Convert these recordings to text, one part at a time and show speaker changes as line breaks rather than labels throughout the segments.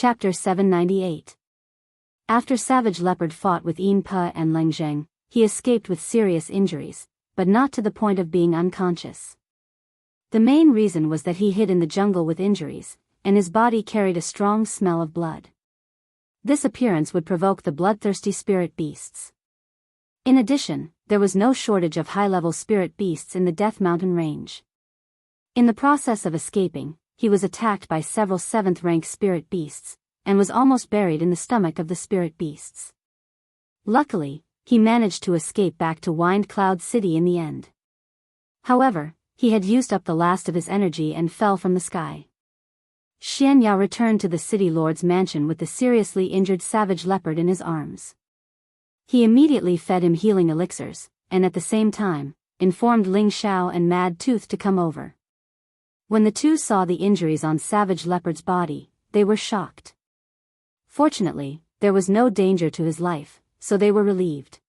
Chapter 798. After Savage Leopard fought with Yin Pa and Leng Zheng, he escaped with serious injuries, but not to the point of being unconscious. The main reason was that he hid in the jungle with injuries, and his body carried a strong smell of blood. This appearance would provoke the bloodthirsty spirit beasts. In addition, there was no shortage of high-level spirit beasts in the Death Mountain range. In the process of escaping, he was attacked by several 7th-rank spirit beasts, and was almost buried in the stomach of the spirit beasts. Luckily, he managed to escape back to Wind Cloud City in the end. However, he had used up the last of his energy and fell from the sky. Xian Yao returned to the city lord's mansion with the seriously injured Savage Leopard in his arms. He immediately fed him healing elixirs, and at the same time, informed Ling Xiao and Mad Tooth to come over. When the two saw the injuries on Savage Leopard's body, they were shocked. Fortunately, there was no danger to his life, so they were relieved.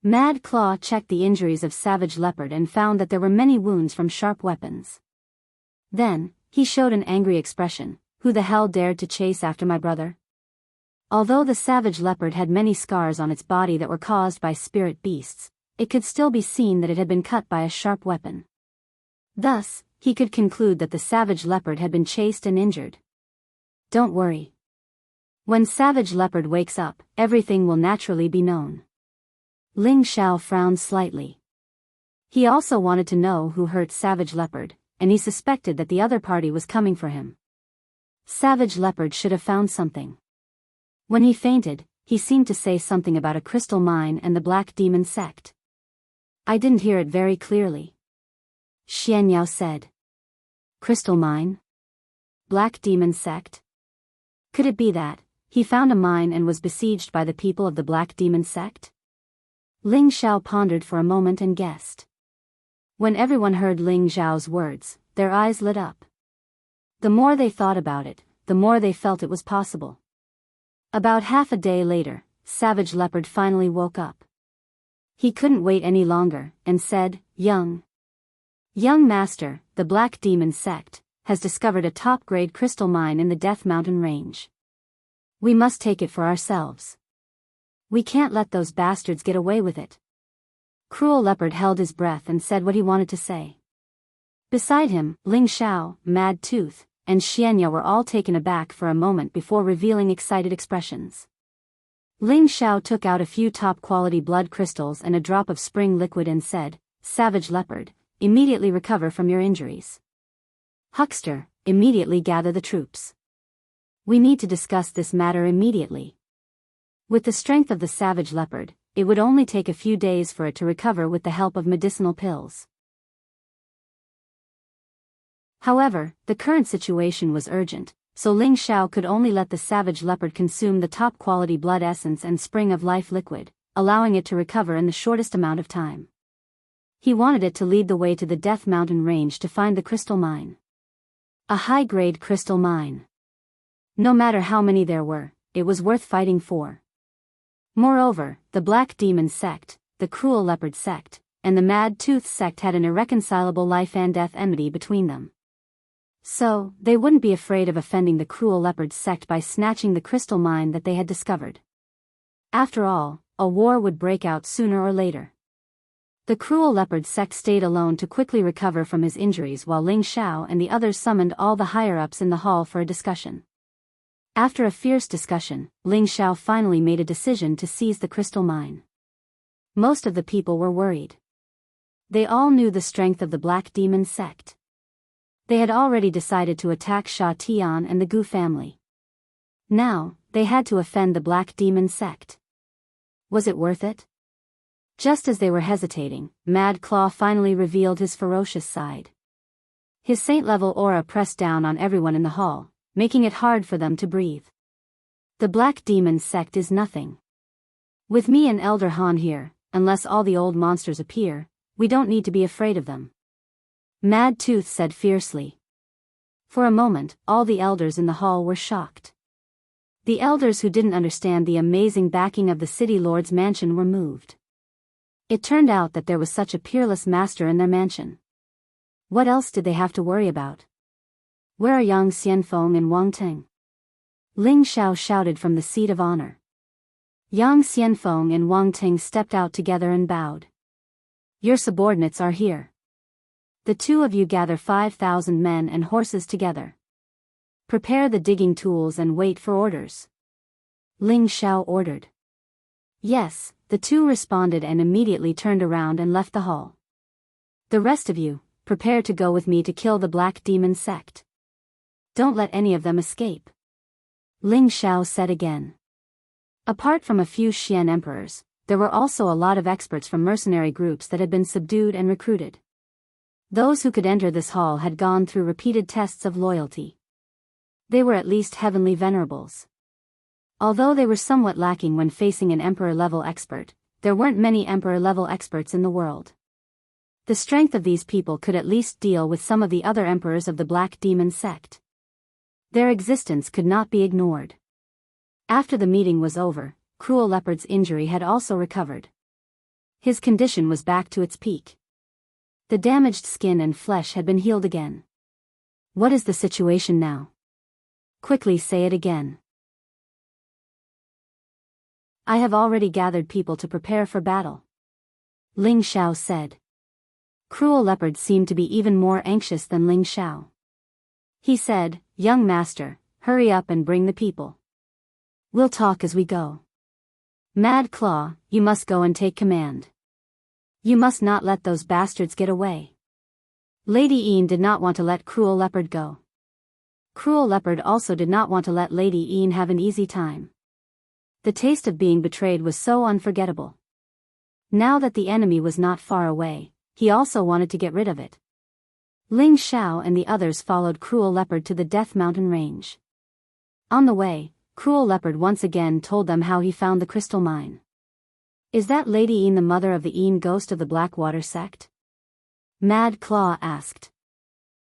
Mad Claw checked the injuries of Savage Leopard and found that there were many wounds from sharp weapons. Then, he showed an angry expression. Who the hell dared to chase after my brother? Although the Savage Leopard had many scars on its body that were caused by spirit beasts, it could still be seen that it had been cut by a sharp weapon. Thus, he could conclude that the Savage Leopard had been chased and injured. Don't worry. When Savage Leopard wakes up, everything will naturally be known. Ling Xiao frowned slightly. He also wanted to know who hurt Savage Leopard, and he suspected that the other party was coming for him. Savage Leopard should have found something. When he fainted, he seemed to say something about a crystal mine and the Black Demon sect. I didn't hear it very clearly. Xian Yao said. Crystal mine? Black Demon sect? Could it be that he found a mine and was besieged by the people of the Black Demon sect? Ling Xiao pondered for a moment and guessed. When everyone heard Ling Xiao's words, their eyes lit up. The more they thought about it, the more they felt it was possible. About half a day later, Savage Leopard finally woke up. He couldn't wait any longer, and said, Young Master, the Black Demon sect has discovered a top-grade crystal mine in the Death Mountain range. We must take it for ourselves. We can't let those bastards get away with it. Cruel Leopard held his breath and said what he wanted to say. Beside him, Ling Xiao, Mad Tooth, and Xian Yao were all taken aback for a moment before revealing excited expressions. Ling Xiao took out a few top-quality blood crystals and a drop of spring liquid and said, Savage Leopard, immediately recover from your injuries. Huckster, immediately gather the troops. We need to discuss this matter immediately. With the strength of the Savage Leopard, it would only take a few days for it to recover with the help of medicinal pills. However, the current situation was urgent, so Ling Xiao could only let the Savage Leopard consume the top-quality blood essence and spring of life liquid, allowing it to recover in the shortest amount of time. He wanted it to lead the way to the Death Mountain range to find the crystal mine. A high-grade crystal mine. No matter how many there were, it was worth fighting for. Moreover, the Black Demon sect, the Cruel Leopard sect, and the Mad Tooth sect had an irreconcilable life and death enmity between them. So, they wouldn't be afraid of offending the Cruel Leopard sect by snatching the crystal mine that they had discovered. After all, a war would break out sooner or later. The Cruel Leopard sect stayed alone to quickly recover from his injuries while Ling Xiao and the others summoned all the higher-ups in the hall for a discussion. After a fierce discussion, Ling Xiao finally made a decision to seize the crystal mine. Most of the people were worried. They all knew the strength of the Black Demon sect. They had already decided to attack Sha Tian and the Gu family. Now, they had to offend the Black Demon sect. Was it worth it? Just as they were hesitating, Mad Claw finally revealed his ferocious side. His saint-level aura pressed down on everyone in the hall, making it hard for them to breathe. The Black Demon sect is nothing. With me and Elder Han here, unless all the old monsters appear, we don't need to be afraid of them. Mad Tooth said fiercely. For a moment, all the elders in the hall were shocked. The elders who didn't understand the amazing backing of the city lord's mansion were moved. It turned out that there was such a peerless master in their mansion. What else did they have to worry about? Where are Yang Xianfeng and Wang Teng? Ling Xiao shouted from the seat of honor. Yang Xianfeng and Wang Ting stepped out together and bowed. Your subordinates are here. The two of you gather 5,000 men and horses together. Prepare the digging tools and wait for orders. Ling Xiao ordered. Yes, the two responded and immediately turned around and left the hall. The rest of you, prepare to go with me to kill the Black Demon sect. Don't let any of them escape. Ling Xiao said again. Apart from a few Xian emperors, there were also a lot of experts from mercenary groups that had been subdued and recruited. Those who could enter this hall had gone through repeated tests of loyalty. They were at least heavenly venerables. Although they were somewhat lacking when facing an emperor-level expert, there weren't many emperor-level experts in the world. The strength of these people could at least deal with some of the other emperors of the Black Demon sect. Their existence could not be ignored. After the meeting was over, Cruel Leopard's injury had also recovered. His condition was back to its peak. The damaged skin and flesh had been healed again. What is the situation now? Quickly say it again. I have already gathered people to prepare for battle. Ling Xiao said. Cruel Leopard seemed to be even more anxious than Ling Xiao. He said, Young master, hurry up and bring the people. We'll talk as we go. Mad Claw, you must go and take command. You must not let those bastards get away. Lady Ian did not want to let Cruel Leopard go. Cruel Leopard also did not want to let Lady Ian have an easy time. The taste of being betrayed was so unforgettable. Now that the enemy was not far away, he also wanted to get rid of it. Ling Xiao and the others followed Cruel Leopard to the Death Mountain range. On the way, Cruel Leopard once again told them how he found the crystal mine. Is that Lady Ian the mother of the Ian ghost of the Blackwater sect? Mad Claw asked.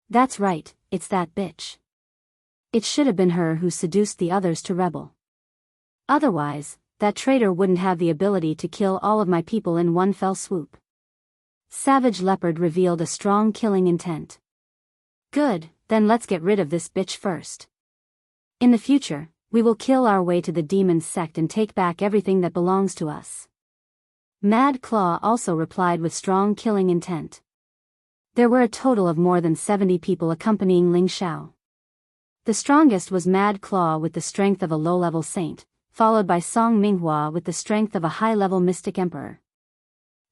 That's right, it's that bitch. It should have been her who seduced the others to rebel. Otherwise, that traitor wouldn't have the ability to kill all of my people in one fell swoop. Savage Leopard revealed a strong killing intent. Good, then let's get rid of this bitch first. In the future, we will kill our way to the demon sect and take back everything that belongs to us. Mad Claw also replied with strong killing intent. There were a total of more than 70 people accompanying Ling Xiao. The strongest was Mad Claw with the strength of a low-level saint, followed by Song Minghua with the strength of a high-level mystic emperor.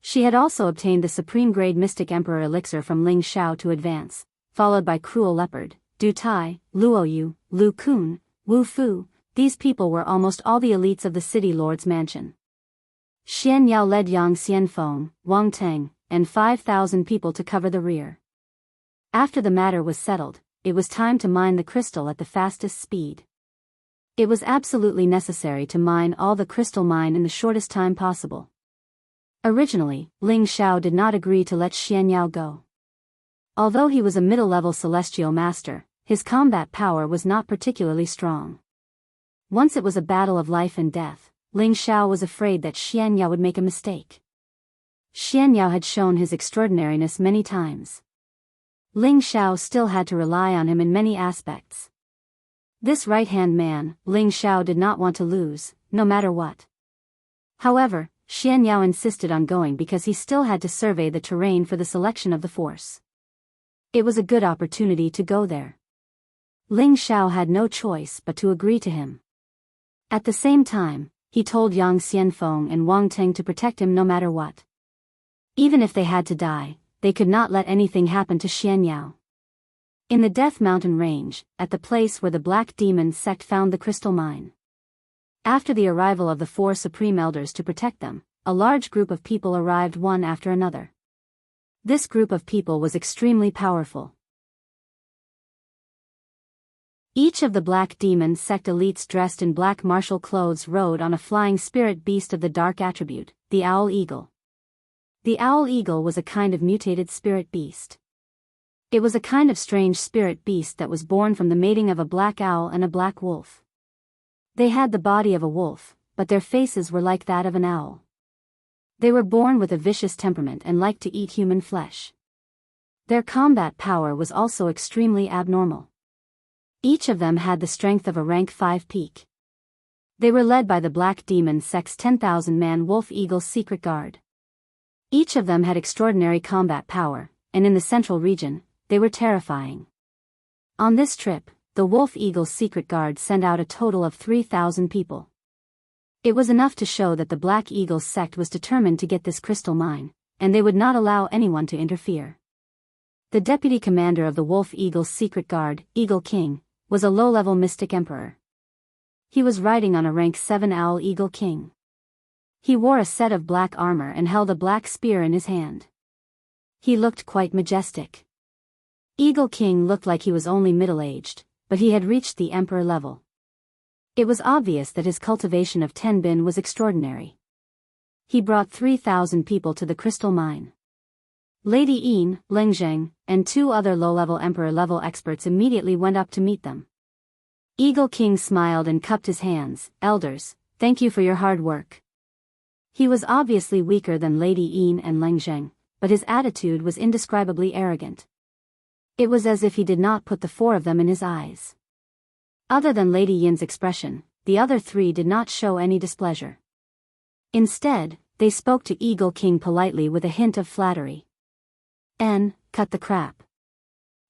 She had also obtained the supreme-grade mystic emperor elixir from Ling Xiao to advance, followed by Cruel Leopard, Du Tai, Luoyu, Lu Kun, Wu Fu. These people were almost all the elites of the city lord's mansion. Xian Yao led Yang Xianfeng, Wang Teng, and 5,000 people to cover the rear. After the matter was settled, it was time to mine the crystal at the fastest speed. It was absolutely necessary to mine all the crystal mine in the shortest time possible. Originally, Ling Xiao did not agree to let Xian Yao go. Although he was a middle-level celestial master, his combat power was not particularly strong. Once it was a battle of life and death, Ling Xiao was afraid that Xian Yao would make a mistake. Xian Yao had shown his extraordinariness many times. Ling Xiao still had to rely on him in many aspects. This right-hand man, Ling Xiao did not want to lose, no matter what. However, Xian Yao insisted on going because he still had to survey the terrain for the selection of the force. It was a good opportunity to go there. Ling Xiao had no choice but to agree to him. At the same time, he told Yang Xianfeng and Wang Teng to protect him no matter what. Even if they had to die, they could not let anything happen to Xian Yao. In the Death Mountain range, at the place where the Black Demon sect found the crystal mine. After the arrival of the 4 supreme elders to protect them, a large group of people arrived one after another. This group of people was extremely powerful. Each of the Black Demon sect elites dressed in black martial clothes rode on a flying spirit beast of the dark attribute, the Owl Eagle. The Owl Eagle was a kind of mutated spirit beast. It was a kind of strange spirit beast that was born from the mating of a black owl and a black wolf. They had the body of a wolf, but their faces were like that of an owl. They were born with a vicious temperament and liked to eat human flesh. Their combat power was also extremely abnormal. Each of them had the strength of a rank 5 peak. They were led by the Black Demon sect's 10,000-man Wolf Eagle's secret guard. Each of them had extraordinary combat power, and in the central region, they were terrifying. On this trip, the Wolf Eagle's secret guard sent out a total of 3,000 people. It was enough to show that the Black Eagle's sect was determined to get this crystal mine, and they would not allow anyone to interfere. The deputy commander of the Wolf Eagle's secret guard, Eagle King, was a low-level mystic emperor. He was riding on a rank 7 owl Eagle King. He wore a set of black armor and held a black spear in his hand. He looked quite majestic. Eagle King looked like he was only middle-aged, but he had reached the emperor level. It was obvious that his cultivation of Tenbin was extraordinary. He brought 3,000 people to the crystal mine. Lady Yin, Lingzheng, and 2 other low-level emperor-level experts immediately went up to meet them. Eagle King smiled and cupped his hands. "Elders, thank you for your hard work." He was obviously weaker than Lady Yin and Lingzheng, but his attitude was indescribably arrogant. It was as if he did not put the 4 of them in his eyes. Other than Lady Yin's expression, the other 3 did not show any displeasure. Instead, they spoke to Eagle King politely with a hint of flattery. Cut the crap.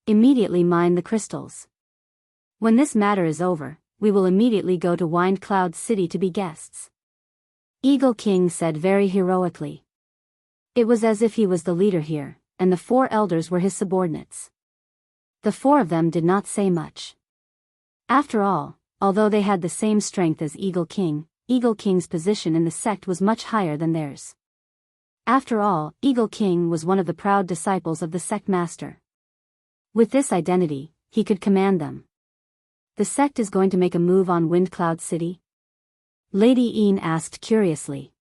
Immediately mine the crystals. When this matter is over, we will immediately go to Wind Cloud City to be guests. Eagle King said very heroically. It was as if he was the leader here, and the 4 elders were his subordinates. The 4 of them did not say much. After all, although they had the same strength as Eagle King's position in the sect was much higher than theirs. After all, Eagle King was one of the proud disciples of the sect master. With this identity, he could command them. The sect is going to make a move on Wind Cloud City? Lady Yin asked curiously.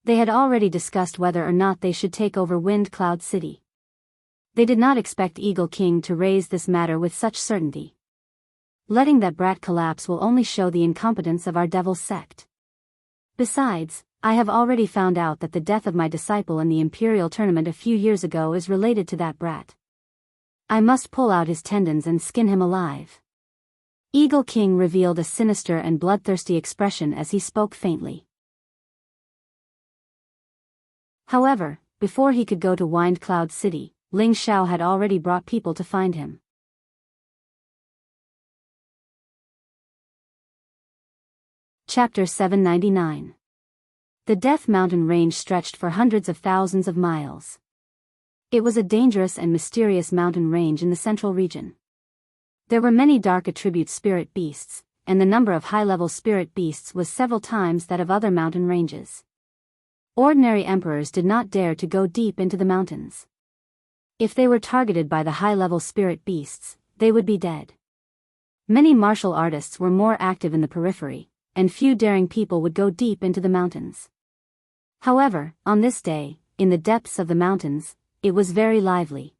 They had already discussed whether or not they should take over Wind Cloud City. They did not expect Eagle King to raise this matter with such certainty. Letting that brat collapse will only show the incompetence of our devil's sect. Besides, I have already found out that the death of my disciple in the Imperial tournament a few years ago is related to that brat. I must pull out his tendons and skin him alive. Eagle King revealed a sinister and bloodthirsty expression as he spoke faintly. However, before he could go to Wind Cloud City, Ling Xiao had already brought people to find him. Chapter 799. The Death Mountain range stretched for hundreds of thousands of miles. It was a dangerous and mysterious mountain range in the central region. There were many dark attribute spirit beasts, and the number of high-level spirit beasts was several times that of other mountain ranges. Ordinary emperors did not dare to go deep into the mountains. If they were targeted by the high-level spirit beasts, they would be dead. Many martial artists were more active in the periphery, and few daring people would go deep into the mountains. However, on this day, in the depths of the mountains, it was very lively.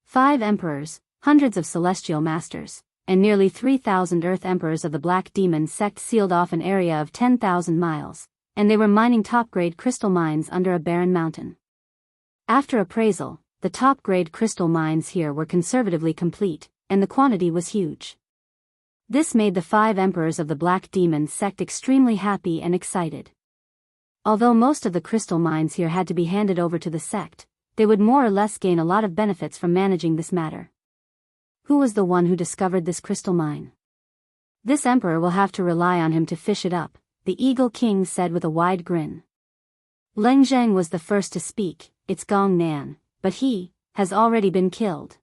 5 emperors, hundreds of celestial masters, and nearly 3,000 earth emperors of the Black Demon sect sealed off an area of 10,000 miles, and they were mining top-grade crystal mines under a barren mountain. After appraisal, the top-grade crystal mines here were conservatively complete, and the quantity was huge. This made the 5 emperors of the Black Demon sect extremely happy and excited. Although most of the crystal mines here had to be handed over to the sect, they would more or less gain a lot of benefits from managing this matter. Who was the one who discovered this crystal mine? This emperor will have to rely on him to fish it up, the Eagle King said with a wide grin. Leng Zheng was the first to speak. It's Gong Nan, but he has already been killed.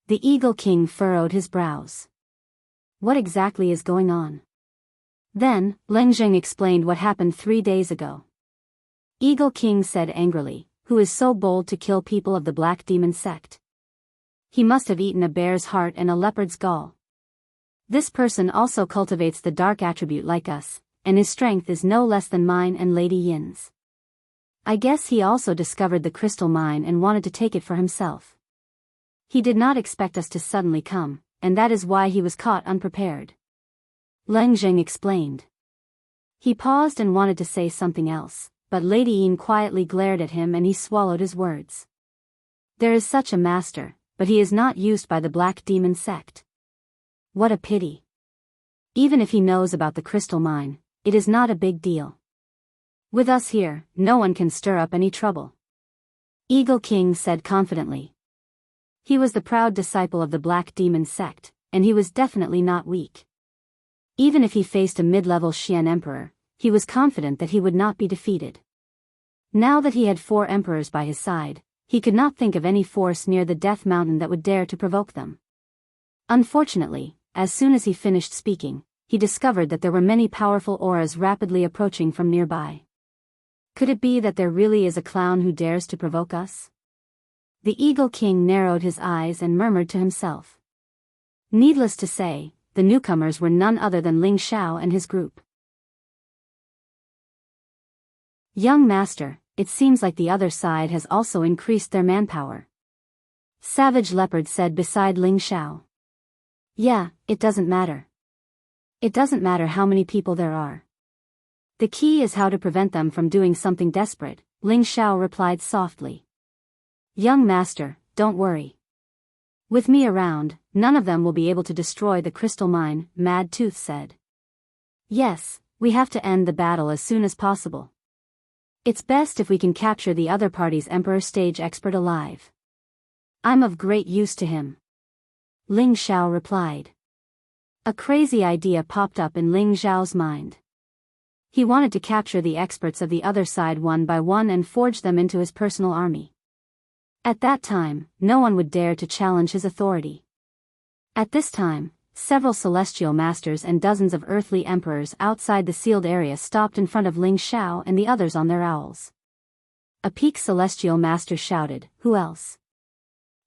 The Eagle King furrowed his brows. What exactly is going on? Then, Leng Zheng explained what happened 3 days ago. Eagle King said angrily, who is so bold to kill people of the Black Demon sect? He must have eaten a bear's heart and a leopard's gall. This person also cultivates the dark attribute like us, and his strength is no less than mine and Lady Yin's. I guess he also discovered the crystal mine and wanted to take it for himself. He did not expect us to suddenly come, and that is why he was caught unprepared. Leng Zheng explained. He paused and wanted to say something else, but Lady Yin quietly glared at him and he swallowed his words. There is such a master, but he is not used by the Black Demon sect. What a pity. Even if he knows about the crystal mine, it is not a big deal. With us here, no one can stir up any trouble. Eagle King said confidently. He was the proud disciple of the Black Demon sect, and he was definitely not weak. Even if he faced a mid-level Xian emperor, he was confident that he would not be defeated. Now that he had 4 emperors by his side, he could not think of any force near the Death Mountain that would dare to provoke them. Unfortunately, as soon as he finished speaking, he discovered that there were many powerful auras rapidly approaching from nearby. Could it be that there really is a clown who dares to provoke us? The Eagle King narrowed his eyes and murmured to himself. Needless to say, the newcomers were none other than Ling Xiao and his group. Young master, it seems like the other side has also increased their manpower. Savage Leopard said beside Ling Xiao. Yeah, it doesn't matter. It doesn't matter how many people there are. The key is how to prevent them from doing something desperate, Ling Xiao replied softly. Young master, don't worry. With me around, none of them will be able to destroy the crystal mine, Mad Tooth said. Yes, we have to end the battle as soon as possible. It's best if we can capture the other party's Emperor stage expert alive. I'm of great use to him. Ling Xiao replied. A crazy idea popped up in Ling Xiao's mind. He wanted to capture the experts of the other side one by one and forge them into his personal army. At that time, no one would dare to challenge his authority. At this time, several celestial masters and dozens of earthly emperors outside the sealed area stopped in front of Ling Xiao and the others on their owls. A peak celestial master shouted, "Who else?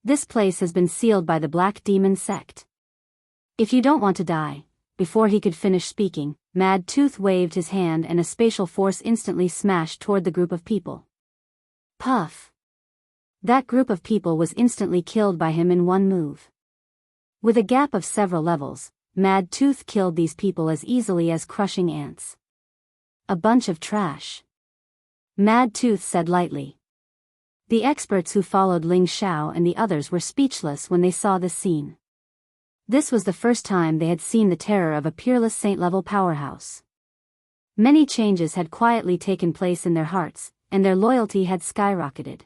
This place has been sealed by the Black Demon sect. If you don't want to die." Before he could finish speaking, Mad Tooth waved his hand and a spatial force instantly smashed toward the group of people. Puff! That group of people was instantly killed by him in one move. With a gap of several levels, Mad Tooth killed these people as easily as crushing ants. A bunch of trash. Mad Tooth said lightly. The experts who followed Ling Xiao and the others were speechless when they saw this scene. This was the first time they had seen the terror of a peerless saint-level powerhouse. Many changes had quietly taken place in their hearts, and their loyalty had skyrocketed.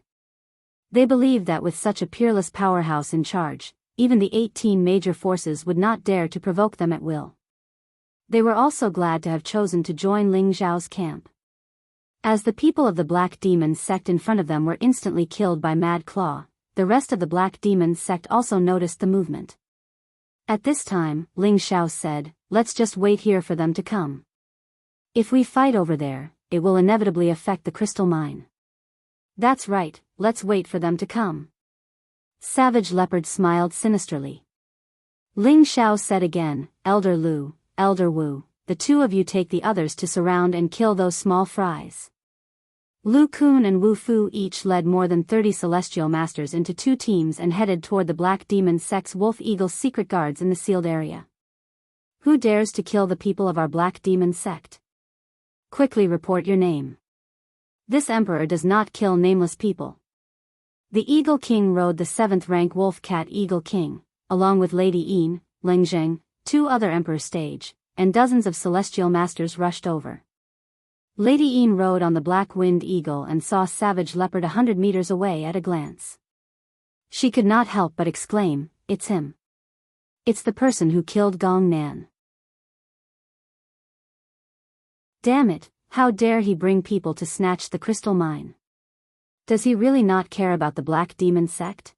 They believed that with such a peerless powerhouse in charge, even the 18 major forces would not dare to provoke them at will. They were also glad to have chosen to join Ling Xiao's camp. As the people of the Black Demon sect in front of them were instantly killed by Mad Claw, the rest of the Black Demon sect also noticed the movement. At this time, Ling Xiao said, "Let's just wait here for them to come. If we fight over there, it will inevitably affect the crystal mine." That's right, let's wait for them to come. Savage Leopard smiled sinisterly. Ling Xiao said again, "Elder Lu, Elder Wu, the two of you take the others to surround and kill those small fries." Lu Kun and Wu Fu each led more than 30 celestial masters into 2 teams and headed toward the Black Demon sect's Wolf Eagle secret guards in the sealed area. Who dares to kill the people of our Black Demon sect? Quickly report your name. This emperor does not kill nameless people. The Eagle King rode the 7th rank Wolf Cat Eagle King, along with Lady Yin, Ling Zheng, 2 other emperors stage, and dozens of celestial masters rushed over. Lady Yin rode on the Black Wind Eagle and saw Savage Leopard 100 meters away at a glance. She could not help but exclaim, "It's him. It's the person who killed Gong Nan. Damn it, how dare he bring people to snatch the crystal mine? Does he really not care about the Black Demon sect?"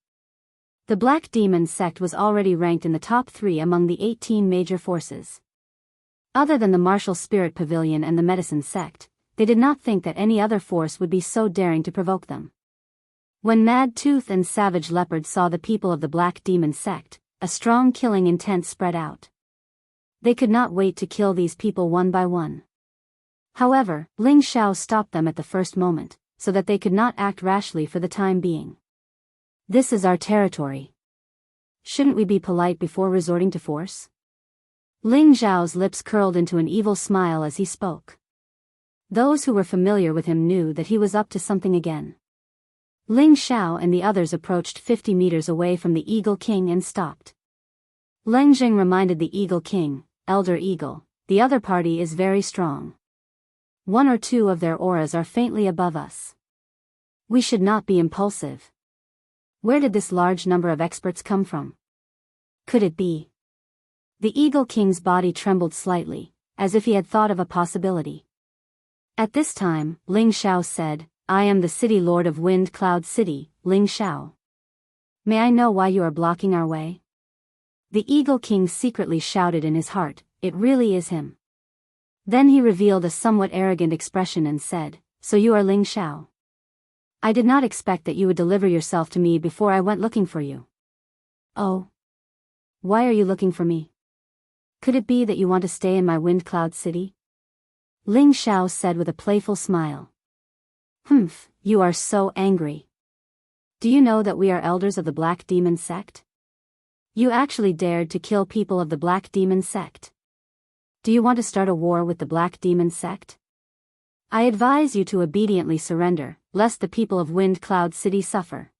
The Black Demon sect was already ranked in the top 3 among the 18 major forces. Other than the Martial Spirit Pavilion and the Medicine sect, they did not think that any other force would be so daring to provoke them. When Mad Tooth and Savage Leopard saw the people of the Black Demon sect, a strong killing intent spread out. They could not wait to kill these people one by one. However, Ling Xiao stopped them at the first moment, so that they could not act rashly for the time being. This is our territory. Shouldn't we be polite before resorting to force? Ling Xiao's lips curled into an evil smile as he spoke. Those who were familiar with him knew that he was up to something again. Ling Xiao and the others approached 50 meters away from the Eagle King and stopped. Leng Zheng reminded the Eagle King, Elder Eagle, the other party is very strong. One or two of their auras are faintly above us. We should not be impulsive. Where did this large number of experts come from? Could it be? The Eagle King's body trembled slightly, as if he had thought of a possibility. At this time, Ling Xiao said, I am the City Lord of Wind Cloud City, Ling Xiao. May I know why you are blocking our way? The Eagle King secretly shouted in his heart, it really is him. Then he revealed a somewhat arrogant expression and said, so you are Ling Xiao. I did not expect that you would deliver yourself to me before I went looking for you. Oh. Why are you looking for me? Could it be that you want to stay in my Wind Cloud City? Ling Xiao said with a playful smile. Humph, you are so angry. Do you know that we are elders of the Black Demon Sect? You actually dared to kill people of the Black Demon Sect. Do you want to start a war with the Black Demon Sect? I advise you to obediently surrender, lest the people of Wind Cloud City suffer.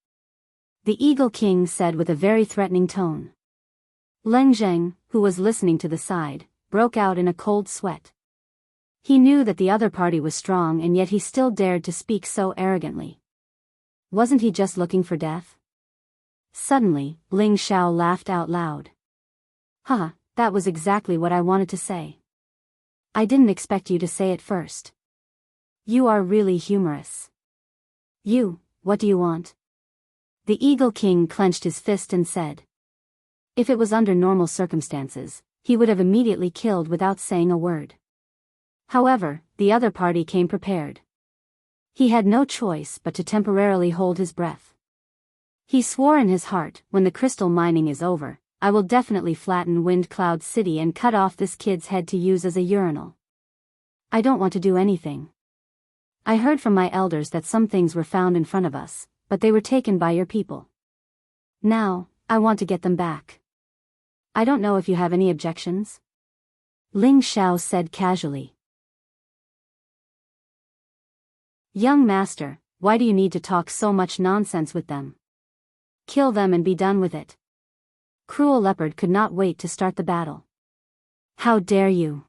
The Eagle King said with a very threatening tone. Leng Zheng, who was listening to the side, broke out in a cold sweat. He knew that the other party was strong and yet he still dared to speak so arrogantly. Wasn't he just looking for death? Suddenly, Ling Xiao laughed out loud. Haha, that was exactly what I wanted to say. I didn't expect you to say it first. You are really humorous. What do you want? The Eagle King clenched his fist and said. If it was under normal circumstances, he would have immediately killed without saying a word. However, the other party came prepared. He had no choice but to temporarily hold his breath. He swore in his heart, when the crystal mining is over, I will definitely flatten Wind Cloud City and cut off this kid's head to use as a urinal. I don't want to do anything. I heard from my elders that some things were found in front of us, but they were taken by your people. Now, I want to get them back. I don't know if you have any objections? Ling Xiao said casually. Young master, why do you need to talk so much nonsense with them? Kill them and be done with it. Cruel Leopard could not wait to start the battle. How dare you?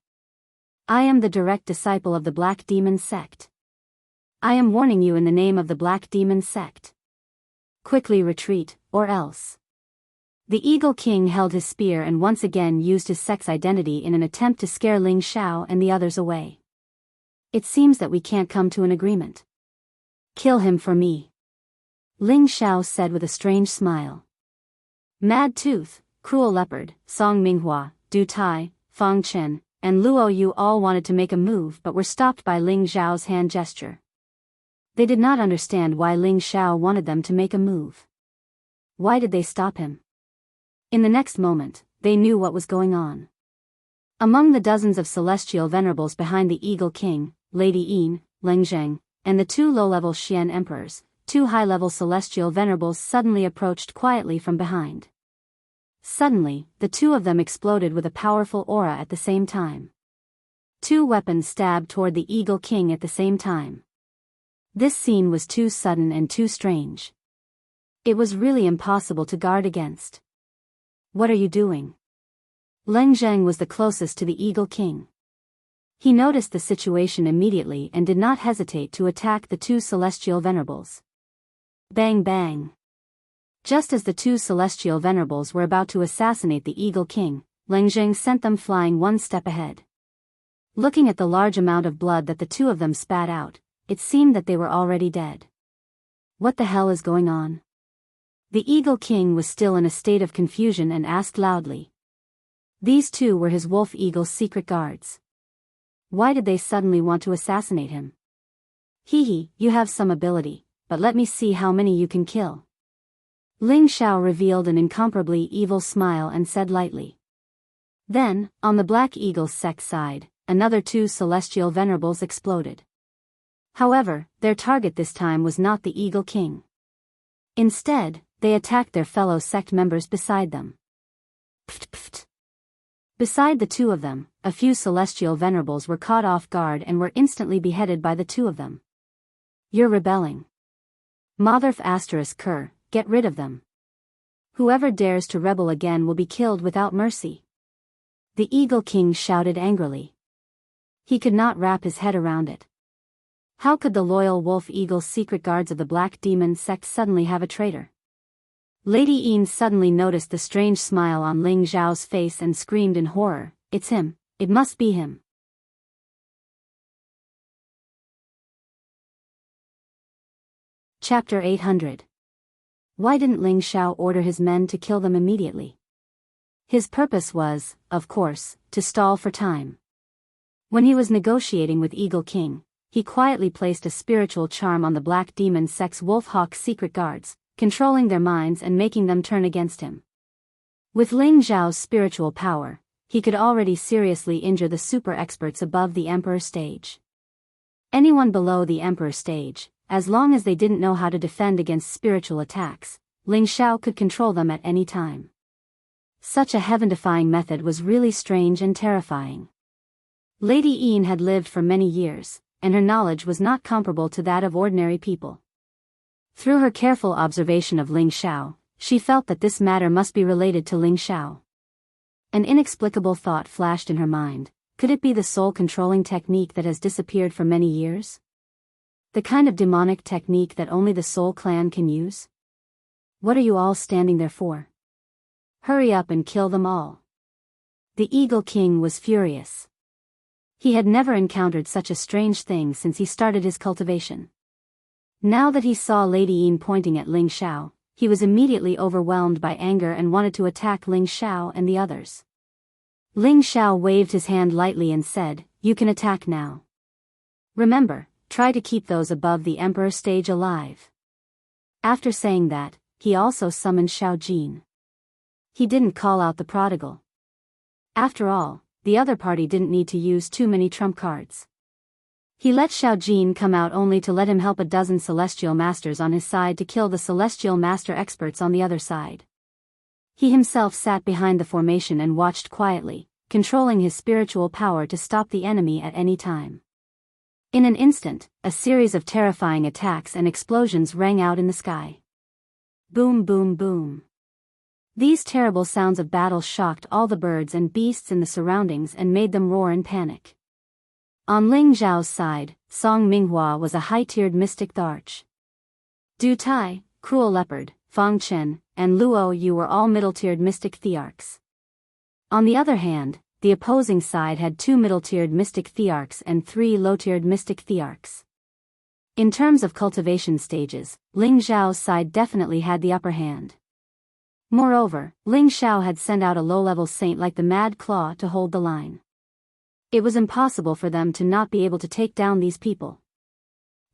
I am the direct disciple of the Black Demon Sect. I am warning you in the name of the Black Demon Sect. Quickly retreat, or else. The Eagle King held his spear and once again used his sex identity in an attempt to scare Ling Xiao and the others away. It seems that we can't come to an agreement. Kill him for me. Ling Xiao said with a strange smile. Mad Tooth, Cruel Leopard, Song Minghua, Du Tai, Fang Chen, and Luo Yu all wanted to make a move but were stopped by Ling Xiao's hand gesture. They did not understand why Ling Xiao wanted them to make a move. Why did they stop him? In the next moment, they knew what was going on. Among the dozens of celestial venerables behind the Eagle King, Lady Yin, Leng Zheng, and the two low-level Xian emperors, two high-level celestial venerables suddenly approached quietly from behind. Suddenly, the two of them exploded with a powerful aura at the same time. Two weapons stabbed toward the Eagle King at the same time. This scene was too sudden and too strange. It was really impossible to guard against. What are you doing? Leng Zheng was the closest to the Eagle King. He noticed the situation immediately and did not hesitate to attack the two celestial venerables. Bang bang. Just as the two celestial venerables were about to assassinate the Eagle King, Leng Zheng sent them flying one step ahead. Looking at the large amount of blood that the two of them spat out, it seemed that they were already dead. What the hell is going on? The Eagle King was still in a state of confusion and asked loudly. These two were his Wolf Eagle's secret guards. Why did they suddenly want to assassinate him? Hee, you have some ability, but let me see how many you can kill. Ling Xiao revealed an incomparably evil smile and said lightly. Then, on the Black Eagle's sect side, another two celestial venerables exploded. However, their target this time was not the Eagle King. Instead, they attacked their fellow sect members beside them. Pft pft. Beside the two of them, a few celestial venerables were caught off guard and were instantly beheaded by the two of them. You're rebelling. Motherf *Ker, get rid of them. Whoever dares to rebel again will be killed without mercy. The Eagle King shouted angrily. He could not wrap his head around it. How could the loyal Wolf Eagle's secret guards of the Black Demon sect suddenly have a traitor? Lady Een suddenly noticed the strange smile on Ling Zhao's face and screamed in horror, "It's him, it must be him." Chapter 800. Why didn't Ling Zhao order his men to kill them immediately? His purpose was, of course, to stall for time. When he was negotiating with Eagle King, he quietly placed a spiritual charm on the Black Demon sect's Wolfhawk secret guards, controlling their minds and making them turn against him. With Ling Zhao's spiritual power, he could already seriously injure the super experts above the Emperor stage. Anyone below the Emperor stage, as long as they didn't know how to defend against spiritual attacks, Ling Zhao could control them at any time. Such a heaven-defying method was really strange and terrifying. Lady Een had lived for many years, and her knowledge was not comparable to that of ordinary people. Through her careful observation of Ling Zhao, she felt that this matter must be related to Ling Zhao. An inexplicable thought flashed in her mind: could it be the soul-controlling technique that has disappeared for many years? The kind of demonic technique that only the Soul Clan can use? What are you all standing there for? Hurry up and kill them all. The Eagle King was furious. He had never encountered such a strange thing since he started his cultivation. Now that he saw Lady Een pointing at Ling Zhao, he was immediately overwhelmed by anger and wanted to attack Ling Zhao and the others. Ling Zhao waved his hand lightly and said, "You can attack now. Remember, try to keep those above the Emperor stage alive." After saying that, he also summoned Xiao Jin. He didn't call out the prodigal. After all, the other party didn't need to use too many trump cards. He let Xiao Jin come out only to let him help a dozen Celestial Masters on his side to kill the Celestial Master experts on the other side. He himself sat behind the formation and watched quietly, controlling his spiritual power to stop the enemy at any time. In an instant, a series of terrifying attacks and explosions rang out in the sky. Boom, boom, boom. These terrible sounds of battle shocked all the birds and beasts in the surroundings and made them roar in panic. On Ling Zhao's side, Song Minghua was a high-tiered mystic Tharch. Du Tai, Cruel Leopard, Fang Chen, and Luo Yu were all middle-tiered mystic Thearchs. On the other hand, the opposing side had 2 middle-tiered mystic Thearchs and 3 low-tiered mystic Thearchs. In terms of cultivation stages, Ling Zhao's side definitely had the upper hand. Moreover, Ling Zhao had sent out a low-level saint like the Mad Claw to hold the line. It was impossible for them to not be able to take down these people.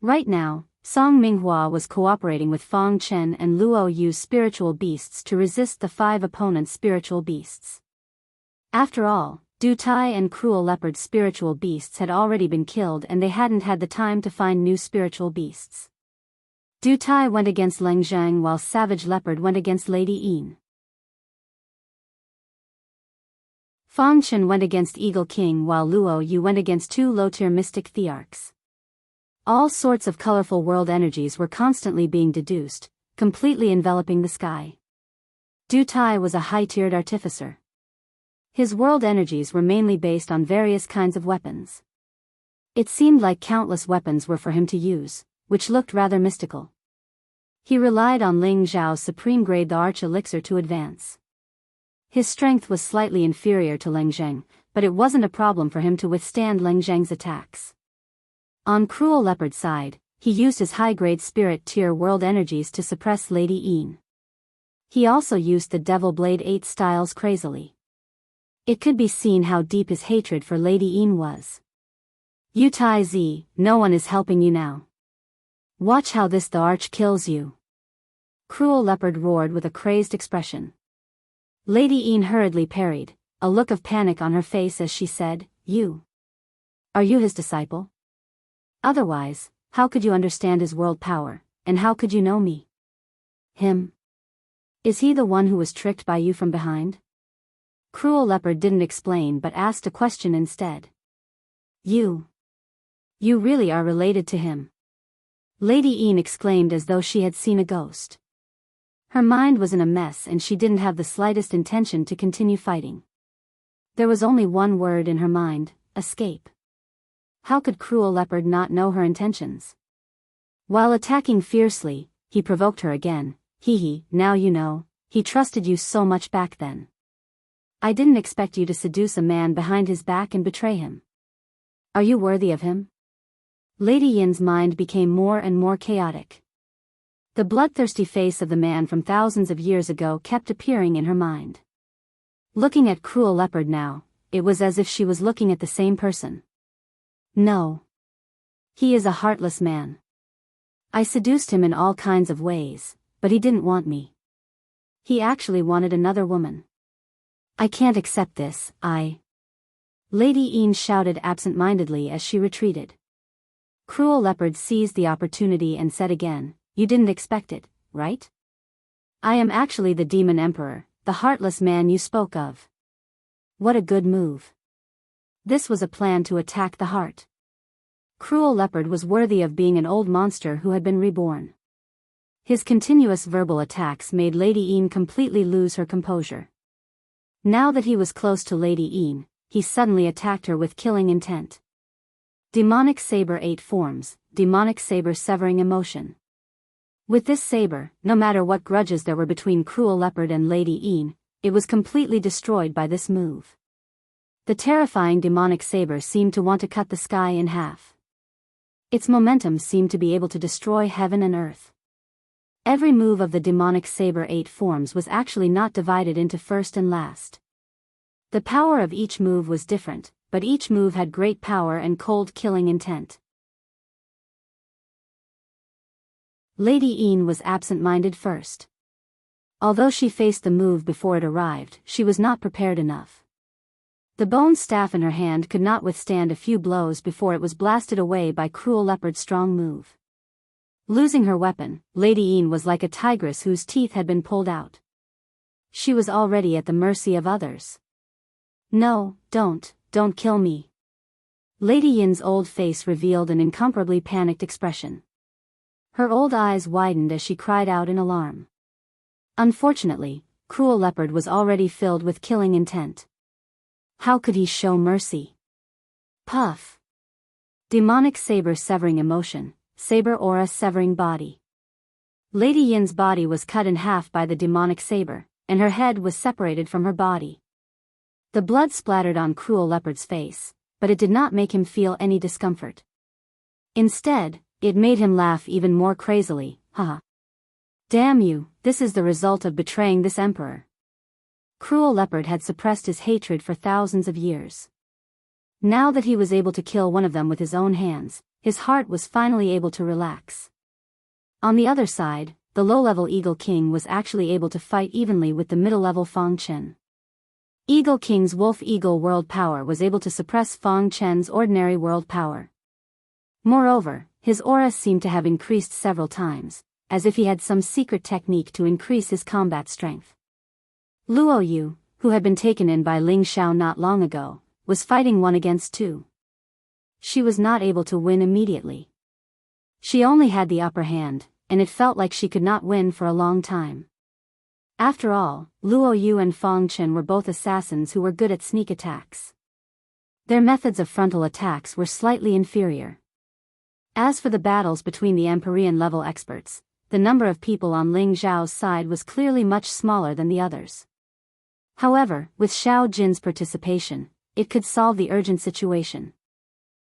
Right now, Song Minghua was cooperating with Fang Chen and Luo Yu's spiritual beasts to resist the 5 opponents' spiritual beasts. After all, Du Tai and Cruel Leopard's spiritual beasts had already been killed and they hadn't had the time to find new spiritual beasts. Du Tai went against Leng Zhang while Savage Leopard went against Lady Een. Fang Chen went against Eagle King while Luo Yu went against 2 low-tier mystic Thearchs. All sorts of colorful world energies were constantly being deduced, completely enveloping the sky. Du Tai was a high-tiered artificer. His world energies were mainly based on various kinds of weapons. It seemed like countless weapons were for him to use, which looked rather mystical. He relied on Ling Zhao's supreme grade the Arch Elixir to advance. His strength was slightly inferior to Leng Zhang, but it wasn't a problem for him to withstand Leng Zhang's attacks. On Cruel Leopard's side, he used his high-grade spirit tier world energies to suppress Lady Een. He also used the Devil Blade 8 styles crazily. It could be seen how deep his hatred for Lady Een was. "You Tai Z, no one is helping you now. Watch how this the Arch kills you." Cruel Leopard roared with a crazed expression. Lady Een hurriedly parried, a look of panic on her face as she said, "You? Are you his disciple? Otherwise, how could you understand his world power, and how could you know me? Him? Is he the one who was tricked by you from behind?" Cruel Leopard didn't explain but asked a question instead. You really are related to him?" Lady Een exclaimed as though she had seen a ghost. Her mind was in a mess and she didn't have the slightest intention to continue fighting. There was only one word in her mind: escape. How could cruel leopard not know her intentions? While attacking fiercely, he provoked her again. Hee, now you know, he trusted you so much back then. I didn't expect you to seduce a man behind his back and betray him. Are you worthy of him? Lady Yin's mind became more and more chaotic. The bloodthirsty face of the man from thousands of years ago kept appearing in her mind. Looking at cruel leopard now, it was as if she was looking at the same person. No. He is a heartless man. I seduced him in all kinds of ways, but he didn't want me. He actually wanted another woman. I can't accept this, Lady Yin shouted absent-mindedly as she retreated. Cruel leopard seized the opportunity and said again, you didn't expect it, right? I am actually the demon emperor, the heartless man you spoke of. What a good move. This was a plan to attack the heart. Cruel leopard was worthy of being an old monster who had been reborn. His continuous verbal attacks made Lady Yin completely lose her composure. Now that he was close to Lady Yin, he suddenly attacked her with killing intent. Demonic saber 8 forms, demonic saber severing emotion. With this saber, no matter what grudges there were between cruel leopard and Lady Yin, it was completely destroyed by this move. The terrifying demonic saber seemed to want to cut the sky in half. Its momentum seemed to be able to destroy heaven and earth. Every move of the demonic saber 8 forms was actually not divided into first and last. The power of each move was different, but each move had great power and cold killing intent. Lady Yin was absent-minded first. Although she faced the move before it arrived, she was not prepared enough. The bone staff in her hand could not withstand a few blows before it was blasted away by cruel leopard's strong move. Losing her weapon, Lady Yin was like a tigress whose teeth had been pulled out. She was already at the mercy of others. No, don't kill me. Lady Yin's old face revealed an incomparably panicked expression. Her old eyes widened as she cried out in alarm. Unfortunately, cruel leopard was already filled with killing intent. How could he show mercy? Puff. Demonic saber severing emotion. Saber aura severing body. Lady Yin's body was cut in half by the demonic saber, and her head was separated from her body. The blood splattered on cruel leopard's face, but it did not make him feel any discomfort. Instead, it made him laugh even more crazily. Haha. Damn you, this is the result of betraying this emperor. Cruel leopard had suppressed his hatred for thousands of years. Now that he was able to kill one of them with his own hands, his heart was finally able to relax. On the other side, the low-level Eagle King was actually able to fight evenly with the middle-level Fong Chen. Eagle King's Wolf Eagle world power was able to suppress Fong Chen's ordinary world power. Moreover, his aura seemed to have increased several times, as if he had some secret technique to increase his combat strength. Luo Yu, who had been taken in by Ling Xiao not long ago, was fighting 1 against 2. She was not able to win immediately. She only had the upper hand, and it felt like she could not win for a long time. After all, Luo Yu and Fong Chen were both assassins who were good at sneak attacks. Their methods of frontal attacks were slightly inferior. As for the battles between the Empyrean-level experts, the number of people on Ling Xiao's side was clearly much smaller than the others. However, with Xiao Jin's participation, it could solve the urgent situation.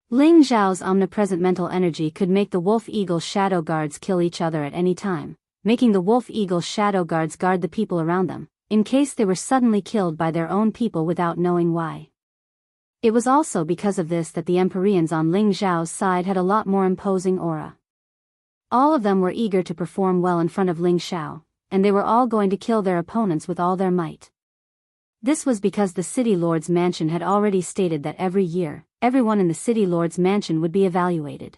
Ling Xiao's omnipresent mental energy could make the Wolf Eagle Shadow Guards kill each other at any time, making the Wolf Eagle Shadow Guards guard the people around them, in case they were suddenly killed by their own people without knowing why. It was also because of this that the Empyreans on Ling Xiao's side had a lot more imposing aura. All of them were eager to perform well in front of Ling Xiao, and they were all going to kill their opponents with all their might. This was because the City Lord's mansion had already stated that every year, everyone in the City Lord's mansion would be evaluated.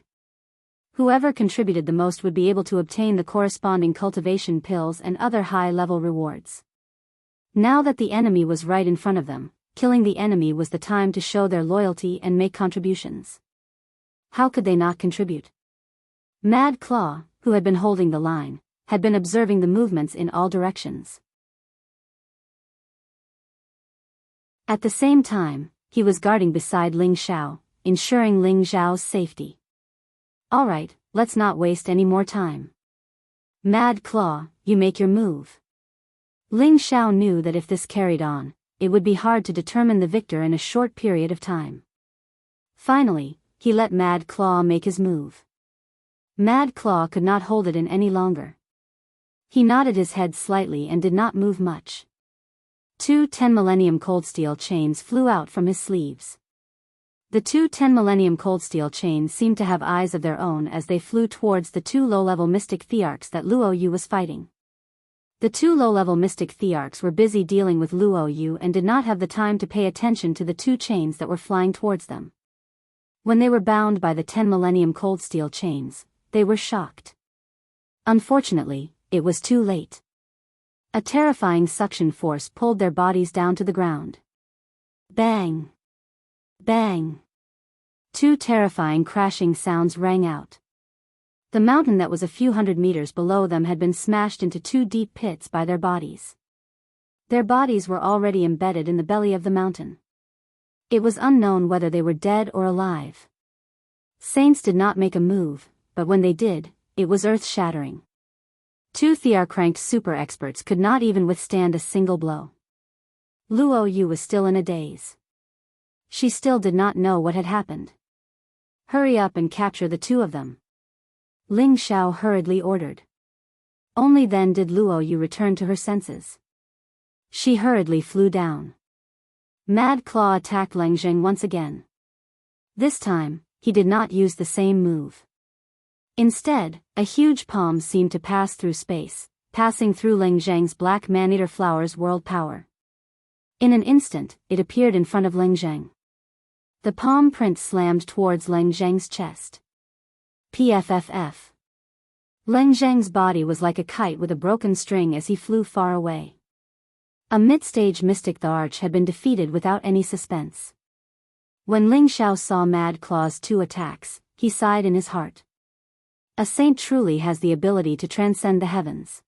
Whoever contributed the most would be able to obtain the corresponding cultivation pills and other high-level rewards. Now that the enemy was right in front of them, killing the enemy was the time to show their loyalty and make contributions. How could they not contribute? Mad Claw, who had been holding the line, had been observing the movements in all directions. At the same time, he was guarding beside Ling Xiao, ensuring Ling Xiao's safety. All right, let's not waste any more time. Mad Claw, you make your move. Ling Xiao knew that if this carried on, it would be hard to determine the victor in a short period of time. Finally, he let Mad Claw make his move. Mad Claw could not hold it in any longer. He nodded his head slightly and did not move much. 2 10 Millennium Cold Steel chains flew out from his sleeves. The 2 10 Millennium Cold Steel chains seemed to have eyes of their own as they flew towards the 2 low-level mystic thearchs that Luo Yu was fighting. The 2 low-level mystic thearchs were busy dealing with Luo Yu and did not have the time to pay attention to the 2 chains that were flying towards them. When they were bound by the 10 Millennium Cold Steel chains, they were shocked. Unfortunately, it was too late. A terrifying suction force pulled their bodies down to the ground. Bang! Bang! 2 terrifying crashing sounds rang out. The mountain that was a few hundred meters below them had been smashed into 2 deep pits by their bodies. Their bodies were already embedded in the belly of the mountain. It was unknown whether they were dead or alive. Saints did not make a move, but when they did, it was earth-shattering. 2 Thearch-ranked super experts could not even withstand a single blow. Luo Yu was still in a daze. She still did not know what had happened. Hurry up and capture the 2 of them. Ling Xiao hurriedly ordered. Only then did Luo Yu return to her senses. She hurriedly flew down. Mad Claw attacked Leng Zheng once again. This time, he did not use the same move. Instead, a huge palm seemed to pass through space, passing through Leng Zheng's Black Man-Eater Flower's world power. In an instant, it appeared in front of Leng Zheng. The palm print slammed towards Leng Zheng's chest. PFFF. Leng Zheng's body was like a kite with a broken string as he flew far away. A mid-stage mystic Thearch had been defeated without any suspense. When Ling Xiao saw Mad Claw's 2 attacks, he sighed in his heart. A saint truly has the ability to transcend the heavens.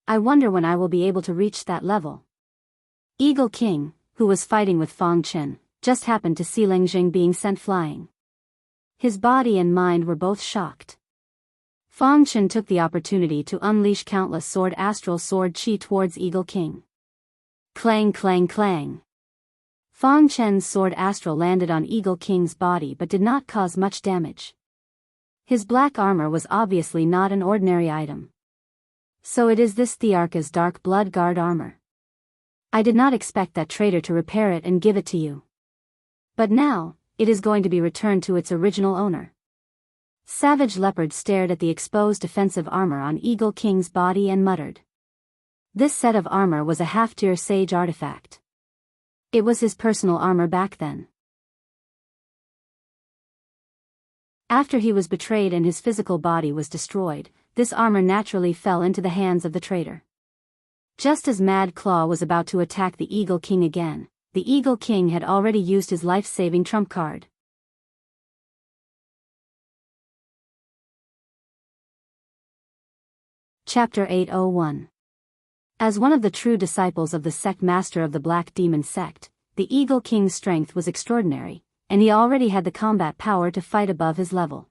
I wonder when I will be able to reach that level. Eagle King, who was fighting with Fang Chen, just happened to see Leng Zheng being sent flying. His body and mind were both shocked. Fang Chen took the opportunity to unleash countless sword astral sword chi towards Eagle King. Clang clang clang. Fang Chen's sword astral landed on Eagle King's body but did not cause much damage. His black armor was obviously not an ordinary item. So it is this Thearch's dark blood guard armor. I did not expect that traitor to repair it and give it to you. But now, it is going to be returned to its original owner. Savage Leopard stared at the exposed defensive armor on Eagle King's body and muttered. This set of armor was a half-tier sage artifact. It was his personal armor back then. After he was betrayed and his physical body was destroyed, this armor naturally fell into the hands of the traitor. Just as Mad Claw was about to attack the Eagle King again, the Eagle King had already used his life-saving trump card. Chapter 801. As one of the true disciples of the sect master of the Black Demon sect, the Eagle King's strength was extraordinary, and he already had the combat power to fight above his level.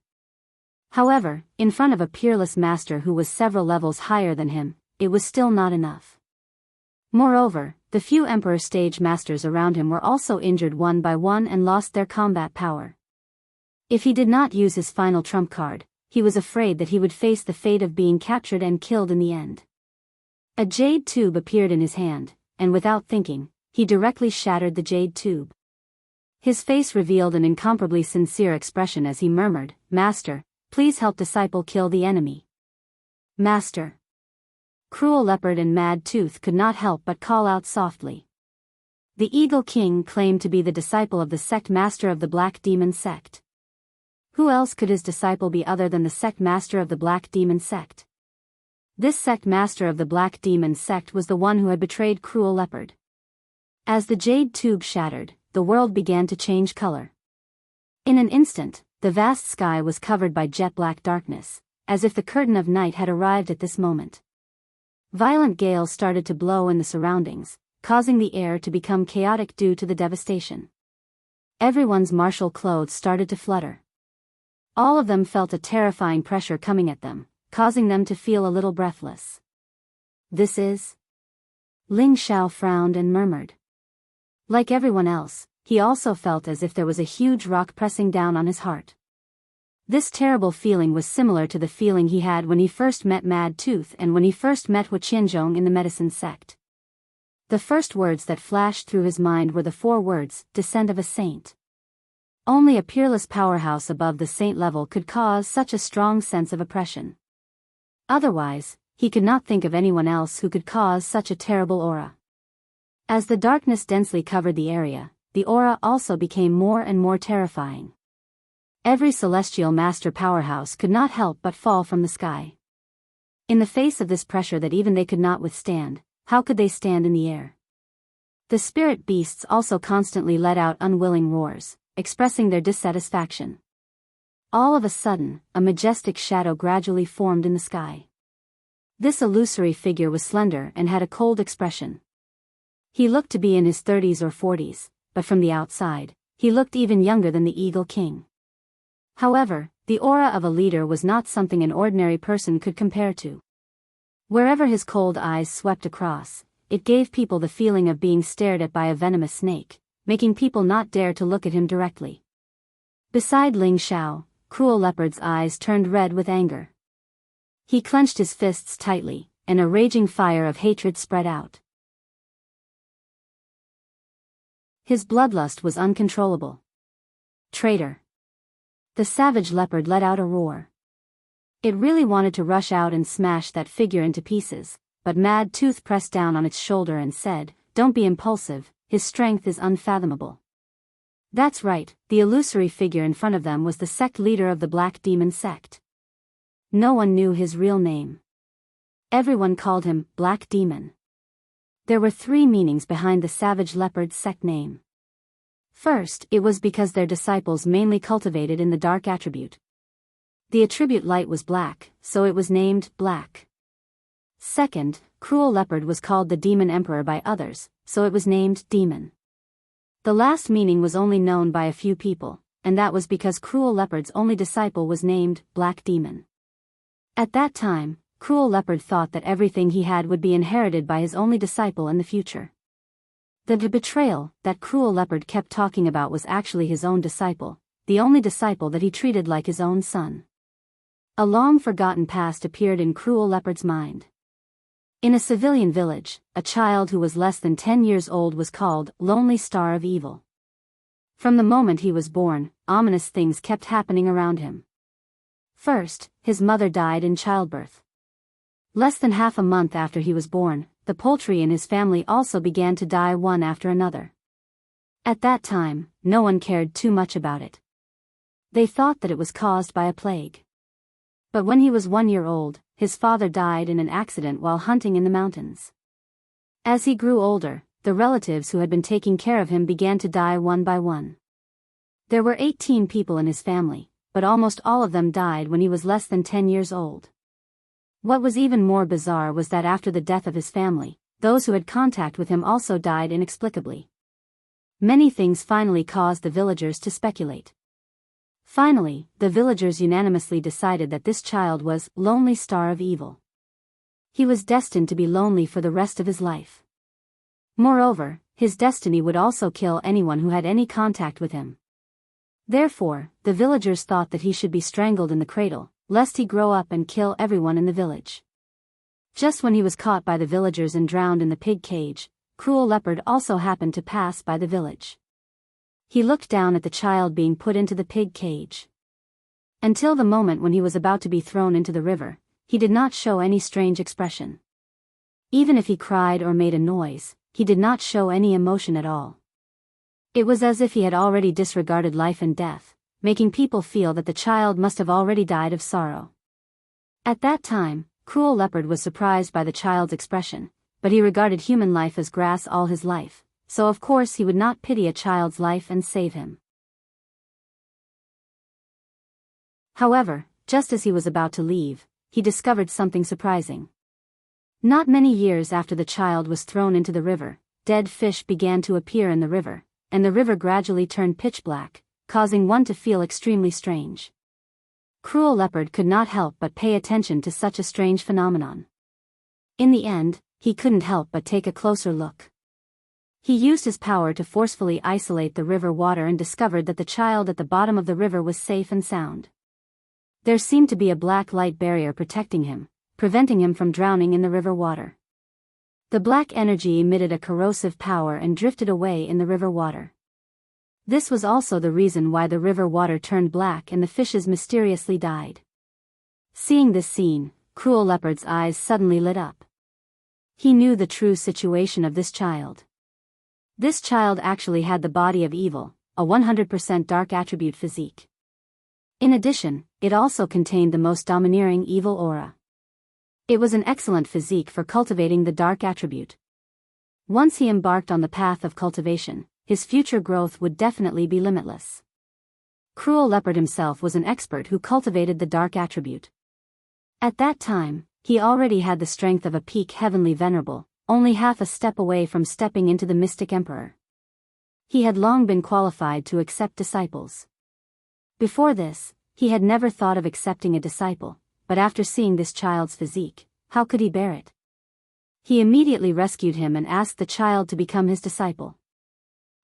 However, in front of a peerless master who was several levels higher than him, it was still not enough. Moreover, the few Emperor stage masters around him were also injured one by one and lost their combat power. If he did not use his final trump card, he was afraid that he would face the fate of being captured and killed in the end. A jade tube appeared in his hand, and without thinking, he directly shattered the jade tube. His face revealed an incomparably sincere expression as he murmured, "Master, please help disciple kill the enemy." Master. Cruel Leopard and Mad Tooth could not help but call out softly. The Eagle King claimed to be the disciple of the sect master of the Black Demon sect. Who else could his disciple be other than the sect master of the Black Demon sect? This sect master of the Black Demon sect was the one who had betrayed Cruel Leopard. As the jade tube shattered, the world began to change color. In an instant, the vast sky was covered by jet black darkness, as if the curtain of night had arrived at this moment. Violent gales started to blow in the surroundings, causing the air to become chaotic due to the devastation. Everyone's martial clothes started to flutter. All of them felt a terrifying pressure coming at them, causing them to feel a little breathless. "This is..." Ling Xiao frowned and murmured. Like everyone else, he also felt as if there was a huge rock pressing down on his heart. This terrible feeling was similar to the feeling he had when he first met Mad Tooth and when he first met Hu Qianzhong in the medicine sect. The first words that flashed through his mind were the 4 words, "Descent of a Saint." Only a peerless powerhouse above the saint level could cause such a strong sense of oppression. Otherwise, he could not think of anyone else who could cause such a terrible aura. As the darkness densely covered the area, the aura also became more and more terrifying. Every celestial master powerhouse could not help but fall from the sky. In the face of this pressure that even they could not withstand, how could they stand in the air? The spirit beasts also constantly let out unwilling roars, expressing their dissatisfaction. All of a sudden, a majestic shadow gradually formed in the sky. This illusory figure was slender and had a cold expression. He looked to be in his 30s or 40s, but from the outside, he looked even younger than the Eagle King. However, the aura of a leader was not something an ordinary person could compare to. Wherever his cold eyes swept across, it gave people the feeling of being stared at by a venomous snake, making people not dare to look at him directly. Beside Ling Xiao, Cruel Leopard's eyes turned red with anger. He clenched his fists tightly, and a raging fire of hatred spread out. His bloodlust was uncontrollable. "Traitor!" The savage leopard let out a roar. It really wanted to rush out and smash that figure into pieces, but Mad Tooth pressed down on its shoulder and said, "Don't be impulsive, his strength is unfathomable." That's right, the illusory figure in front of them was the sect leader of the Black Demon sect. No one knew his real name. Everyone called him Black Demon. There were 3 meanings behind the savage leopard's sect name. First, it was because their disciples mainly cultivated in the dark attribute. The attribute light was black, so it was named Black. Second, Cruel Leopard was called the Demon Emperor by others, so it was named Demon. The last meaning was only known by a few people, and that was because Cruel Leopard's only disciple was named Black Demon. At that time, Cruel Leopard thought that everything he had would be inherited by his only disciple in the future. The betrayal that Cruel Leopard kept talking about was actually his own disciple, the only disciple that he treated like his own son. A long-forgotten past appeared in Cruel Leopard's mind. In a civilian village, a child who was less than 10 years old was called Lonely Star of Evil. From the moment he was born, ominous things kept happening around him. First, his mother died in childbirth. Less than half a month after he was born, the poultry in his family also began to die one after another. At that time, no one cared too much about it. They thought that it was caused by a plague. But when he was 1 year old, his father died in an accident while hunting in the mountains. As he grew older, the relatives who had been taking care of him began to die one by one. There were 18 people in his family, but almost all of them died when he was less than 10 years old. What was even more bizarre was that after the death of his family, those who had contact with him also died inexplicably. Many things finally caused the villagers to speculate. Finally, the villagers unanimously decided that this child was Lonely Star of Evil. He was destined to be lonely for the rest of his life. Moreover, his destiny would also kill anyone who had any contact with him. Therefore, the villagers thought that he should be strangled in the cradle, lest he grow up and kill everyone in the village. Just when he was caught by the villagers and drowned in the pig cage, Cruel Leopard also happened to pass by the village. He looked down at the child being put into the pig cage. Until the moment when he was about to be thrown into the river, he did not show any strange expression. Even if he cried or made a noise, he did not show any emotion at all. It was as if he had already disregarded life and death, making people feel that the child must have already died of sorrow. At that time, Cruel Leopard was surprised by the child's expression, but he regarded human life as grass all his life, so of course he would not pity a child's life and save him. However, just as he was about to leave, he discovered something surprising. Not many years after the child was thrown into the river, dead fish began to appear in the river, and the river gradually turned pitch black, causing one to feel extremely strange. Cruel Leopard could not help but pay attention to such a strange phenomenon. In the end, he couldn't help but take a closer look. He used his power to forcefully isolate the river water and discovered that the child at the bottom of the river was safe and sound. There seemed to be a black light barrier protecting him, preventing him from drowning in the river water. The black energy emitted a corrosive power and drifted away in the river water. This was also the reason why the river water turned black and the fishes mysteriously died. Seeing this scene, Cruel Leopard's eyes suddenly lit up. He knew the true situation of this child. This child actually had the body of evil, a 100% dark attribute physique. In addition, it also contained the most domineering evil aura. It was an excellent physique for cultivating the dark attribute. Once he embarked on the path of cultivation, his future growth would definitely be limitless. Cruel Leopard himself was an expert who cultivated the dark attribute. At that time, he already had the strength of a peak heavenly venerable, only half a step away from stepping into the mystic emperor. He had long been qualified to accept disciples. Before this, he had never thought of accepting a disciple, but after seeing this child's physique, how could he bear it? He immediately rescued him and asked the child to become his disciple.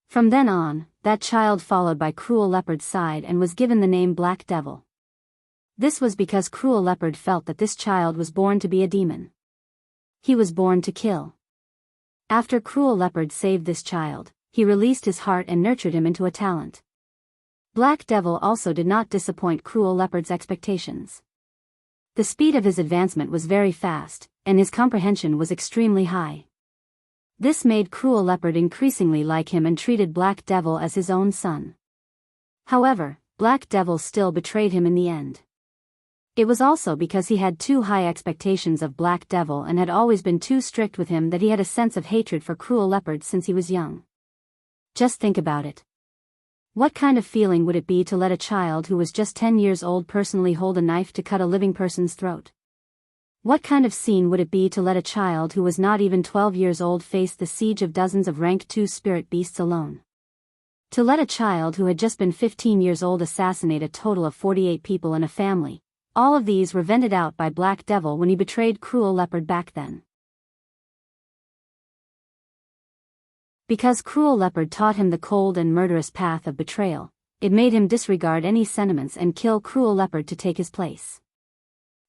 From then on, that child followed by Cruel Leopard's side and was given the name Black Devil. This was because Cruel Leopard felt that this child was born to be a demon. He was born to kill. After Cruel Leopard saved this child, he released his heart and nurtured him into a talent. Black Devil also did not disappoint Cruel Leopard's expectations. The speed of his advancement was very fast, and his comprehension was extremely high. This made Cruel Leopard increasingly like him and treated Black Devil as his own son. However, Black Devil still betrayed him in the end. It was also because he had too high expectations of Black Devil and had always been too strict with him that he had a sense of hatred for Cruel Leopard since he was young. Just think about it. What kind of feeling would it be to let a child who was just 10 years old personally hold a knife to cut a living person's throat? What kind of scene would it be to let a child who was not even 12 years old face the siege of dozens of rank 2 spirit beasts alone? To let a child who had just been 15 years old assassinate a total of 48 people in a family? All of these were vented out by Black Devil when he betrayed Cruel Leopard back then. Because Cruel Leopard taught him the cold and murderous path of betrayal, it made him disregard any sentiments and kill Cruel Leopard to take his place.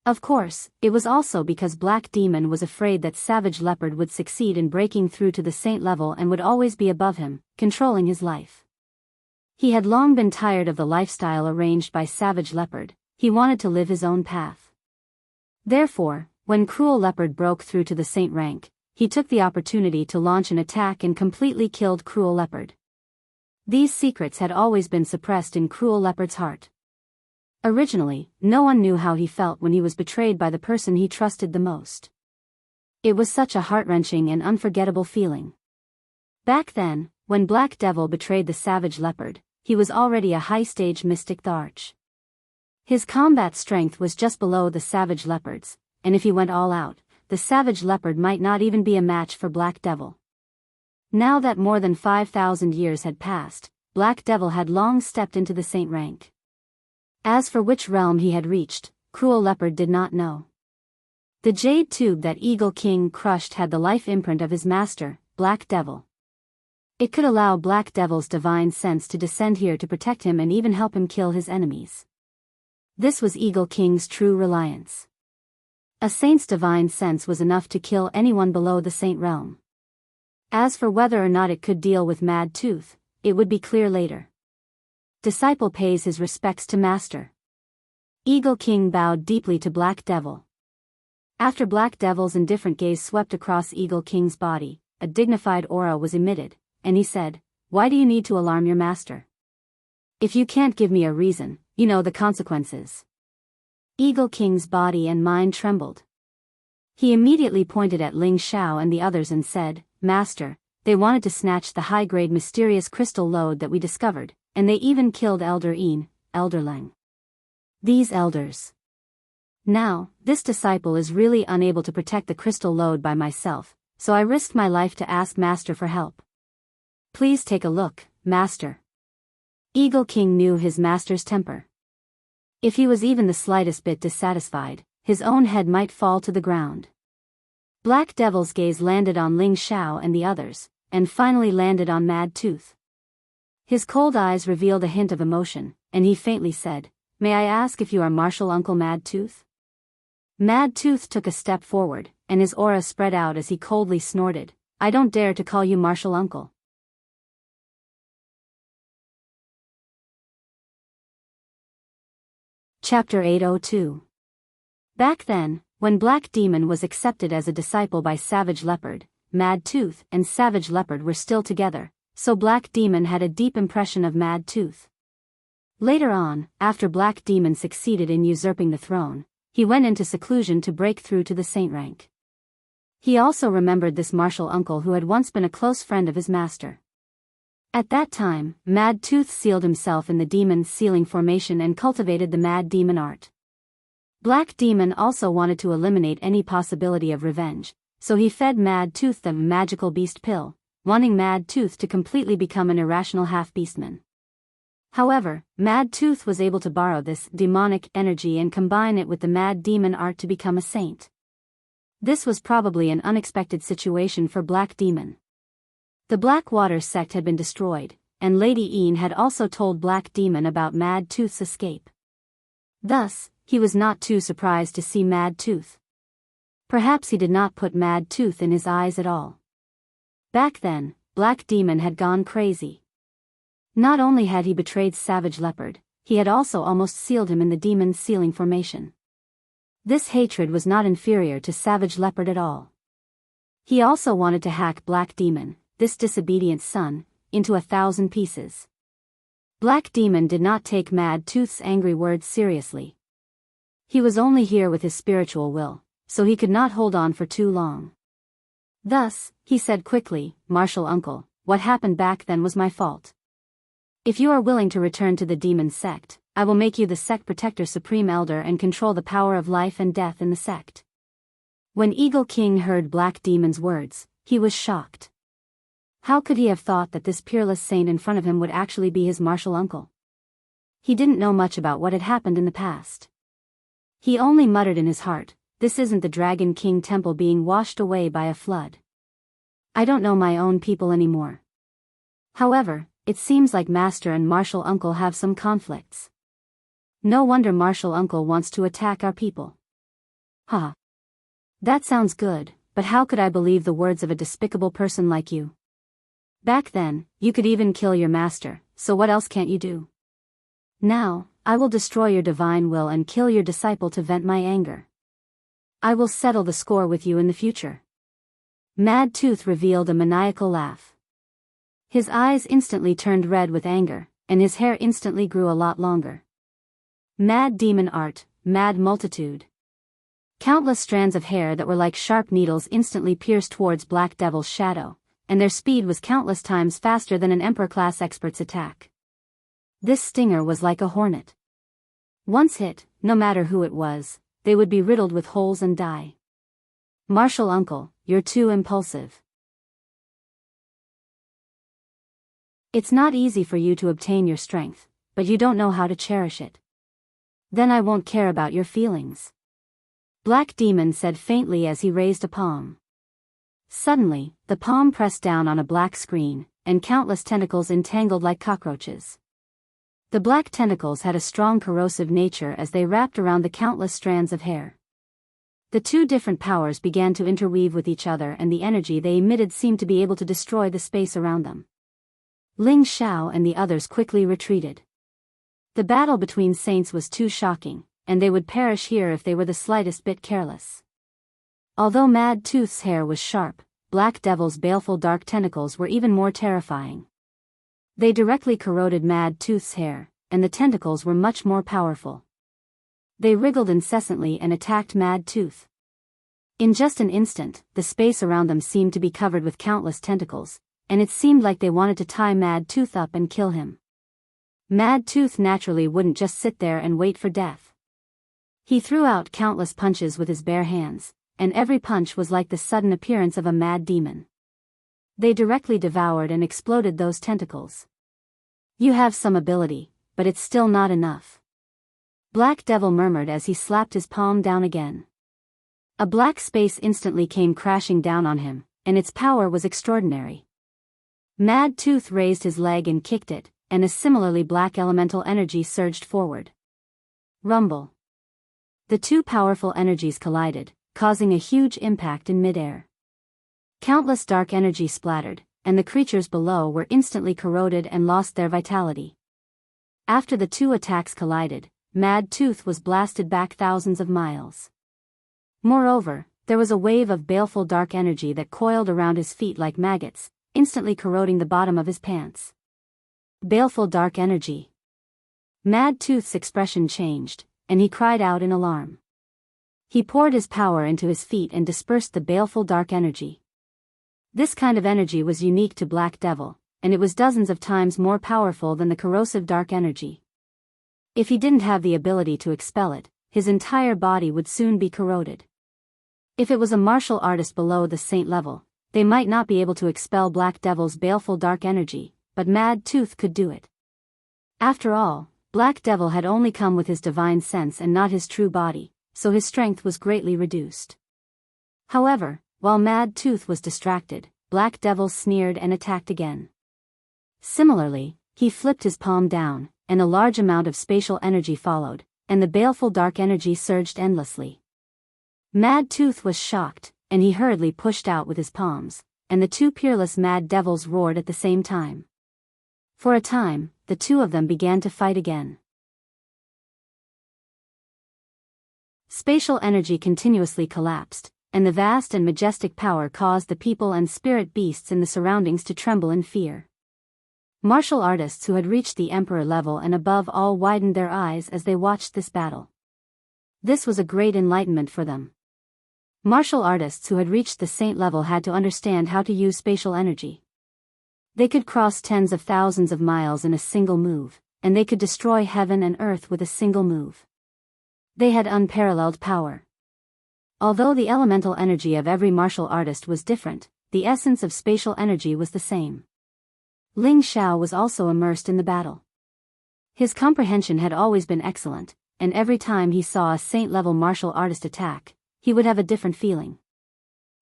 Of course, it was also because Black Demon was afraid that Savage Leopard would succeed in breaking through to the saint level and would always be above him, controlling his life. He had long been tired of the lifestyle arranged by Savage Leopard. He wanted to live his own path. Therefore, when Cruel Leopard broke through to the saint rank, he took the opportunity to launch an attack and completely killed Cruel Leopard. These secrets had always been suppressed in Cruel Leopard's heart. Originally, no one knew how he felt when he was betrayed by the person he trusted the most. It was such a heart-wrenching and unforgettable feeling. Back then, when Black Devil betrayed the Savage Leopard, he was already a high-stage mystic Tharch. His combat strength was just below the Savage Leopard's, and if he went all out, the Savage Leopard might not even be a match for Black Devil. Now that more than 5,000 years had passed, Black Devil had long stepped into the saint rank. As for which realm he had reached, Cruel Leopard did not know. The jade tube that Eagle King crushed had the life imprint of his master, Black Devil. It could allow Black Devil's divine sense to descend here to protect him and even help him kill his enemies. This was Eagle King's true reliance. A saint's divine sense was enough to kill anyone below the saint realm. As for whether or not it could deal with Mad Tooth, it would be clear later. Disciple pays his respects to master. Eagle King bowed deeply to Black Devil. After Black Devil's indifferent gaze swept across Eagle King's body, a dignified aura was emitted, and he said, "Why do you need to alarm your master? If you can't give me a reason, you know the consequences." Eagle King's body and mind trembled. He immediately pointed at Ling Xiao and the others and said, "Master, they wanted to snatch the high-grade mysterious crystal lode that we discovered, and they even killed Elder Een, Elder Leng. These elders. Now, this disciple is really unable to protect the crystal load by myself, so I risked my life to ask Master for help. Please take a look, Master. Eagle King knew his master's temper. If he was even the slightest bit dissatisfied, his own head might fall to the ground. Black Devil's gaze landed on Ling Xiao and the others, and finally landed on Mad Tooth. His cold eyes revealed a hint of emotion, and he faintly said, "May I ask if you are Martial Uncle Mad Tooth?" Mad Tooth took a step forward, and his aura spread out as he coldly snorted, "I don't dare to call you Martial Uncle." Chapter 802. Back then, when Black Demon was accepted as a disciple by Savage Leopard, Mad Tooth and Savage Leopard were still together, so Black Demon had a deep impression of Mad Tooth. Later on, after Black Demon succeeded in usurping the throne, he went into seclusion to break through to the saint rank. He also remembered this martial uncle who had once been a close friend of his master. At that time, Mad Tooth sealed himself in the demon's sealing formation and cultivated the Mad Demon art. Black Demon also wanted to eliminate any possibility of revenge, so he fed Mad Tooth the magical beast pill, wanting Mad Tooth to completely become an irrational half-beastman. However, Mad Tooth was able to borrow this demonic energy and combine it with the Mad Demon art to become a saint. This was probably an unexpected situation for Black Demon. The Blackwater sect had been destroyed, and Lady Een had also told Black Demon about Mad Tooth's escape. Thus, he was not too surprised to see Mad Tooth. Perhaps he did not put Mad Tooth in his eyes at all. Back then, Black Demon had gone crazy. Not only had he betrayed Savage Leopard, he had also almost sealed him in the demon's sealing formation. This hatred was not inferior to Savage Leopard at all. He also wanted to hack Black Demon, this disobedient son, into 1,000 pieces. Black Demon did not take Mad Tooth's angry words seriously. He was only here with his spiritual will, so he could not hold on for too long. Thus, he said quickly, "Martial Uncle, what happened back then was my fault. If you are willing to return to the demon sect, I will make you the sect protector supreme elder and control the power of life and death in the sect." When Eagle King heard Black Demon's words, he was shocked. How could he have thought that this peerless saint in front of him would actually be his martial uncle? He didn't know much about what had happened in the past. He only muttered in his heart, "This isn't the Dragon King temple being washed away by a flood. I don't know my own people anymore." However, it seems like Master and Martial Uncle have some conflicts. No wonder Martial Uncle wants to attack our people. Ha! That sounds good, but how could I believe the words of a despicable person like you? Back then, you could even kill your master, so what else can't you do? Now, I will destroy your divine will and kill your disciple to vent my anger. I will settle the score with you in the future. Mad Tooth revealed a maniacal laugh. His eyes instantly turned red with anger, and his hair instantly grew a lot longer. Mad Demon art, Mad Multitude. Countless strands of hair that were like sharp needles instantly pierced towards Black Devil's shadow, and their speed was countless times faster than an Emperor-class expert's attack. This stinger was like a hornet. Once hit, no matter who it was, they would be riddled with holes and die. Martial Uncle, you're too impulsive. It's not easy for you to obtain your strength, but you don't know how to cherish it. Then I won't care about your feelings. Black Demon said faintly as he raised a palm. Suddenly, the palm pressed down on a black screen, and countless tentacles entangled like cockroaches. The black tentacles had a strong corrosive nature as they wrapped around the countless strands of hair. The two different powers began to interweave with each other, and the energy they emitted seemed to be able to destroy the space around them. Ling Xiao and the others quickly retreated. The battle between saints was too shocking, and they would perish here if they were the slightest bit careless. Although Mad Tooth's hair was sharp, Black Devil's baleful dark tentacles were even more terrifying. They directly corroded Mad Tooth's hair, and the tentacles were much more powerful. They wriggled incessantly and attacked Mad Tooth. In just an instant, the space around them seemed to be covered with countless tentacles, and it seemed like they wanted to tie Mad Tooth up and kill him. Mad Tooth naturally wouldn't just sit there and wait for death. He threw out countless punches with his bare hands, and every punch was like the sudden appearance of a mad demon. They directly devoured and exploded those tentacles. "You have some ability, but it's still not enough," Black Devil murmured as he slapped his palm down again. A black space instantly came crashing down on him, and its power was extraordinary. Mad Tooth raised his leg and kicked it, and a similarly black elemental energy surged forward. Rumble. The two powerful energies collided, causing a huge impact in midair. Countless dark energy splattered, and the creatures below were instantly corroded and lost their vitality. After the two attacks collided, Mad Tooth was blasted back thousands of miles. Moreover, there was a wave of baleful dark energy that coiled around his feet like maggots, instantly corroding the bottom of his pants. Baleful dark energy. Mad Tooth's expression changed, and he cried out in alarm. He poured his power into his feet and dispersed the baleful dark energy. This kind of energy was unique to Black Devil, and it was dozens of times more powerful than the corrosive dark energy. If he didn't have the ability to expel it, his entire body would soon be corroded. If it was a martial artist below the saint level, they might not be able to expel Black Devil's baleful dark energy, but Mad Tooth could do it. After all, Black Devil had only come with his divine sense and not his true body, so his strength was greatly reduced. However, while Mad Tooth was distracted, Black Devil sneered and attacked again. Similarly, he flipped his palm down, and a large amount of spatial energy followed, and the baleful dark energy surged endlessly. Mad Tooth was shocked, and he hurriedly pushed out with his palms, and the two peerless Mad Devils roared at the same time. For a time, the two of them began to fight again. Spatial energy continuously collapsed, and the vast and majestic power caused the people and spirit beasts in the surroundings to tremble in fear. Martial artists who had reached the Emperor level and above all widened their eyes as they watched this battle. This was a great enlightenment for them. Martial artists who had reached the saint level had to understand how to use spatial energy. They could cross tens of thousands of miles in a single move, and they could destroy heaven and earth with a single move. They had unparalleled power. Although the elemental energy of every martial artist was different, the essence of spatial energy was the same. Ling Xiao was also immersed in the battle. His comprehension had always been excellent, and every time he saw a saint-level martial artist attack, he would have a different feeling.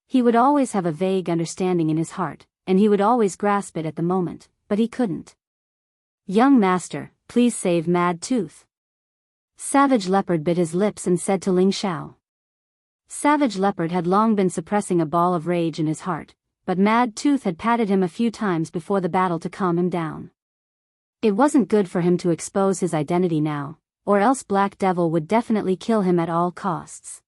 He would always have a vague understanding in his heart, and he would always grasp it at the moment, but he couldn't. "Young master, please save Mad Tooth." Savage Leopard bit his lips and said to Ling Xiao. Savage Leopard had long been suppressing a ball of rage in his heart, but Mad Tooth had patted him a few times before the battle to calm him down. It wasn't good for him to expose his identity now, or else Black Devil would definitely kill him at all costs.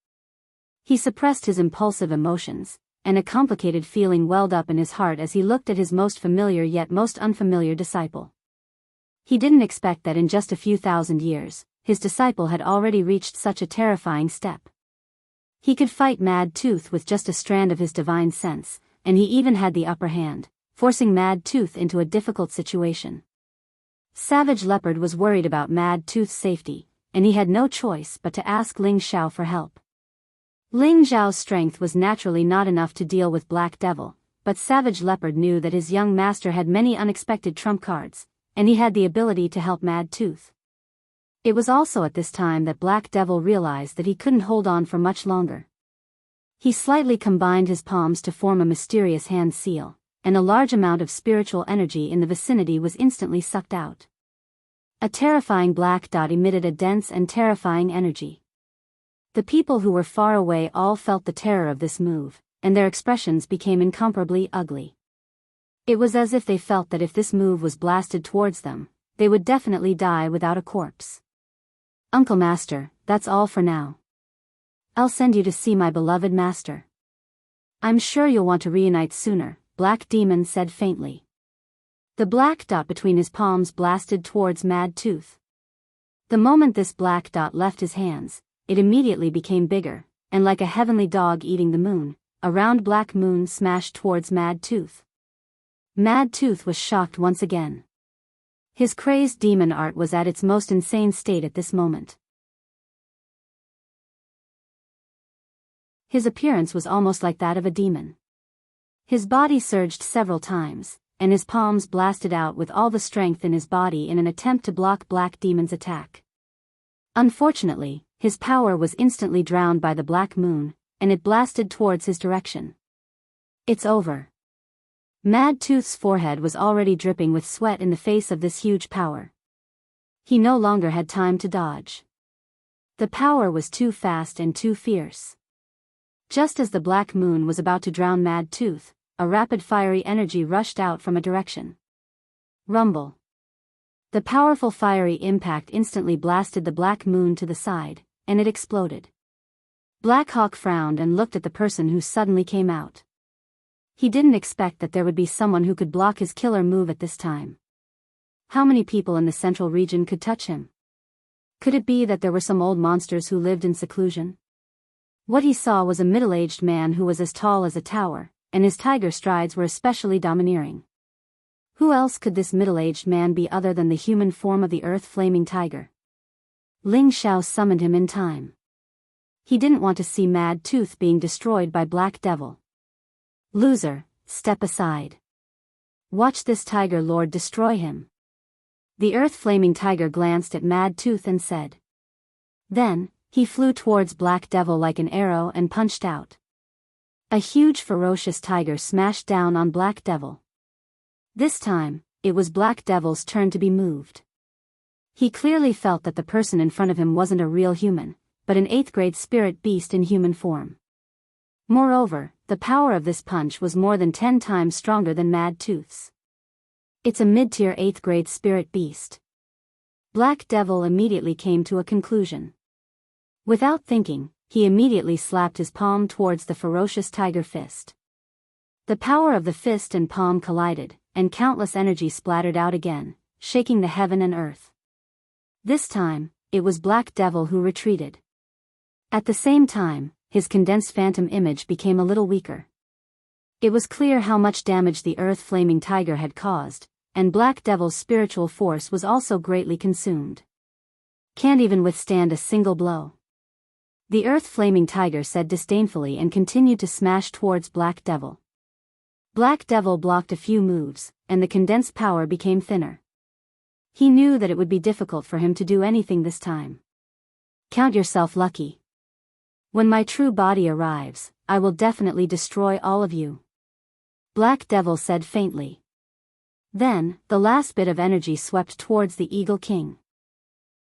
He suppressed his impulsive emotions, and a complicated feeling welled up in his heart as he looked at his most familiar yet most unfamiliar disciple. He didn't expect that in just a few thousand years, his disciple had already reached such a terrifying step. He could fight Mad Tooth with just a strand of his divine sense, and he even had the upper hand, forcing Mad Tooth into a difficult situation. Savage Leopard was worried about Mad Tooth's safety, and he had no choice but to ask Ling Xiao for help. Ling Xiao's strength was naturally not enough to deal with Black Devil, but Savage Leopard knew that his young master had many unexpected trump cards, and he had the ability to help Mad Tooth. It was also at this time that Black Devil realized that he couldn't hold on for much longer. He slightly combined his palms to form a mysterious hand seal, and a large amount of spiritual energy in the vicinity was instantly sucked out. A terrifying black dot emitted a dense and terrifying energy. The people who were far away all felt the terror of this move, and their expressions became incomparably ugly. It was as if they felt that if this move was blasted towards them, they would definitely die without a corpse. "Uncle Master, that's all for now. I'll send you to see my beloved master. I'm sure you'll want to reunite sooner," Black Demon said faintly. The black dot between his palms blasted towards Mad Tooth. The moment this black dot left his hands, it immediately became bigger, and like a heavenly dog eating the moon, a round black moon smashed towards Mad Tooth. Mad Tooth was shocked once again. His crazed demon art was at its most insane state at this moment. His appearance was almost like that of a demon. His body surged several times, and his palms blasted out with all the strength in his body in an attempt to block Black Demon's attack. Unfortunately, his power was instantly drowned by the black moon, and it blasted towards his direction. It's over. Mad Tooth's forehead was already dripping with sweat in the face of this huge power. He no longer had time to dodge. The power was too fast and too fierce. Just as the black moon was about to drown Mad Tooth, a rapid fiery energy rushed out from a direction. Rumble. The powerful fiery impact instantly blasted the black moon to the side, and it exploded. Black Hawk frowned and looked at the person who suddenly came out. He didn't expect that there would be someone who could block his killer move at this time. How many people in the central region could touch him? Could it be that there were some old monsters who lived in seclusion? What he saw was a middle-aged man who was as tall as a tower, and his tiger strides were especially domineering. Who else could this middle-aged man be other than the human form of the earth-flaming tiger? Ling Xiao summoned him in time. He didn't want to see Mad Tooth being destroyed by Black Devil. Loser, step aside. Watch this Tiger Lord destroy him. The earth-flaming tiger glanced at Mad Tooth and said. Then, he flew towards Black Devil like an arrow and punched out. A huge ferocious tiger smashed down on Black Devil. This time, it was Black Devil's turn to be moved. He clearly felt that the person in front of him wasn't a real human, but an 8th-grade spirit beast in human form. Moreover, the power of this punch was more than 10 times stronger than Mad Tooth's. It's a mid-tier 8th-grade spirit beast. Black Devil immediately came to a conclusion. Without thinking, he immediately slapped his palm towards the ferocious tiger fist. The power of the fist and palm collided, and countless energy splattered out again, shaking the heaven and earth. This time, it was Black Devil who retreated. At the same time, his condensed phantom image became a little weaker. It was clear how much damage the earth-flaming tiger had caused, and Black Devil's spiritual force was also greatly consumed. Can't even withstand a single blow. The earth-flaming tiger said disdainfully and continued to smash towards Black Devil. Black Devil blocked a few moves, and the condensed power became thinner. He knew that it would be difficult for him to do anything this time. Count yourself lucky. When my true body arrives, I will definitely destroy all of you. Black Devil said faintly. Then, the last bit of energy swept towards the Eagle King.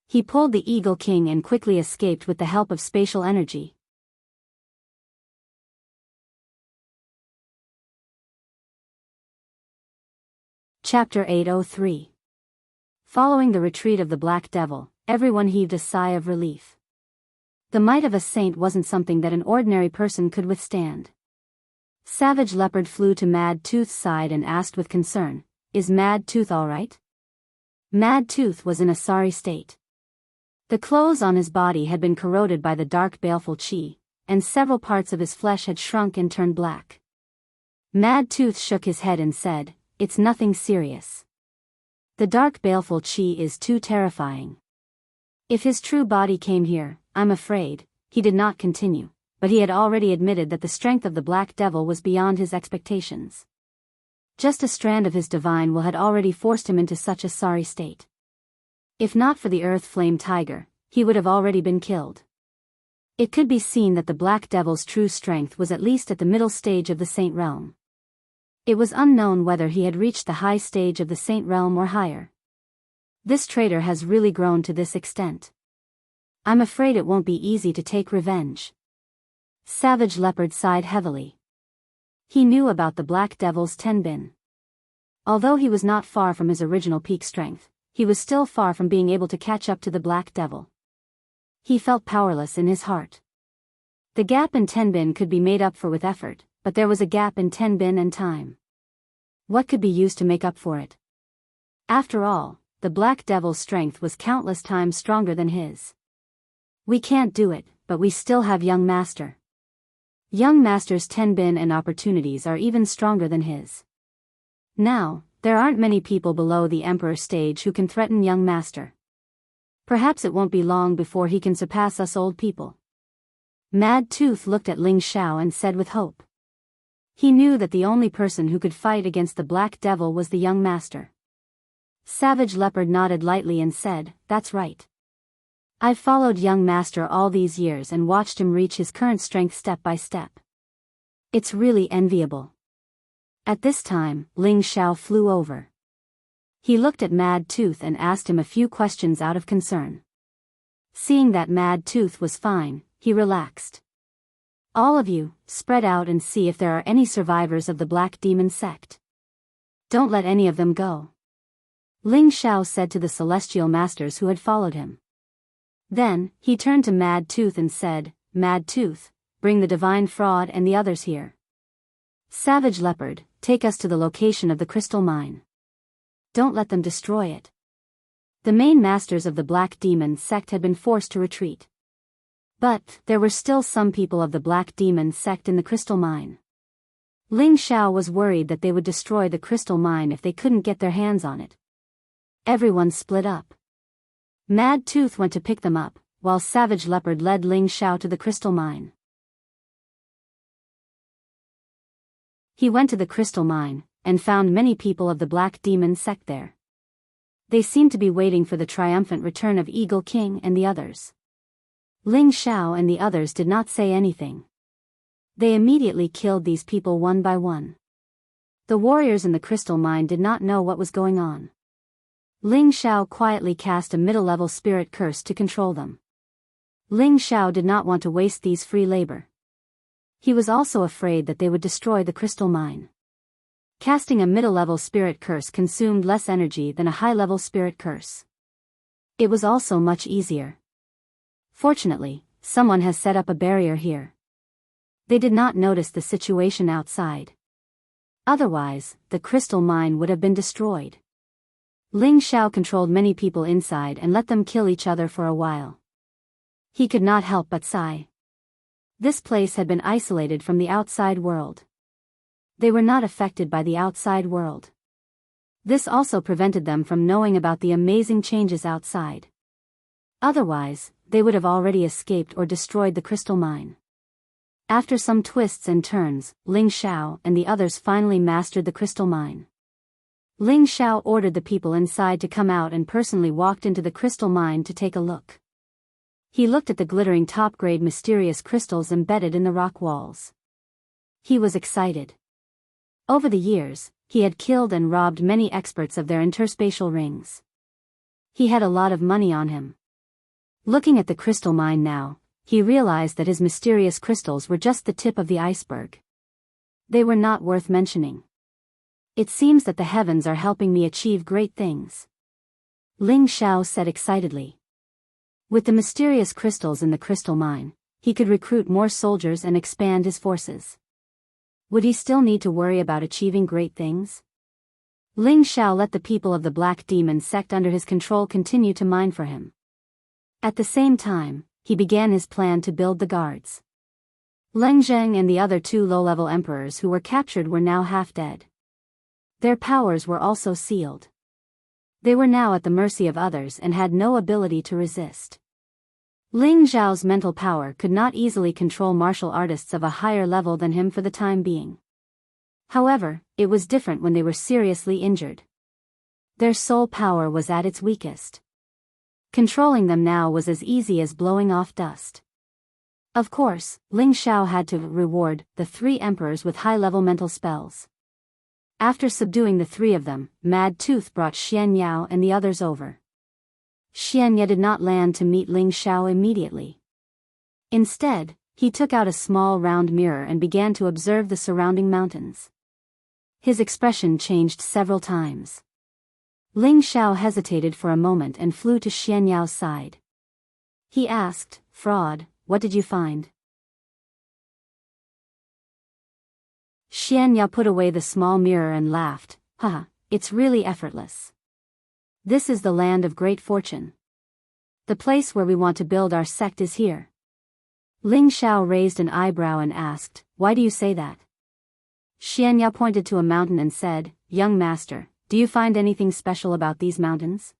He pulled the Eagle King and quickly escaped with the help of spatial energy. Chapter 803. Following the retreat of the Black Devil, everyone heaved a sigh of relief. The might of a saint wasn't something that an ordinary person could withstand. Savage Leopard flew to Mad Tooth's side and asked with concern, "Is Mad Tooth all right?" Mad Tooth was in a sorry state. The clothes on his body had been corroded by the dark baleful qi, and several parts of his flesh had shrunk and turned black. Mad Tooth shook his head and said, "It's nothing serious. The dark baleful qi is too terrifying. If his true body came here, I'm afraid," he did not continue, but he had already admitted that the strength of the Black Devil was beyond his expectations. Just a strand of his divine will had already forced him into such a sorry state. If not for the Earth Flame Tiger, he would have already been killed. It could be seen that the Black Devil's true strength was at least at the middle stage of the Saint Realm. It was unknown whether he had reached the high stage of the Saint Realm or higher. This traitor has really grown to this extent. I'm afraid it won't be easy to take revenge. Savage Leopard sighed heavily. He knew about the Black Devil's Tenbin. Although he was not far from his original peak strength, he was still far from being able to catch up to the Black Devil. He felt powerless in his heart. The gap in Tenbin could be made up for with effort, but there was a gap in Tenbin and time. What could be used to make up for it? After all, the Black Devil's strength was countless times stronger than his. We can't do it, but we still have Young Master. Young Master's Tenbin and opportunities are even stronger than his. Now, there aren't many people below the Emperor stage who can threaten Young Master. Perhaps it won't be long before he can surpass us old people. Mad Tooth looked at Ling Xiao and said with hope. He knew that the only person who could fight against the Black Devil was the young master. Savage Leopard nodded lightly and said, "That's right. I've followed young master all these years and watched him reach his current strength step by step. It's really enviable." At this time, Ling Xiao flew over. He looked at Mad Tooth and asked him a few questions out of concern. Seeing that Mad Tooth was fine, he relaxed. "All of you, spread out and see if there are any survivors of the Black Demon sect. Don't let any of them go," Ling Xiao said to the celestial masters who had followed him. Then, he turned to Mad Tooth and said, "Mad Tooth, bring the Divine Fraud and the others here. Savage Leopard, take us to the location of the crystal mine. Don't let them destroy it." The main masters of the Black Demon sect had been forced to retreat. But, there were still some people of the Black Demon sect in the crystal mine. Ling Xiao was worried that they would destroy the crystal mine if they couldn't get their hands on it. Everyone split up. Mad Tooth went to pick them up, while Savage Leopard led Ling Xiao to the crystal mine. He went to the crystal mine, and found many people of the Black Demon sect there. They seemed to be waiting for the triumphant return of Eagle King and the others. Ling Xiao and the others did not say anything. They immediately killed these people one by one. The warriors in the crystal mine did not know what was going on. Ling Xiao quietly cast a middle-level spirit curse to control them. Ling Xiao did not want to waste these free labor. He was also afraid that they would destroy the crystal mine. Casting a middle-level spirit curse consumed less energy than a high-level spirit curse. It was also much easier. Fortunately, someone has set up a barrier here. They did not notice the situation outside. Otherwise, the crystal mine would have been destroyed. Ling Xiao controlled many people inside and let them kill each other for a while. He could not help but sigh. This place had been isolated from the outside world. They were not affected by the outside world. This also prevented them from knowing about the amazing changes outside. Otherwise, they would have already escaped or destroyed the crystal mine. After some twists and turns, Ling Xiao and the others finally mastered the crystal mine. Ling Xiao ordered the people inside to come out and personally walked into the crystal mine to take a look. He looked at the glittering top-grade mysterious crystals embedded in the rock walls. He was excited. Over the years, he had killed and robbed many experts of their interspatial rings. He had a lot of money on him. Looking at the crystal mine now, he realized that his mysterious crystals were just the tip of the iceberg. They were not worth mentioning. "It seems that the heavens are helping me achieve great things," Ling Xiao said excitedly. With the mysterious crystals in the crystal mine, he could recruit more soldiers and expand his forces. Would he still need to worry about achieving great things? Ling Xiao let the people of the Black Demon sect under his control continue to mine for him. At the same time, he began his plan to build the guards. Leng Zheng and the other two low-level emperors who were captured were now half dead. Their powers were also sealed. They were now at the mercy of others and had no ability to resist. Ling Zhao's mental power could not easily control martial artists of a higher level than him for the time being. However, it was different when they were seriously injured. Their soul power was at its weakest. Controlling them now was as easy as blowing off dust. Of course, Ling Xiao had to reward the three emperors with high-level mental spells. After subduing the three of them, Mad Tooth brought Xian Yao and the others over. Xian Yao did not land to meet Ling Xiao immediately. Instead, he took out a small round mirror and began to observe the surrounding mountains. His expression changed several times. Ling Xiao hesitated for a moment and flew to Xian Yao's side. He asked, "Fraud, what did you find?" Xian Yao put away the small mirror and laughed, "Haha, it's really effortless. This is the land of great fortune. The place where we want to build our sect is here." Ling Xiao raised an eyebrow and asked, "Why do you say that?" Xian Yao pointed to a mountain and said, "Young master, do you find anything special about these mountains?"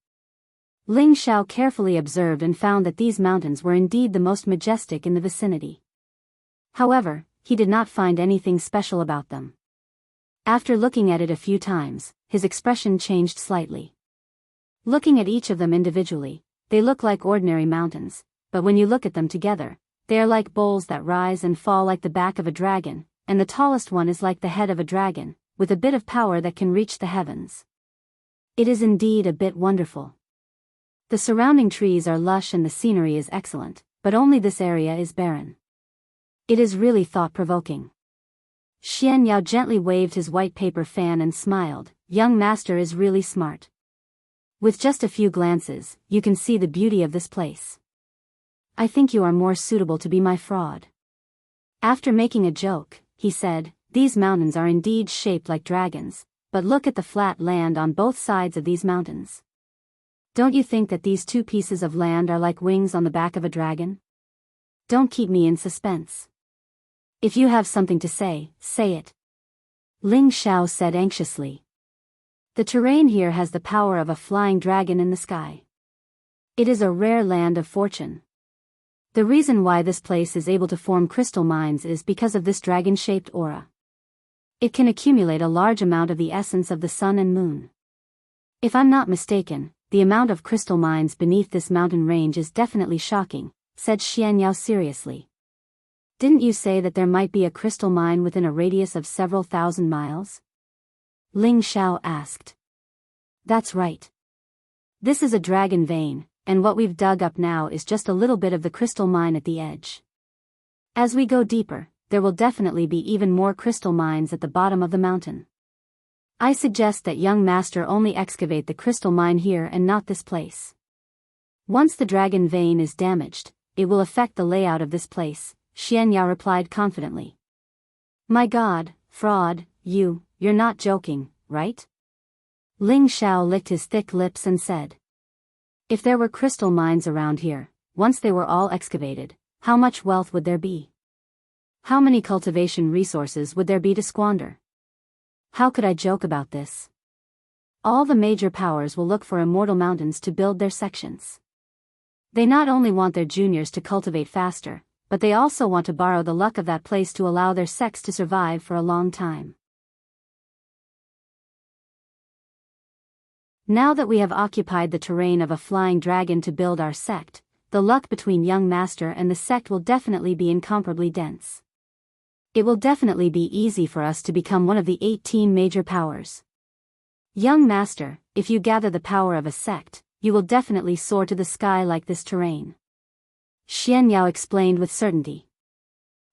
Ling Xiao carefully observed and found that these mountains were indeed the most majestic in the vicinity. However, he did not find anything special about them. After looking at it a few times, his expression changed slightly. Looking at each of them individually, they look like ordinary mountains, but when you look at them together, they are like bowls that rise and fall like the back of a dragon, and the tallest one is like the head of a dragon, with a bit of power that can reach the heavens. It is indeed a bit wonderful. The surrounding trees are lush and the scenery is excellent, but only this area is barren. It is really thought-provoking. Xian Yao gently waved his white paper fan and smiled. Young master is really smart. With just a few glances, you can see the beauty of this place. I think you are more suitable to be my fraud. After making a joke, he said, these mountains are indeed shaped like dragons, but look at the flat land on both sides of these mountains. Don't you think that these two pieces of land are like wings on the back of a dragon? Don't keep me in suspense. If you have something to say, say it. Ling Xiao said anxiously. The terrain here has the power of a flying dragon in the sky. It is a rare land of fortune. The reason why this place is able to form crystal mines is because of this dragon-shaped aura. It can accumulate a large amount of the essence of the sun and moon. If I'm not mistaken, the amount of crystal mines beneath this mountain range is definitely shocking, said Xian Yao seriously. Didn't you say that there might be a crystal mine within a radius of several thousand miles? Ling Xiao asked. That's right. This is a dragon vein, and what we've dug up now is just a little bit of the crystal mine at the edge. As we go deeper, there will definitely be even more crystal mines at the bottom of the mountain. I suggest that young master only excavate the crystal mine here and not this place. Once the dragon vein is damaged, it will affect the layout of this place, Xian Yao replied confidently. My God, fraud, you're not joking, right? Ling Xiao licked his thick lips and said. If there were crystal mines around here, once they were all excavated, how much wealth would there be? How many cultivation resources would there be to squander? How could I joke about this? All the major powers will look for immortal mountains to build their sections. They not only want their juniors to cultivate faster, but they also want to borrow the luck of that place to allow their sects to survive for a long time. Now that we have occupied the terrain of a flying dragon to build our sect, the luck between young master and the sect will definitely be incomparably dense. It will definitely be easy for us to become one of the 18 major powers. Young master, if you gather the power of a sect, you will definitely soar to the sky like this terrain. Xian Yao explained with certainty.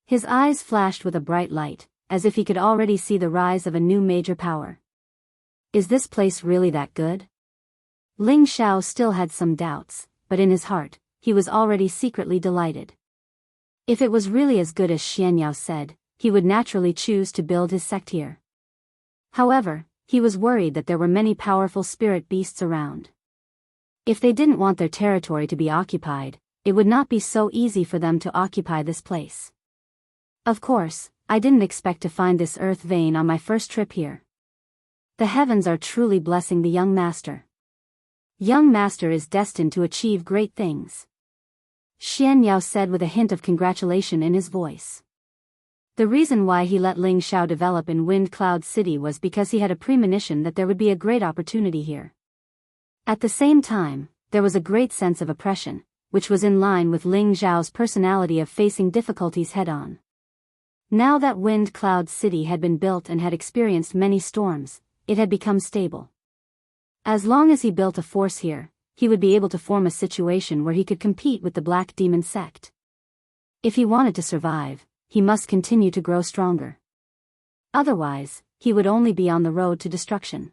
His eyes flashed with a bright light, as if he could already see the rise of a new major power. Is this place really that good? Ling Xiao still had some doubts, but in his heart, he was already secretly delighted. If it was really as good as Xian Yao said, he would naturally choose to build his sect here. However, he was worried that there were many powerful spirit beasts around. If they didn't want their territory to be occupied, it would not be so easy for them to occupy this place. Of course, I didn't expect to find this earth vein on my first trip here. The heavens are truly blessing the young master. Young master is destined to achieve great things. Xian Yao said with a hint of congratulation in his voice. The reason why he let Ling Xiao develop in Wind Cloud City was because he had a premonition that there would be a great opportunity here. At the same time, there was a great sense of oppression, which was in line with Ling Xiao's personality of facing difficulties head-on. Now that Wind Cloud City had been built and had experienced many storms, it had become stable. As long as he built a force here, he would be able to form a situation where he could compete with the Black Demon sect. If he wanted to survive, he must continue to grow stronger. Otherwise, he would only be on the road to destruction.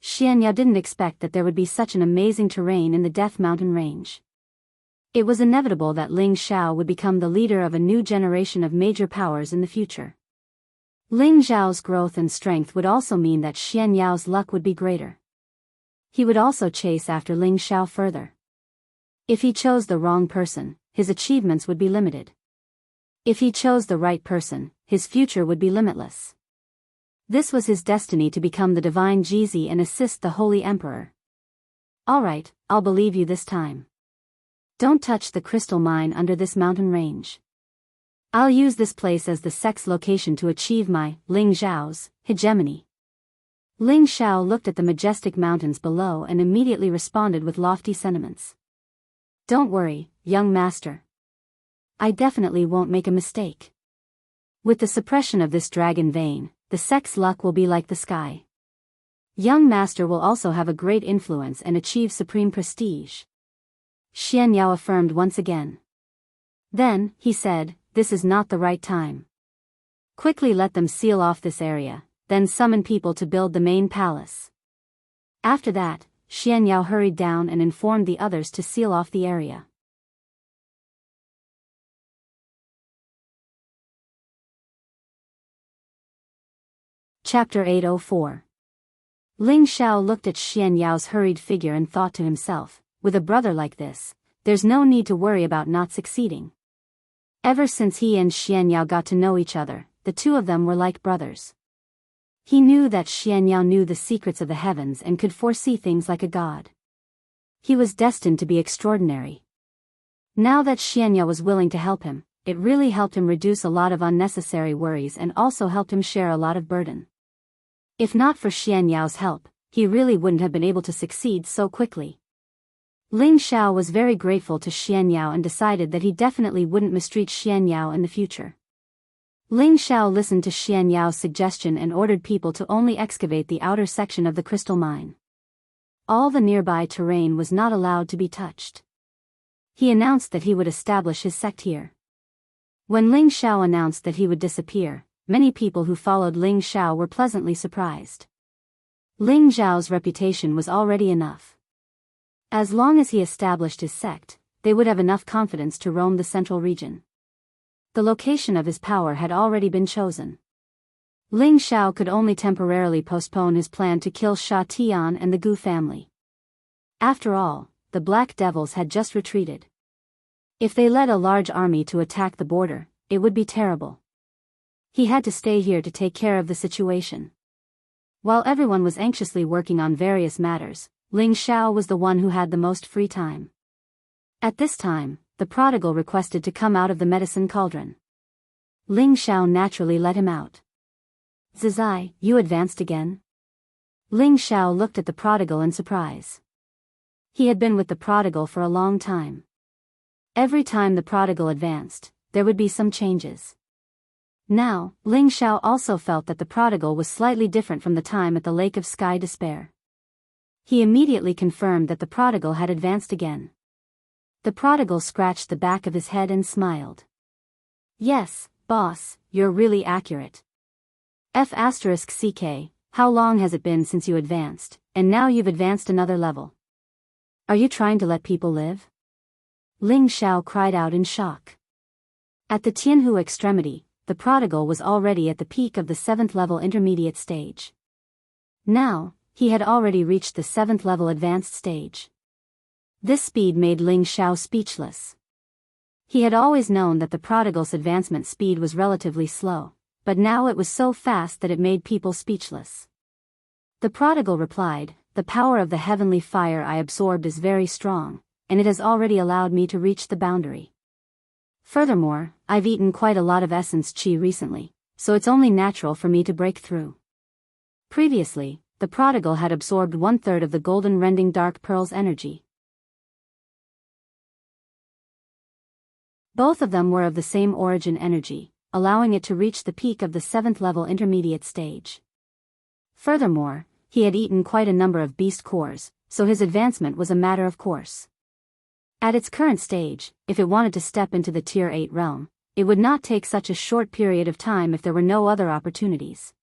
Xian Yao didn't expect that there would be such an amazing terrain in the Death Mountain range. It was inevitable that Ling Xiao would become the leader of a new generation of major powers in the future. Ling Xiao's growth and strength would also mean that Xian Yao's luck would be greater. He would also chase after Ling Xiao further. If he chose the wrong person, his achievements would be limited. If he chose the right person, his future would be limitless. This was his destiny to become the divine Jizi and assist the Holy Emperor. Alright, I'll believe you this time. Don't touch the crystal mine under this mountain range. I'll use this place as the sex location to achieve my, Ling Xiao's, hegemony. Ling Xiao looked at the majestic mountains below and immediately responded with lofty sentiments. Don't worry, young master. I definitely won't make a mistake. With the suppression of this dragon vein, the sex luck will be like the sky. Young master will also have a great influence and achieve supreme prestige. Xian Yao affirmed once again. Then, he said, this is not the right time. Quickly let them seal off this area, then summon people to build the main palace. After that, Xian Yao hurried down and informed the others to seal off the area. Chapter 804. Ling Xiao looked at Xian Yao's hurried figure and thought to himself, with a brother like this, there's no need to worry about not succeeding. Ever since he and Xian Yao got to know each other, the two of them were like brothers. He knew that Xian Yao knew the secrets of the heavens and could foresee things like a god. He was destined to be extraordinary. Now that Xian Yao was willing to help him, it really helped him reduce a lot of unnecessary worries and also helped him share a lot of burden. If not for Xian Yao's help, he really wouldn't have been able to succeed so quickly. Ling Xiao was very grateful to Xian Yao and decided that he definitely wouldn't mistreat Xian Yao in the future. Ling Xiao listened to Xian Yao's suggestion and ordered people to only excavate the outer section of the crystal mine. All the nearby terrain was not allowed to be touched. He announced that he would establish his sect here. When Ling Xiao announced that he would disappear, many people who followed Ling Xiao were pleasantly surprised. Ling Xiao's reputation was already enough. As long as he established his sect, they would have enough confidence to roam the central region. The location of his power had already been chosen. Ling Xiao could only temporarily postpone his plan to kill Sha Tian and the Gu family. After all, the Black Devils had just retreated. If they led a large army to attack the border, it would be terrible. He had to stay here to take care of the situation. While everyone was anxiously working on various matters, Ling Xiao was the one who had the most free time. At this time, the prodigal requested to come out of the medicine cauldron. Ling Xiao naturally let him out. Zizai, you advanced again? Ling Xiao looked at the prodigal in surprise. He had been with the prodigal for a long time. Every time the prodigal advanced, there would be some changes. Now, Ling Xiao also felt that the prodigal was slightly different from the time at the Lake of Sky Despair. He immediately confirmed that the prodigal had advanced again. The prodigal scratched the back of his head and smiled. Yes, boss, you're really accurate. F***CK, how long has it been since you advanced, and now you've advanced another level? Are you trying to let people live? Ling Xiao cried out in shock. At the Tianhu extremity, the prodigal was already at the peak of the 7th level intermediate stage. Now, he had already reached the 7th level advanced stage. This speed made Ling Xiao speechless. He had always known that the prodigal's advancement speed was relatively slow, but now it was so fast that it made people speechless. The prodigal replied, the power of the heavenly fire I absorbed is very strong, and it has already allowed me to reach the boundary. Furthermore, I've eaten quite a lot of essence qi recently, so it's only natural for me to break through. Previously, the prodigal had absorbed 1/3 of the golden rending dark pearl's energy. Both of them were of the same origin energy, allowing it to reach the peak of the 7th level intermediate stage. Furthermore, he had eaten quite a number of beast cores, so his advancement was a matter of course. At its current stage, if it wanted to step into the Tier 8 realm, it would not take such a short period of time if there were no other opportunities.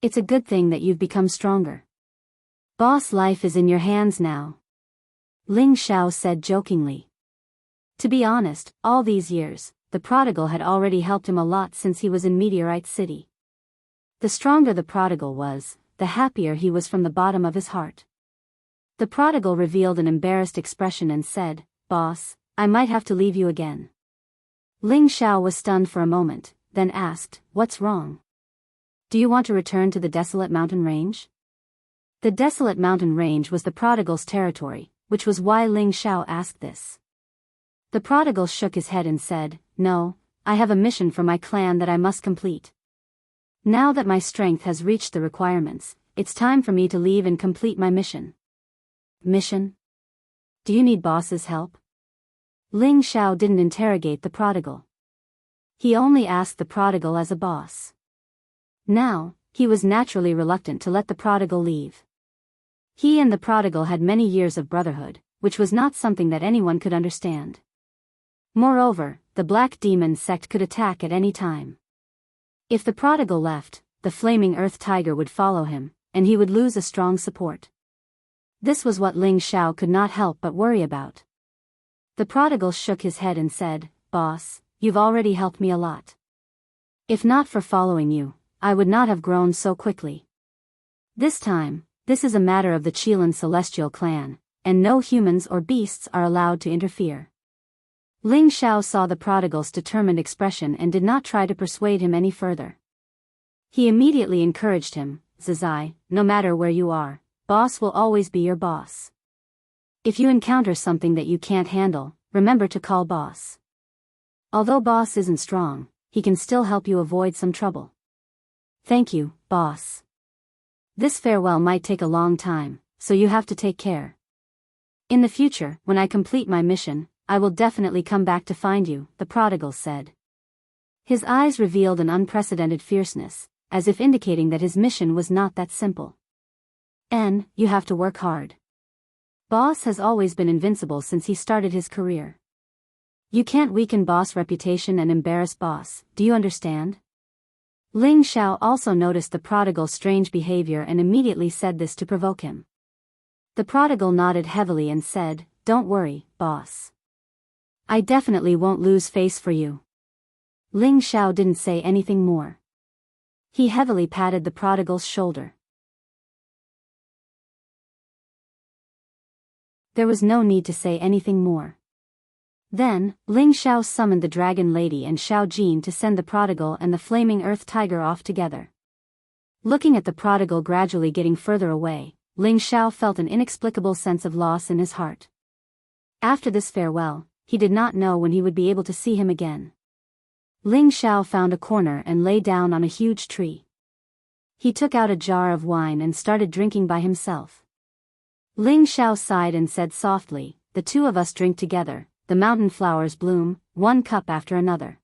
It's a good thing that you've become stronger. Boss life is in your hands now. Ling Xiao said jokingly. To be honest, all these years, the prodigal had already helped him a lot since he was in Meteorite City. The stronger the prodigal was, the happier he was from the bottom of his heart. The prodigal revealed an embarrassed expression and said, Boss, I might have to leave you again. Ling Xiao was stunned for a moment, then asked, What's wrong? Do you want to return to the desolate mountain range? The desolate mountain range was the prodigal's territory, which was why Ling Xiao asked this. The prodigal shook his head and said, No, I have a mission for my clan that I must complete. Now that my strength has reached the requirements, it's time for me to leave and complete my mission. Mission? Do you need boss's help? Ling Xiao didn't interrogate the prodigal. He only asked the prodigal as a boss. Now, he was naturally reluctant to let the prodigal leave. He and the prodigal had many years of brotherhood, which was not something that anyone could understand. Moreover, the Black Demon sect could attack at any time. If the prodigal left, the flaming earth tiger would follow him, and he would lose a strong support. This was what Ling Xiao could not help but worry about. The prodigal shook his head and said, "Boss, you've already helped me a lot. If not for following you, I would not have grown so quickly. This time, this is a matter of the Qilin Celestial clan, and no humans or beasts are allowed to interfere." Ling Xiao saw the prodigal's determined expression and did not try to persuade him any further. He immediately encouraged him, "Zizai, no matter where you are, boss will always be your boss. If you encounter something that you can't handle, remember to call boss. Although boss isn't strong, he can still help you avoid some trouble." "Thank you, boss. This farewell might take a long time, so you have to take care. In the future, when I complete my mission, I will definitely come back to find you," the prodigal said. His eyes revealed an unprecedented fierceness, as if indicating that his mission was not that simple. You have to work hard. Boss has always been invincible since he started his career. You can't weaken boss' reputation and embarrass boss, do you understand? Ling Xiao also noticed the prodigal's strange behavior and immediately said this to provoke him. The prodigal nodded heavily and said, "Don't worry, boss. I definitely won't lose face for you." Ling Xiao didn't say anything more. He heavily patted the prodigal's shoulder. There was no need to say anything more. Then, Ling Xiao summoned the Dragon Lady and Xiao Jin to send the prodigal and the flaming earth tiger off together. Looking at the prodigal gradually getting further away, Ling Xiao felt an inexplicable sense of loss in his heart. After this farewell, he did not know when he would be able to see him again. Ling Xiao found a corner and lay down on a huge tree. He took out a jar of wine and started drinking by himself. Ling Xiao sighed and said softly, "The two of us drink together, the mountain flowers bloom, one cup after another.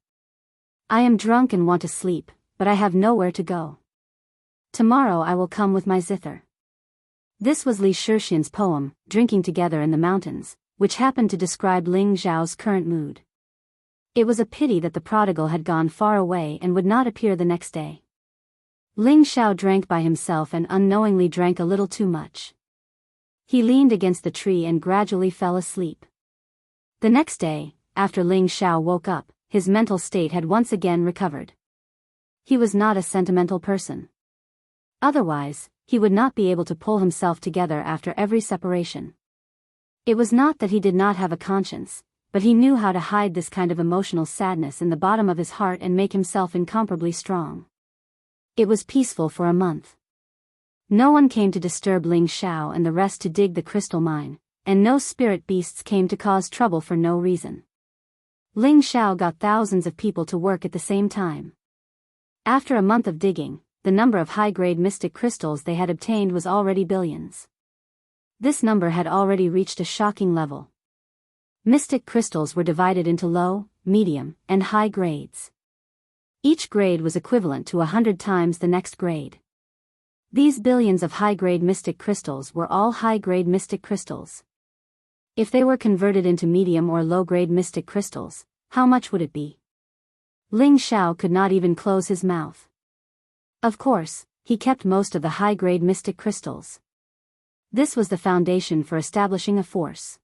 I am drunk and want to sleep, but I have nowhere to go. Tomorrow I will come with my zither." This was Li Shixian's poem, Drinking Together in the Mountains, which happened to describe Ling Xiao's current mood. It was a pity that the prodigal had gone far away and would not appear the next day. Ling Xiao drank by himself and unknowingly drank a little too much. He leaned against the tree and gradually fell asleep. The next day, after Ling Xiao woke up, his mental state had once again recovered. He was not a sentimental person. Otherwise, he would not be able to pull himself together after every separation. It was not that he did not have a conscience, but he knew how to hide this kind of emotional sadness in the bottom of his heart and make himself incomparably strong. It was peaceful for a month. No one came to disturb Ling Xiao and the rest to dig the crystal mine, and no spirit beasts came to cause trouble for no reason. Ling Xiao got thousands of people to work at the same time. After a month of digging, the number of high-grade mystic crystals they had obtained was already billions. This number had already reached a shocking level. Mystic crystals were divided into low, medium, and high grades. Each grade was equivalent to 100 times the next grade. These billions of high-grade mystic crystals were all high-grade mystic crystals. If they were converted into medium or low-grade mystic crystals, how much would it be? Ling Xiao could not even close his mouth. Of course, he kept most of the high-grade mystic crystals. This was the foundation for establishing a force.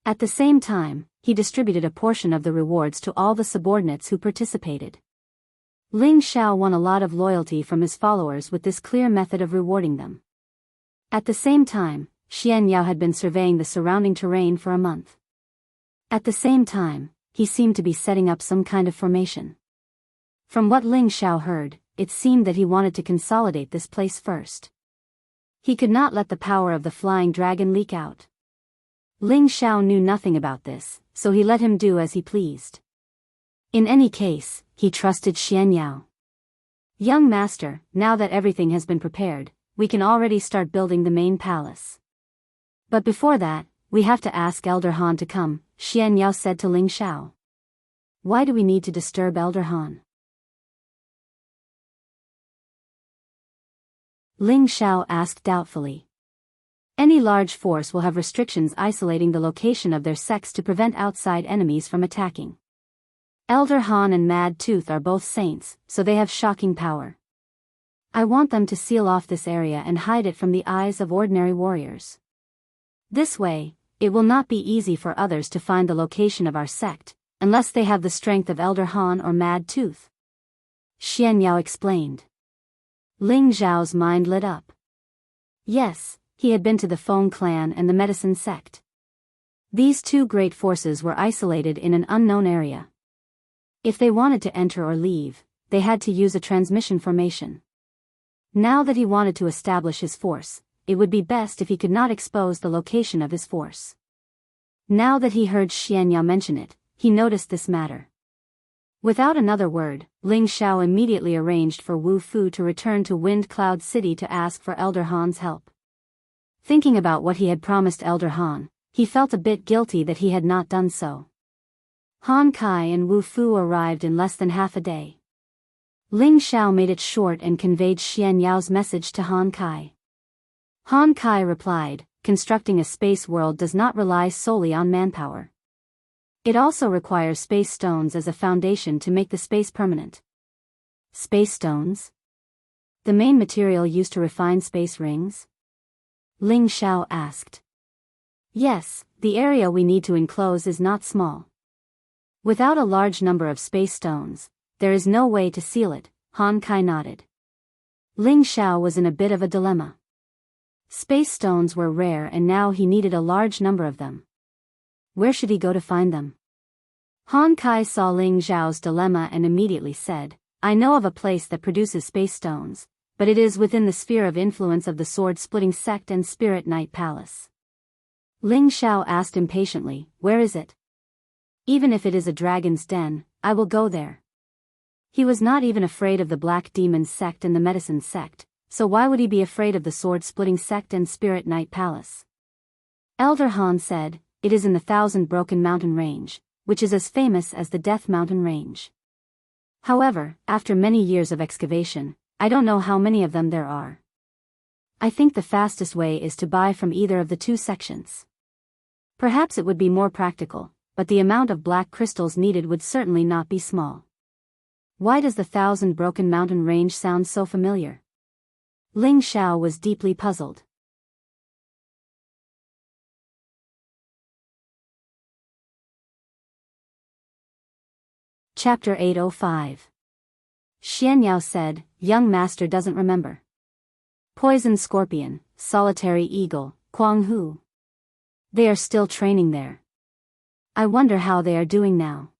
At the same time, he distributed a portion of the rewards to all the subordinates who participated. Ling Xiao won a lot of loyalty from his followers with this clear method of rewarding them. At the same time, Xian Yao had been surveying the surrounding terrain for a month. At the same time, he seemed to be setting up some kind of formation. From what Ling Xiao heard, it seemed that he wanted to consolidate this place first. He could not let the power of the flying dragon leak out. Ling Xiao knew nothing about this, so he let him do as he pleased. In any case, he trusted Xian Yao. Young master, now that everything has been prepared, we can already start building the main palace. But before that, we have to ask Elder Han to come, Xian Yao said to Ling Xiao. Why do we need to disturb Elder Han? Ling Xiao asked doubtfully. Any large force will have restrictions isolating the location of their sects to prevent outside enemies from attacking. Elder Han and Mad Tooth are both saints, so they have shocking power. I want them to seal off this area and hide it from the eyes of ordinary warriors. This way, it will not be easy for others to find the location of our sect, unless they have the strength of Elder Han or Mad Tooth. Xian Yao explained. Ling Zhao's mind lit up. Yes, he had been to the Feng clan and the medicine sect. These two great forces were isolated in an unknown area. If they wanted to enter or leave, they had to use a transmission formation. Now that he wanted to establish his force, it would be best if he could not expose the location of his force. Now that he heard Xian Yao mention it, he noticed this matter. Without another word, Ling Xiao immediately arranged for Wu Fu to return to Wind Cloud City to ask for Elder Han's help. Thinking about what he had promised Elder Han, he felt a bit guilty that he had not done so. Han Kai and Wu Fu arrived in less than half a day. Ling Xiao made it short and conveyed Xian Yao's message to Han Kai. Han Kai replied, constructing a space world does not rely solely on manpower. It also requires space stones as a foundation to make the space permanent. Space stones? The main material used to refine space rings? Ling Xiao asked. Yes, the area we need to enclose is not small. Without a large number of space stones, there is no way to seal it, Han Kai nodded. Ling Xiao was in a bit of a dilemma. Space stones were rare and now he needed a large number of them. Where should he go to find them? Han Kai saw Ling Xiao's dilemma and immediately said, I know of a place that produces space stones, but it is within the sphere of influence of the sword-splitting sect and Spirit Knight Palace. Ling Xiao asked impatiently, where is it? Even if it is a dragon's den, I will go there. He was not even afraid of the Black Demon sect and the Medicine sect, so why would he be afraid of the sword-splitting sect and Spirit Knight Palace? Elder Han said, it is in the Thousand Broken Mountain Range, which is as famous as the Death Mountain Range. However, after many years of excavation, I don't know how many of them there are. I think the fastest way is to buy from either of the two sections. Perhaps it would be more practical, but the amount of black crystals needed would certainly not be small. Why does the Thousand Broken Mountain Range sound so familiar? Ling Xiao was deeply puzzled. Chapter 805. Xian Yao said, young master doesn't remember. Poison Scorpion, Solitary Eagle, Kuang Hu. They are still training there. I wonder how they are doing now.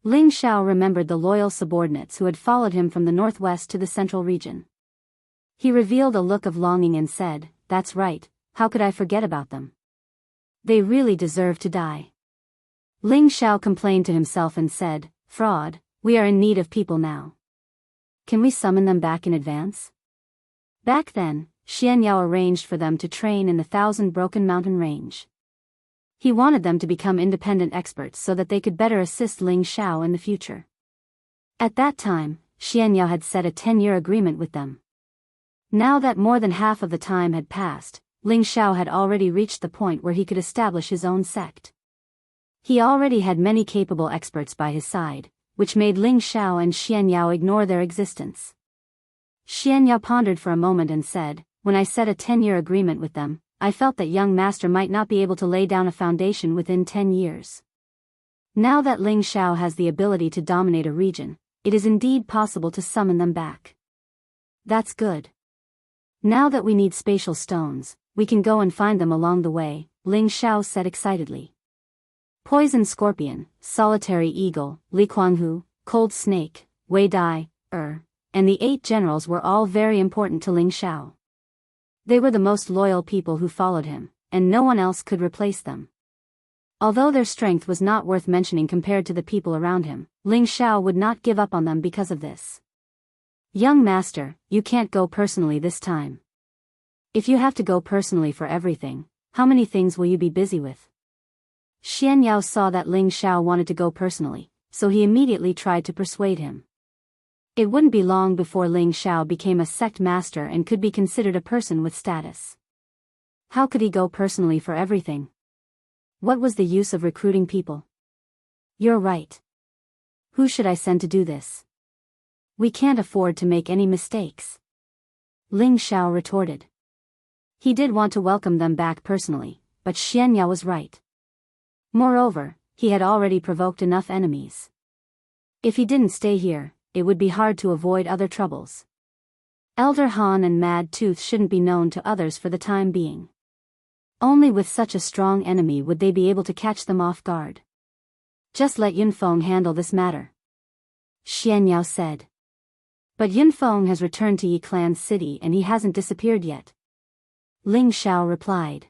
Ling Xiao remembered the loyal subordinates who had followed him from the northwest to the central region. He revealed a look of longing and said, that's right, how could I forget about them? They really deserve to die. Ling Xiao complained to himself and said, fraud, we are in need of people now. Can we summon them back in advance? Back then, Xian Yao arranged for them to train in the Thousand Broken Mountain Range. He wanted them to become independent experts so that they could better assist Ling Xiao in the future. At that time, Xian Yao had set a 10-year agreement with them. Now that more than half of the time had passed, Ling Xiao had already reached the point where he could establish his own sect. He already had many capable experts by his side, which made Ling Xiao and Xian Yao ignore their existence. Xian Yao pondered for a moment and said, when I set a 10-year agreement with them, I felt that young master might not be able to lay down a foundation within 10 years. Now that Ling Xiao has the ability to dominate a region, it is indeed possible to summon them back. That's good. Now that we need spatial stones, we can go and find them along the way, Ling Xiao said excitedly. Poison Scorpion, Solitary Eagle, Li Kuanghu, Cold Snake, Wei Dai, and the 8 generals were all very important to Ling Xiao. They were the most loyal people who followed him, and no one else could replace them. Although their strength was not worth mentioning compared to the people around him, Ling Xiao would not give up on them because of this. Young master, you can't go personally this time. If you have to go personally for everything, how many things will you be busy with? Xian Yao saw that Ling Xiao wanted to go personally, so he immediately tried to persuade him. It wouldn't be long before Ling Xiao became a sect master and could be considered a person with status. How could he go personally for everything? What was the use of recruiting people? You're right. Who should I send to do this? We can't afford to make any mistakes. Ling Xiao retorted. He did want to welcome them back personally, but Xian Yao was right. Moreover, he had already provoked enough enemies. If he didn't stay here, it would be hard to avoid other troubles. Elder Han and Mad Tooth shouldn't be known to others for the time being. Only with such a strong enemy would they be able to catch them off guard. Just let Yunfeng handle this matter. Xian Yao said. But Yunfeng has returned to Yi Clan's city and he hasn't disappeared yet. Ling Xiao replied.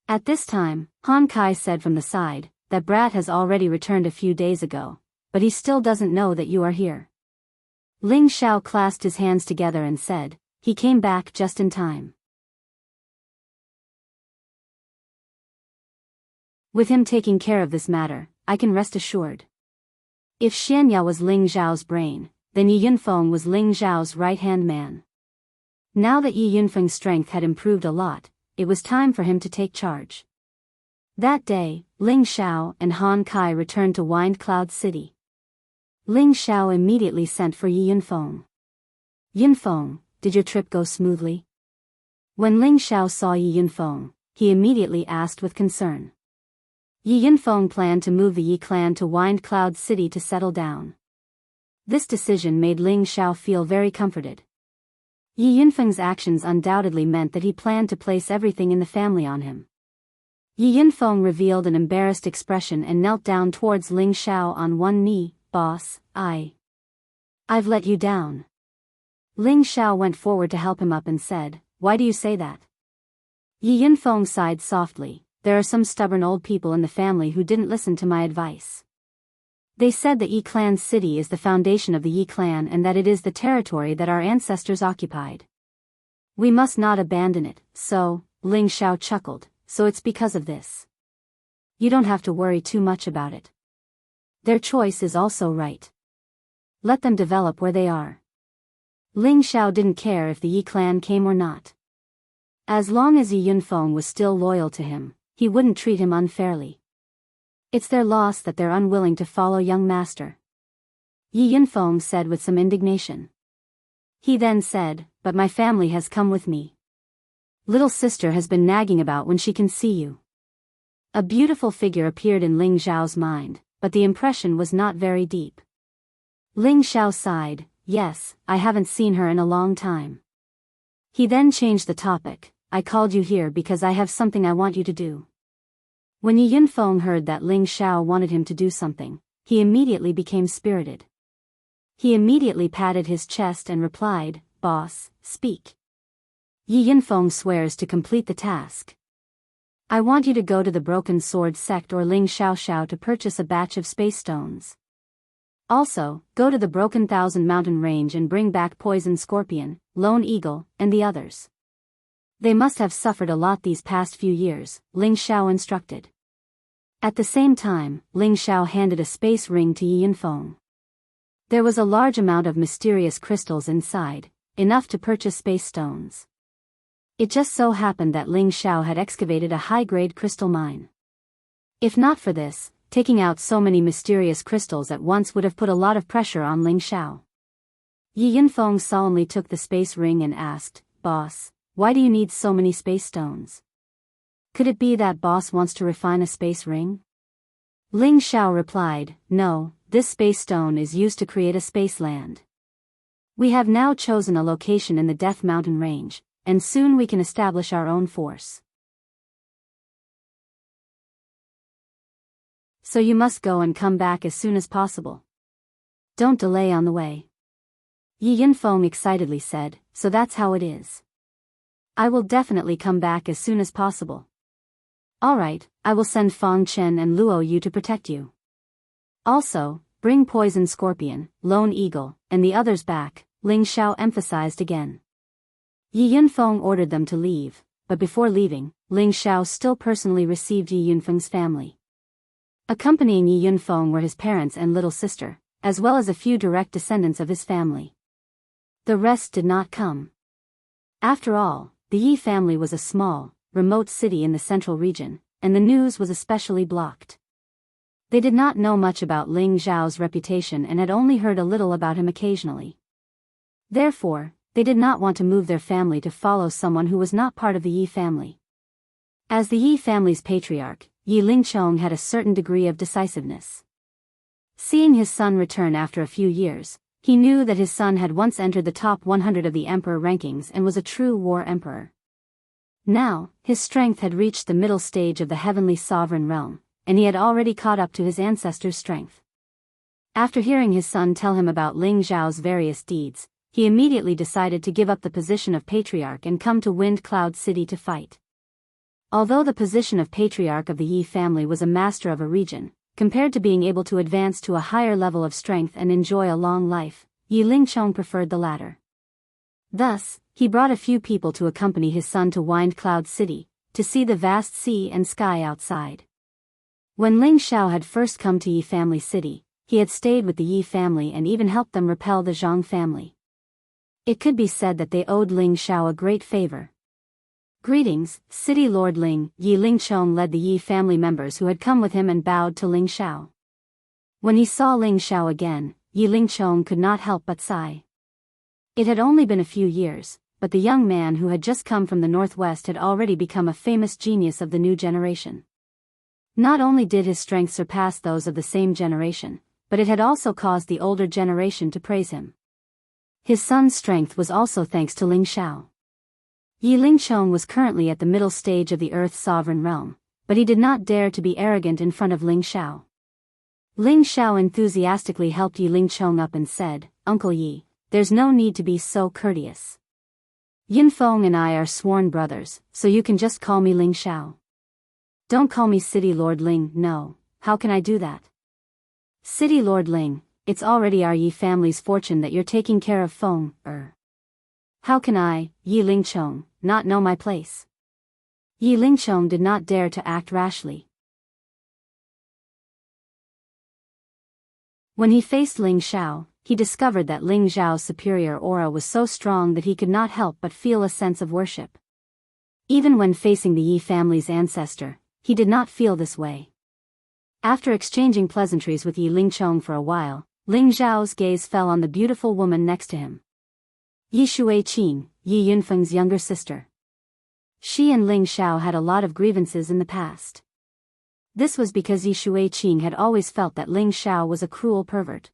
At this time, Han Kai said from the side, that brat has already returned a few days ago, but he still doesn't know that you are here. Ling Xiao clasped his hands together and said, he came back just in time. With him taking care of this matter, I can rest assured. If Xian Yao was Ling Zhao's brain, then Yi Yunfeng was Ling Zhao's right-hand man. Now that Yi Yunfeng's strength had improved a lot, it was time for him to take charge. That day, Ling Xiao and Han Kai returned to Wind Cloud City. Ling Xiao immediately sent for Yi Yunfeng. Yunfeng, did your trip go smoothly? When Ling Xiao saw Yi Yunfeng, he immediately asked with concern. Yi Yunfeng planned to move the Yi clan to Wind Cloud City to settle down. This decision made Ling Xiao feel very comforted. Yi Yunfeng's actions undoubtedly meant that he planned to place everything in the family on him. Yi Yunfeng revealed an embarrassed expression and knelt down towards Ling Xiao on one knee. Boss, I've let you down. Ling Xiao went forward to help him up and said, why do you say that? Yi Yunfeng sighed softly. There are some stubborn old people in the family who didn't listen to my advice. They said that Yi Clan's city is the foundation of the Yi clan and that it is the territory that our ancestors occupied. We must not abandon it, so, Ling Xiao chuckled, so it's because of this. You don't have to worry too much about it. Their choice is also right. Let them develop where they are. Ling Xiao didn't care if the Yi clan came or not. As long as Yi Yunfeng was still loyal to him, he wouldn't treat him unfairly. It's their loss that they're unwilling to follow young master. Yi Yunfeng said with some indignation. He then said, but my family has come with me. Little sister has been nagging about when she can see you. A beautiful figure appeared in Ling Xiao's mind, but the impression was not very deep. Ling Xiao sighed, yes, I haven't seen her in a long time. He then changed the topic. I called you here because I have something I want you to do. When Yi Yunfeng heard that Ling Xiao wanted him to do something, he immediately became spirited. He immediately patted his chest and replied, boss, speak. Yi Yunfeng swears to complete the task. I want you to go to the Broken Sword sect or Ling Xiao to purchase a batch of space stones. Also, go to the Broken Thousand Mountain Range and bring back Poison Scorpion, Lone Eagle, and the others. They must have suffered a lot these past few years, Ling Xiao instructed. At the same time, Ling Xiao handed a space ring to Yi Yunfeng. There was a large amount of mysterious crystals inside, enough to purchase space stones. It just so happened that Ling Xiao had excavated a high-grade crystal mine. If not for this, taking out so many mysterious crystals at once would have put a lot of pressure on Ling Xiao. Yi Yunfeng solemnly took the space ring and asked, boss, why do you need so many space stones? Could it be that boss wants to refine a space ring? Ling Xiao replied, no, this space stone is used to create a space land. We have now chosen a location in the Death Mountain Range, and soon we can establish our own force. So you must go and come back as soon as possible. Don't delay on the way. Yi Yunfeng excitedly said, so that's how it is. I will definitely come back as soon as possible. Alright, I will send Fong Chen and Luo Yu to protect you. Also, bring Poison Scorpion, Lone Eagle, and the others back, Ling Xiao emphasized again. Yi Yunfeng ordered them to leave, but before leaving, Ling Xiao still personally received Yi Yunfeng's family. Accompanying Yi Yunfeng were his parents and little sister, as well as a few direct descendants of his family. The rest did not come. After all, the Yi family was a small, remote city in the central region, and the news was especially blocked. They did not know much about Ling Xiao's reputation and had only heard a little about him occasionally. Therefore, they did not want to move their family to follow someone who was not part of the Yi family. As the Yi family's patriarch, Yi Lingchong had a certain degree of decisiveness. Seeing his son return after a few years, he knew that his son had once entered the top 100 of the emperor rankings and was a true war emperor. Now, his strength had reached the middle stage of the heavenly sovereign realm, and he had already caught up to his ancestors' strength. After hearing his son tell him about Ling Zhao's various deeds, he immediately decided to give up the position of patriarch and come to Wind Cloud City to fight. Although the position of patriarch of the Yi family was a master of a region, compared to being able to advance to a higher level of strength and enjoy a long life, Yi Lingchong preferred the latter. Thus, he brought a few people to accompany his son to Wind Cloud City, to see the vast sea and sky outside. When Ling Xiao had first come to Yi family city, he had stayed with the Yi family and even helped them repel the Zhang family. It could be said that they owed Ling Xiao a great favor. Greetings, City Lord Ling. Yi Lingchong led the Yi family members who had come with him and bowed to Ling Xiao. When he saw Ling Xiao again, Yi Lingchong could not help but sigh. It had only been a few years, but the young man who had just come from the northwest had already become a famous genius of the new generation. Not only did his strength surpass those of the same generation, but it had also caused the older generation to praise him. His son's strength was also thanks to Ling Xiao. Yi Lingchong was currently at the middle stage of the Earth's sovereign realm, but he did not dare to be arrogant in front of Ling Xiao. Ling Xiao enthusiastically helped Yi Lingchong up and said, "Uncle Yi, there's no need to be so courteous. Yunfeng and I are sworn brothers, so you can just call me Ling Xiao. Don't call me City Lord Ling, no, how can I do that? City Lord Ling, it's already our Yi family's fortune that you're taking care of Feng, How can I, Yi Lingchong, not know my place?" Yi Lingchong did not dare to act rashly. When he faced Ling Xiao, he discovered that Ling Xiao's superior aura was so strong that he could not help but feel a sense of worship. Even when facing the Yi family's ancestor, he did not feel this way. After exchanging pleasantries with Yi Lingchong for a while, Ling Xiao's gaze fell on the beautiful woman next to him. Yi Shuiqing, Yi Yunfeng's younger sister. She and Ling Xiao had a lot of grievances in the past. This was because Yi Shuiqing had always felt that Ling Xiao was a cruel pervert.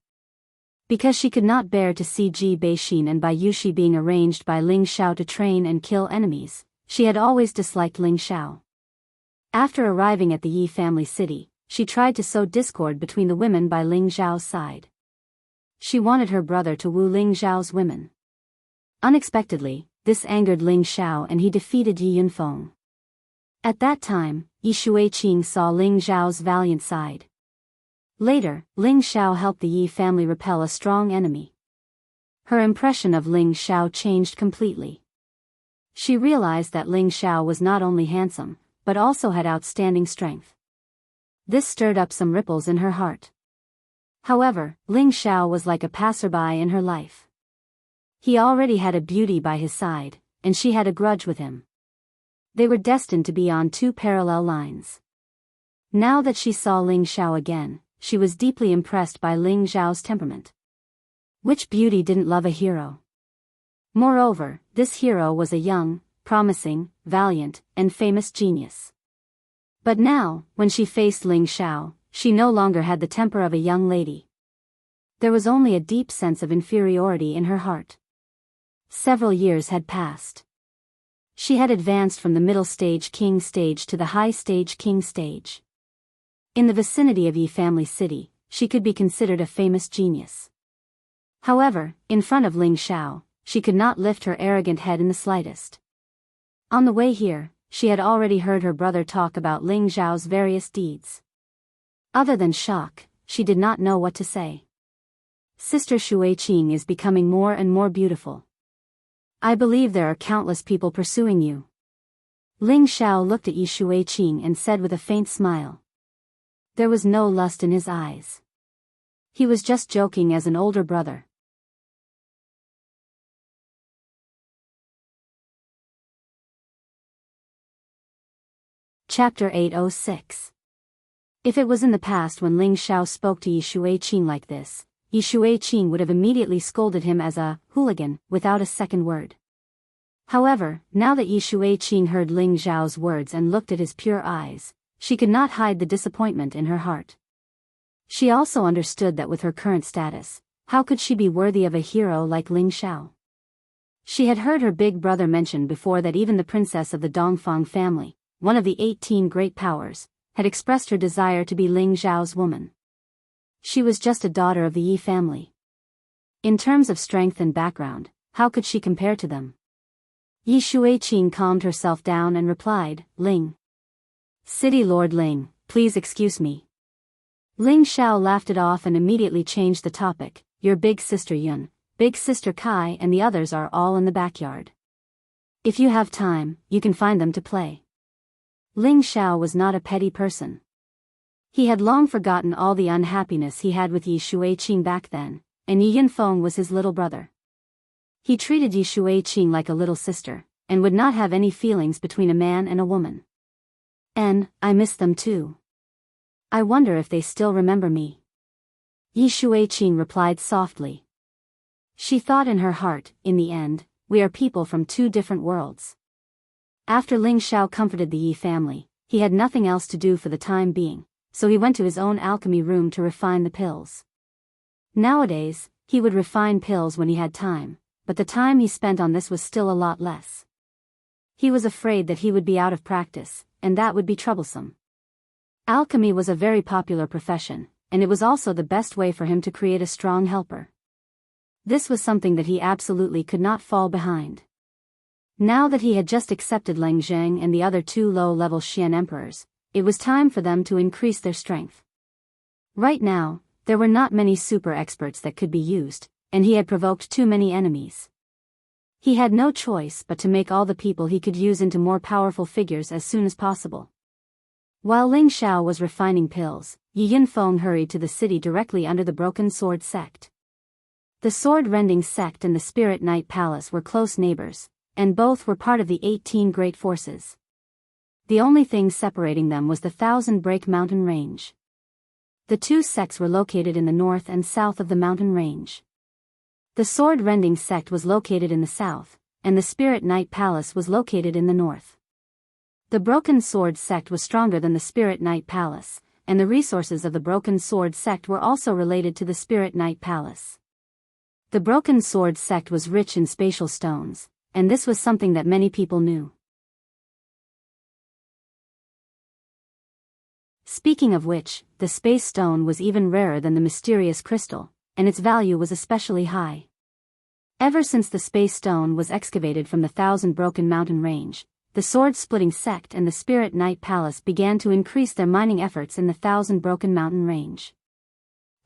Because she could not bear to see Ji Beixin and Bai Yushi being arranged by Ling Xiao to train and kill enemies, she had always disliked Ling Xiao. After arriving at the Yi family city, she tried to sow discord between the women by Ling Xiao's side. She wanted her brother to woo Ling Xiao's women. Unexpectedly, this angered Ling Xiao and he defeated Yi Yunfeng. At that time, Yi Shuiqing saw Ling Xiao's valiant side. Later, Ling Xiao helped the Yi family repel a strong enemy. Her impression of Ling Xiao changed completely. She realized that Ling Xiao was not only handsome, but also had outstanding strength. This stirred up some ripples in her heart. However, Ling Xiao was like a passerby in her life. He already had a beauty by his side, and she had a grudge with him. They were destined to be on two parallel lines. Now that she saw Ling Xiao again, she was deeply impressed by Ling Xiao's temperament. Which beauty didn't love a hero? Moreover, this hero was a young, promising, valiant, and famous genius. But now, when she faced Ling Xiao, she no longer had the temper of a young lady. There was only a deep sense of inferiority in her heart. Several years had passed. She had advanced from the middle stage king stage to the high stage king stage. In the vicinity of Yi family city, she could be considered a famous genius. However, in front of Ling Xiao, she could not lift her arrogant head in the slightest. On the way here, she had already heard her brother talk about Ling Zhao's various deeds. Other than shock, she did not know what to say. Sister Shuiqing is becoming more and more beautiful. I believe there are countless people pursuing you. Ling Xiao looked at Yi Shuiqing and said with a faint smile. There was no lust in his eyes. He was just joking as an older brother. Chapter 806. If it was in the past when Ling Xiao spoke to Yi Shuiqing like this, Yi Shuiqing would have immediately scolded him as a hooligan, without a second word. However, now that Yi Shuiqing heard Ling Xiao's words and looked at his pure eyes, she could not hide the disappointment in her heart. She also understood that with her current status, how could she be worthy of a hero like Ling Xiao? She had heard her big brother mention before that even the princess of the Dongfang family, one of the 18 great powers, had expressed her desire to be Ling Xiao's woman. She was just a daughter of the Yi family. In terms of strength and background, how could she compare to them? Yi Shuiqing calmed herself down and replied, Ling. City Lord Ling, please excuse me. Ling Xiao laughed it off and immediately changed the topic. Your big sister Yun, big sister Kai and the others are all in the backyard. If you have time, you can find them to play. Ling Xiao was not a petty person. He had long forgotten all the unhappiness he had with Yi Shuiqing back then, and Yi Yunfeng was his little brother. He treated Yi Shuiqing like a little sister, and would not have any feelings between a man and a woman. And, I miss them too. I wonder if they still remember me. Yi Shuiqing replied softly. She thought in her heart, in the end, we are people from two different worlds. After Ling Xiao comforted the Yi family, he had nothing else to do for the time being, so he went to his own alchemy room to refine the pills. Nowadays, he would refine pills when he had time, but the time he spent on this was still a lot less. He was afraid that he would be out of practice, and that would be troublesome. Alchemy was a very popular profession, and it was also the best way for him to create a strong helper. This was something that he absolutely could not fall behind. Now that he had just accepted Leng Zheng and the other two low-level Xian emperors, it was time for them to increase their strength. Right now, there were not many super experts that could be used, and he had provoked too many enemies. He had no choice but to make all the people he could use into more powerful figures as soon as possible. While Ling Xiao was refining pills, Yi Yunfeng hurried to the city directly under the Broken Sword sect. The Sword-Rending sect and the Spirit Knight Palace were close neighbors, and both were part of the 18 great forces. The only thing separating them was the Thousand Break mountain range. The two sects were located in the north and south of the mountain range. The Sword-Rending sect was located in the south, and the Spirit Knight Palace was located in the north. The Broken Sword sect was stronger than the Spirit Knight Palace, and the resources of the Broken Sword sect were also related to the Spirit Knight Palace. The Broken Sword sect was rich in spatial stones, and this was something that many people knew. Speaking of which, the space stone was even rarer than the mysterious crystal, and its value was especially high. Ever since the space stone was excavated from the Thousand Broken Mountain range, the Sword-Splitting sect and the Spirit Knight Palace began to increase their mining efforts in the Thousand Broken Mountain range.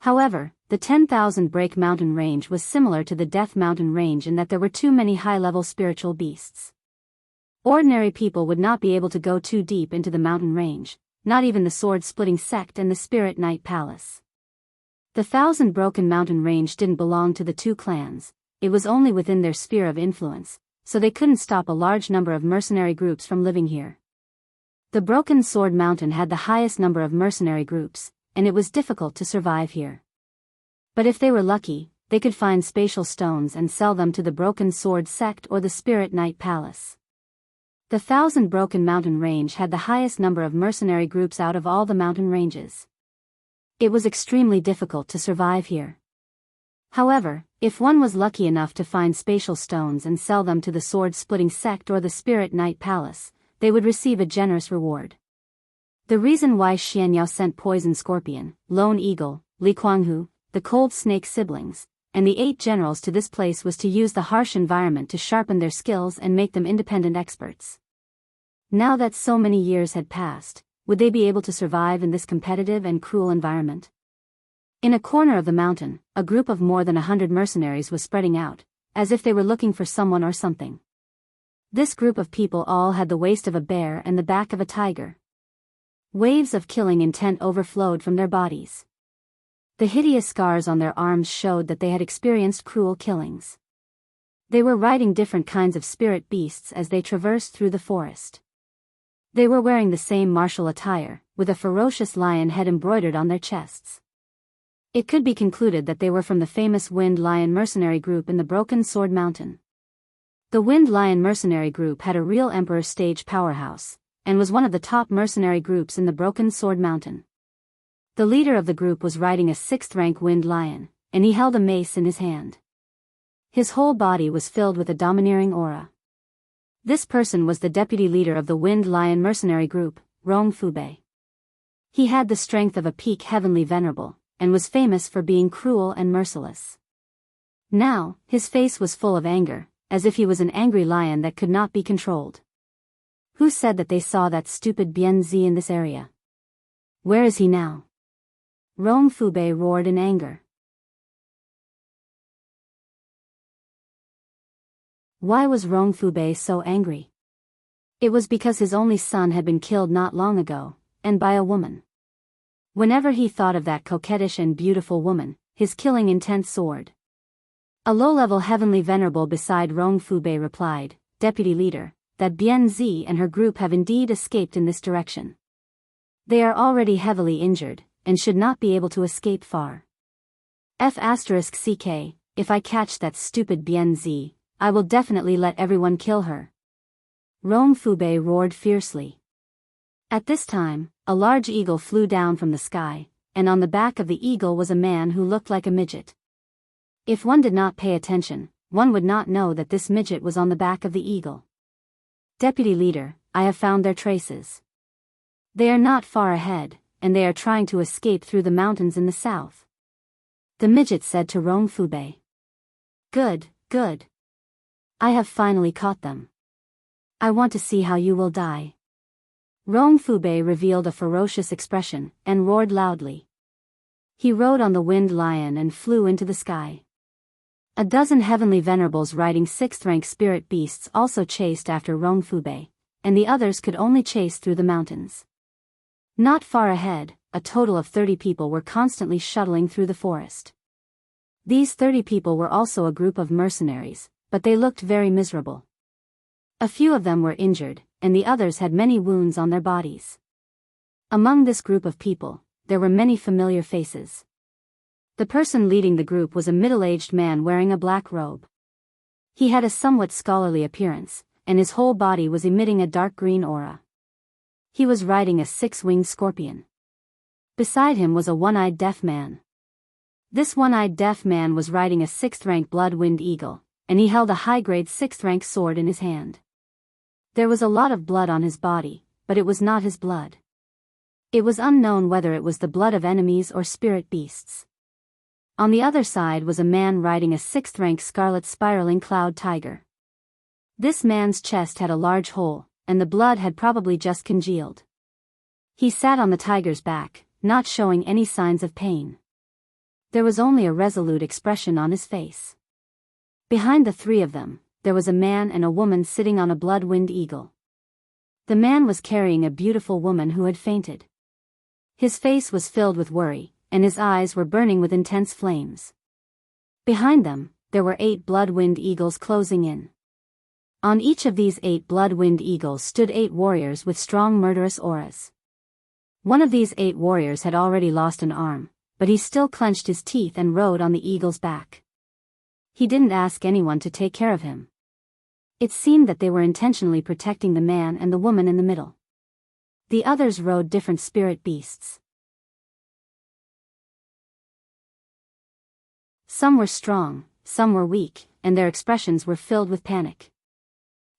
However, the 10,000 Break Mountain range was similar to the Death Mountain range in that there were too many high-level spiritual beasts. Ordinary people would not be able to go too deep into the mountain range, not even the Sword-Splitting sect and the Spirit Knight Palace. The Thousand Broken Mountain range didn't belong to the two clans, it was only within their sphere of influence, so they couldn't stop a large number of mercenary groups from living here. The Broken Sword Mountain had the highest number of mercenary groups, and it was difficult to survive here. But if they were lucky, they could find spatial stones and sell them to the Broken Sword sect or the Spirit Knight Palace. The Thousand Broken Mountain range had the highest number of mercenary groups out of all the mountain ranges. It was extremely difficult to survive here. However, if one was lucky enough to find spatial stones and sell them to the Sword-Splitting sect or the Spirit Knight Palace, they would receive a generous reward. The reason why Xian Yao sent Poison Scorpion, Lone Eagle, Li Kuanghu, the Cold Snake siblings, and the 8 generals to this place was to use the harsh environment to sharpen their skills and make them independent experts. Now that so many years had passed, would they be able to survive in this competitive and cruel environment? In a corner of the mountain, a group of more than 100 mercenaries was spreading out, as if they were looking for someone or something. This group of people all had the waist of a bear and the back of a tiger. Waves of killing intent overflowed from their bodies. The hideous scars on their arms showed that they had experienced cruel killings. They were riding different kinds of spirit beasts as they traversed through the forest. They were wearing the same martial attire, with a ferocious lion head embroidered on their chests. It could be concluded that they were from the famous Wind Lion mercenary group in the Broken Sword Mountain. The Wind Lion mercenary group had a real Emperor stage powerhouse, and was one of the top mercenary groups in the Broken Sword Mountain. The leader of the group was riding a 6th-rank Wind Lion, and he held a mace in his hand. His whole body was filled with a domineering aura. This person was the deputy leader of the Wind Lion mercenary group, Rong Fubei. He had the strength of a peak heavenly venerable, and was famous for being cruel and merciless. Now, his face was full of anger, as if he was an angry lion that could not be controlled. Who said that they saw that stupid Bian Zi in this area? Where is he now? Rong Fubei roared in anger. Why was Rong Fubei so angry? It was because his only son had been killed not long ago, and by a woman. Whenever he thought of that coquettish and beautiful woman, his killing intent soared. A low-level heavenly venerable beside Rong Fubei replied, "Deputy leader, that Bian Zi and her group have indeed escaped in this direction. They are already heavily injured, and should not be able to escape far. F***ck, if I catch that stupid Bian Zi, I will definitely let everyone kill her." Rong Fubei roared fiercely. At this time, a large eagle flew down from the sky, and on the back of the eagle was a man who looked like a midget. If one did not pay attention, one would not know that this midget was on the back of the eagle. "Deputy leader, I have found their traces. They are not far ahead, and they are trying to escape through the mountains in the south," the midget said to Rong Fubei. Good. I have finally caught them. I want to see how you will die." Rong Fubei revealed a ferocious expression, and roared loudly. He rode on the Wind Lion and flew into the sky. A dozen heavenly venerables riding 6th-rank spirit beasts also chased after Rong Fubei, and the others could only chase through the mountains. Not far ahead, a total of 30 people were constantly shuttling through the forest. These 30 people were also a group of mercenaries, but they looked very miserable. A few of them were injured, and the others had many wounds on their bodies. Among this group of people, there were many familiar faces. The person leading the group was a middle-aged man wearing a black robe. He had a somewhat scholarly appearance, and his whole body was emitting a dark green aura. He was riding a 6-winged scorpion. Beside him was a one-eyed deaf man. This one-eyed deaf man was riding a 6th-rank blood-wind eagle, and he held a high-grade 6th-rank sword in his hand. There was a lot of blood on his body, but it was not his blood. It was unknown whether it was the blood of enemies or spirit beasts. On the other side was a man riding a 6th-rank scarlet spiraling cloud tiger. This man's chest had a large hole, and the blood had probably just congealed. He sat on the tiger's back, not showing any signs of pain. There was only a resolute expression on his face. Behind the three of them, there was a man and a woman sitting on a blood-wind eagle. The man was carrying a beautiful woman who had fainted. His face was filled with worry, and his eyes were burning with intense flames. Behind them, there were 8 blood-wind eagles closing in. On each of these 8 blood-wind eagles stood 8 warriors with strong murderous auras. One of these 8 warriors had already lost an arm, but he still clenched his teeth and rode on the eagle's back. He didn't ask anyone to take care of him. It seemed that they were intentionally protecting the man and the woman in the middle. The others rode different spirit beasts. Some were strong, some were weak, and their expressions were filled with panic.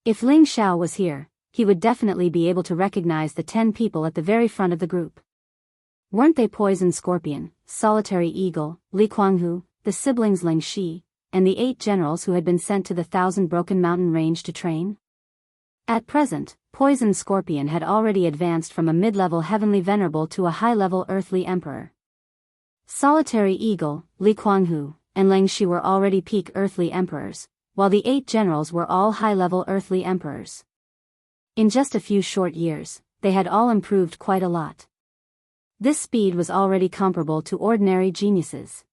If Ling Xiao was here, he would definitely be able to recognize the 10 people at the very front of the group. Weren't they Poison Scorpion, Solitary Eagle, Li Kuanghu, the siblings Ling Shi, and the 8 generals who had been sent to the 1,000 Broken Mountain range to train? At present, Poison Scorpion had already advanced from a mid-level heavenly venerable to a high-level earthly emperor. Solitary Eagle, Li Kuanghu, and Leng Shi were already peak earthly emperors, while the 8 generals were all high-level earthly emperors. In just a few short years, they had all improved quite a lot. This speed was already comparable to ordinary geniuses.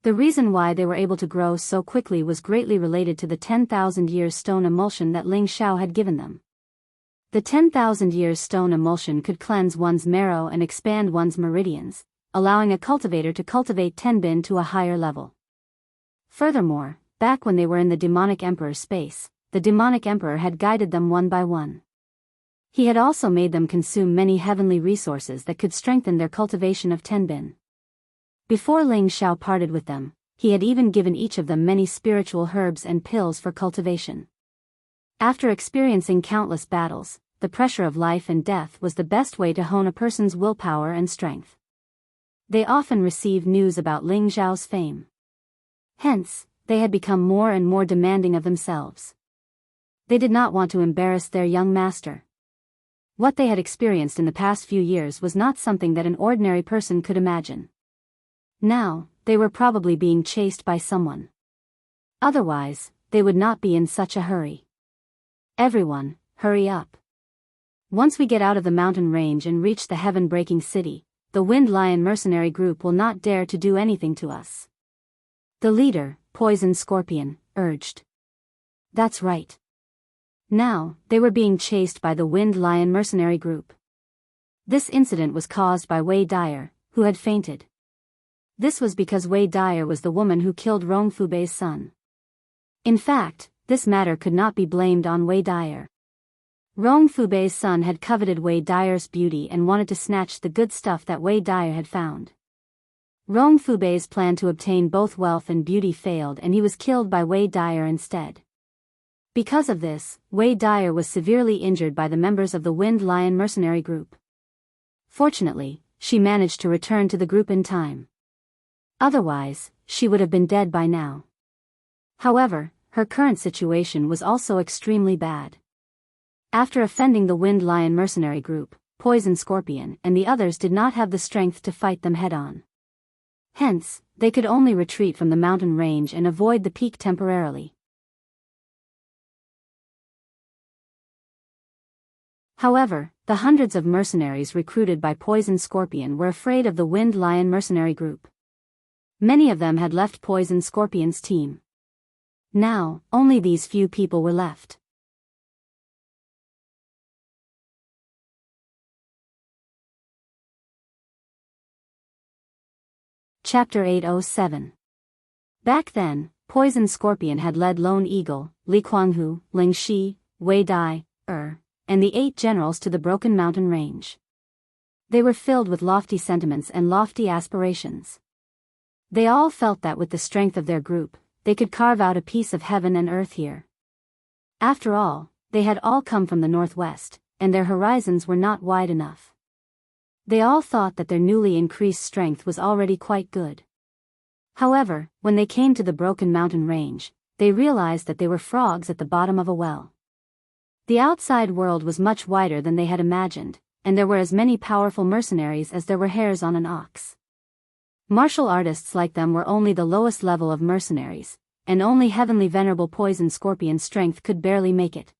The reason why they were able to grow so quickly was greatly related to the 10,000 years stone emulsion that Ling Xiao had given them. The 10,000 years stone emulsion could cleanse one's marrow and expand one's meridians, allowing a cultivator to cultivate Tenbin to a higher level. Furthermore, back when they were in the demonic emperor's space, the demonic emperor had guided them one by one. He had also made them consume many heavenly resources that could strengthen their cultivation of Tenbin. Before Ling Xiao parted with them, he had even given each of them many spiritual herbs and pills for cultivation. After experiencing countless battles, the pressure of life and death was the best way to hone a person's willpower and strength. They often received news about Ling Xiao's fame. Hence, they had become more and more demanding of themselves. They did not want to embarrass their young master. What they had experienced in the past few years was not something that an ordinary person could imagine. Now, they were probably being chased by someone. Otherwise, they would not be in such a hurry. Everyone, hurry up. Once we get out of the mountain range and reach the heaven-breaking city, the Wind Lion mercenary group will not dare to do anything to us. The leader, Poison Scorpion, urged. That's right. Now, they were being chased by the Wind Lion mercenary group. This incident was caused by Wei Dyer, who had fainted. This was because Wei Dyer was the woman who killed Rong Fubei's son. In fact, this matter could not be blamed on Wei Dyer. Rong Fubei's son had coveted Wei Dyer's beauty and wanted to snatch the good stuff that Wei Dyer had found. Rong Fubei's plan to obtain both wealth and beauty failed and he was killed by Wei Dyer instead. Because of this, Wei Dyer was severely injured by the members of the Wind Lion mercenary group. Fortunately, she managed to return to the group in time. Otherwise, she would have been dead by now. However, her current situation was also extremely bad. After offending the Wind Lion mercenary group, Poison Scorpion and the others did not have the strength to fight them head-on. Hence, they could only retreat from the mountain range and avoid the peak temporarily. However, the hundreds of mercenaries recruited by Poison Scorpion were afraid of the Wind Lion mercenary group. Many of them had left Poison Scorpion's team. Now, only these few people were left. Chapter 807. Back then, Poison Scorpion had led Lone Eagle, Li Kuanghu, Ling Shi, Wei Dai, and the 8 generals to the Broken Mountain Range. They were filled with lofty sentiments and lofty aspirations. They all felt that with the strength of their group, they could carve out a piece of heaven and earth here. After all, they had all come from the northwest, and their horizons were not wide enough. They all thought that their newly increased strength was already quite good. However, when they came to the Broken Mountain Range, they realized that they were frogs at the bottom of a well. The outside world was much wider than they had imagined, and there were as many powerful mercenaries as there were hairs on an ox. Martial artists like them were only the lowest level of mercenaries, and only heavenly venerable Poison Scorpion's strength could barely make it.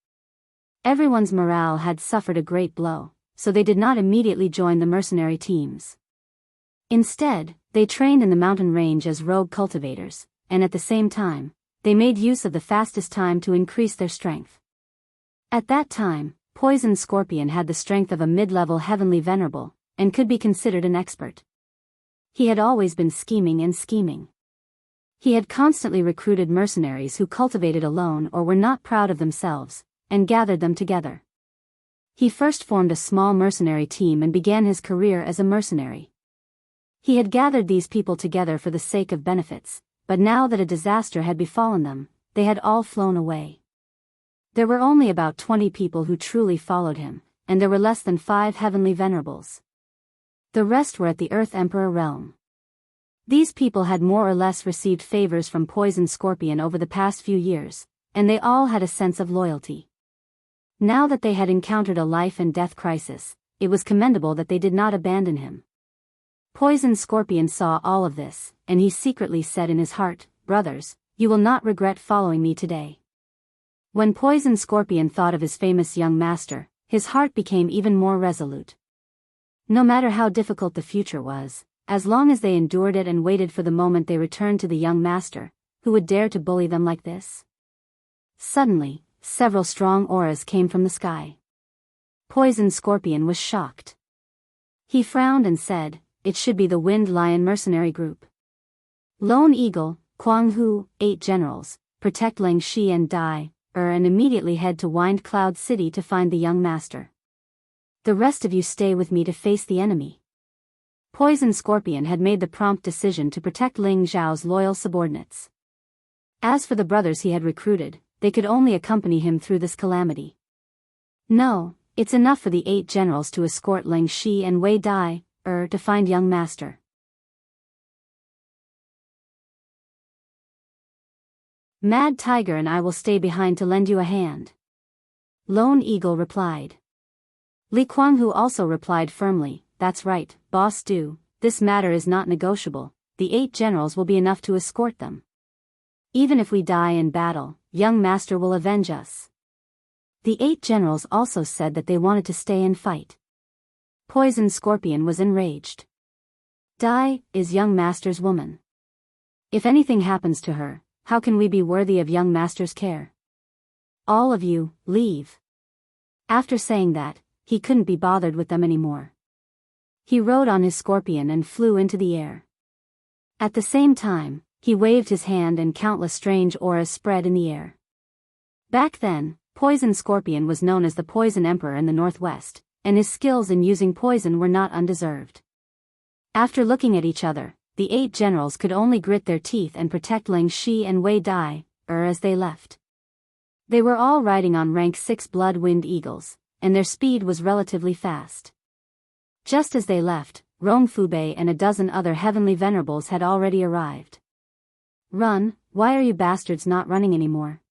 Everyone's morale had suffered a great blow, so they did not immediately join the mercenary teams. Instead, they trained in the mountain range as rogue cultivators, and at the same time, they made use of the fastest time to increase their strength. At that time, Poison Scorpion had the strength of a mid-level heavenly venerable, and could be considered an expert. He had always been scheming and scheming. He had constantly recruited mercenaries who cultivated alone or were not proud of themselves, and gathered them together. He first formed a small mercenary team and began his career as a mercenary. He had gathered these people together for the sake of benefits, but now that a disaster had befallen them, they had all flown away. There were only about 20 people who truly followed him, and there were less than 5 heavenly venerables. The rest were at the Earth Emperor realm. These people had more or less received favors from Poison Scorpion over the past few years, and they all had a sense of loyalty. Now that they had encountered a life and death crisis, it was commendable that they did not abandon him. Poison Scorpion saw all of this, and he secretly said in his heart, "Brothers, you will not regret following me today." When Poison Scorpion thought of his famous young master, his heart became even more resolute. No matter how difficult the future was, as long as they endured it and waited for the moment they returned to the young master, who would dare to bully them like this? Suddenly, several strong auras came from the sky. Poison Scorpion was shocked. He frowned and said, "It should be the Wind Lion mercenary group. Lone Eagle, Kuang Hu, 8 generals, protect Lang Shi and Dai, and immediately head to Wind Cloud City to find the young master. The rest of you stay with me to face the enemy." Poison Scorpion had made the prompt decision to protect Ling Zhao's loyal subordinates. As for the brothers he had recruited, they could only accompany him through this calamity. No, it's enough for the 8 generals to escort Lang Shi and Wei Dai, to find young master. Mad Tiger and I will stay behind to lend you a hand. Lone Eagle replied. Li Kuanghu also replied firmly, "That's right, Boss Du, this matter is not negotiable, the 8 generals will be enough to escort them. Even if we die in battle, young master will avenge us." The 8 generals also said that they wanted to stay and fight. Poison Scorpion was enraged. Dai is young master's woman. If anything happens to her, how can we be worthy of young master's care? All of you, leave. After saying that, he couldn't be bothered with them anymore. He rode on his scorpion and flew into the air. At the same time, he waved his hand and countless strange auras spread in the air. Back then, Poison Scorpion was known as the Poison Emperor in the Northwest, and his skills in using poison were not undeserved. After looking at each other, the 8 generals could only grit their teeth and protect Lang Shi and Wei Dai, as they left. They were all riding on rank 6 Blood Wind Eagles, and their speed was relatively fast. Just as they left, Rong Fubei and a dozen other heavenly venerables had already arrived. "Run, why are you bastards not running anymore?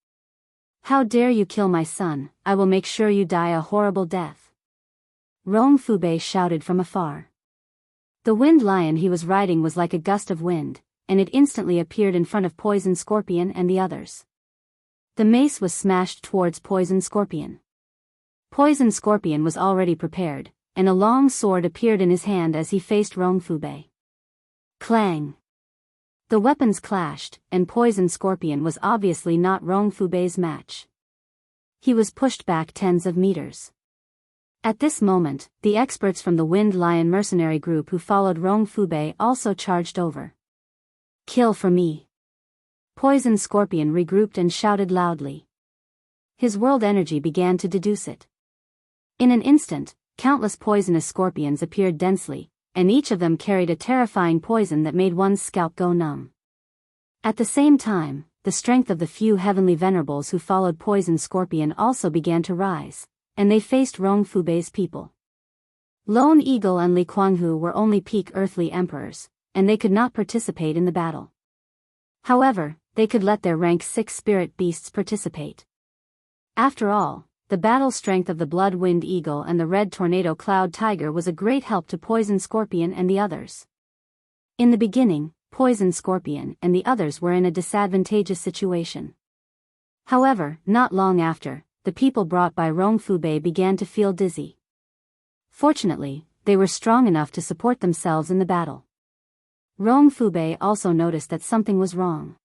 How dare you kill my son, I will make sure you die a horrible death." Rong Fubei shouted from afar. The wind lion he was riding was like a gust of wind, and it instantly appeared in front of Poison Scorpion and the others. The mace was smashed towards Poison Scorpion. Poison Scorpion was already prepared, and a long sword appeared in his hand as he faced Rong Fubei. Clang! The weapons clashed, and Poison Scorpion was obviously not Rong Fubei's match. He was pushed back tens of meters. At this moment, the experts from the Wind Lion mercenary group who followed Rong Fubei also charged over. "Kill for me!" Poison Scorpion regrouped and shouted loudly. His world energy began to deduce it. In an instant, countless poisonous scorpions appeared densely, and each of them carried a terrifying poison that made one's scalp go numb. At the same time, the strength of the few heavenly venerables who followed Poison Scorpion also began to rise, and they faced Rong Fubei's people. Lone Eagle and Li Kuanghu were only peak earthly emperors, and they could not participate in the battle. However, they could let their rank 6 spirit beasts participate. After all, the battle strength of the Blood Wind Eagle and the Red Tornado Cloud Tiger was a great help to Poison Scorpion and the others. In the beginning, Poison Scorpion and the others were in a disadvantageous situation. However, not long after, the people brought by Rong Fubei began to feel dizzy. Fortunately, they were strong enough to support themselves in the battle. Rong Fubei also noticed that something was wrong.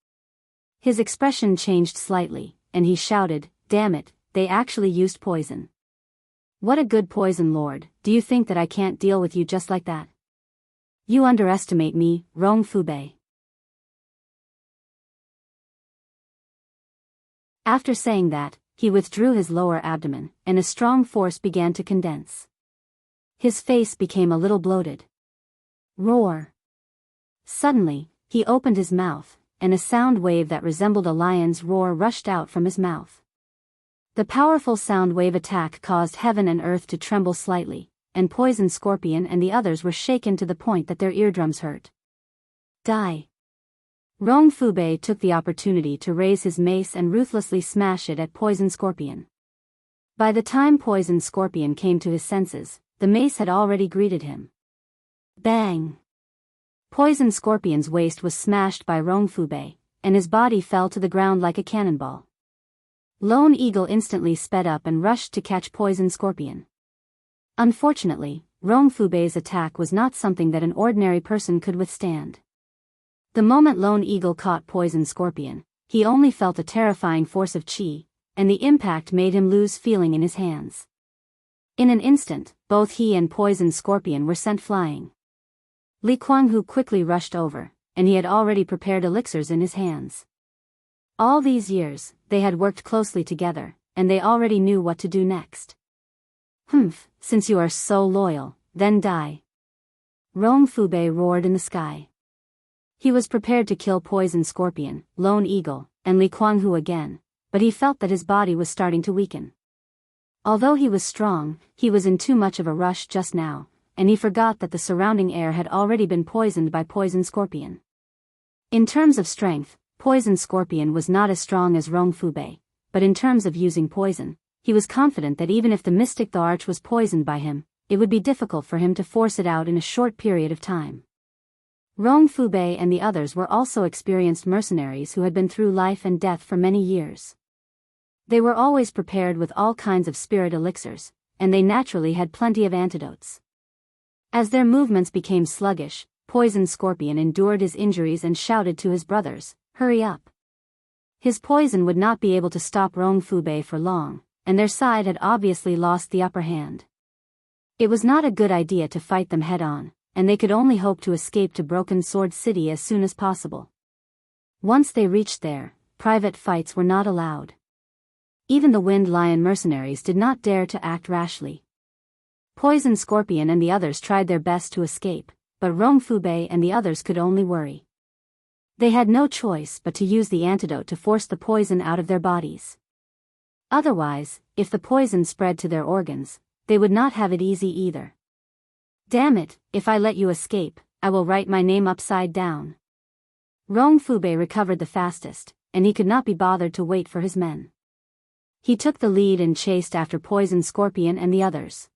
His expression changed slightly, and he shouted, "Damn it, they actually used poison. What a good poison lord, do you think that I can't deal with you just like that? You underestimate me, Rong Fubei." After saying that, he withdrew his lower abdomen, and a strong force began to condense. His face became a little bloated. Roar! Suddenly, he opened his mouth, and a sound wave that resembled a lion's roar rushed out from his mouth. The powerful sound wave attack caused heaven and earth to tremble slightly, and Poison Scorpion and the others were shaken to the point that their eardrums hurt. Die! Rong Fubei took the opportunity to raise his mace and ruthlessly smash it at Poison Scorpion. By the time Poison Scorpion came to his senses, the mace had already greeted him. Bang! Poison Scorpion's waist was smashed by Rongfubei, and his body fell to the ground like a cannonball. Lone Eagle instantly sped up and rushed to catch Poison Scorpion. Unfortunately, Rongfubei's attack was not something that an ordinary person could withstand. The moment Lone Eagle caught Poison Scorpion, he only felt a terrifying force of qi, and the impact made him lose feeling in his hands. In an instant, both he and Poison Scorpion were sent flying. Li Kuanghu quickly rushed over, and he had already prepared elixirs in his hands. All these years, they had worked closely together, and they already knew what to do next. Humph, since you are so loyal, then die. Rongfubei roared in the sky. He was prepared to kill Poison Scorpion, Lone Eagle, and Li Kuanghu again, but he felt that his body was starting to weaken. Although he was strong, he was in too much of a rush just now, and he forgot that the surrounding air had already been poisoned by Poison Scorpion. In terms of strength, Poison Scorpion was not as strong as Rongfubei, but in terms of using poison, he was confident that even if the mystic the arch was poisoned by him, it would be difficult for him to force it out in a short period of time. Rongfubei and the others were also experienced mercenaries who had been through life and death for many years. They were always prepared with all kinds of spirit elixirs, and they naturally had plenty of antidotes. As their movements became sluggish, Poison Scorpion endured his injuries and shouted to his brothers, "Hurry up." His poison would not be able to stop Rongfubei for long, and their side had obviously lost the upper hand. It was not a good idea to fight them head-on, and they could only hope to escape to Broken Sword City as soon as possible. Once they reached there, private fights were not allowed. Even the Wind Lion mercenaries did not dare to act rashly. Poison Scorpion and the others tried their best to escape, but Rongfubei and the others could only worry. They had no choice but to use the antidote to force the poison out of their bodies. Otherwise, if the poison spread to their organs, they would not have it easy either. Damn it, if I let you escape, I will write my name upside down. Rongfubei recovered the fastest, and he could not be bothered to wait for his men. He took the lead and chased after Poison Scorpion and the others.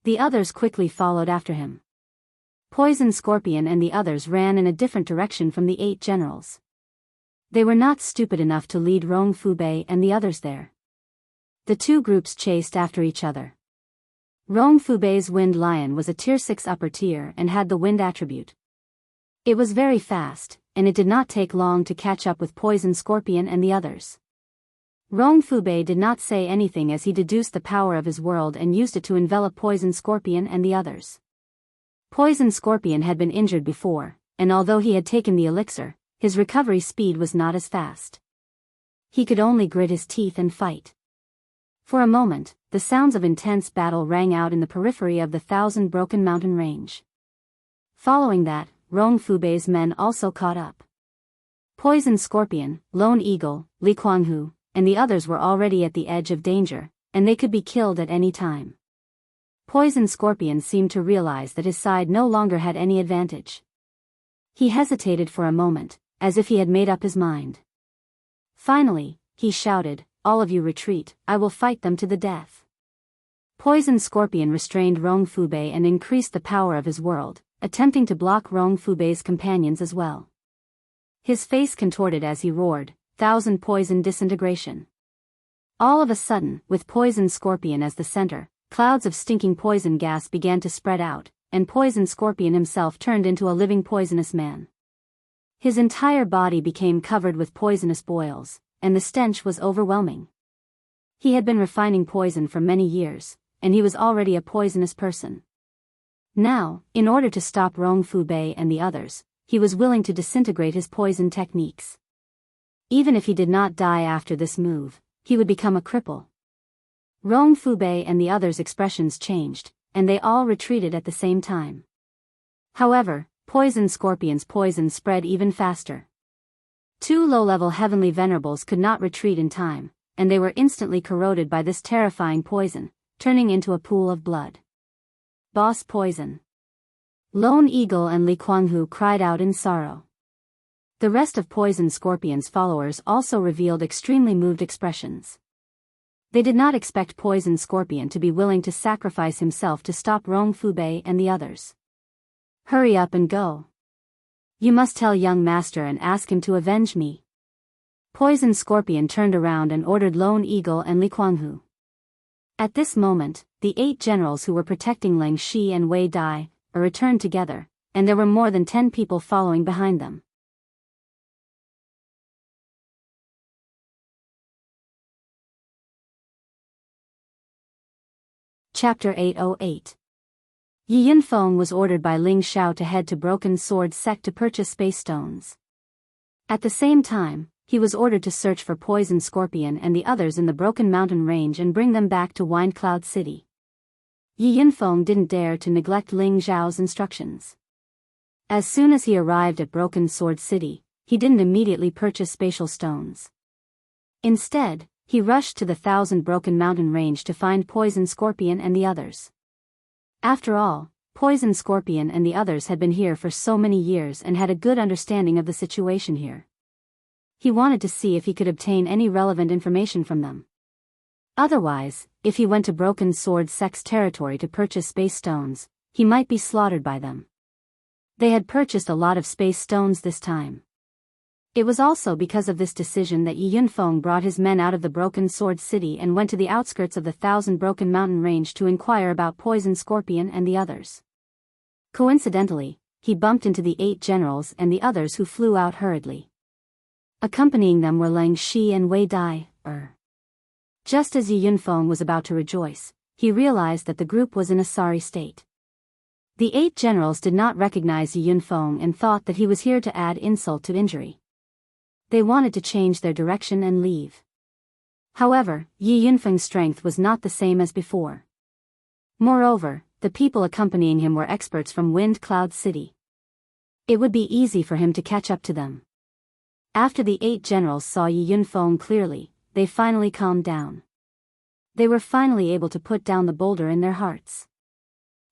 The others quickly followed after him. Poison Scorpion and the others ran in a different direction from the 8 generals. They were not stupid enough to lead Rongfubei and the others there. The two groups chased after each other. Rongfubei's Wind Lion was a tier 6 upper tier and had the wind attribute. It was very fast, and it did not take long to catch up with Poison Scorpion and the others. Rongfubei did not say anything as he deduced the power of his world and used it to envelop Poison Scorpion and the others. Poison Scorpion had been injured before, and although he had taken the elixir, his recovery speed was not as fast. He could only grit his teeth and fight. For a moment, the sounds of intense battle rang out in the periphery of the Thousand Broken Mountain range. Following that, Rongfubei's men also caught up. Poison Scorpion, Lone Eagle, Li Kuanghu, and the others were already at the edge of danger, and they could be killed at any time. Poison Scorpion seemed to realize that his side no longer had any advantage. He hesitated for a moment, as if he had made up his mind. Finally, he shouted, "All of you retreat, I will fight them to the death." Poison Scorpion restrained Rongfubei and increased the power of his world, attempting to block Rongfubei's companions as well. His face contorted as he roared, "Thousand Poison Disintegration." All of a sudden, with Poison Scorpion as the center, clouds of stinking poison gas began to spread out, and Poison Scorpion himself turned into a living poisonous man. His entire body became covered with poisonous boils, and the stench was overwhelming. He had been refining poison for many years, and he was already a poisonous person. Now, in order to stop Rongfubei and the others, he was willing to disintegrate his poison techniques. Even if he did not die after this move, he would become a cripple. Rongfubei and the others' expressions changed, and they all retreated at the same time. However, Poison Scorpion's poison spread even faster. 2 low-level heavenly venerables could not retreat in time, and they were instantly corroded by this terrifying poison, turning into a pool of blood. Boss poison. Lone Eagle and Li Kuanghu cried out in sorrow. The rest of Poison Scorpion's followers also revealed extremely moved expressions. They did not expect Poison Scorpion to be willing to sacrifice himself to stop Rong Fubei and the others. Hurry up and go. You must tell young master and ask him to avenge me. Poison Scorpion turned around and ordered Lone Eagle and Li Kuanghu. At this moment, the 8 generals who were protecting Leng Shi and Wei Dai returned together, and there were more than 10 people following behind them. Chapter 808. Yi Yunfeng was ordered by Ling Xiao to head to Broken Sword Sect to purchase space stones. At the same time, he was ordered to search for Poison Scorpion and the others in the Broken Mountain Range and bring them back to Windcloud City. Yi Yunfeng didn't dare to neglect Ling Xiao's instructions. As soon as he arrived at Broken Sword City, he didn't immediately purchase spatial stones. Instead, he rushed to the 1000 Broken Mountain Range to find Poison Scorpion and the others. After all, Poison Scorpion and the others had been here for so many years and had a good understanding of the situation here. He wanted to see if he could obtain any relevant information from them. Otherwise, if he went to Broken Sword Sect's territory to purchase space stones, he might be slaughtered by them. They had purchased a lot of space stones this time. It was also because of this decision that Yi Yunfeng brought his men out of the Broken Sword City and went to the outskirts of the 1000 Broken Mountain Range to inquire about Poison Scorpion and the others. Coincidentally, he bumped into the 8 generals and the others who flew out hurriedly. Accompanying them were Leng Shi and Wei Dai. Just as Yi Yunfeng was about to rejoice, he realized that the group was in a sorry state. The 8 generals did not recognize Yi Yunfeng and thought that he was here to add insult to injury. They wanted to change their direction and leave. However, Yi Yunfeng's strength was not the same as before. Moreover, the people accompanying him were experts from Wind Cloud City. It would be easy for him to catch up to them. After the 8 generals saw Yi Yunfeng clearly, they finally calmed down. They were finally able to put down the boulder in their hearts.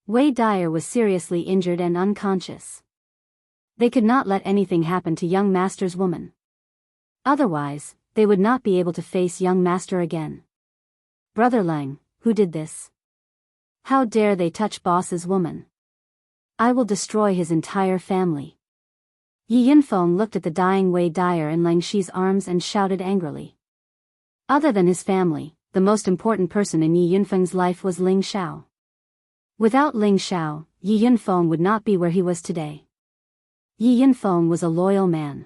Wei Dai was seriously injured and unconscious. They could not let anything happen to young master's woman. Otherwise, they would not be able to face young master again. Brother Leng, who did this? How dare they touch boss's woman? I will destroy his entire family. Yi Yunfeng looked at the dying Wei Dai in Leng Shi's arms and shouted angrily. Other than his family, the most important person in Yi Yunfeng's life was Ling Xiao. Without Ling Xiao, Yi Yunfeng would not be where he was today. Yi Yunfeng was a loyal man.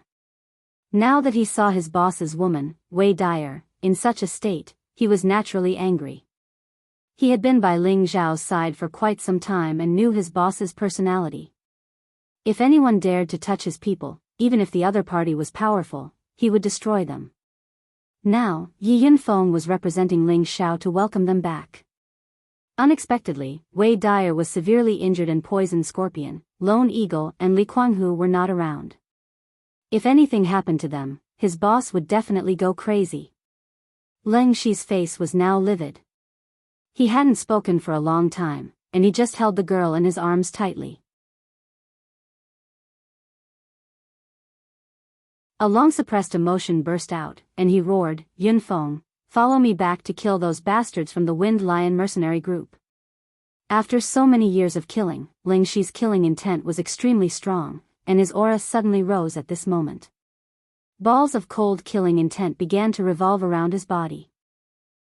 Now that he saw his boss's woman, Wei Dai, in such a state, he was naturally angry. He had been by Ling Xiao's side for quite some time and knew his boss's personality. If anyone dared to touch his people, even if the other party was powerful, he would destroy them. Now, Yi Yunfeng was representing Ling Xiao to welcome them back. Unexpectedly, Wei Dai was severely injured and Poison Scorpion, Lone Eagle and Li Kuanghu were not around. If anything happened to them, his boss would definitely go crazy. Leng Shi's face was now livid. He hadn't spoken for a long time, and he just held the girl in his arms tightly. A long-suppressed emotion burst out, and he roared, Yunfeng, follow me back to kill those bastards from the Wind Lion mercenary group. After so many years of killing, Leng Shi's killing intent was extremely strong, and his aura suddenly rose at this moment. Balls of cold killing intent began to revolve around his body.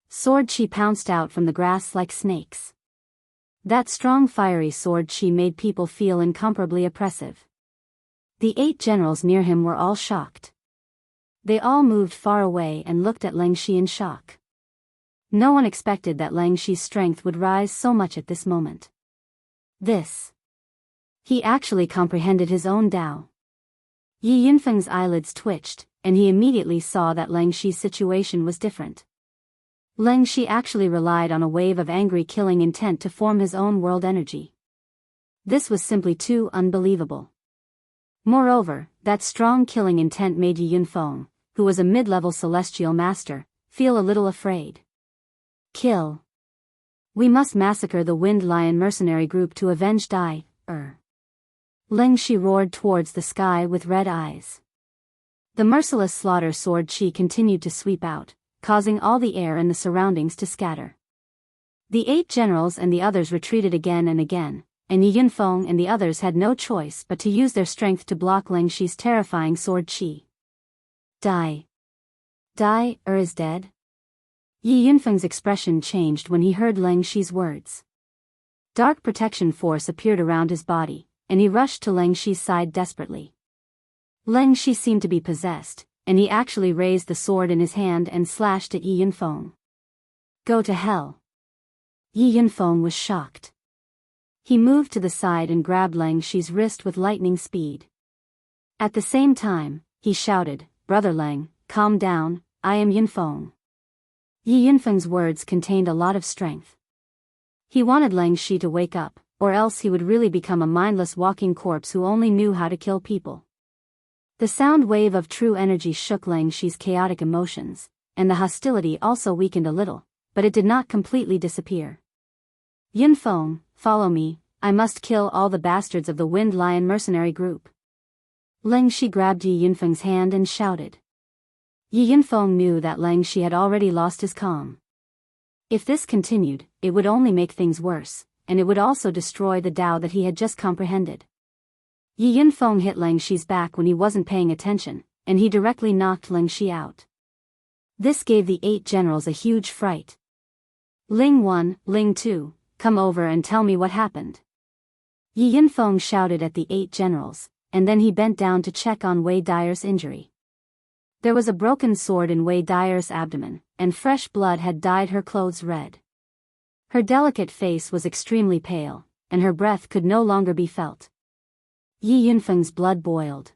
Sword chi pounced out from the grass like snakes. That strong fiery sword chi made people feel incomparably oppressive. The 8 generals near him were all shocked. They all moved far away and looked at Leng Shi in shock. No one expected that Leng Shi's strength would rise so much at this moment. He actually comprehended his own Tao. Yi Yunfeng's eyelids twitched, and he immediately saw that Leng Shi's situation was different. Leng Shi actually relied on a wave of angry killing intent to form his own world energy. This was simply too unbelievable. Moreover, that strong killing intent made Yi Yunfeng, who was a mid-level celestial master, feel a little afraid. Kill. We must massacre the Wind Lion mercenary group to avenge Dai. Leng Shi roared towards the sky with red eyes. The merciless slaughter sword chi continued to sweep out, causing all the air and the surroundings to scatter. The 8 generals and the others retreated again and again, and Yi Yunfeng and the others had no choice but to use their strength to block Lang Shi's terrifying sword chi. Die. Die, is dead? Yi Yunfeng's expression changed when he heard Lang Shi's words. Dark protection force appeared around his body, and he rushed to Lang Shi's side desperately. Lang Shi seemed to be possessed, and he actually raised the sword in his hand and slashed at Yi Yunfeng. Go to hell. Yi Yunfeng was shocked. He moved to the side and grabbed Lang Shi's wrist with lightning speed. At the same time, he shouted, "Brother Lang, calm down, I am Yunfeng." Yi Yunfeng's words contained a lot of strength. He wanted Lang Shi to wake up, or else he would really become a mindless walking corpse who only knew how to kill people. The sound wave of true energy shook Lang Shi's chaotic emotions, and the hostility also weakened a little, but it did not completely disappear. Yunfeng, follow me, I must kill all the bastards of the Wind Lion mercenary group. Lang Shi grabbed Yi Yunfeng's hand and shouted. Yi Yunfeng knew that Lang Shi had already lost his calm. If this continued, it would only make things worse, and it would also destroy the Tao that he had just comprehended. Yi Yunfeng hit Lang Shi's back when he wasn't paying attention, and he directly knocked Lang Shi out. This gave the 8 generals a huge fright. Ling 1, Ling 2, come over and tell me what happened. Yi Yunfeng shouted at the 8 generals, and then he bent down to check on Wei Dyer's injury. There was a broken sword in Wei Dyer's abdomen, and fresh blood had dyed her clothes red. Her delicate face was extremely pale, and her breath could no longer be felt. Yi Yunfeng's blood boiled.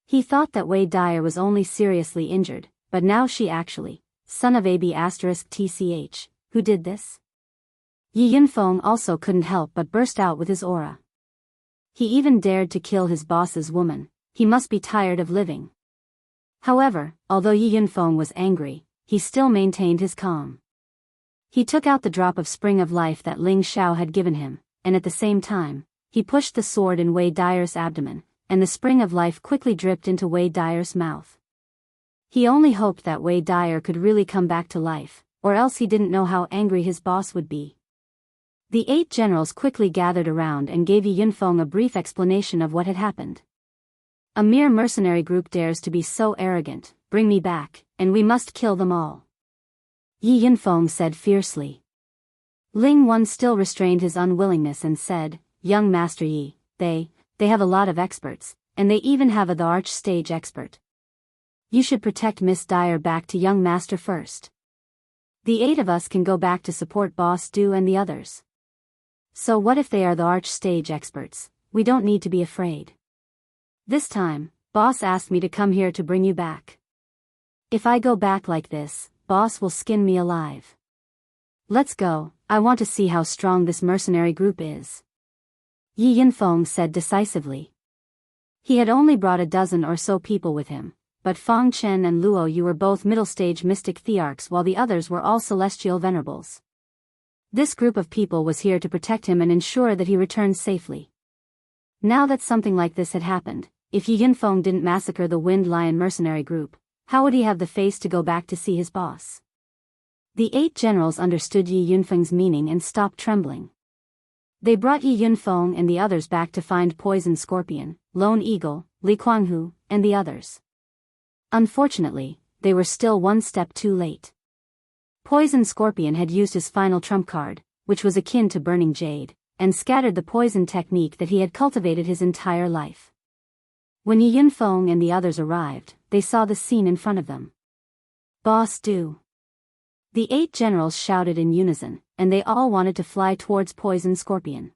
He thought that Wei Dyer was only seriously injured, but now she actually, son of AB*TCH, who did this? Yi Yunfeng also couldn't help but burst out with his aura. He even dared to kill his boss's woman. He must be tired of living. However, although Yi Yunfeng was angry, he still maintained his calm. He took out the drop of spring of life that Ling Xiao had given him, and at the same time, he pushed the sword in Wei Dyer's abdomen, and the spring of life quickly dripped into Wei Dyer's mouth. He only hoped that Wei Dyer could really come back to life, or else he didn't know how angry his boss would be. The 8 generals quickly gathered around and gave Yi Yunfeng a brief explanation of what had happened. A mere mercenary group dares to be so arrogant, bring me back, and we must kill them all. Yi Yunfeng said fiercely. Ling 1 still restrained his unwillingness and said, Young Master Yi, they have a lot of experts, and they even have the arch-stage expert. You should protect Miss Dyer back to young master first. The 8 of us can go back to support Boss Du and the others. So what if they are the arch-stage experts? We don't need to be afraid. This time, Boss asked me to come here to bring you back. If I go back like this, Boss will skin me alive. Let's go, I want to see how strong this mercenary group is. Yi Yunfeng said decisively. He had only brought a dozen or so people with him, but Fang Chen and Luo Yu were both middle-stage mystic thearchs while the others were all celestial venerables. This group of people was here to protect him and ensure that he returned safely. Now that something like this had happened, if Yi Yunfeng didn't massacre the Wind Lion mercenary group, how would he have the face to go back to see his boss? The 8 generals understood Yi Yunfeng's meaning and stopped trembling. They brought Yi Yunfeng and the others back to find Poison Scorpion, Lone Eagle, Li Kuanghu, and the others. Unfortunately, they were still one step too late. Poison Scorpion had used his final trump card, which was akin to Burning Jade, and scattered the poison technique that he had cultivated his entire life. When Yi Yunfeng and the others arrived, they saw the scene in front of them. Boss Du. The 8 generals shouted in unison, and they all wanted to fly towards Poison Scorpion.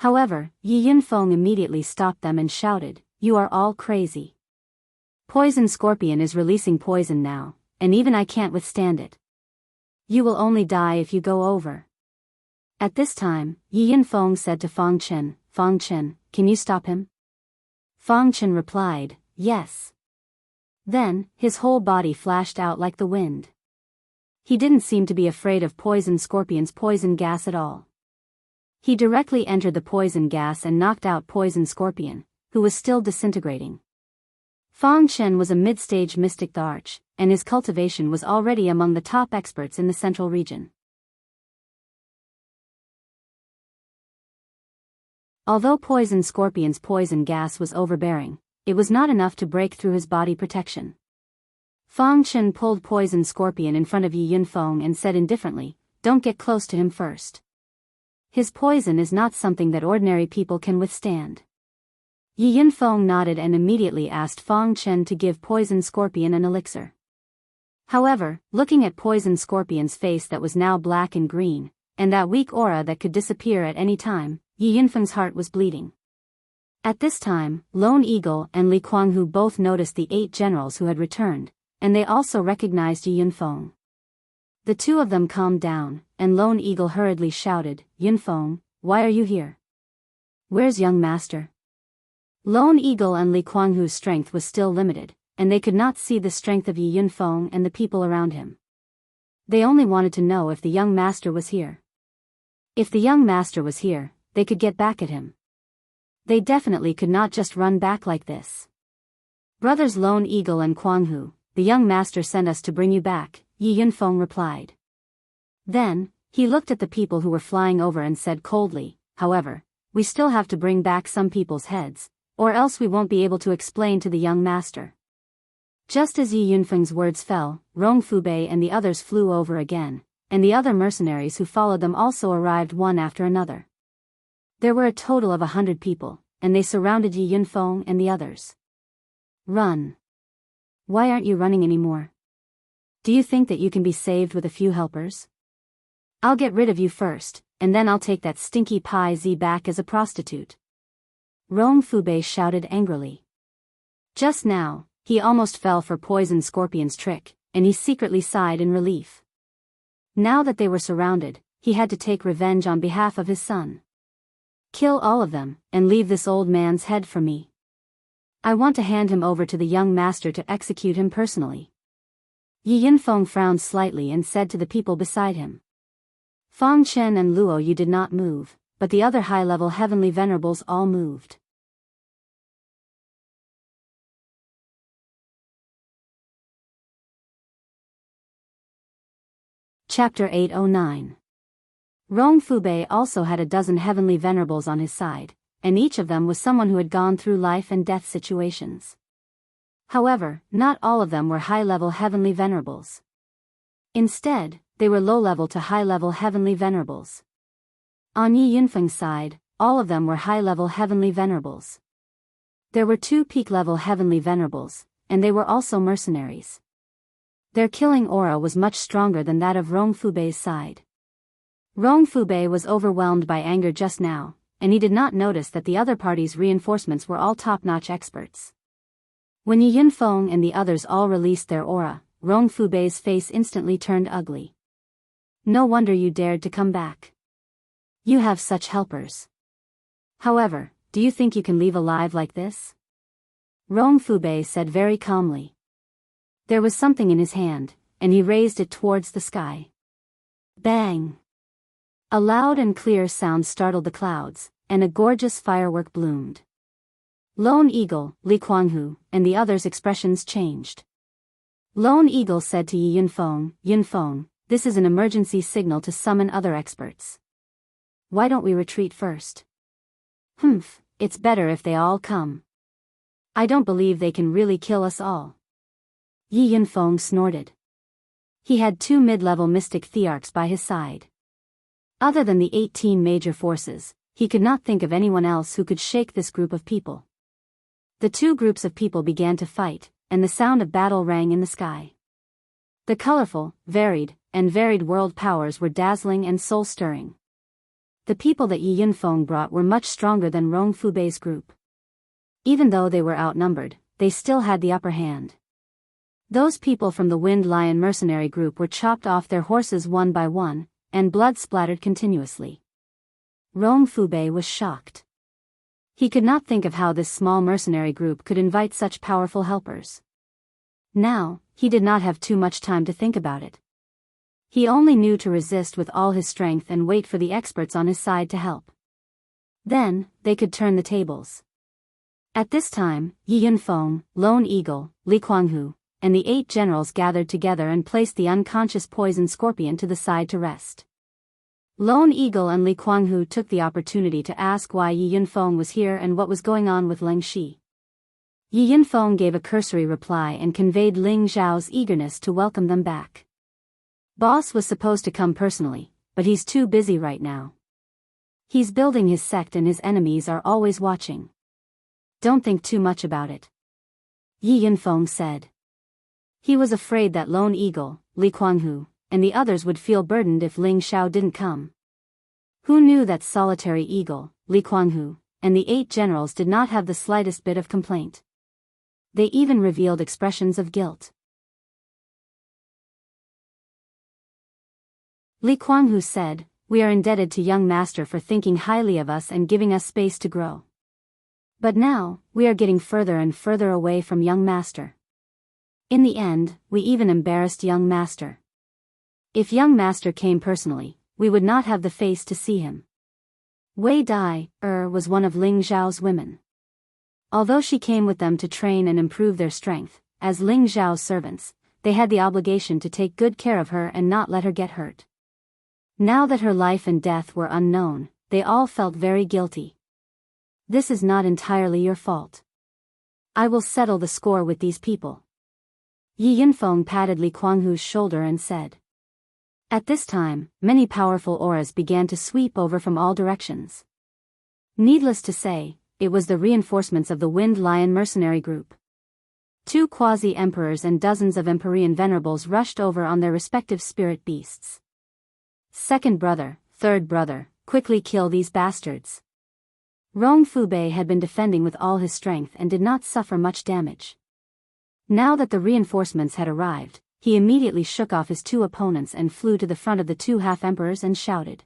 However, Yi Yunfeng immediately stopped them and shouted, You are all crazy. Poison Scorpion is releasing poison now, and even I can't withstand it. You will only die if you go over. At this time, Yi Yunfeng said to Fang Chen, can you stop him? Fang Chen replied, yes. Then, his whole body flashed out like the wind. He didn't seem to be afraid of Poison Scorpion's poison gas at all. He directly entered the poison gas and knocked out Poison Scorpion, who was still disintegrating. Fang Chen was a mid-stage mystic arch, and his cultivation was already among the top experts in the central region. Although Poison Scorpion's poison gas was overbearing, it was not enough to break through his body protection. Fang Chen pulled Poison Scorpion in front of Yi Yunfeng and said indifferently, "Don't get close to him first. His poison is not something that ordinary people can withstand." Yi Yunfeng nodded and immediately asked Fang Chen to give Poison Scorpion an elixir. However, looking at Poison Scorpion's face that was now black and green, and that weak aura that could disappear at any time, Yi Yunfeng's heart was bleeding. At this time, Lone Eagle and Li Kuanghu both noticed the 8 generals who had returned, and they also recognized Yi Yunfeng. The two of them calmed down, and Lone Eagle hurriedly shouted, "Yunfeng, why are you here? Where's young master?" Lone Eagle and Li Kuanghu's strength was still limited, and they could not see the strength of Yi Yunfeng and the people around him. They only wanted to know if the young master was here. If the young master was here, they could get back at him. They definitely could not just run back like this. "Brothers Lone Eagle and Kuanghu, the young master sent us to bring you back," Yi Yunfeng replied. Then, he looked at the people who were flying over and said coldly, "However, we still have to bring back some people's heads, or else we won't be able to explain to the young master." Just as Yi Yunfeng's words fell, Rong Fubei and the others flew over again, and the other mercenaries who followed them also arrived one after another. There were a total of 100 people, and they surrounded Yi Yunfeng and the others. "Run. Why aren't you running anymore? Do you think that you can be saved with a few helpers? I'll get rid of you first, and then I'll take that stinky Pai Zi back as a prostitute." Rong Fubei shouted angrily. Just now, he almost fell for Poison Scorpion's trick, and he secretly sighed in relief. Now that they were surrounded, he had to take revenge on behalf of his son. "Kill all of them, and leave this old man's head for me. I want to hand him over to the young master to execute him personally." Yi Yunfeng frowned slightly and said to the people beside him. Fang Chen and Luo Yu did not move, but the other high-level heavenly venerables all moved. Chapter 809. Rong Fubei also had a dozen heavenly venerables on his side, and each of them was someone who had gone through life and death situations. However, not all of them were high-level heavenly venerables. Instead, they were low-level to high-level heavenly venerables. On Yi Yunfeng's side, all of them were high-level heavenly venerables. There were 2 peak-level heavenly venerables, and they were also mercenaries. Their killing aura was much stronger than that of Rong Fubei's side. Rong Fubei was overwhelmed by anger just now, and he did not notice that the other party's reinforcements were all top-notch experts. When Yi Yunfeng and the others all released their aura, Rong Fubei's face instantly turned ugly. "No wonder you dared to come back. You have such helpers. However, do you think you can leave alive like this?" Rong Fubei said very calmly. There was something in his hand, and he raised it towards the sky. Bang! A loud and clear sound startled the clouds, and a gorgeous firework bloomed. Lone Eagle, Li Kuanghu, and the others' expressions changed. Lone Eagle said to Yi Yunfeng, "Yunfeng, this is an emergency signal to summon other experts. Why don't we retreat first?" "Humph, it's better if they all come. I don't believe they can really kill us all." Yi Yunfeng snorted. He had 2 mid-level mystic thearchs by his side. Other than the 18 major forces, he could not think of anyone else who could shake this group of people. The 2 groups of people began to fight, and the sound of battle rang in the sky. The colorful, varied world powers were dazzling and soul-stirring. The people that Yi Yunfeng brought were much stronger than Rong Fubei's group. Even though they were outnumbered, they still had the upper hand. Those people from the Wind Lion mercenary group were chopped off their horses one by one, and blood splattered continuously. Rong Fubei was shocked. He could not think of how this small mercenary group could invite such powerful helpers. Now, he did not have too much time to think about it. He only knew to resist with all his strength and wait for the experts on his side to help. Then, they could turn the tables. At this time, Yi Yunfeng, Lone Eagle, Li Kuanghu, and the 8 generals gathered together and placed the unconscious poison scorpion to the side to rest. Lone Eagle and Li Kuanghu took the opportunity to ask why Yi Yunfeng was here and what was going on with Ling Shi. Yi Yunfeng gave a cursory reply and conveyed Ling Zhao's eagerness to welcome them back. Boss was supposed to come personally, but he's too busy right now. He's building his sect and his enemies are always watching. Don't think too much about it, Yi Yunfeng said. He was afraid that Lone Eagle, Li Kuanghu, and the others would feel burdened if Ling Zhao didn't come. Who knew that Solitary Eagle, Li Kuanghu, and the 8 generals did not have the slightest bit of complaint. They even revealed expressions of guilt. Li Kuanghu said, "We are indebted to young master for thinking highly of us and giving us space to grow. But now, we are getting further and further away from young master. In the end, we even embarrassed young master. If young master came personally, we would not have the face to see him." Wei Dai, was one of Ling Zhao's women. Although she came with them to train and improve their strength, as Ling Zhao's servants, they had the obligation to take good care of her and not let her get hurt. Now that her life and death were unknown, they all felt very guilty. "This is not entirely your fault. I will settle the score with these people." Yi Yunfeng patted Li Kuanghu's shoulder and said. At this time, many powerful auras began to sweep over from all directions. Needless to say, it was the reinforcements of the Wind Lion mercenary group. 2 quasi-emperors and dozens of Empyrean venerables rushed over on their respective spirit beasts. "Second brother, third brother, quickly kill these bastards." Rong Fubei had been defending with all his strength and did not suffer much damage. Now that the reinforcements had arrived, he immediately shook off his 2 opponents and flew to the front of the 2 half-emperors and shouted.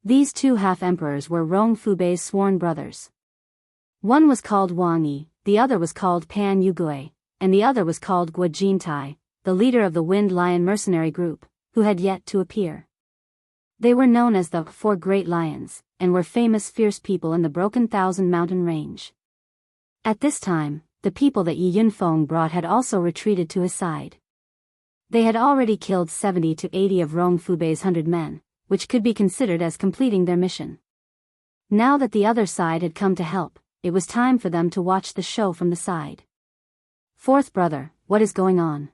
These 2 half-emperors were Rong Fubei's sworn brothers. One was called Wang Yi, the other was called Pan Yugui, and the other was called Guo Jintai, the leader of the Wind Lion mercenary group, who had yet to appear. They were known as the 4 Great Lions, and were famous fierce people in the Broken Thousand Mountain Range. At this time, the people that Yi Yunfeng brought had also retreated to his side. They had already killed 70 to 80 of Rong Fubei's 100 men, which could be considered as completing their mission. Now that the other side had come to help, it was time for them to watch the show from the side. "Fourth brother, what is going on?"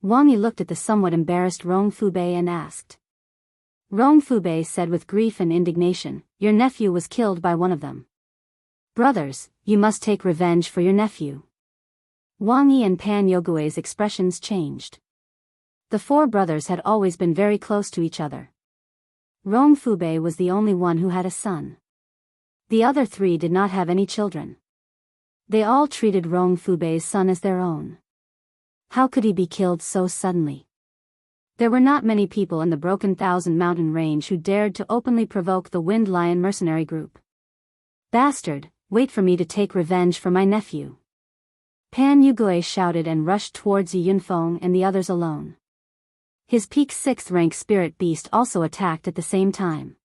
Wang Yi looked at the somewhat embarrassed Rong Fubei and asked. Rong Fubei said with grief and indignation, "Your nephew was killed by one of them. Brothers, you must take revenge for your nephew." Wang Yi and Pan Yogui's expressions changed. The 4 brothers had always been very close to each other. Rong Fubei was the only one who had a son. The other 3 did not have any children. They all treated Rong Fubei's son as their own. How could he be killed so suddenly? There were not many people in the Broken Thousand Mountain Range who dared to openly provoke the Wind Lion mercenary group. "Bastard, wait for me to take revenge for my nephew." Pan Yugui shouted and rushed towards Yi Yunfeng and the others alone. His peak 6th rank spirit beast also attacked at the same time.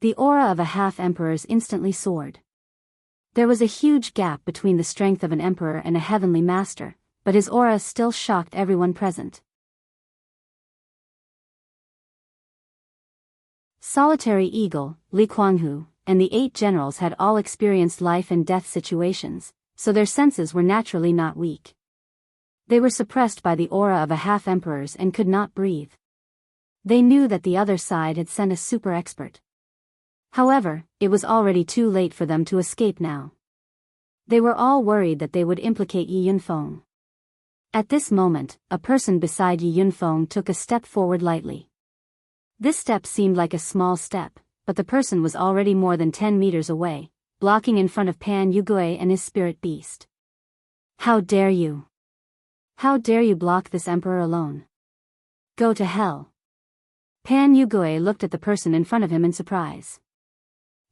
The aura of a half-emperor's instantly soared. There was a huge gap between the strength of an emperor and a heavenly master, but his aura still shocked everyone present. Solitary Eagle, Li Kuanghu, and the 8 generals had all experienced life and death situations, so their senses were naturally not weak. They were suppressed by the aura of a half-emperor's and could not breathe. They knew that the other side had sent a super expert. However, it was already too late for them to escape now. They were all worried that they would implicate Yi Yunfeng. At this moment, a person beside Yi Yunfeng took a step forward lightly. This step seemed like a small step, but the person was already more than 10 meters away, blocking in front of Pan Yugui and his spirit beast. "How dare you? How dare you block this emperor alone? Go to hell." Pan Yugui looked at the person in front of him in surprise.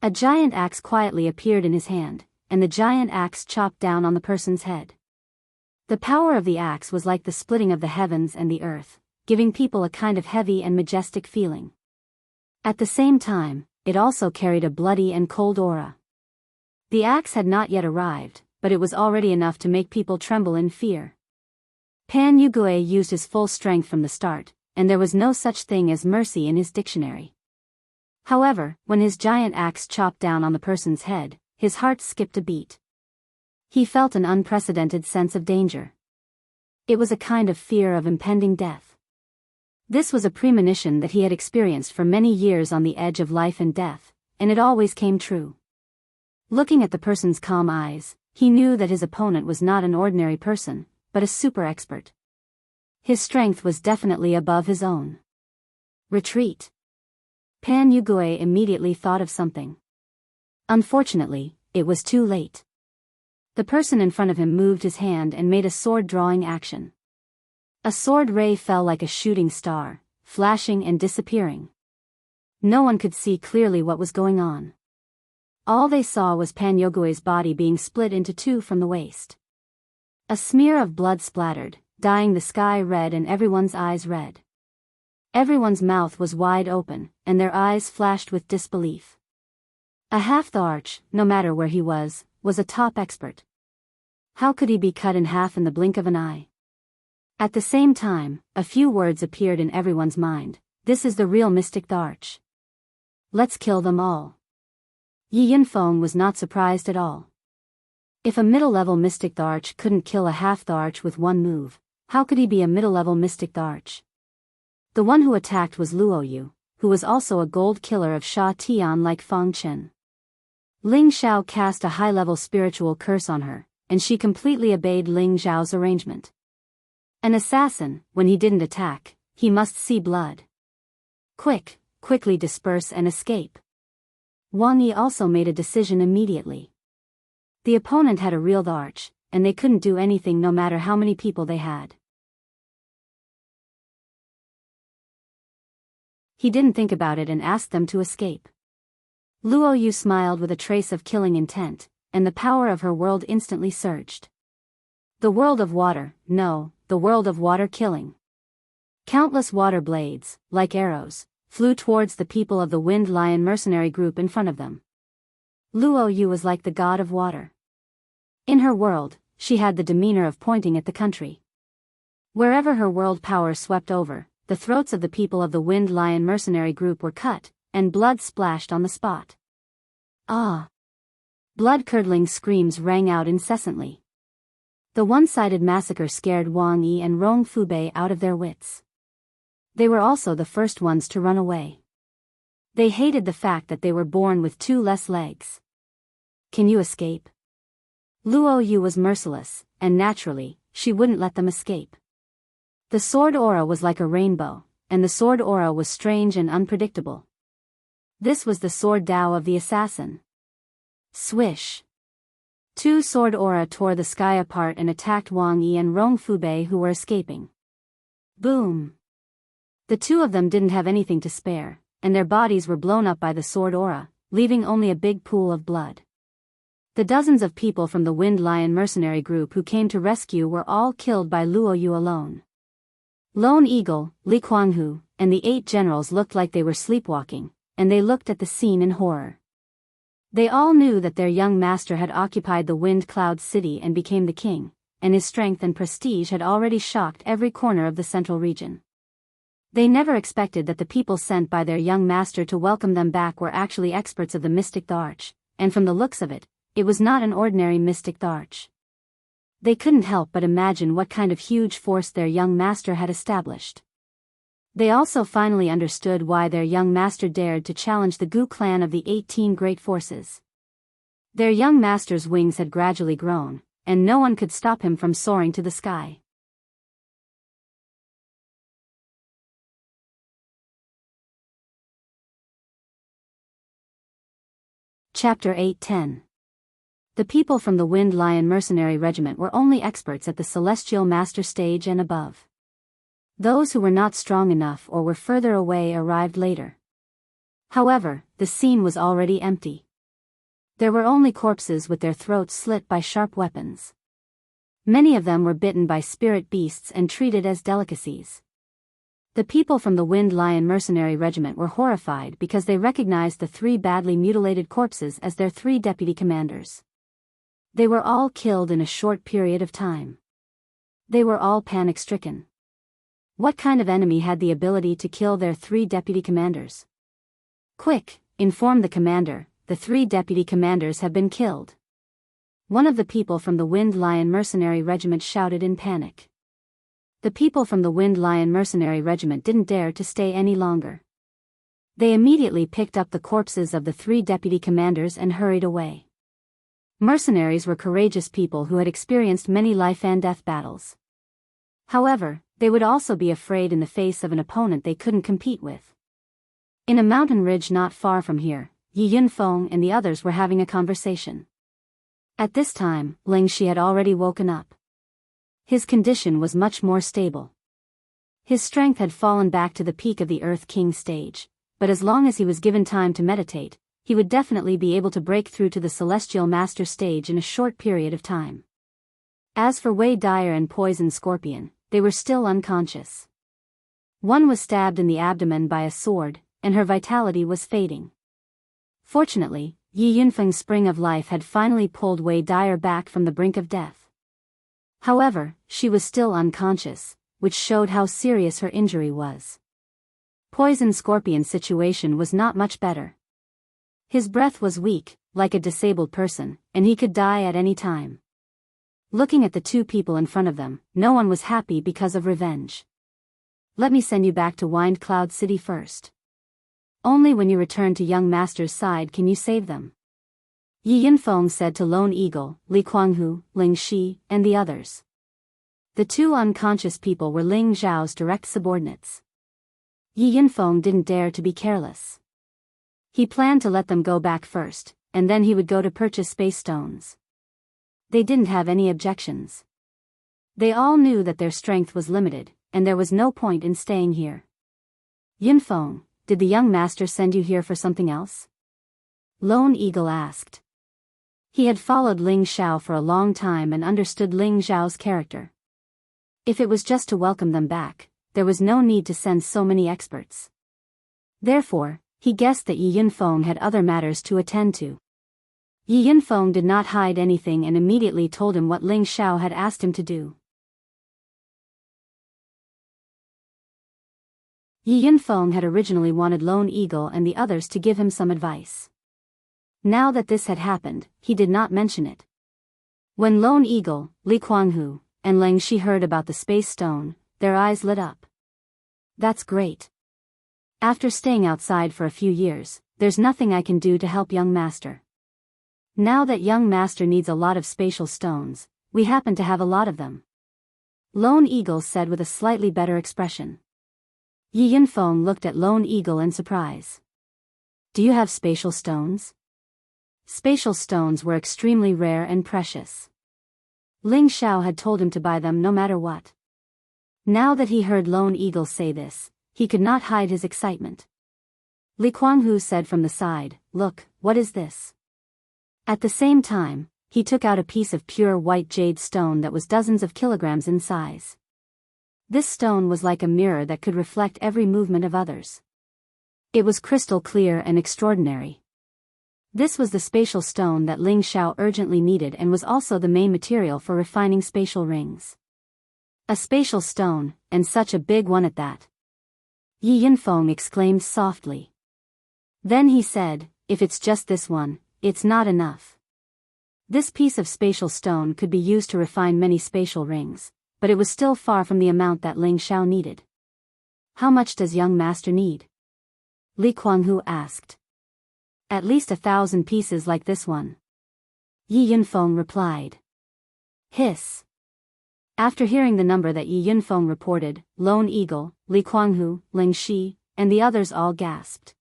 A giant axe quietly appeared in his hand, and the giant axe chopped down on the person's head. The power of the axe was like the splitting of the heavens and the earth, giving people a kind of heavy and majestic feeling. At the same time, it also carried a bloody and cold aura. The axe had not yet arrived, but it was already enough to make people tremble in fear. Pan Yugue used his full strength from the start, and there was no such thing as mercy in his dictionary. However, when his giant axe chopped down on the person's head, his heart skipped a beat. He felt an unprecedented sense of danger. It was a kind of fear of impending death. This was a premonition that he had experienced for many years on the edge of life and death, and it always came true. Looking at the person's calm eyes, he knew that his opponent was not an ordinary person, but a super expert. His strength was definitely above his own. Retreat. Pan Yugue immediately thought of something. Unfortunately, it was too late. The person in front of him moved his hand and made a sword-drawing action. A sword ray fell like a shooting star, flashing and disappearing. No one could see clearly what was going on. All they saw was Pan Yugue's body being split into two from the waist. A smear of blood splattered, dyeing the sky red and everyone's eyes red. Everyone's mouth was wide open, and their eyes flashed with disbelief. A half-the-arch, no matter where he was a top expert. How could he be cut in half in the blink of an eye? At the same time, a few words appeared in everyone's mind. This is the real mystic arch. Let's kill them all. Yi Yinfeng was not surprised at all. If a middle-level mystic arch couldn't kill a half-the-arch with one move, how could he be a middle-level mystic arch? The one who attacked was Luo Yu, who was also a gold killer of Sha Tian like Fang Chen. Ling Xiao cast a high-level spiritual curse on her, and she completely obeyed Ling Xiao's arrangement. An assassin, when he didn't attack, he must see blood. Quickly disperse and escape. Wang Yi also made a decision immediately. The opponent had a real arch, and they couldn't do anything no matter how many people they had. He didn't think about it and asked them to escape. Luo Yu smiled with a trace of killing intent, and the power of her world instantly surged. The world of water, no, the world of water killing. Countless water blades, like arrows, flew towards the people of the Wind Lion mercenary group in front of them. Luo Yu was like the god of water. In her world, she had the demeanor of pointing at the country. Wherever her world power swept over, the throats of the people of the Wind Lion mercenary group were cut, and blood splashed on the spot. Ah! Blood-curdling screams rang out incessantly. The one-sided massacre scared Wang Yi and Rong Fubei out of their wits. They were also the first ones to run away. They hated the fact that they were born with two less legs. Can you escape? Luo Yu was merciless, and naturally, she wouldn't let them escape. The sword aura was like a rainbow, and the sword aura was strange and unpredictable. This was the sword Dao of the assassin. Swish! Two sword aura tore the sky apart and attacked Wang Yi and Rong Fubei who were escaping. Boom! The two of them didn't have anything to spare, and their bodies were blown up by the sword aura, leaving only a big pool of blood. The dozens of people from the Wind Lion mercenary group who came to rescue were all killed by Luo Yu alone. Lone Eagle, Li Kuanghu, and the 8 generals looked like they were sleepwalking, and they looked at the scene in horror. They all knew that their young master had occupied the Wind Cloud City and became the king, and his strength and prestige had already shocked every corner of the central region. They never expected that the people sent by their young master to welcome them back were actually experts of the mystic arch, and from the looks of it, it was not an ordinary mystic arch. They couldn't help but imagine what kind of huge force their young master had established. They also finally understood why their young master dared to challenge the Gu clan of the 18 great forces. Their young master's wings had gradually grown, and no one could stop him from soaring to the sky. Chapter 8:10. The people from the Wind Lion mercenary regiment were only experts at the celestial master stage and above. Those who were not strong enough or were further away arrived later. However, the scene was already empty. There were only corpses with their throats slit by sharp weapons. Many of them were bitten by spirit beasts and treated as delicacies. The people from the Wind Lion Mercenary Regiment were horrified because they recognized the 3 badly mutilated corpses as their 3 deputy commanders. They were all killed in a short period of time. They were all panic-stricken. What kind of enemy had the ability to kill their 3 deputy commanders? Quick, inform the commander, the 3 deputy commanders have been killed. One of the people from the Wind Lion Mercenary Regiment shouted in panic. The people from the Wind Lion Mercenary Regiment didn't dare to stay any longer. They immediately picked up the corpses of the 3 deputy commanders and hurried away. Mercenaries were courageous people who had experienced many life-and-death battles. However, they would also be afraid in the face of an opponent they couldn't compete with. In a mountain ridge not far from here, Yi Yunfeng and the others were having a conversation. At this time, Ling Shi had already woken up. His condition was much more stable. His strength had fallen back to the peak of the Earth King stage, but as long as he was given time to meditate, he would definitely be able to break through to the Celestial Master stage in a short period of time. As for Wei Dyer and Poison Scorpion, they were still unconscious. One was stabbed in the abdomen by a sword, and her vitality was fading. Fortunately, Yi Yunfeng's spring of life had finally pulled Wei Dyer back from the brink of death. However, she was still unconscious, which showed how serious her injury was. Poison Scorpion's situation was not much better. His breath was weak, like a disabled person, and he could die at any time. Looking at the 2 people in front of them, no one was happy because of revenge. Let me send you back to Wind Cloud City first. Only when you return to young master's side can you save them. Yi Yunfeng said to Lone Eagle, Li Kuanghu, Ling Shi, and the others. The 2 unconscious people were Ling Zhao's direct subordinates. Yi Yunfeng didn't dare to be careless. He planned to let them go back first, and then he would go to purchase space stones. They didn't have any objections. They all knew that their strength was limited, and there was no point in staying here. Yunfeng, did the young master send you here for something else? Lone Eagle asked. He had followed Ling Xiao for a long time and understood Ling Zhao's character. If it was just to welcome them back, there was no need to send so many experts. Therefore, he guessed that Yi Yunfeng had other matters to attend to. Yi Yunfeng did not hide anything and immediately told him what Ling Xiao had asked him to do. Yi Yunfeng had originally wanted Lone Eagle and the others to give him some advice. Now that this had happened, he did not mention it. When Lone Eagle, Li Kuanghu, and Ling Shi heard about the space stone, their eyes lit up. That's great. After staying outside for a few years, there's nothing I can do to help young master. Now that young master needs a lot of spatial stones, we happen to have a lot of them. Lone Eagle said with a slightly better expression. Yi Yunfeng looked at Lone Eagle in surprise. Do you have spatial stones? Spatial stones were extremely rare and precious. Ling Xiao had told him to buy them no matter what. Now that he heard Lone Eagle say this, he could not hide his excitement. Li Kuanghu said from the side, Look, what is this? At the same time, he took out a piece of pure white jade stone that was dozens of kilograms in size. This stone was like a mirror that could reflect every movement of others. It was crystal clear and extraordinary. This was the spatial stone that Ling Xiao urgently needed and was also the main material for refining spatial rings. A spatial stone, and such a big one at that. Yi Yunfeng exclaimed softly. Then he said, if it's just this one, it's not enough. This piece of spatial stone could be used to refine many spatial rings, but it was still far from the amount that Ling Xiao needed. How much does young master need? Li Kuanghu asked. At least 1,000 pieces like this one. Yi Yunfeng replied. Hiss. After hearing the number that Yi Yunfeng reported, Lone Eagle, Li Kuanghu, Ling Shi, and the others all gasped.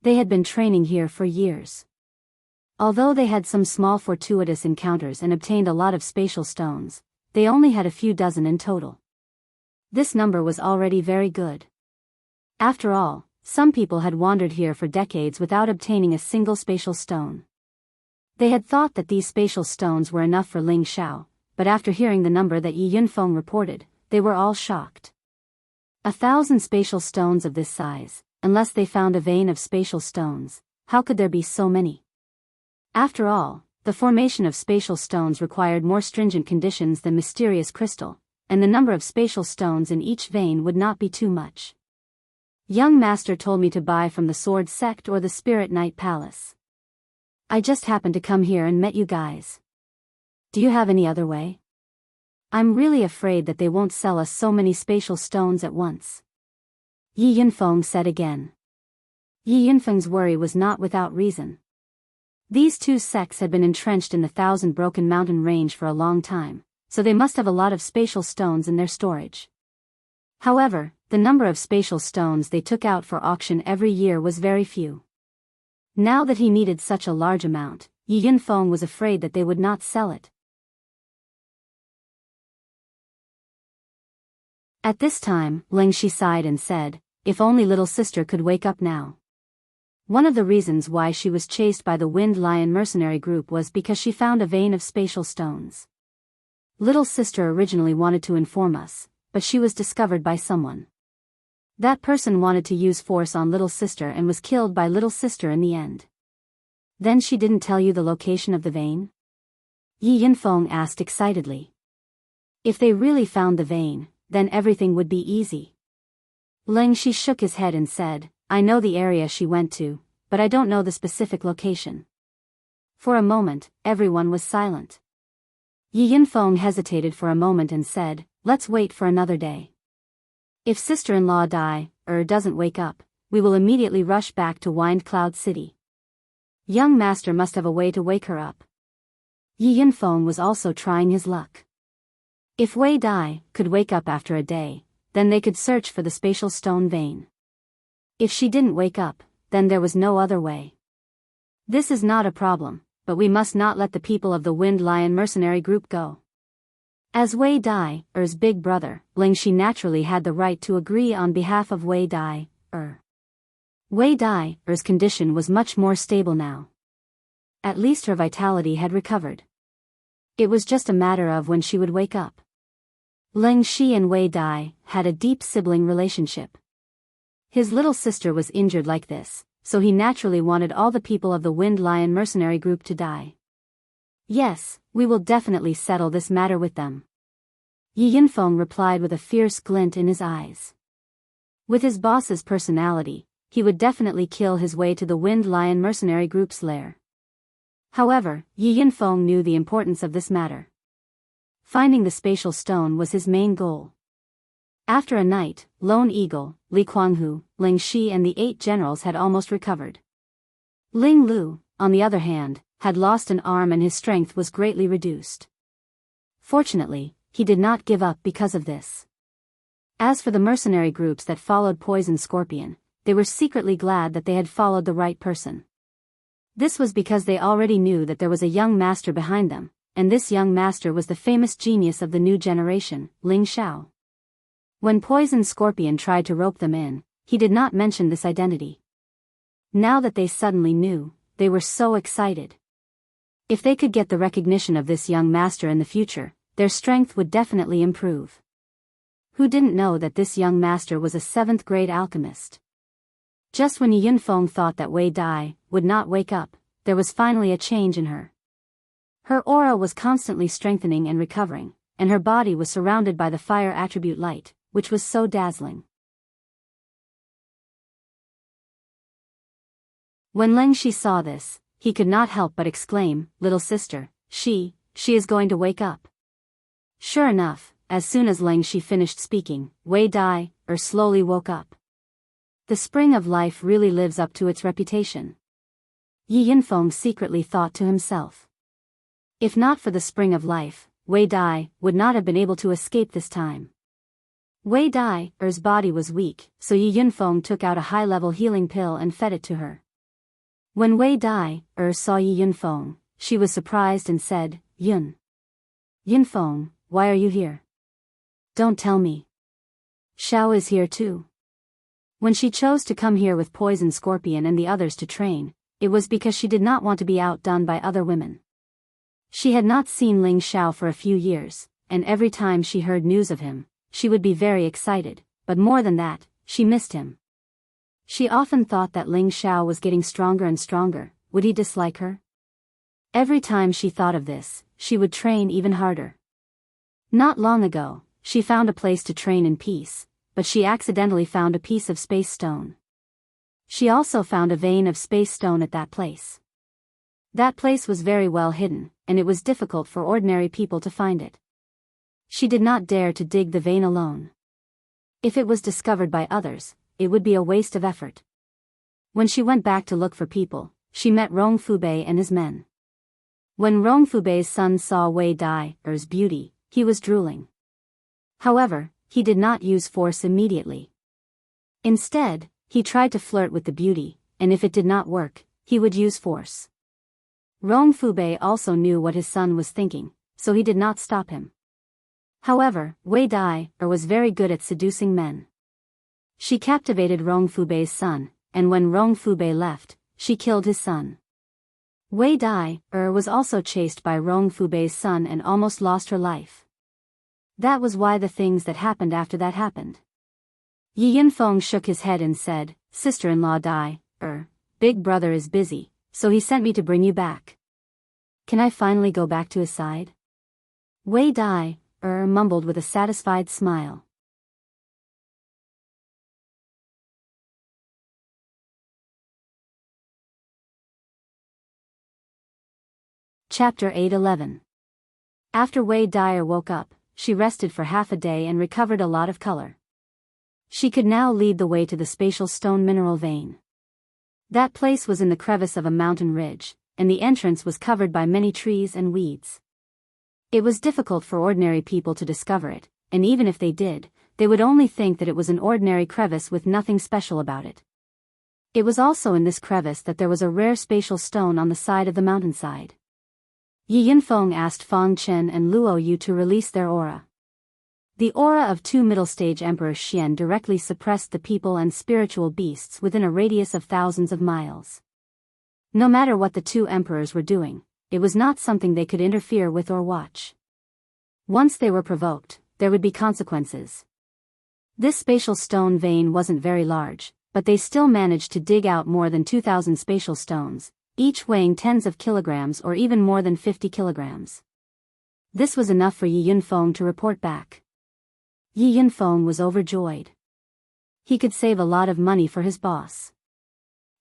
They had been training here for years. Although they had some small fortuitous encounters and obtained a lot of spatial stones, they only had a few dozen in total. This number was already very good. After all, some people had wandered here for decades without obtaining a single spatial stone. They had thought that these spatial stones were enough for Ling Xiao, but after hearing the number that Yi Yunfeng reported, they were all shocked. 1,000 spatial stones of this size, unless they found a vein of spatial stones, how could there be so many? After all, the formation of spatial stones required more stringent conditions than mysterious crystal, and the number of spatial stones in each vein would not be too much. Young master told me to buy from the Sword Sect or the Spirit Knight Palace. I just happened to come here and met you guys. Do you have any other way? I'm really afraid that they won't sell us so many spatial stones at once. Yi Yunfeng said again. Yi Yunfeng's worry was not without reason. These two sects had been entrenched in the Thousand Broken Mountain range for a long time, so they must have a lot of spatial stones in their storage. However, the number of spatial stones they took out for auction every year was very few. Now that he needed such a large amount, Yi Yunfeng was afraid that they would not sell it. At this time, Ling Shi sighed and said, if only little sister could wake up now. One of the reasons why she was chased by the Wind Lion mercenary group was because she found a vein of spatial stones. Little sister originally wanted to inform us, but she was discovered by someone. That person wanted to use force on little sister and was killed by little sister in the end. Then she didn't tell you the location of the vein? Yi Yunfeng asked excitedly. If they really found the vein, then everything would be easy. Ling Shi shook his head and said, I know the area she went to, but I don't know the specific location. For a moment, everyone was silent. Yi Yunfeng hesitated for a moment and said, let's wait for another day. If sister-in-law doesn't wake up, we will immediately rush back to Wind Cloud City. Young master must have a way to wake her up. Yi Yunfeng was also trying his luck. If Wei Dai could wake up after a day, then they could search for the spatial stone vein. If she didn't wake up, then there was no other way. This is not a problem, but we must not let the people of the Wind Lion mercenary group go. As Wei Dai's big brother, Ling Shi naturally had the right to agree on behalf of Wei Dai. Wei Dai's condition was much more stable now. At least her vitality had recovered. It was just a matter of when she would wake up. Ling Shi and Wei Dai had a deep sibling relationship. His little sister was injured like this, so he naturally wanted all the people of the Wind Lion mercenary group to die. Yes, we will definitely settle this matter with them. Yi Yunfeng replied with a fierce glint in his eyes. With his boss's personality, he would definitely kill his way to the Wind Lion mercenary group's lair. However, Yi Yunfeng knew the importance of this matter. Finding the spatial stone was his main goal. After a night, Lone Eagle, Li Kuanghu, Ling Shi and the 8 generals had almost recovered. Ling Lu, on the other hand, had lost an arm and his strength was greatly reduced. Fortunately, he did not give up because of this. As for the mercenary groups that followed Poison Scorpion, they were secretly glad that they had followed the right person. This was because they already knew that there was a young master behind them, and this young master was the famous genius of the new generation, Ling Xiao. When Poison Scorpion tried to rope them in, he did not mention this identity. Now that they suddenly knew, they were so excited. If they could get the recognition of this young master in the future, their strength would definitely improve. Who didn't know that this young master was a 7th-grade alchemist? Just when Yi Yunfeng thought that Wei Dai would not wake up, there was finally a change in her. Her aura was constantly strengthening and recovering, and her body was surrounded by the fire attribute light, which was so dazzling. When Ling Shi saw this, he could not help but exclaim, "Little sister, she is going to wake up." Sure enough, as soon as Ling Shi finished speaking, Wei Dai slowly woke up. The spring of life really lives up to its reputation. Yi Yunfeng secretly thought to himself. If not for the spring of life, Wei Dai would not have been able to escape this time. Wei Dai's body was weak, so Yi Yunfeng took out a high-level healing pill and fed it to her. When Wei Dai saw Yi Yunfeng, she was surprised and said, Yunfeng, why are you here? Don't tell me. Xiao is here too. When she chose to come here with Poison Scorpion and the others to train, it was because she did not want to be outdone by other women. She had not seen Ling Xiao for a few years, and every time she heard news of him, she would be very excited, but more than that, she missed him. She often thought that Ling Xiao was getting stronger and stronger. Would he dislike her? Every time she thought of this, she would train even harder. Not long ago, she found a place to train in peace, but she accidentally found a piece of space stone. She also found a vein of space stone at that place. That place was very well hidden, and it was difficult for ordinary people to find it. She did not dare to dig the vein alone. If it was discovered by others, it would be a waste of effort. When she went back to look for people, she met Rong Fubei and his men. When Rong Fubei's son saw Wei Dai's beauty, he was drooling. However, he did not use force immediately. Instead, he tried to flirt with the beauty, and if it did not work, he would use force. Rong Fubei also knew what his son was thinking, so he did not stop him. However, Wei Dai was very good at seducing men. She captivated Rong Fubei's son, and when Rong Fubei left, she killed his son. Wei Dai was also chased by Rong Fubei's son and almost lost her life. That was why the things that happened after that happened. Yi Yunfeng shook his head and said, "Sister-in-law Dai, big brother is busy, so he sent me to bring you back. Can I finally go back to his side?" Wei Dai mumbled with a satisfied smile. Chapter 8:11. After Wei Dai woke up, she rested for half a day and recovered a lot of color. She could now lead the way to the spatial stone mineral vein. That place was in the crevice of a mountain ridge, and the entrance was covered by many trees and weeds. It was difficult for ordinary people to discover it, and even if they did, they would only think that it was an ordinary crevice with nothing special about it. It was also in this crevice that there was a rare spatial stone on the side of the mountainside. Yi Yunfeng asked Fang Chen and Luo Yu to release their aura. The aura of two middle-stage Emperor Xian directly suppressed the people and spiritual beasts within a radius of thousands of miles. No matter what the two emperors were doing, it was not something they could interfere with or watch. Once they were provoked, there would be consequences. This spatial stone vein wasn't very large, but they still managed to dig out more than 2,000 spatial stones, each weighing tens of kilograms or even more than 50 kilograms. This was enough for Yi Yunfeng to report back. Yi Yunfeng was overjoyed. He could save a lot of money for his boss.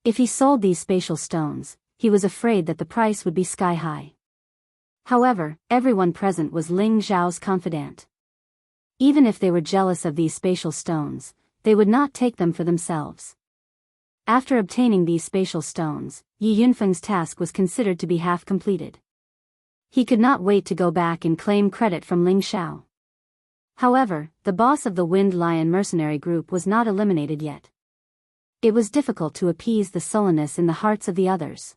If he sold these spatial stones, he was afraid that the price would be sky high. However, everyone present was Ling Xiao's confidant. Even if they were jealous of these spatial stones, they would not take them for themselves. After obtaining these spatial stones, Yi Yunfeng's task was considered to be half completed. He could not wait to go back and claim credit from Ling Xiao. However, the boss of the Wind Lion mercenary group was not eliminated yet. It was difficult to appease the sullenness in the hearts of the others.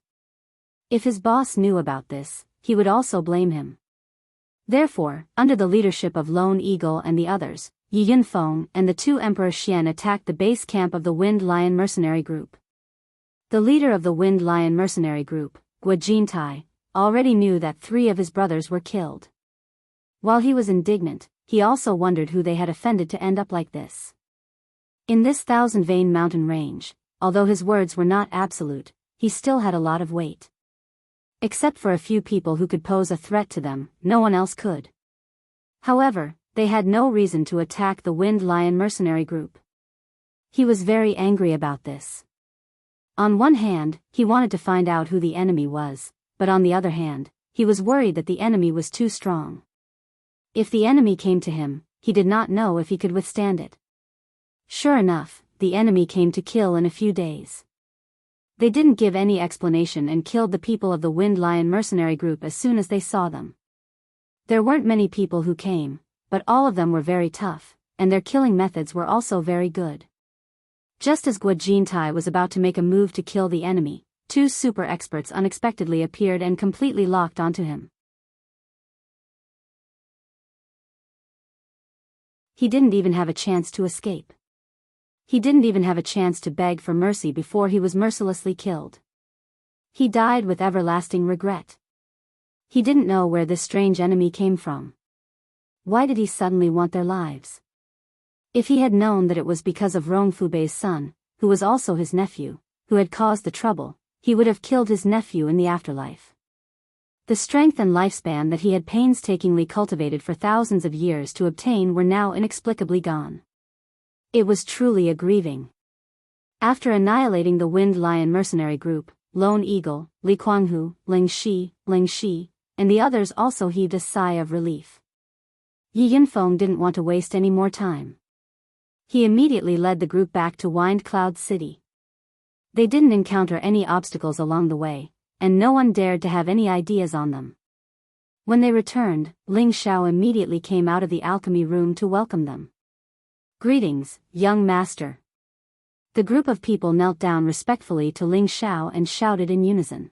If his boss knew about this, he would also blame him. Therefore, under the leadership of Lone Eagle and the others, Yi Yunfeng and the two Emperor Xian attacked the base camp of the Wind Lion mercenary group. The leader of the Wind Lion mercenary group, Guo Jintai, already knew that 3 of his brothers were killed. While he was indignant, he also wondered who they had offended to end up like this. In this 1,000-vein mountain range, although his words were not absolute, he still had a lot of weight. Except for a few people who could pose a threat to them, no one else could. However, they had no reason to attack the Wind Lion mercenary group. He was very angry about this. On one hand, he wanted to find out who the enemy was, but on the other hand, he was worried that the enemy was too strong. If the enemy came to him, he did not know if he could withstand it. Sure enough, the enemy came to kill in a few days. They didn't give any explanation and killed the people of the Wind Lion mercenary group as soon as they saw them. There weren't many people who came, but all of them were very tough, and their killing methods were also very good. Just as Guo Jintai was about to make a move to kill the enemy, 2 super experts unexpectedly appeared and completely locked onto him. He didn't even have a chance to escape. He didn't even have a chance to beg for mercy before he was mercilessly killed. He died with everlasting regret. He didn't know where this strange enemy came from. Why did he suddenly want their lives? If he had known that it was because of Rong Fubei's son, who was also his nephew, who had caused the trouble, he would have killed his nephew in the afterlife. The strength and lifespan that he had painstakingly cultivated for thousands of years to obtain were now inexplicably gone. It was truly a grieving. After annihilating the Wind Lion mercenary group, Lone Eagle, Li Kuanghu, Ling Shi, and the others also heaved a sigh of relief. Yi Yunfeng didn't want to waste any more time. He immediately led the group back to Wind Cloud City. They didn't encounter any obstacles along the way, and no one dared to have any ideas on them. When they returned, Ling Xiao immediately came out of the alchemy room to welcome them. "Greetings, young master." The group of people knelt down respectfully to Ling Xiao and shouted in unison.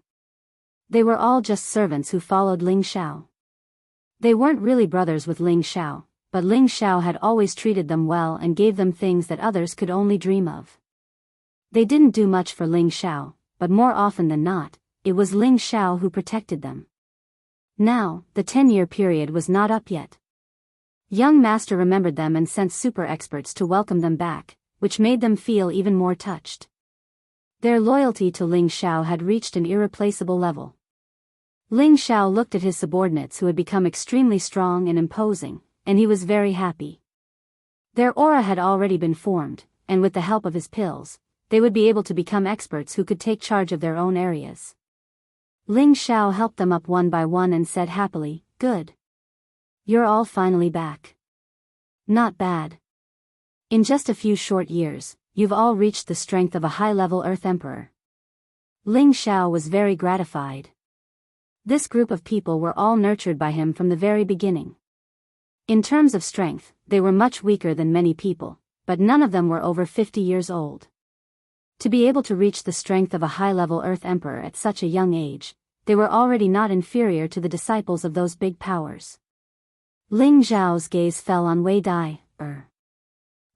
They were all just servants who followed Ling Xiao. They weren't really brothers with Ling Xiao, but Ling Xiao had always treated them well and gave them things that others could only dream of. They didn't do much for Ling Xiao, but more often than not, it was Ling Xiao who protected them. Now, the 10-year period was not up yet. Young master remembered them and sent super experts to welcome them back, which made them feel even more touched. Their loyalty to Ling Xiao had reached an irreplaceable level. Ling Xiao looked at his subordinates who had become extremely strong and imposing, and he was very happy. Their aura had already been formed, and with the help of his pills, they would be able to become experts who could take charge of their own areas. Ling Xiao helped them up one by one and said happily, "Good. You're all finally back. Not bad. In just a few short years, you've all reached the strength of a high-level Earth Emperor." Ling Xiao was very gratified. This group of people were all nurtured by him from the very beginning. In terms of strength, they were much weaker than many people, but none of them were over 50 years old. To be able to reach the strength of a high-level Earth Emperor at such a young age, they were already not inferior to the disciples of those big powers. Ling Zhao's gaze fell on Wei Dai.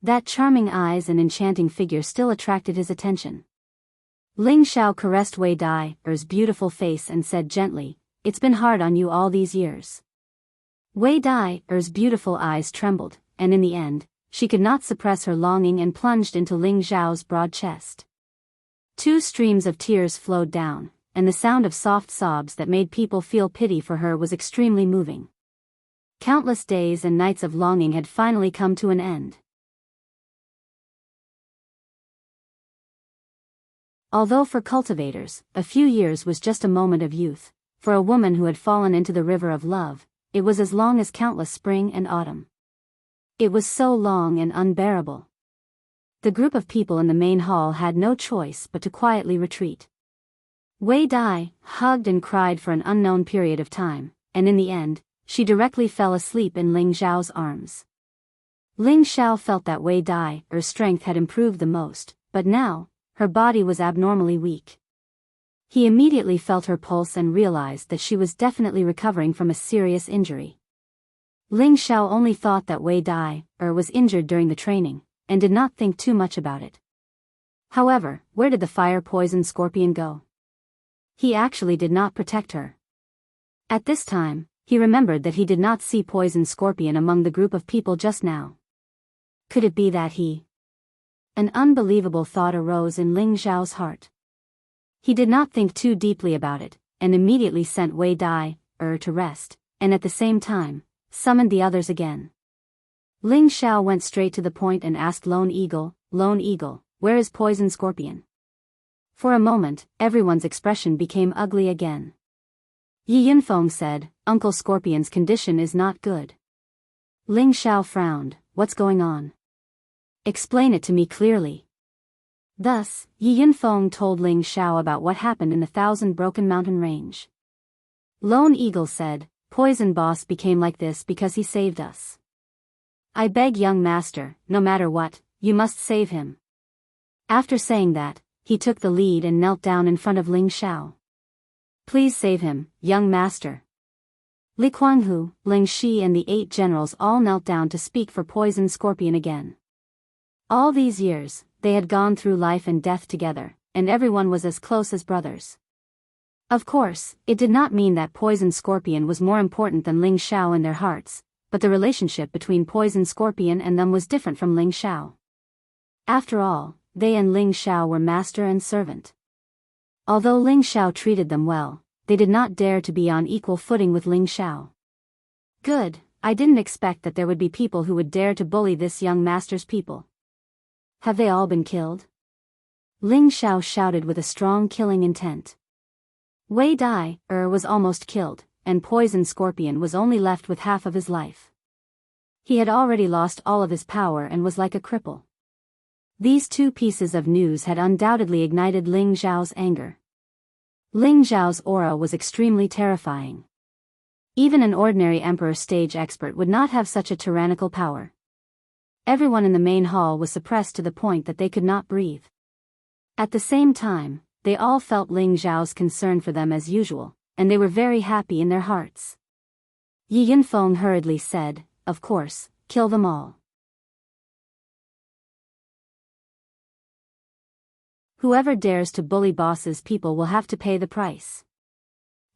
That charming eyes and enchanting figure still attracted his attention. Ling Xiao caressed Wei Dai's beautiful face and said gently, "It's been hard on you all these years." Wei Dai's beautiful eyes trembled, and in the end, she could not suppress her longing and plunged into Ling Zhao's broad chest. 2 streams of tears flowed down, and the sound of soft sobs that made people feel pity for her was extremely moving. Countless days and nights of longing had finally come to an end. Although for cultivators, a few years was just a moment of youth, for a woman who had fallen into the river of love, it was as long as countless spring and autumn. It was so long and unbearable. The group of people in the main hall had no choice but to quietly retreat. Wei Dai hugged and cried for an unknown period of time, and in the end, she directly fell asleep in Ling Zhao's arms. Ling Xiao felt that Wei Dai's strength had improved the most, but now, her body was abnormally weak. He immediately felt her pulse and realized that she was definitely recovering from a serious injury. Ling Xiao only thought that Wei Dai was injured during the training, and did not think too much about it. However, where did the fire-poisoned scorpion go? He actually did not protect her. At this time, he remembered that he did not see poisoned scorpion among the group of people just now. Could it be that he... An unbelievable thought arose in Ling Zhao's heart. He did not think too deeply about it, and immediately sent Wei Dai to rest, and at the same time, summoned the others again. Ling Xiao went straight to the point and asked Lone Eagle, "Where is Poison Scorpion?" For a moment, everyone's expression became ugly again. Yi Yunfeng said, "Uncle Scorpion's condition is not good." Ling Xiao frowned, "What's going on? Explain it to me clearly." Thus, Yi Yunfeng told Ling Xiao about what happened in the Thousand Broken Mountain Range. Lone Eagle said, "Poison Boss became like this because he saved us. I beg young master, no matter what, you must save him." After saying that, he took the lead and knelt down in front of Ling Xiao. "Please save him, young master." Li Kuanghu, Ling Shi and the 8 generals all knelt down to speak for Poison Scorpion again. All these years, they had gone through life and death together, and everyone was as close as brothers. Of course, it did not mean that Poison Scorpion was more important than Ling Xiao in their hearts, but the relationship between Poison Scorpion and them was different from Ling Xiao. After all, they and Ling Xiao were master and servant. Although Ling Xiao treated them well, they did not dare to be on equal footing with Ling Xiao. Good, I didn't expect that there would be people who would dare to bully this young master's people. Have they all been killed? Ling Xiao shouted with a strong killing intent. Wei Dai was almost killed, and Poison Scorpion was only left with half of his life. He had already lost all of his power and was like a cripple. These two pieces of news had undoubtedly ignited Ling Xiao's anger. Ling Xiao's aura was extremely terrifying. Even an ordinary Emperor stage expert would not have such a tyrannical power. Everyone in the main hall was suppressed to the point that they could not breathe. At the same time, they all felt Ling Xiao's concern for them as usual, and they were very happy in their hearts. Yi Yunfeng hurriedly said, "Of course, kill them all. Whoever dares to bully boss's people will have to pay the price."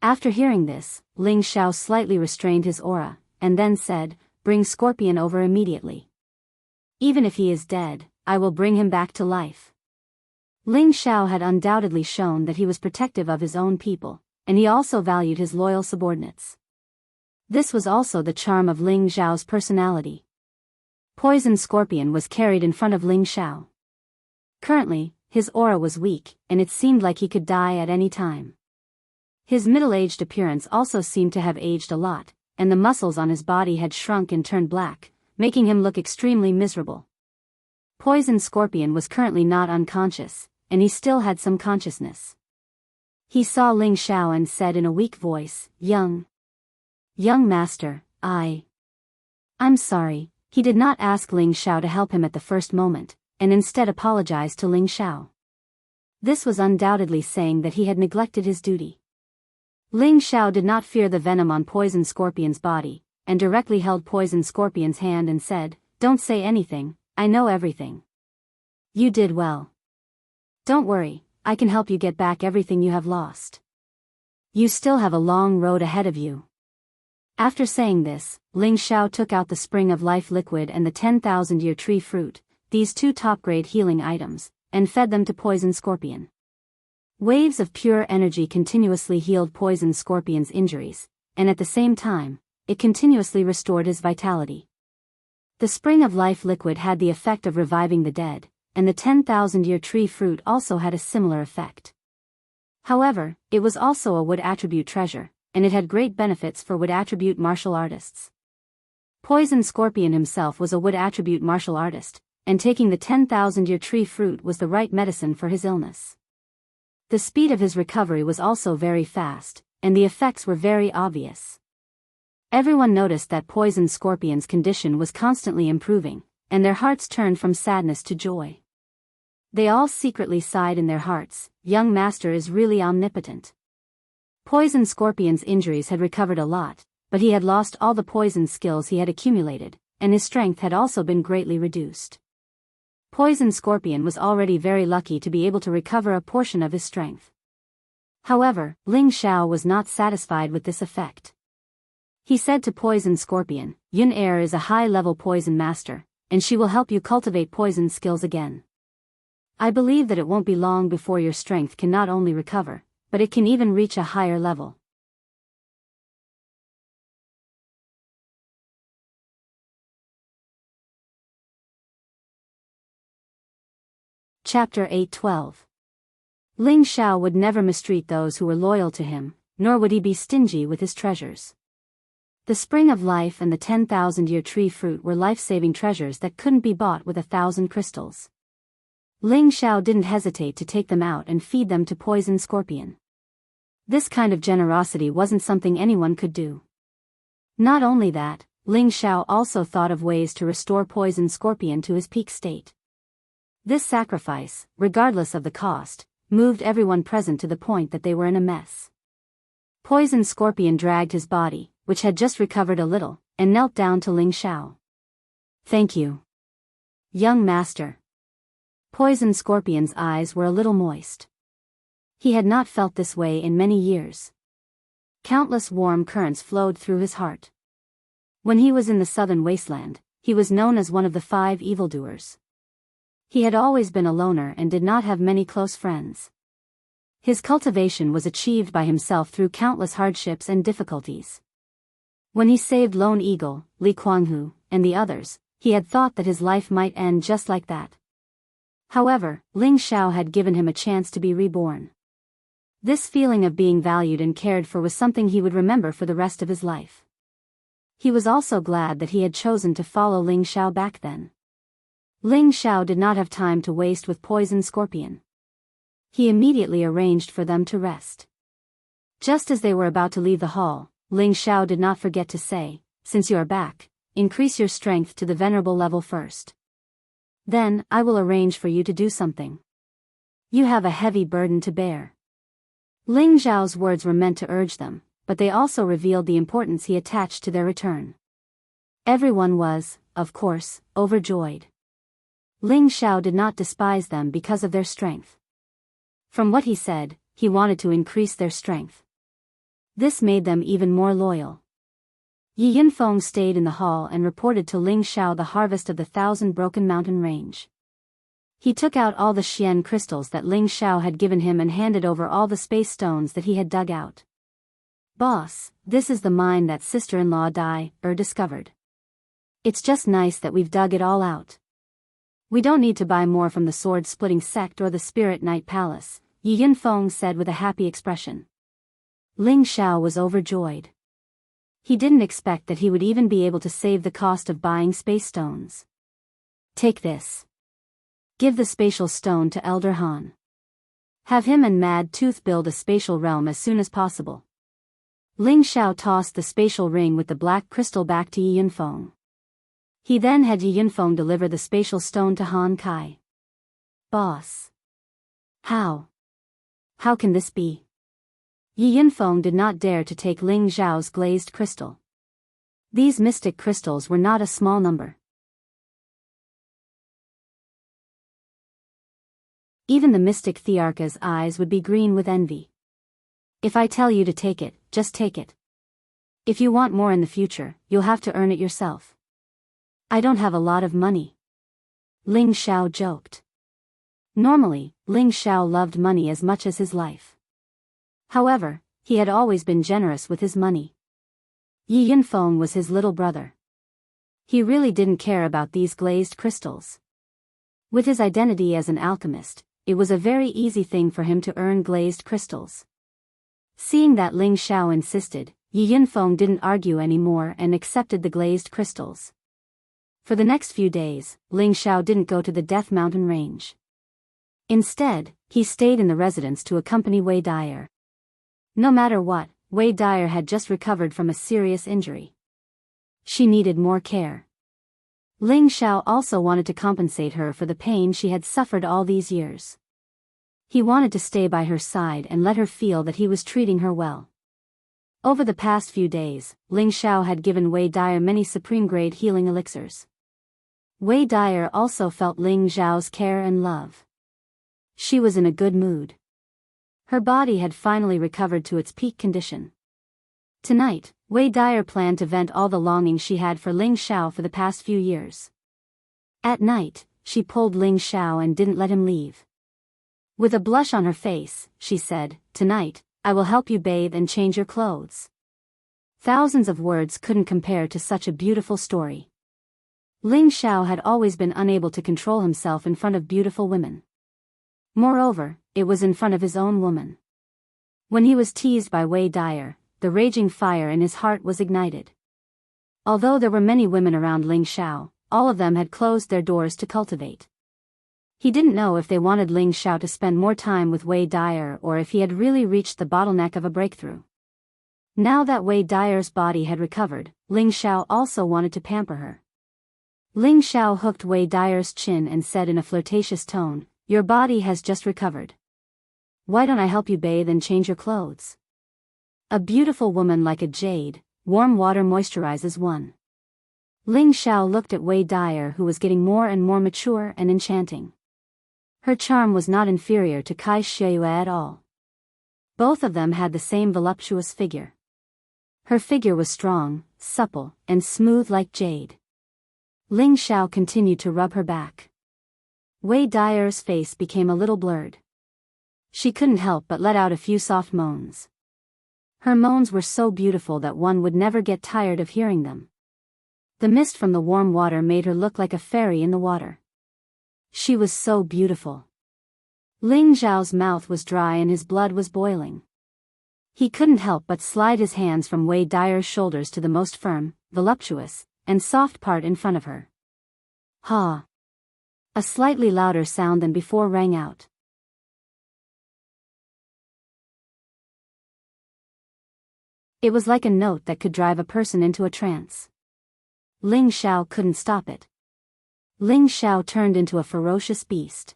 After hearing this, Ling Xiao slightly restrained his aura, and then said, "Bring Scorpion over immediately. Even if he is dead, I will bring him back to life." Ling Xiao had undoubtedly shown that he was protective of his own people, and he also valued his loyal subordinates. This was also the charm of Ling Xiao's personality. Poison Scorpion was carried in front of Ling Xiao. Currently, his aura was weak, and it seemed like he could die at any time. His middle-aged appearance also seemed to have aged a lot, and the muscles on his body had shrunk and turned black, making him look extremely miserable. Poison Scorpion was currently not unconscious, and he still had some consciousness. He saw Ling Xiao and said in a weak voice, Young master, I'm sorry." He did not ask Ling Xiao to help him at the first moment, and instead apologized to Ling Xiao. This was undoubtedly saying that he had neglected his duty. Ling Xiao did not fear the venom on Poison Scorpion's body, and directly held Poison Scorpion's hand and said, "Don't say anything, I know everything. You did well. Don't worry, I can help you get back everything you have lost. You still have a long road ahead of you." After saying this, Ling Xiao took out the Spring of Life liquid and the 10,000-year tree fruit, these two top-grade healing items, and fed them to Poison Scorpion. Waves of pure energy continuously healed Poison Scorpion's injuries, and at the same time, it continuously restored his vitality. The Spring of Life liquid had the effect of reviving the dead, and the 10,000-year tree fruit also had a similar effect. However, it was also a wood attribute treasure, and it had great benefits for wood attribute martial artists. Poison Scorpion himself was a wood attribute martial artist, and taking the 10,000-year tree fruit was the right medicine for his illness. The speed of his recovery was also very fast, and the effects were very obvious. Everyone noticed that Poison Scorpion's condition was constantly improving, and their hearts turned from sadness to joy. They all secretly sighed in their hearts, "Young master is really omnipotent." Poison Scorpion's injuries had recovered a lot, but he had lost all the poison skills he had accumulated, and his strength had also been greatly reduced. Poison Scorpion was already very lucky to be able to recover a portion of his strength. However, Ling Xiao was not satisfied with this effect. He said to Poison Scorpion, "Yun Er is a high-level poison master, and she will help you cultivate poison skills again. I believe that it won't be long before your strength can not only recover, but it can even reach a higher level." Chapter 8:12. Ling Xiao would never mistreat those who were loyal to him, nor would he be stingy with his treasures. The Spring of Life and the 10,000-year tree fruit were life-saving treasures that couldn't be bought with 1,000 crystals. Ling Xiao didn't hesitate to take them out and feed them to Poison Scorpion. This kind of generosity wasn't something anyone could do. Not only that, Ling Xiao also thought of ways to restore Poison Scorpion to his peak state. This sacrifice, regardless of the cost, moved everyone present to the point that they were in a mess. Poison Scorpion dragged his body, which had just recovered a little, and knelt down to Ling Xiao. "Thank you, young master." Poison Scorpion's eyes were a little moist. He had not felt this way in many years. Countless warm currents flowed through his heart. When he was in the southern wasteland, he was known as one of the 5 evildoers. He had always been a loner and did not have many close friends. His cultivation was achieved by himself through countless hardships and difficulties. When he saved Lone Eagle, Li Kuanghu, and the others, he had thought that his life might end just like that. However, Ling Xiao had given him a chance to be reborn. This feeling of being valued and cared for was something he would remember for the rest of his life. He was also glad that he had chosen to follow Ling Xiao back then. Ling Xiao did not have time to waste with Poison Scorpion. He immediately arranged for them to rest. Just as they were about to leave the hall, Ling Xiao did not forget to say, "Since you are back, increase your strength to the venerable level first. Then, I will arrange for you to do something. You have a heavy burden to bear." Ling Xiao's words were meant to urge them, but they also revealed the importance he attached to their return. Everyone was, of course, overjoyed. Ling Xiao did not despise them because of their strength. From what he said, he wanted to increase their strength. This made them even more loyal. Yi Yinfeng stayed in the hall and reported to Ling Xiao the harvest of the 1,000 Broken Mountain Range. He took out all the Xian crystals that Ling Xiao had given him and handed over all the space stones that he had dug out. "Boss, this is the mine that sister-in-law Dai discovered. It's just nice that we've dug it all out. We don't need to buy more from the sword-splitting sect or the Spirit Night Palace," Yi Yinfeng said with a happy expression. Ling Xiao was overjoyed. He didn't expect that he would even be able to save the cost of buying space stones. "Take this. Give the spatial stone to Elder Han. Have him and Mad Tooth build a spatial realm as soon as possible." Ling Xiao tossed the spatial ring with the black crystal back to Yi Yinfeng. He then had Yi Yinfeng deliver the spatial stone to Han Kai. "Boss. How can this be?" Yi Yinfeng did not dare to take Ling Xiao's glazed crystal. These mystic crystals were not a small number. Even the mystic Thearka's eyes would be green with envy. "If I tell you to take it, just take it. If you want more in the future, you'll have to earn it yourself. I don't have a lot of money." Ling Xiao joked. Normally, Ling Xiao loved money as much as his life. However, he had always been generous with his money. Yi Yinfeng was his little brother. He really didn't care about these glazed crystals. With his identity as an alchemist, it was a very easy thing for him to earn glazed crystals. Seeing that Ling Xiao insisted, Yi Yinfeng didn't argue anymore and accepted the glazed crystals. For the next few days, Ling Xiao didn't go to the Death Mountain Range. Instead, he stayed in the residence to accompany Wei Dyer. No matter what, Wei Dyer had just recovered from a serious injury. She needed more care. Ling Xiao also wanted to compensate her for the pain she had suffered all these years. He wanted to stay by her side and let her feel that he was treating her well. Over the past few days, Ling Xiao had given Wei Dyer many supreme-grade healing elixirs. Wei Dyer also felt Ling Xiao's care and love. She was in a good mood. Her body had finally recovered to its peak condition. Tonight, Wei Dyer planned to vent all the longing she had for Ling Xiao for the past few years. At night, she pulled Ling Xiao and didn't let him leave. With a blush on her face, she said, "Tonight, I will help you bathe and change your clothes." Thousands of words couldn't compare to such a beautiful story. Ling Xiao had always been unable to control himself in front of beautiful women. Moreover, it was in front of his own woman. When he was teased by Wei Dyer, the raging fire in his heart was ignited. Although there were many women around Ling Xiao, all of them had closed their doors to cultivate. He didn't know if they wanted Ling Xiao to spend more time with Wei Dyer or if he had really reached the bottleneck of a breakthrough. Now that Wei Dyer's body had recovered, Ling Xiao also wanted to pamper her. Ling Xiao hooked Wei Dyer's chin and said in a flirtatious tone, "Your body has just recovered. Why don't I help you bathe and change your clothes?" A beautiful woman like a jade, warm water moisturizes one. Ling Xiao looked at Wei Dyer, who was getting more and more mature and enchanting. Her charm was not inferior to Kai Xieyue at all. Both of them had the same voluptuous figure. Her figure was strong, supple, and smooth like jade. Ling Xiao continued to rub her back. Wei Dyer's face became a little blurred. She couldn't help but let out a few soft moans. Her moans were so beautiful that one would never get tired of hearing them. The mist from the warm water made her look like a fairy in the water. She was so beautiful. Ling Xiao's mouth was dry and his blood was boiling. He couldn't help but slide his hands from Wei Dyer's shoulders to the most firm, voluptuous, and soft part in front of her. Ha! A slightly louder sound than before rang out. It was like a note that could drive a person into a trance. Ling Xiao couldn't stop it. Ling Xiao turned into a ferocious beast.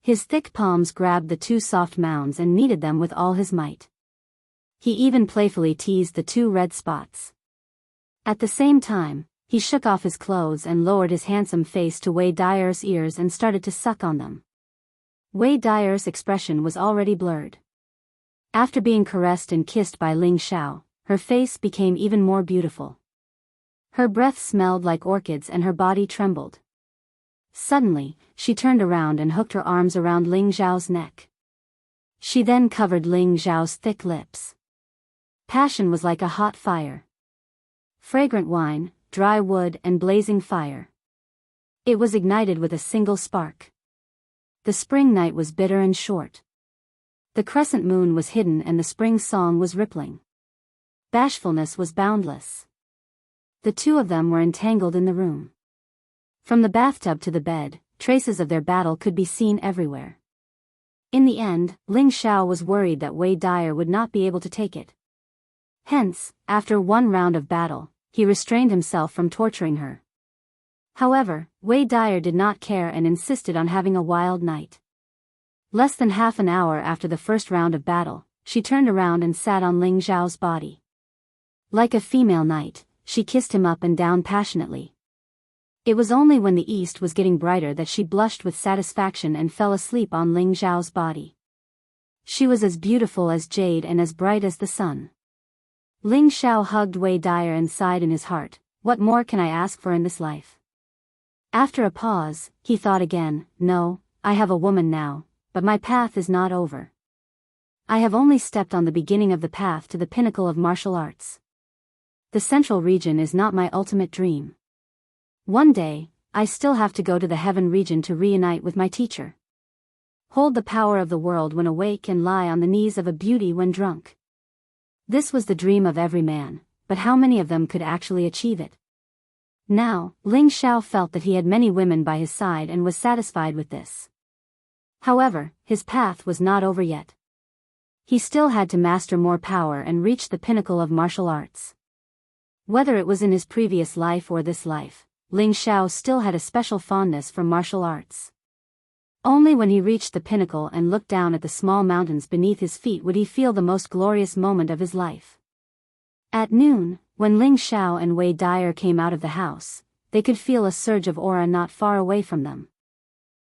His thick palms grabbed the two soft mounds and kneaded them with all his might. He even playfully teased the two red spots. At the same time, he shook off his clothes and lowered his handsome face to Wei Dyer's ears and started to suck on them. Wei Dyer's expression was already blurred. After being caressed and kissed by Ling Xiao, her face became even more beautiful. Her breath smelled like orchids and her body trembled. Suddenly, she turned around and hooked her arms around Ling Xiao's neck. She then covered Ling Xiao's thick lips. Passion was like a hot fire. Fragrant wine, dry wood and blazing fire. It was ignited with a single spark. The spring night was bitter and short. The crescent moon was hidden and the spring song was rippling. Bashfulness was boundless. The two of them were entangled in the room. From the bathtub to the bed, traces of their battle could be seen everywhere. In the end, Ling Xiao was worried that Wei Dyer would not be able to take it. Hence, after one round of battle, he restrained himself from torturing her. However, Wei Dyer did not care and insisted on having a wild night. Less than half an hour after the first round of battle, she turned around and sat on Ling Xiao's body. Like a female knight, she kissed him up and down passionately. It was only when the east was getting brighter that she blushed with satisfaction and fell asleep on Ling Xiao's body. She was as beautiful as jade and as bright as the sun. Ling Xiao hugged Wei Dyer and sighed in his heart, "What more can I ask for in this life?" After a pause, he thought again, "No, I have a woman now, but my path is not over. I have only stepped on the beginning of the path to the pinnacle of martial arts. The central region is not my ultimate dream. One day, I still have to go to the heaven region to reunite with my teacher. Hold the power of the world when awake and lie on the knees of a beauty when drunk." This was the dream of every man, but how many of them could actually achieve it? Now, Ling Xiao felt that he had many women by his side and was satisfied with this. However, his path was not over yet. He still had to master more power and reach the pinnacle of martial arts. Whether it was in his previous life or this life, Ling Xiao still had a special fondness for martial arts. Only when he reached the pinnacle and looked down at the small mountains beneath his feet would he feel the most glorious moment of his life. At noon, when Ling Xiao and Wei Dyer came out of the house, they could feel a surge of aura not far away from them.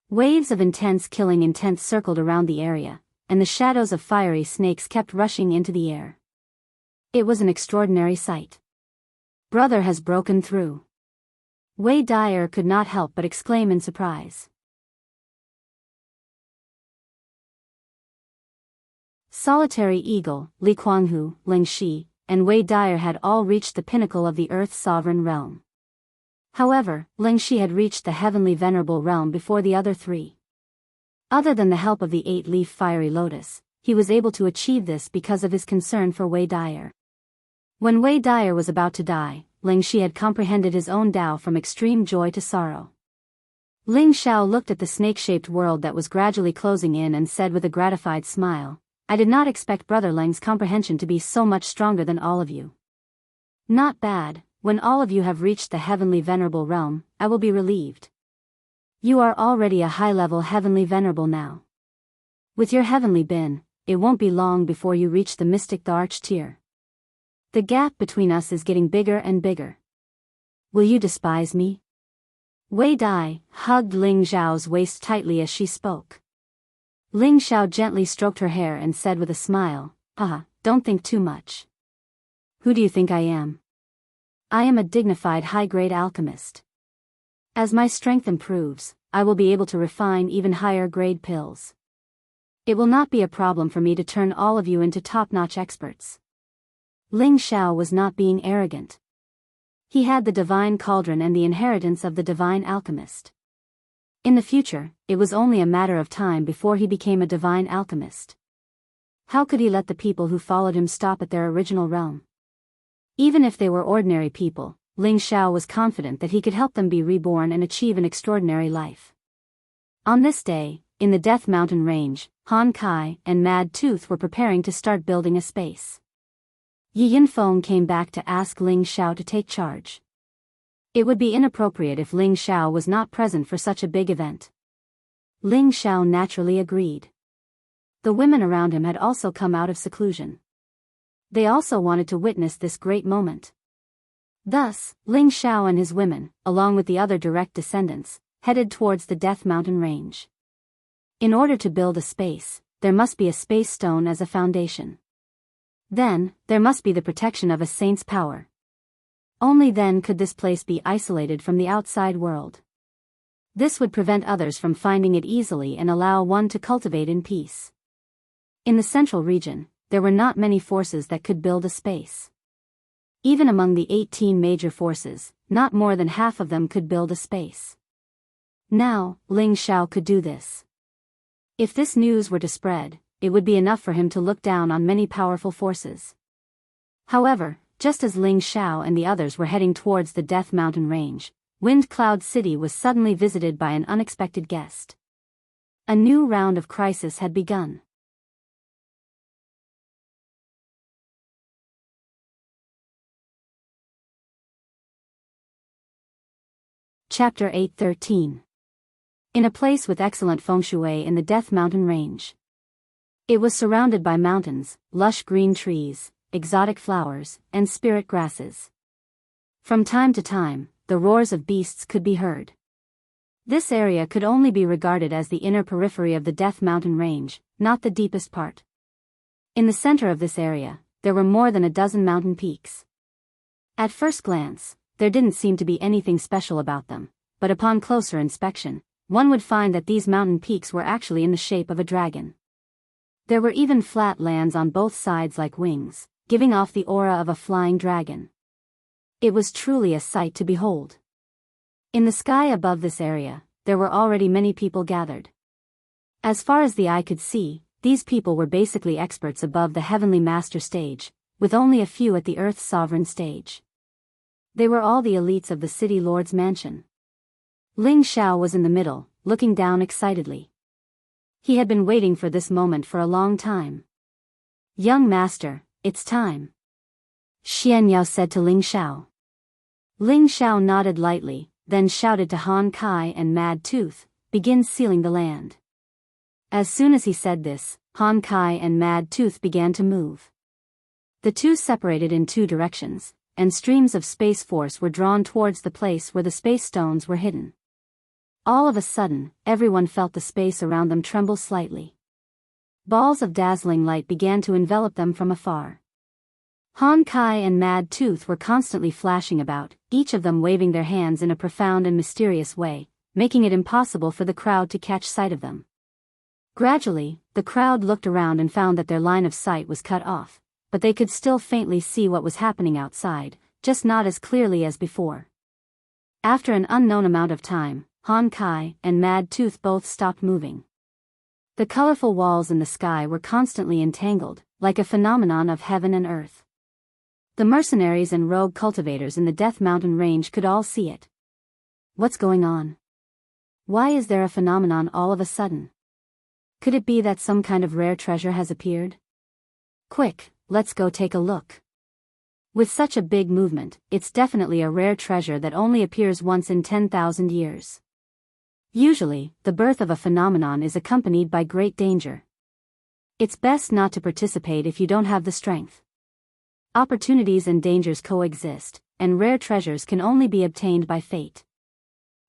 Waves of intense killing intent circled around the area, and the shadows of fiery snakes kept rushing into the air. It was an extraordinary sight. "Brother has broken through." Wei Dyer could not help but exclaim in surprise. Solitary Eagle, Li Kuanghu, Ling Shi, and Wei Dyer had all reached the pinnacle of the Earth's sovereign realm. However, Ling Shi had reached the heavenly venerable realm before the other three. Other than the help of the 8-leaf fiery lotus, he was able to achieve this because of his concern for Wei Dyer. When Wei Dyer was about to die, Ling Shi had comprehended his own Tao from extreme joy to sorrow. Ling Xiao looked at the snake-shaped world that was gradually closing in and said with a gratified smile, "I did not expect Brother Leng's comprehension to be so much stronger than all of you. Not bad. When all of you have reached the heavenly venerable realm, I will be relieved. You are already a high-level heavenly venerable now. With your heavenly bin, it won't be long before you reach the mystic arched tier. The gap between us is getting bigger and bigger. Will you despise me?" Wei Dai hugged Ling Xiao's waist tightly as she spoke. Ling Xiao gently stroked her hair and said with a smile, "Don't think too much. Who do you think I am? I am a dignified high-grade alchemist. As my strength improves, I will be able to refine even higher-grade pills. It will not be a problem for me to turn all of you into top-notch experts. Ling Xiao was not being arrogant. He had the divine cauldron and the inheritance of the divine alchemist. In the future, it was only a matter of time before he became a divine alchemist. How could he let the people who followed him stop at their original realm? Even if they were ordinary people, Ling Xiao was confident that he could help them be reborn and achieve an extraordinary life. On this day, in the Death Mountain Range, Han Kai and Mad Tooth were preparing to start building a space. Yi Yinfeng came back to ask Ling Xiao to take charge. It would be inappropriate if Ling Xiao was not present for such a big event. Ling Xiao naturally agreed. The women around him had also come out of seclusion. They also wanted to witness this great moment. Thus, Ling Xiao and his women, along with the other direct descendants, headed towards the Death Mountain Range. In order to build a space, there must be a space stone as a foundation. Then, there must be the protection of a saint's power. Only then could this place be isolated from the outside world. This would prevent others from finding it easily and allow one to cultivate in peace. In the central region, there were not many forces that could build a space. Even among the 18 major forces, not more than half of them could build a space. Now, Ling Xiao could do this. If this news were to spread, it would be enough for him to look down on many powerful forces. However, just as Ling Xiao and the others were heading towards the Death Mountain Range, Wind Cloud City was suddenly visited by an unexpected guest. A new round of crisis had begun. Chapter 8:13. In a place with excellent feng shui in the Death Mountain Range. It was surrounded by mountains, lush green trees, exotic flowers, and spirit grasses. From time to time, the roars of beasts could be heard. This area could only be regarded as the inner periphery of the Death Mountain Range, not the deepest part. In the center of this area, there were more than a dozen mountain peaks. At first glance, there didn't seem to be anything special about them, but upon closer inspection, one would find that these mountain peaks were actually in the shape of a dragon. There were even flat lands on both sides like wings, giving off the aura of a flying dragon. It was truly a sight to behold. In the sky above this area, there were already many people gathered. As far as the eye could see, these people were basically experts above the Heavenly Master stage, with only a few at the Earth's Sovereign stage. They were all the elites of the City Lord's mansion. Ling Xiao was in the middle, looking down excitedly. He had been waiting for this moment for a long time. "Young master, it's time," Xian Yao said to Ling Xiao. Ling Xiao nodded lightly, then shouted to Han Kai and Mad Tooth, "Begin sealing the land." As soon as he said this, Han Kai and Mad Tooth began to move. The two separated in two directions, and streams of space force were drawn towards the place where the space stones were hidden. All of a sudden, everyone felt the space around them tremble slightly. Balls of dazzling light began to envelop them from afar. Han Kai and Mad Tooth were constantly flashing about, each of them waving their hands in a profound and mysterious way, making it impossible for the crowd to catch sight of them. Gradually, the crowd looked around and found that their line of sight was cut off, but they could still faintly see what was happening outside, just not as clearly as before. After an unknown amount of time, Han Kai and Mad Tooth both stopped moving. The colorful walls in the sky were constantly entangled, like a phenomenon of heaven and earth. The mercenaries and rogue cultivators in the Death Mountain Range could all see it. What's going on? Why is there a phenomenon all of a sudden? Could it be that some kind of rare treasure has appeared? Quick, let's go take a look. With such a big movement, it's definitely a rare treasure that only appears once in 10,000 years. Usually, the birth of a phenomenon is accompanied by great danger. It's best not to participate if you don't have the strength. Opportunities and dangers coexist, and rare treasures can only be obtained by fate.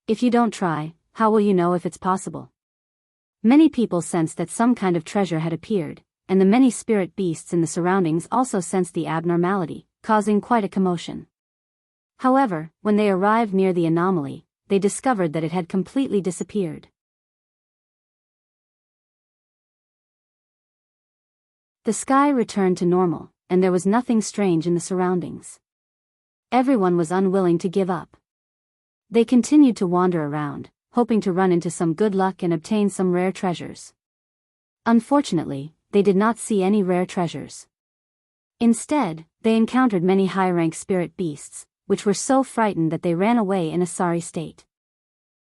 If you don't try, how will you know if it's possible? Many people sensed that some kind of treasure had appeared, and the many spirit beasts in the surroundings also sensed the abnormality, causing quite a commotion. However, when they arrived near the anomaly, they discovered that it had completely disappeared. The sky returned to normal, and there was nothing strange in the surroundings. Everyone was unwilling to give up. They continued to wander around, hoping to run into some good luck and obtain some rare treasures. Unfortunately, they did not see any rare treasures. Instead, they encountered many high-rank spirit beasts, which were so frightened that they ran away in a sorry state.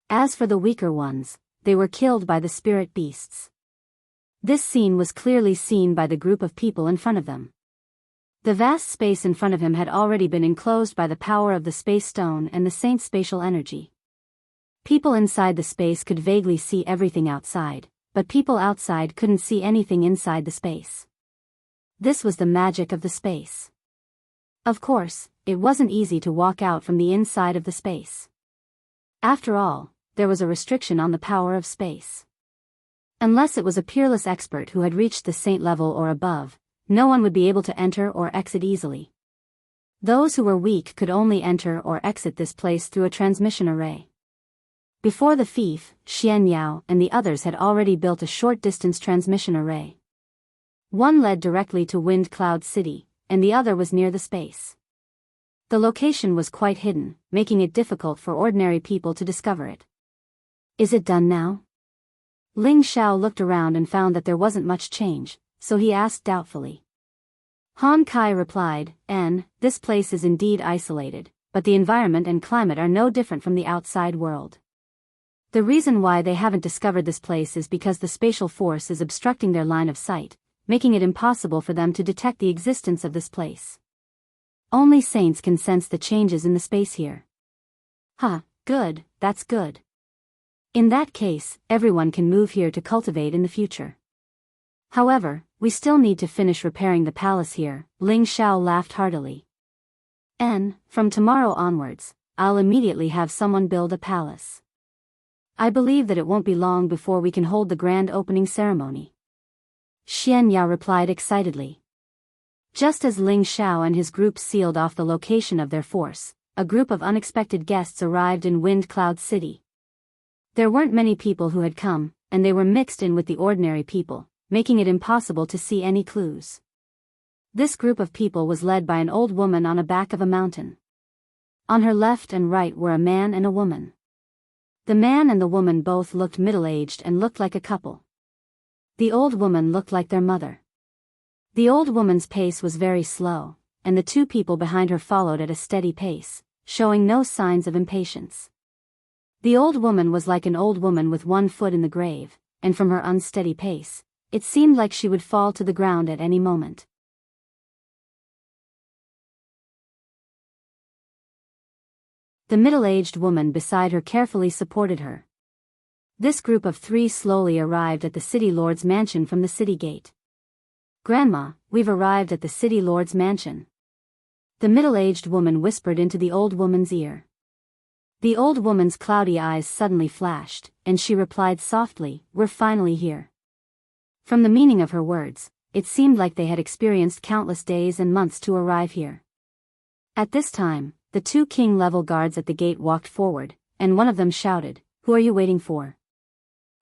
As for the weaker ones, they were killed by the spirit beasts. This scene was clearly seen by the group of people in front of them. The vast space in front of him had already been enclosed by the power of the space stone and the saint's spatial energy. People inside the space could vaguely see everything outside, but people outside couldn't see anything inside the space. This was the magic of the space. Of course, it wasn't easy to walk out from the inside of the space. After all, there was a restriction on the power of space. Unless it was a peerless expert who had reached the saint level or above, no one would be able to enter or exit easily. Those who were weak could only enter or exit this place through a transmission array. Before the thief, Xian Yao and the others had already built a short-distance transmission array. One led directly to Wind Cloud City, and the other was near the space. The location was quite hidden, making it difficult for ordinary people to discover it. Is it done now? Ling Xiao looked around and found that there wasn't much change, so he asked doubtfully. Han Kai replied, This place is indeed isolated, but the environment and climate are no different from the outside world. The reason why they haven't discovered this place is because the spatial force is obstructing their line of sight, making it impossible for them to detect the existence of this place. Only saints can sense the changes in the space here. Good, that's good. In that case, everyone can move here to cultivate in the future. However, we still need to finish repairing the palace here, Ling Xiao laughed heartily. From tomorrow onwards, I'll immediately have someone build a palace. I believe that it won't be long before we can hold the grand opening ceremony. Xian Ya replied excitedly. Just as Ling Xiao and his group sealed off the location of their force, a group of unexpected guests arrived in Wind Cloud City. There weren't many people who had come, and they were mixed in with the ordinary people, making it impossible to see any clues. This group of people was led by an old woman on the back of a mountain. On her left and right were a man and a woman. The man and the woman both looked middle-aged and looked like a couple. The old woman looked like their mother. The old woman's pace was very slow, and the two people behind her followed at a steady pace, showing no signs of impatience. The old woman was like an old woman with one foot in the grave, and from her unsteady pace, it seemed like she would fall to the ground at any moment. The middle-aged woman beside her carefully supported her. This group of three slowly arrived at the city lord's mansion from the city gate. Grandma, we've arrived at the city lord's mansion. The middle-aged woman whispered into the old woman's ear. The old woman's cloudy eyes suddenly flashed, and she replied softly, "We're finally here." From the meaning of her words, it seemed like they had experienced countless days and months to arrive here. At this time, the two king-level guards at the gate walked forward, and one of them shouted, "Who are you waiting for?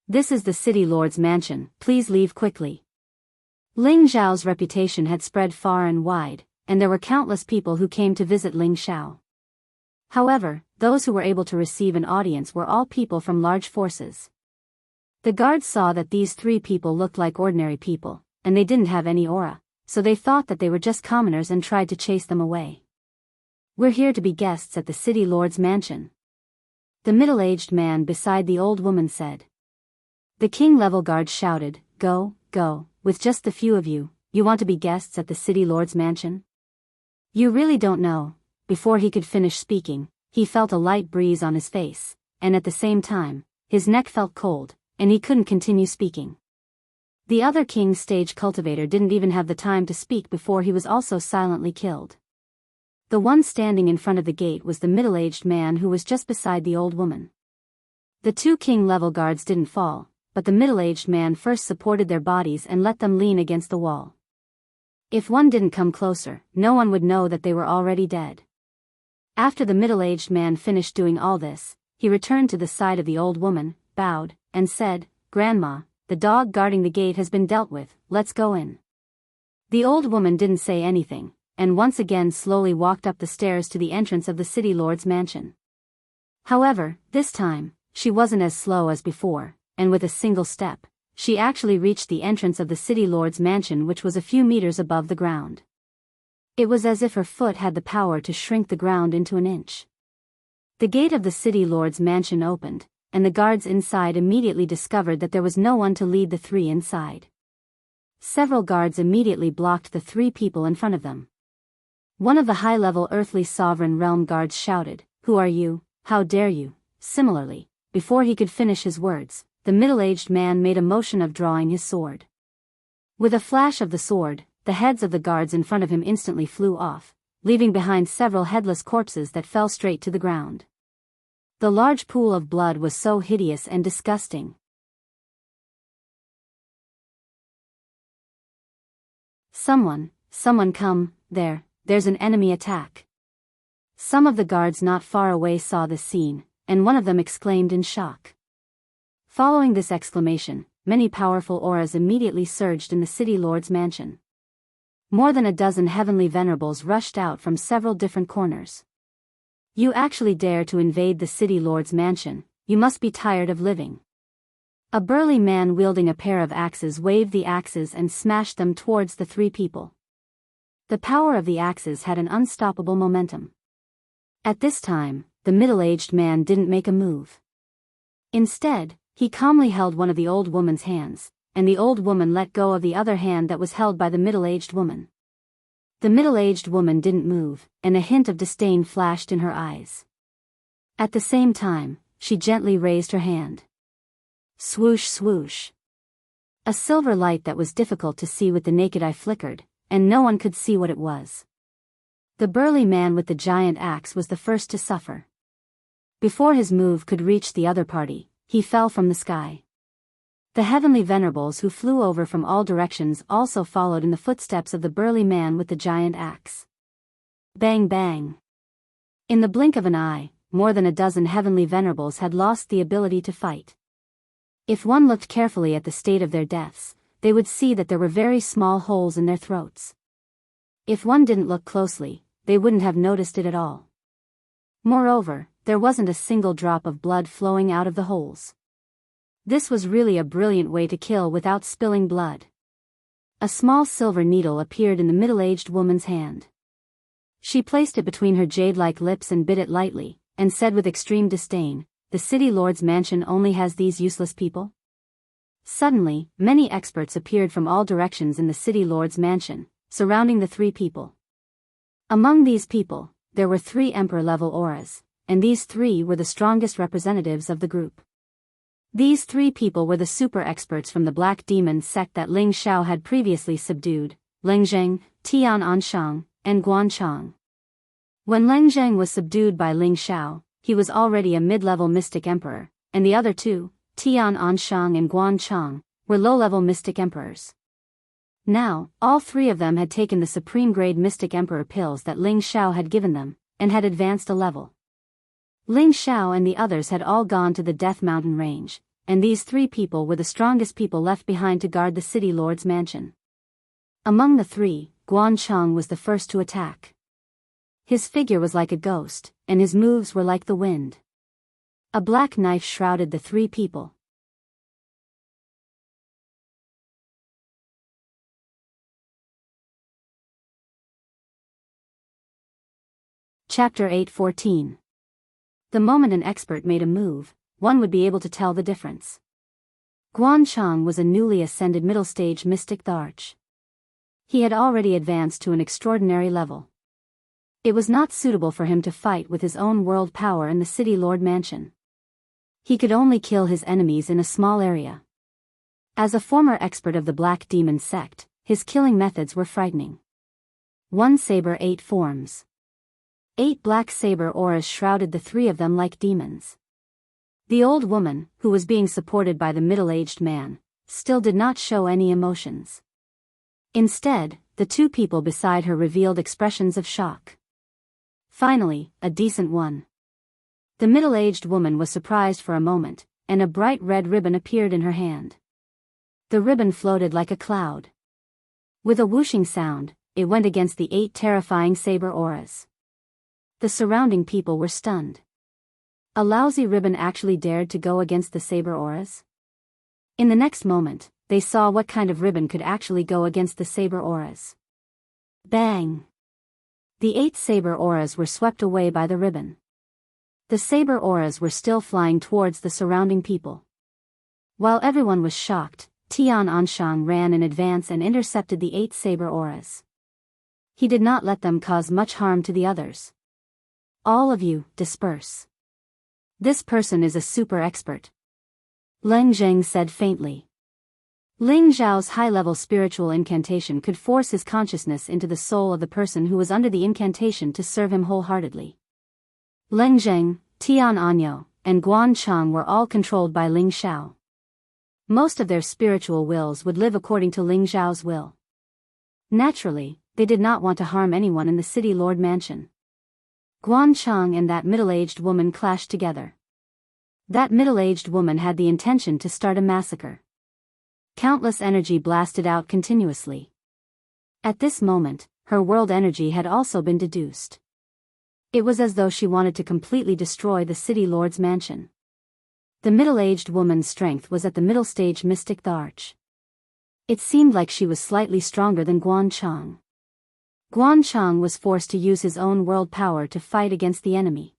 This is the city lord's mansion, please leave quickly." Ling Xiao's reputation had spread far and wide, and there were countless people who came to visit Ling Xiao. However, those who were able to receive an audience were all people from large forces. The guards saw that these three people looked like ordinary people, and they didn't have any aura, so they thought that they were just commoners and tried to chase them away. "We're here to be guests at the city lord's mansion," the middle-aged man beside the old woman said. The king-level guards shouted, Go, with just the few of you, you want to be guests at the city lord's mansion? You really don't know." Before he could finish speaking, he felt a light breeze on his face, and at the same time, his neck felt cold, and he couldn't continue speaking. The other king's stage cultivator didn't even have the time to speak before he was also silently killed. The one standing in front of the gate was the middle-aged man who was just beside the old woman. The two king-level guards didn't fall, but the middle-aged man first supported their bodies and let them lean against the wall. If one didn't come closer, no one would know that they were already dead. After the middle-aged man finished doing all this, he returned to the side of the old woman, bowed, and said, "Grandma, the dog guarding the gate has been dealt with, let's go in." The old woman didn't say anything, and once again slowly walked up the stairs to the entrance of the city lord's mansion. However, this time, she wasn't as slow as before, and with a single step, she actually reached the entrance of the city lord's mansion, which was a few meters above the ground. It was as if her foot had the power to shrink the ground into an inch. The gate of the city lord's mansion opened, and the guards inside immediately discovered that there was no one to lead the three inside. Several guards immediately blocked the three people in front of them. One of the high-level earthly sovereign realm guards shouted, "Who are you? How dare you?" Similarly, before he could finish his words, the middle-aged man made a motion of drawing his sword. With a flash of the sword, the heads of the guards in front of him instantly flew off, leaving behind several headless corpses that fell straight to the ground. The large pool of blood was so hideous and disgusting. Someone come, there's an enemy attack." Some of the guards not far away saw this scene, and one of them exclaimed in shock. Following this exclamation, many powerful auras immediately surged in the city lord's mansion. More than a dozen heavenly venerables rushed out from several different corners. "You actually dare to invade the city lord's mansion, you must be tired of living." A burly man wielding a pair of axes waved the axes and smashed them towards the three people. The power of the axes had an unstoppable momentum. At this time, the middle-aged man didn't make a move. Instead, he calmly held one of the old woman's hands, and the old woman let go of the other hand that was held by the middle-aged woman. The middle-aged woman didn't move, and a hint of disdain flashed in her eyes. At the same time, she gently raised her hand. Swoosh swoosh. A silver light that was difficult to see with the naked eye flickered, and no one could see what it was. The burly man with the giant axe was the first to suffer. Before his move could reach the other party, he fell from the sky. The heavenly venerables who flew over from all directions also followed in the footsteps of the burly man with the giant axe. Bang bang. In the blink of an eye, more than a dozen heavenly venerables had lost the ability to fight. If one looked carefully at the state of their deaths, they would see that there were very small holes in their throats. If one didn't look closely, they wouldn't have noticed it at all. Moreover, there wasn't a single drop of blood flowing out of the holes. This was really a brilliant way to kill without spilling blood. A small silver needle appeared in the middle-aged woman's hand. She placed it between her jade-like lips and bit it lightly, and said with extreme disdain, "The city lord's mansion only has these useless people?" Suddenly, many experts appeared from all directions in the city lord's mansion, surrounding the three people. Among these people, there were 3 emperor-level auras, and these 3 were the strongest representatives of the group. These 3 people were the super experts from the Black Demon sect that Ling Xiao had previously subdued, Ling Zheng, Tian Anshang, and Guan Chang. When Ling Zheng was subdued by Ling Xiao, he was already a mid-level mystic emperor, and the other 2, Tian Anshang and Guan Chang, were low-level mystic emperors. Now, all 3 of them had taken the supreme-grade mystic emperor pills that Ling Xiao had given them, and had advanced a level. Ling Xiao and the others had all gone to the Death Mountain range, and these 3 people were the strongest people left behind to guard the city lord's mansion. Among the 3, Guan Chang was the first to attack. His figure was like a ghost, and his moves were like the wind. A black knife shrouded the 3 people. Chapter 8:14. The moment an expert made a move, one would be able to tell the difference. Guan Chang was a newly ascended middle-stage mystic Tharch. He had already advanced to an extraordinary level. It was not suitable for him to fight with his own world power in the city lord mansion. He could only kill his enemies in a small area. As a former expert of the Black Demon sect, his killing methods were frightening. 1 saber 8 forms. 8 black saber auras shrouded the 3 of them like demons. The old woman, who was being supported by the middle-aged man, still did not show any emotions. Instead, the 2 people beside her revealed expressions of shock. Finally, a decent one. The middle-aged woman was surprised for a moment, and a bright red ribbon appeared in her hand. The ribbon floated like a cloud. With a whooshing sound, it went against the 8 terrifying saber auras. The surrounding people were stunned. A lousy ribbon actually dared to go against the saber auras? In the next moment, they saw what kind of ribbon could actually go against the saber auras. Bang! The 8 saber auras were swept away by the ribbon. The saber auras were still flying towards the surrounding people. While everyone was shocked, Tian Anshang ran in advance and intercepted the 8 saber auras. He did not let them cause much harm to the others. All of you, disperse. This person is a super expert. Leng Zheng said faintly. Ling Zhao's high-level spiritual incantation could force his consciousness into the soul of the person who was under the incantation to serve him wholeheartedly. Leng Zheng, Tian Anyo, and Guan Chang were all controlled by Ling Xiao. Most of their spiritual wills would live according to Ling Zhao's will. Naturally, they did not want to harm anyone in the City Lord Mansion. Guan Chang and that middle-aged woman clashed together. That middle-aged woman had the intention to start a massacre. Countless energy blasted out continuously. At this moment, her world energy had also been deduced. It was as though she wanted to completely destroy the City Lord's mansion. The middle-aged woman's strength was at the middle stage mystic arch. It seemed like she was slightly stronger than Guan Chang. Guan Chang was forced to use his own world power to fight against the enemy.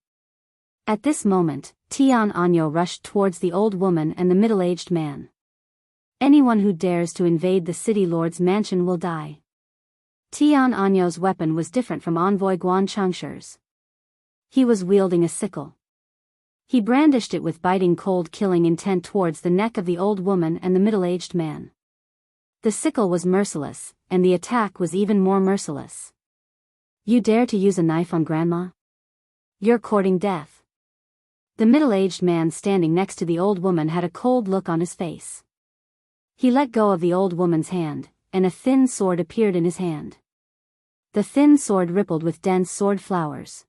At this moment, Tian Anyo rushed towards the old woman and the middle-aged man. Anyone who dares to invade the City Lord's mansion will die. Tian Anyo's weapon was different from Envoy Guan Changshi's. He was wielding a sickle. He brandished it with biting cold killing intent towards the neck of the old woman and the middle-aged man. The sickle was merciless, and the attack was even more merciless. You dare to use a knife on Grandma? You're courting death. The middle-aged man standing next to the old woman had a cold look on his face. He let go of the old woman's hand, and a thin sword appeared in his hand. The thin sword rippled with dense sword flowers.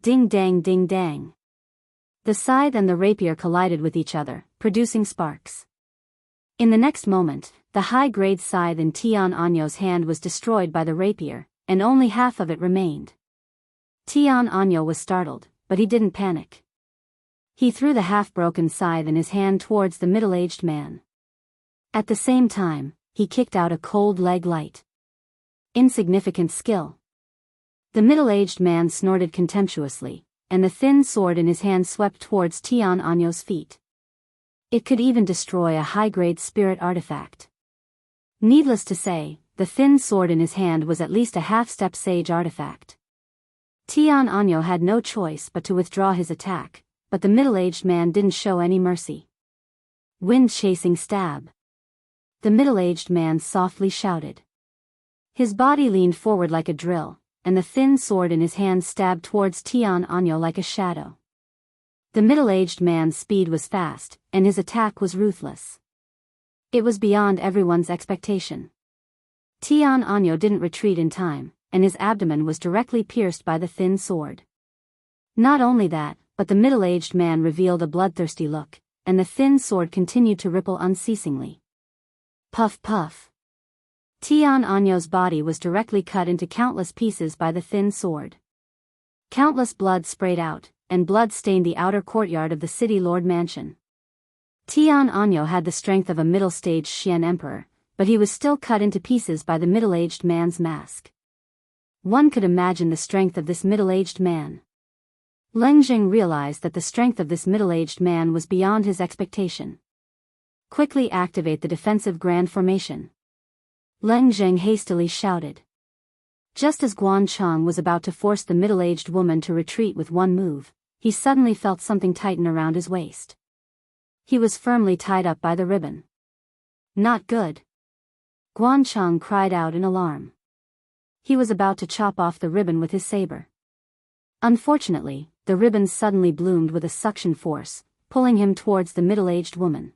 Ding dang ding dang. The scythe and the rapier collided with each other, producing sparks. In the next moment, the high-grade scythe in Tian Anyo's hand was destroyed by the rapier, and only half of it remained. Tian Anyo was startled, but he didn't panic. He threw the half-broken scythe in his hand towards the middle-aged man. At the same time, he kicked out a cold leg light. Insignificant skill. The middle-aged man snorted contemptuously, and the thin sword in his hand swept towards Tian Anyo's feet. It could even destroy a high-grade spirit artifact. Needless to say, the thin sword in his hand was at least a half-step sage artifact. Tian Anyo had no choice but to withdraw his attack, but the middle-aged man didn't show any mercy. Wind-chasing stab. The middle-aged man softly shouted. His body leaned forward like a drill, and the thin sword in his hand stabbed towards Tian Anyo like a shadow. The middle-aged man's speed was fast, and his attack was ruthless. It was beyond everyone's expectation. Tian Anyo didn't retreat in time, and his abdomen was directly pierced by the thin sword. Not only that, but the middle-aged man revealed a bloodthirsty look, and the thin sword continued to ripple unceasingly. Puff puff. Tian Anyo's body was directly cut into countless pieces by the thin sword. Countless blood sprayed out, and blood stained the outer courtyard of the City Lord Mansion. Tian Anyo had the strength of a middle-stage Xian emperor, but he was still cut into pieces by the middle-aged man's mask. One could imagine the strength of this middle-aged man. Leng Zheng realized that the strength of this middle-aged man was beyond his expectation. Quickly activate the defensive grand formation. Leng Zheng hastily shouted. Just as Guan Chang was about to force the middle-aged woman to retreat with one move, he suddenly felt something tighten around his waist. He was firmly tied up by the ribbon. Not good. Guan Chang cried out in alarm. He was about to chop off the ribbon with his saber. Unfortunately, the ribbon suddenly bloomed with a suction force, pulling him towards the middle-aged woman.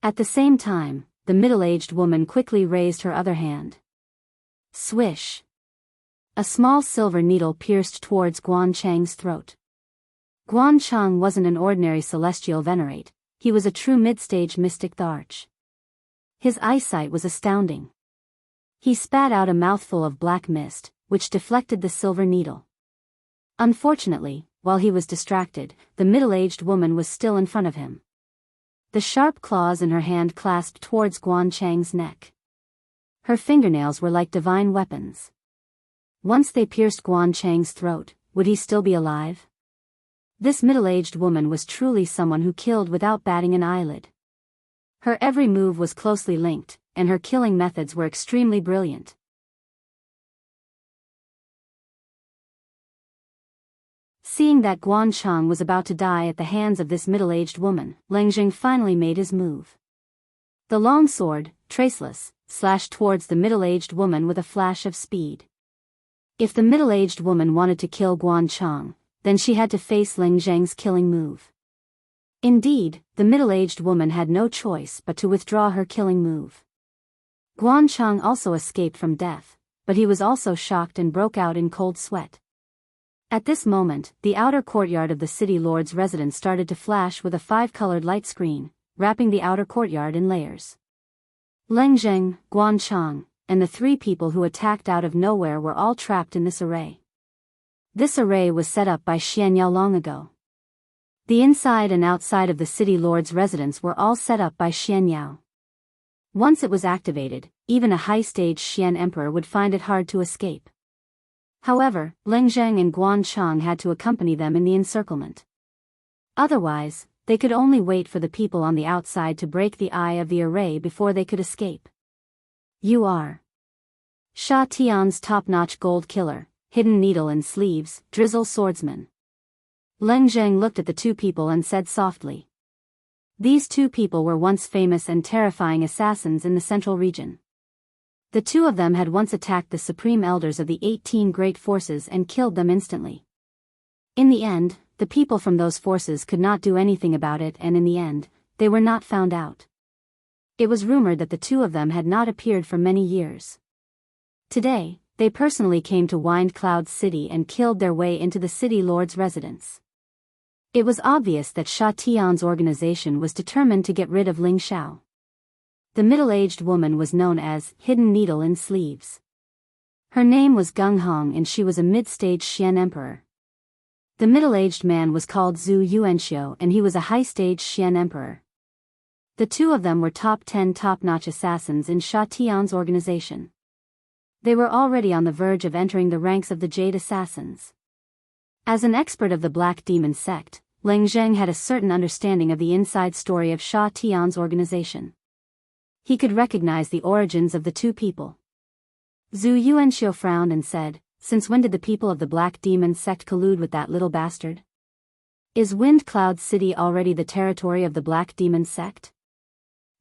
At the same time, the middle-aged woman quickly raised her other hand. Swish! A small silver needle pierced towards Guan Chang's throat. Guan Chang wasn't an ordinary celestial venerate, he was a true mid-stage mystic Tharch. His eyesight was astounding. He spat out a mouthful of black mist, which deflected the silver needle. Unfortunately, while he was distracted, the middle-aged woman was still in front of him. The sharp claws in her hand clasped towards Guan Chang's neck. Her fingernails were like divine weapons. Once they pierced Guan Chang's throat, would he still be alive? This middle-aged woman was truly someone who killed without batting an eyelid. Her every move was closely linked, and her killing methods were extremely brilliant. Seeing that Guan Chang was about to die at the hands of this middle-aged woman, Leng Jing finally made his move. The long sword, traceless, slashed towards the middle-aged woman with a flash of speed. If the middle-aged woman wanted to kill Guan Chang, then she had to face Leng Zheng's killing move. Indeed, the middle-aged woman had no choice but to withdraw her killing move. Guan Chang also escaped from death, but he was also shocked and broke out in cold sweat. At this moment, the outer courtyard of the city lord's residence started to flash with a 5-colored light screen, wrapping the outer courtyard in layers. Leng Zheng, Guan Chang, and the 3 people who attacked out of nowhere were all trapped in this array. This array was set up by Xian Yao long ago. The inside and outside of the city lord's residence were all set up by Xian Yao. Once it was activated, even a high-stage Xian emperor would find it hard to escape. However, Leng Zheng and Guan Chang had to accompany them in the encirclement. Otherwise, they could only wait for the people on the outside to break the eye of the array before they could escape. You are Sha Tian's top-notch gold killer, hidden needle in sleeves, drizzle swordsman. Leng Zheng looked at the 2 people and said softly. These 2 people were once famous and terrifying assassins in the central region. The 2 of them had once attacked the supreme elders of the 18 great forces and killed them instantly. In the end, the people from those forces could not do anything about it, and in the end, they were not found out. It was rumored that the 2 of them had not appeared for many years. Today, they personally came to Wind Cloud City and killed their way into the city lord's residence. It was obvious that Sha Tian's organization was determined to get rid of Ling Xiao. The middle-aged woman was known as Hidden Needle in Sleeves. Her name was Gung Hong and she was a mid-stage Xian emperor. The middle-aged man was called Zhu Yuanxiu and he was a high-stage Xian emperor. The 2 of them were top 10 top-notch assassins in Sha Tian's organization. They were already on the verge of entering the ranks of the Jade Assassins. As an expert of the Black Demon sect, Leng Zheng had a certain understanding of the inside story of Sha Tian's organization. He could recognize the origins of the 2 people. Zhu Yuanxiu frowned and said, "Since when did the people of the Black Demon sect collude with that little bastard? Is Wind Cloud City already the territory of the Black Demon sect?"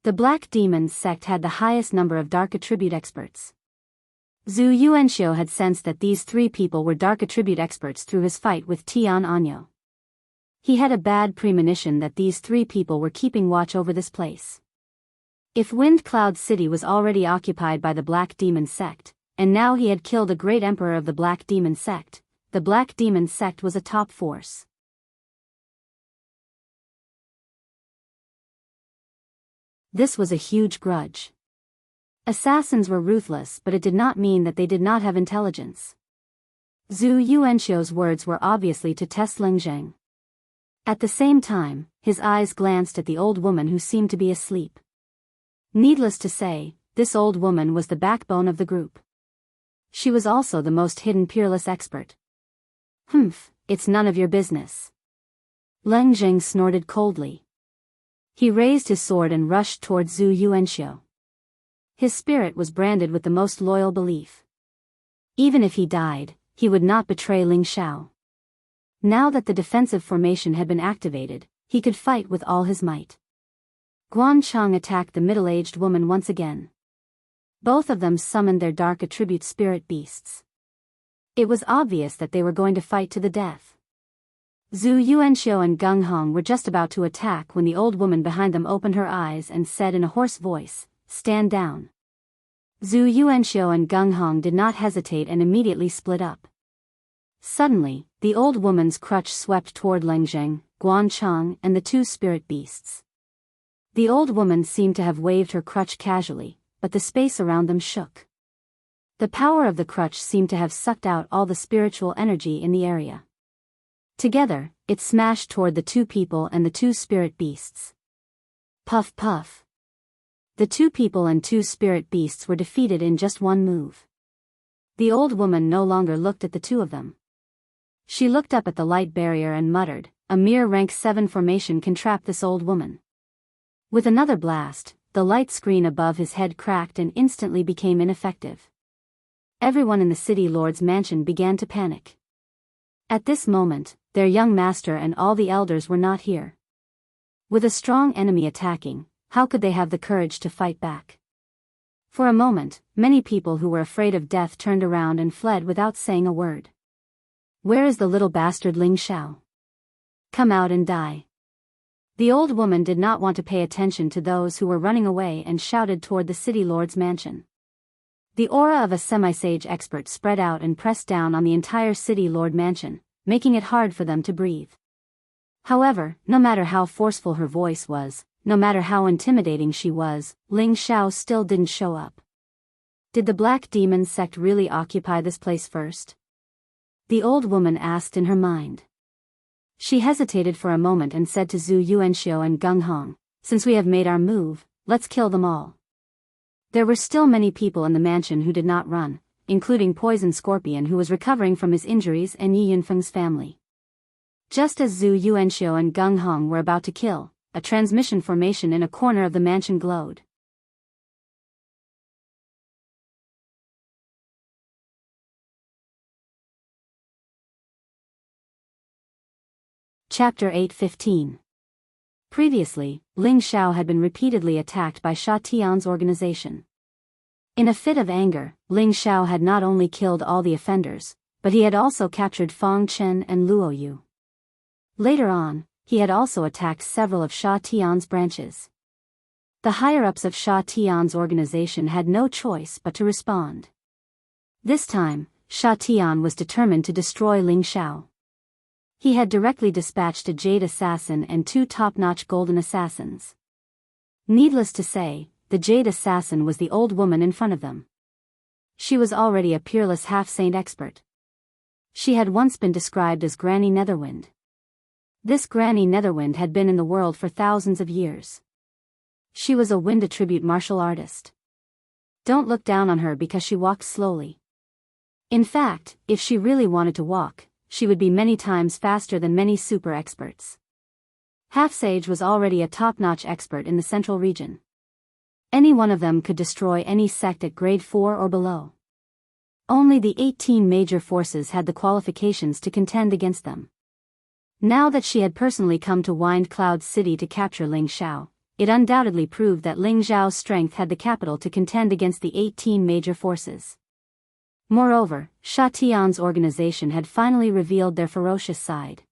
The Black Demon sect had the highest number of dark attribute experts. Zhu Yuanxiu had sensed that these 3 people were dark attribute experts through his fight with Tian Anyo. He had a bad premonition that these 3 people were keeping watch over this place. If Wind Cloud City was already occupied by the Black Demon sect, and now he had killed a great emperor of the Black Demon sect, the Black Demon sect was a top force. This was a huge grudge. Assassins were ruthless, but it did not mean that they did not have intelligence. Zhu Yuanxiu's words were obviously to test Leng Zheng. At the same time, his eyes glanced at the old woman who seemed to be asleep. Needless to say, this old woman was the backbone of the group. She was also the most hidden peerless expert. "Humph, it's none of your business." Leng Zheng snorted coldly. He raised his sword and rushed towards Zhu Yuanxiu. His spirit was branded with the most loyal belief. Even if he died, he would not betray Ling Xiao. Now that the defensive formation had been activated, he could fight with all his might. Guan Chang attacked the middle-aged woman once again. Both of them summoned their dark attribute spirit beasts. It was obvious that they were going to fight to the death. Zhu Yuanxiu and Gung Hong were just about to attack when the old woman behind them opened her eyes and said in a hoarse voice, "Stand down." Zhu Yuanxiu and Gung Hong did not hesitate and immediately split up. Suddenly, the old woman's crutch swept toward Lengzheng, Guan Chang and the two spirit beasts. The old woman seemed to have waved her crutch casually, but the space around them shook. The power of the crutch seemed to have sucked out all the spiritual energy in the area. Together, it smashed toward the two people and the two spirit beasts. Puff puff. The two people and two spirit beasts were defeated in just one move. The old woman no longer looked at the two of them. She looked up at the light barrier and muttered, "A mere rank 7 formation can trap this old woman." With another blast, the light screen above his head cracked and instantly became ineffective. Everyone in the city lord's mansion began to panic. At this moment, their young master and all the elders were not here. With a strong enemy attacking, how could they have the courage to fight back? For a moment, many people who were afraid of death turned around and fled without saying a word. "Where is the little bastard Ling Xiao? Come out and die." The old woman did not want to pay attention to those who were running away and shouted toward the city lord's mansion. The aura of a semi-sage expert spread out and pressed down on the entire city lord mansion, making it hard for them to breathe. However, no matter how forceful her voice was, no matter how intimidating she was, Ling Xiao still didn't show up. Did the Black Demon sect really occupy this place first? The old woman asked in her mind. She hesitated for a moment and said to Zhu Yuanxiu and Gung Hong, "Since we have made our move, let's kill them all." There were still many people in the mansion who did not run, including Poison Scorpion who was recovering from his injuries and Yi Yunfeng's family. Just as Zhu Yuanxiu and Gung Hong were about to kill, a transmission formation in a corner of the mansion glowed. Chapter 8:15. Previously, Ling Xiao had been repeatedly attacked by Sha Tian's organization. In a fit of anger, Ling Xiao had not only killed all the offenders, but he had also captured Fang Chen and Luo Yu. Later on, he had also attacked several of Sha Tian's branches. The higher-ups of Sha Tian's organization had no choice but to respond. This time, Sha Tian was determined to destroy Ling Xiao. He had directly dispatched a Jade Assassin and 2 top-notch Golden Assassins. Needless to say, the Jade Assassin was the old woman in front of them. She was already a peerless half-saint expert. She had once been described as Granny Netherwind. This Granny Netherwind had been in the world for thousands of years. She was a wind attribute martial artist. Don't look down on her because she walked slowly. In fact, if she really wanted to walk, she would be many times faster than many super experts. Half-Sage was already a top-notch expert in the central region. Any one of them could destroy any sect at grade 4 or below. Only the 18 major forces had the qualifications to contend against them. Now that she had personally come to Wind Cloud City to capture Ling Xiao, it undoubtedly proved that Ling Xiao's strength had the capital to contend against the 18 major forces. Moreover, Sha Tian's organization had finally revealed their ferocious side.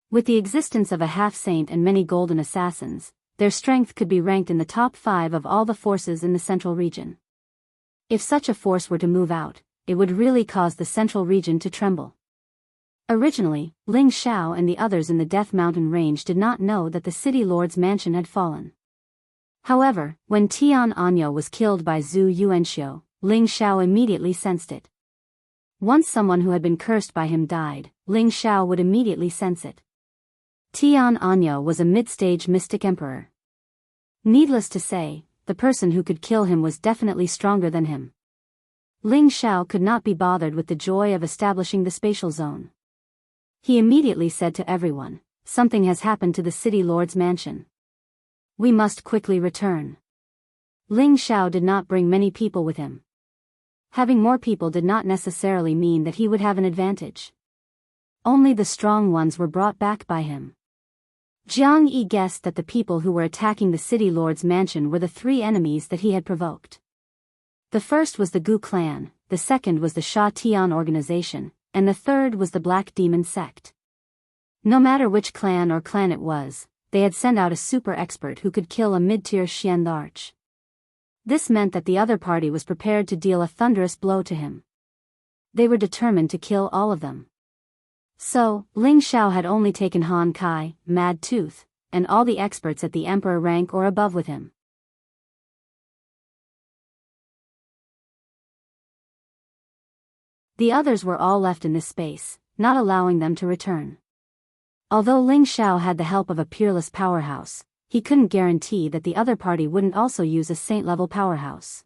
With the existence of a half-saint and many golden assassins, their strength could be ranked in the top 5 of all the forces in the central region. If such a force were to move out, it would really cause the central region to tremble. Originally, Ling Xiao and the others in the Death Mountain range did not know that the city lord's mansion had fallen. However, when Tian Anyo was killed by Zhu Yuanxiu, Ling Xiao immediately sensed it. Once someone who had been cursed by him died, Ling Xiao would immediately sense it. Tian Anyo was a mid-stage mystic emperor. Needless to say, the person who could kill him was definitely stronger than him. Ling Xiao could not be bothered with the joy of establishing the spatial zone. He immediately said to everyone, "Something has happened to the city lord's mansion. We must quickly return." Ling Xiao did not bring many people with him. Having more people did not necessarily mean that he would have an advantage. Only the strong ones were brought back by him. Jiang Yi guessed that the people who were attacking the city lord's mansion were the 3 enemies that he had provoked. The first was the Gu clan, the second was the Sha Tian organization, and the third was the Black Demon sect. No matter which clan or clan it was, they had sent out a super expert who could kill a mid-tier Xian Larch. This meant that the other party was prepared to deal a thunderous blow to him. They were determined to kill all of them. So, Ling Xiao had only taken Han Kai, Mad Tooth, and all the experts at the emperor rank or above with him. The others were all left in this space, not allowing them to return. Although Ling Xiao had the help of a peerless powerhouse, he couldn't guarantee that the other party wouldn't also use a saint-level powerhouse.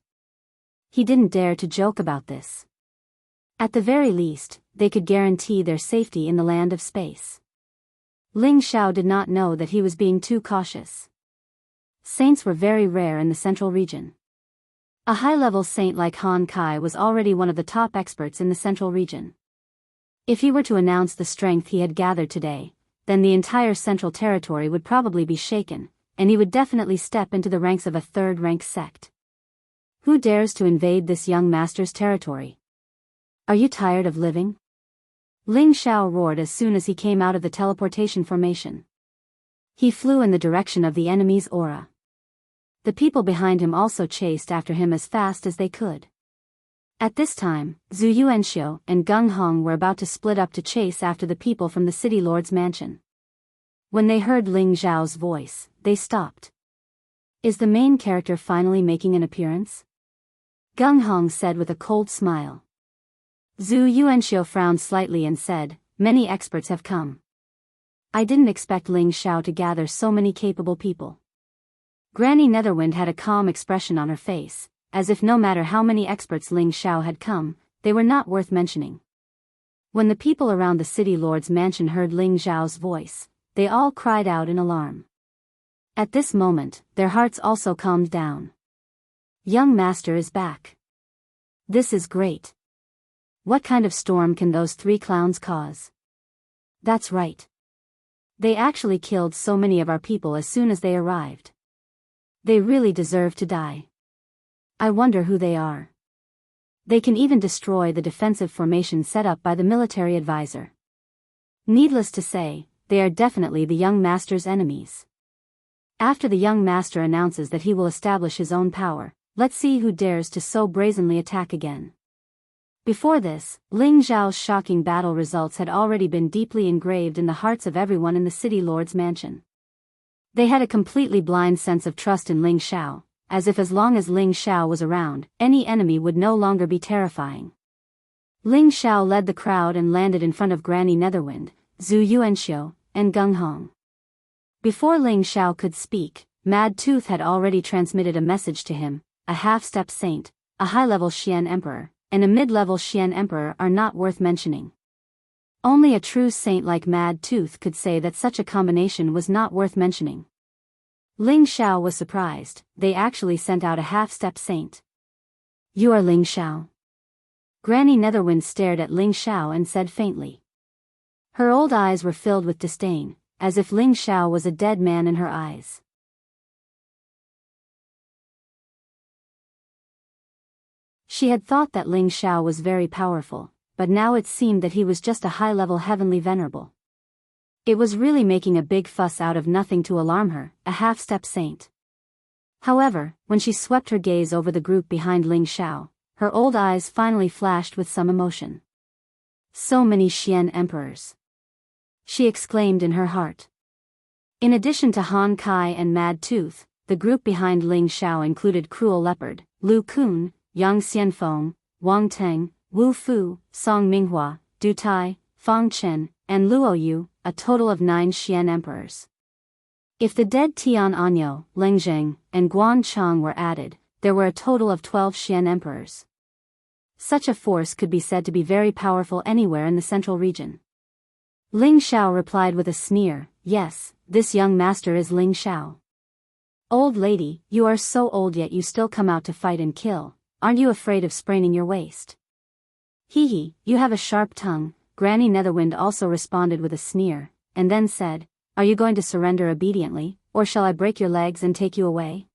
He didn't dare to joke about this. At the very least, they could guarantee their safety in the land of space. Ling Xiao did not know that he was being too cautious. Saints were very rare in the central region. A high-level saint like Han Kai was already one of the top experts in the central region. If he were to announce the strength he had gathered today, then the entire central territory would probably be shaken, and he would definitely step into the ranks of a third-rank sect. Who dares to invade this young master's territory? Are you tired of living? Ling Xiao roared as soon as he came out of the teleportation formation. He flew in the direction of the enemy's aura. The people behind him also chased after him as fast as they could. At this time, Zhu Yuanxiu and Gung Hong were about to split up to chase after the people from the city lord's mansion. When they heard Ling Xiao's voice, they stopped. Is the main character finally making an appearance? Gung Hong said with a cold smile. Zhu Yuanxiu frowned slightly and said, many experts have come. I didn't expect Ling Xiao to gather so many capable people. Granny Netherwind had a calm expression on her face, as if no matter how many experts Ling Xiao had come, they were not worth mentioning. When the people around the city lord's mansion heard Ling Xiao's voice, they all cried out in alarm. At this moment, their hearts also calmed down. Young master is back. This is great. What kind of storm can those three clowns cause? That's right. They actually killed so many of our people as soon as they arrived. They really deserve to die. I wonder who they are. They can even destroy the defensive formation set up by the military advisor. Needless to say, they are definitely the young master's enemies. After the young master announces that he will establish his own power, let's see who dares to so brazenly attack again. Before this, Ling Xiao's shocking battle results had already been deeply engraved in the hearts of everyone in the city lord's mansion. They had a completely blind sense of trust in Ling Xiao, as if as long as Ling Xiao was around, any enemy would no longer be terrifying. Ling Xiao led the crowd and landed in front of Granny Netherwind, Zhu Yuanxiu, and Gung Hong. Before Ling Xiao could speak, Mad Tooth had already transmitted a message to him. A half-step saint, a high-level Xian emperor, and a mid-level Xian emperor are not worth mentioning. Only a true saint like Mad Tooth could say that such a combination was not worth mentioning. Ling Xiao was surprised. They actually sent out a half-step saint. You are Ling Xiao. Granny Netherwind stared at Ling Xiao and said faintly. Her old eyes were filled with disdain, as if Ling Xiao was a dead man in her eyes. She had thought that Ling Xiao was very powerful, but now it seemed that he was just a high-level heavenly venerable. It was really making a big fuss out of nothing to alarm her, a half-step saint. However, when she swept her gaze over the group behind Ling Xiao, her old eyes finally flashed with some emotion. So many Xian emperors. She exclaimed in her heart. In addition to Han Kai and Mad Tooth, the group behind Ling Xiao included Cruel Leopard, Lu Kun, Yang Xianfeng, Wang Teng, Wu Fu, Song Minghua, Du Tai, Fang Chen, and Luo Yu, a total of 9 Xian emperors. If the dead Tian Anyo, Leng Zheng, and Guan Chang were added, there were a total of 12 Xian emperors. Such a force could be said to be very powerful anywhere in the central region. Ling Xiao replied with a sneer, yes, this young master is Ling Xiao. Old lady, you are so old yet you still come out to fight and kill. Aren't you afraid of spraining your waist? Hee hee, you have a sharp tongue, Granny Netherwind also responded with a sneer, and then said, are you going to surrender obediently, or shall I break your legs and take you away?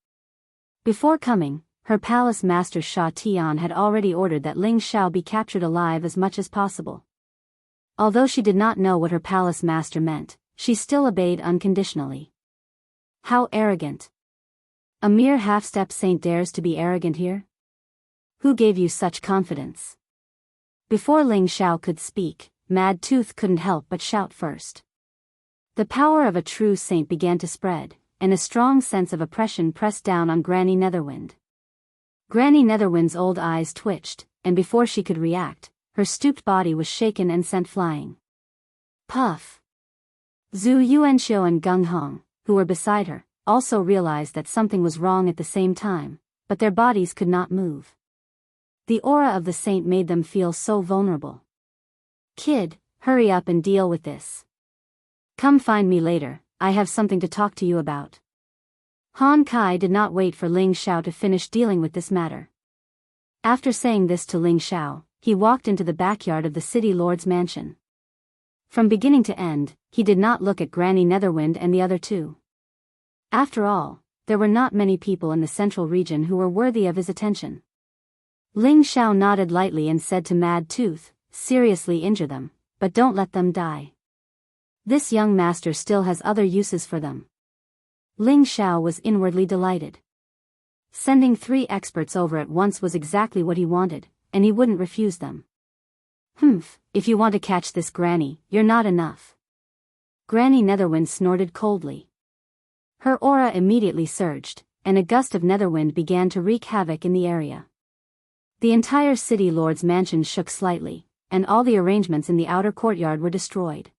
Before coming, her palace master Sha Tian had already ordered that Ling Xiao be captured alive as much as possible. Although she did not know what her palace master meant, she still obeyed unconditionally. How arrogant! A mere half-step saint dares to be arrogant here? Who gave you such confidence? Before Ling Xiao could speak, Mad Tooth couldn't help but shout first. The power of a true saint began to spread, and a strong sense of oppression pressed down on Granny Netherwind. Granny Netherwind's old eyes twitched, and before she could react, her stooped body was shaken and sent flying. Puff! Zhu Yuanxiu and Gung Hong, who were beside her, also realized that something was wrong at the same time, but their bodies could not move. The aura of the saint made them feel so vulnerable. Kid, hurry up and deal with this. Come find me later, I have something to talk to you about. Han Kai did not wait for Ling Xiao to finish dealing with this matter. After saying this to Ling Xiao, he walked into the backyard of the city lord's mansion. From beginning to end, he did not look at Granny Netherwind and the other two. After all, there were not many people in the central region who were worthy of his attention. Ling Xiao nodded lightly and said to Mad Tooth, seriously injure them, but don't let them die. This young master still has other uses for them. Ling Xiao was inwardly delighted. Sending 3 experts over at once was exactly what he wanted, and he wouldn't refuse them. Humph, if you want to catch this granny, you're not enough. Granny Netherwind snorted coldly. Her aura immediately surged, and a gust of netherwind began to wreak havoc in the area. The entire city lord's mansion shook slightly, and all the arrangements in the outer courtyard were destroyed.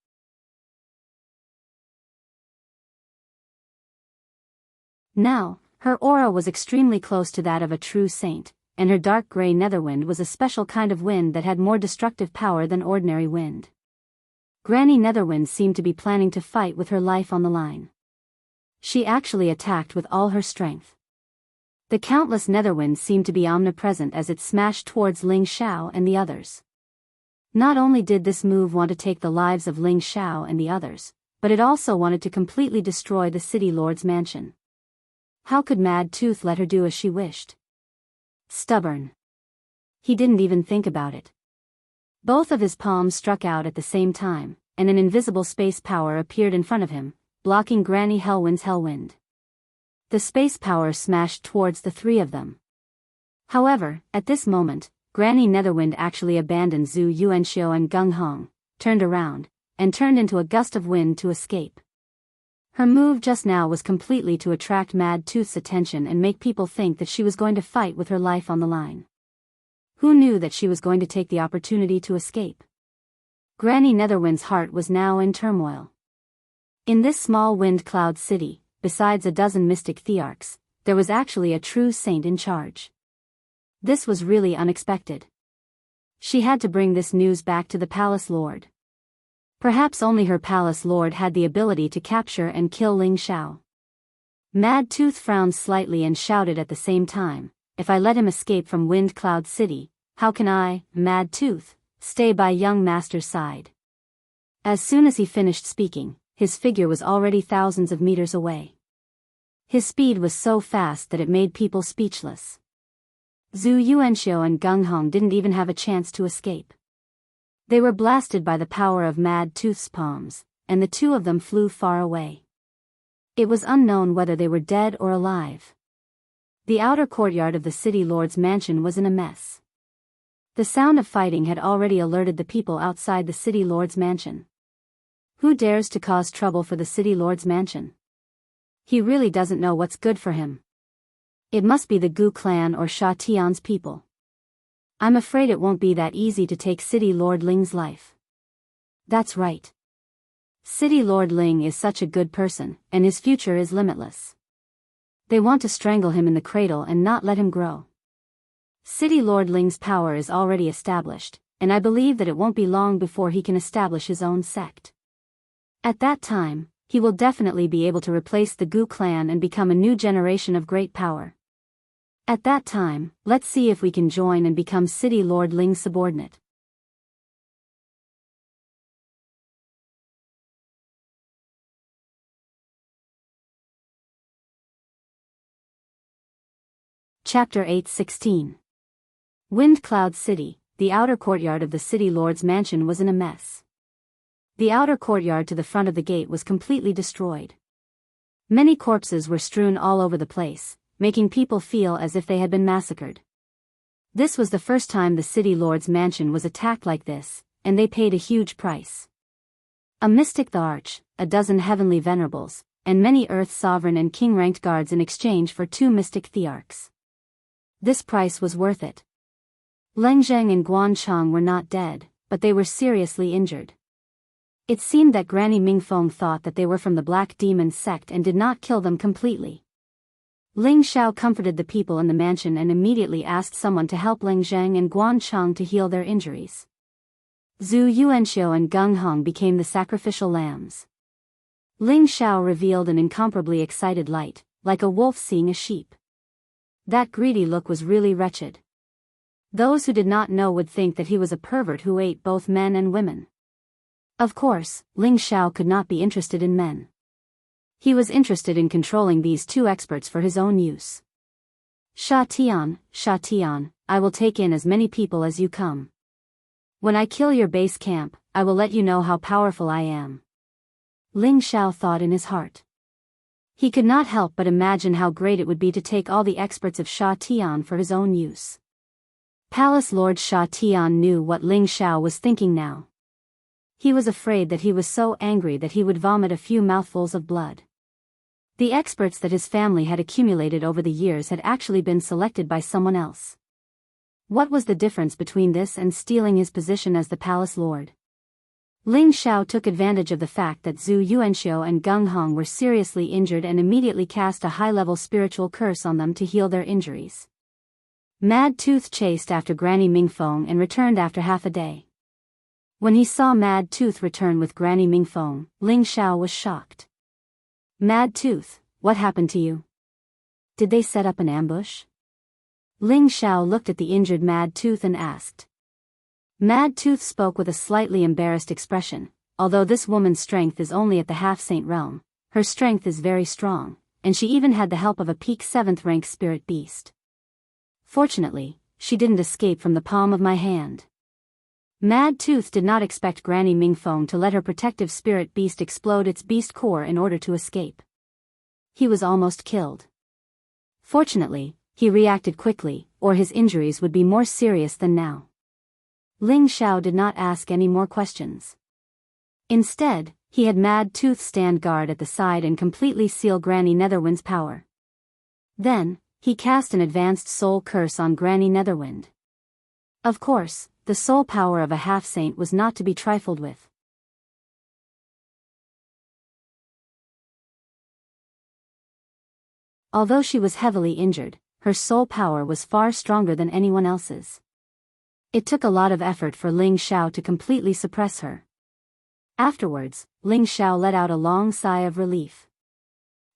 Now, her aura was extremely close to that of a true saint, and her dark gray netherwind was a special kind of wind that had more destructive power than ordinary wind. Granny Netherwind seemed to be planning to fight with her life on the line. She actually attacked with all her strength. The countless netherwinds seemed to be omnipresent as it smashed towards Ling Xiao and the others. Not only did this move want to take the lives of Ling Xiao and the others, but it also wanted to completely destroy the city lord's mansion. How could Mad Tooth let her do as she wished? Stubborn. He didn't even think about it. Both of his palms struck out at the same time, and an invisible space power appeared in front of him, blocking Granny Hellwind's Hellwind. The space power smashed towards the 3 of them. However, at this moment, Granny Netherwind actually abandoned Zhu Yuanxiu and Gung Hong, turned around, and turned into a gust of wind to escape. Her move just now was completely to attract Mad Tooth's attention and make people think that she was going to fight with her life on the line. Who knew that she was going to take the opportunity to escape? Granny Netherwind's heart was now in turmoil. In this small wind cloud city, besides a dozen mystic thearchs, there was actually a true saint in charge. This was really unexpected. She had to bring this news back to the palace lord. Perhaps only her palace lord had the ability to capture and kill Ling Xiao. Mad Tooth frowned slightly and shouted at the same time, if I let him escape from Wind Cloud City, how can I, Mad Tooth, stay by young master's side? As soon as he finished speaking, his figure was already thousands of meters away. His speed was so fast that it made people speechless. Zhu Yuanxiu and Gung Hong didn't even have a chance to escape. They were blasted by the power of Mad Tooth's palms, and the 2 of them flew far away. It was unknown whether they were dead or alive. The outer courtyard of the city lord's mansion was in a mess. The sound of fighting had already alerted the people outside the city lord's mansion. Who dares to cause trouble for the city lord's mansion? He really doesn't know what's good for him. It must be the Gu clan or Sha Tian's people. I'm afraid it won't be that easy to take City Lord Ling's life. That's right. City Lord Ling is such a good person, and his future is limitless. They want to strangle him in the cradle and not let him grow. City Lord Ling's power is already established, and I believe that it won't be long before he can establish his own sect. At that time, he will definitely be able to replace the Gu clan and become a new generation of great power. At that time, let's see if we can join and become City Lord Ling's subordinate. Chapter 8:16. Wind Cloud City. The outer courtyard of the City Lord's mansion was in a mess. The outer courtyard to the front of the gate was completely destroyed. Many corpses were strewn all over the place, making people feel as if they had been massacred. This was the first time the city lord's mansion was attacked like this, and they paid a huge price. A mystic the arch, a dozen heavenly venerables, and many earth sovereign and king-ranked guards in exchange for 2 mystic thearchs. This price was worth it. Leng Zheng and Guan Chang were not dead, but they were seriously injured. It seemed that Granny Mingfeng thought that they were from the Black Demon sect and did not kill them completely. Ling Xiao comforted the people in the mansion and immediately asked someone to help Leng Zheng and Guan Chang to heal their injuries. Zhu Yuanxiu and Gung Hong became the sacrificial lambs. Ling Xiao revealed an incomparably excited light, like a wolf seeing a sheep. That greedy look was really wretched. Those who did not know would think that he was a pervert who ate both men and women. Of course, Ling Xiao could not be interested in men. He was interested in controlling these 2 experts for his own use. Sha Tian, I will take in as many people as you come. When I kill your base camp, I will let you know how powerful I am. Ling Xiao thought in his heart. He could not help but imagine how great it would be to take all the experts of Sha Tian for his own use. Palace Lord Sha Tian knew what Ling Xiao was thinking now. He was afraid that he was so angry that he would vomit a few mouthfuls of blood. The experts that his family had accumulated over the years had actually been selected by someone else. What was the difference between this and stealing his position as the palace lord? Ling Xiao took advantage of the fact that Zhu Yuanxiu and Gung Hong were seriously injured and immediately cast a high-level spiritual curse on them to heal their injuries. Mad Tooth chased after Granny Mingfeng and returned after half a day. When he saw Mad Tooth return with Granny Mingfeng, Ling Xiao was shocked. Mad Tooth, what happened to you? Did they set up an ambush? Ling Xiao looked at the injured Mad Tooth and asked. Mad Tooth spoke with a slightly embarrassed expression. Although this woman's strength is only at the half-saint realm, her strength is very strong, and she even had the help of a peak 7th rank spirit beast. Fortunately, she didn't escape from the palm of my hand. Mad Tooth did not expect Granny Mingfeng to let her protective spirit beast explode its beast core in order to escape. He was almost killed. Fortunately, he reacted quickly, or his injuries would be more serious than now. Ling Xiao did not ask any more questions. Instead, he had Mad Tooth stand guard at the side and completely seal Granny Netherwind's power. Then, he cast an advanced soul curse on Granny Netherwind. Of course, the soul power of a half-saint was not to be trifled with. Although she was heavily injured, her soul power was far stronger than anyone else's. It took a lot of effort for Ling Xiao to completely suppress her. Afterwards, Ling Xiao let out a long sigh of relief.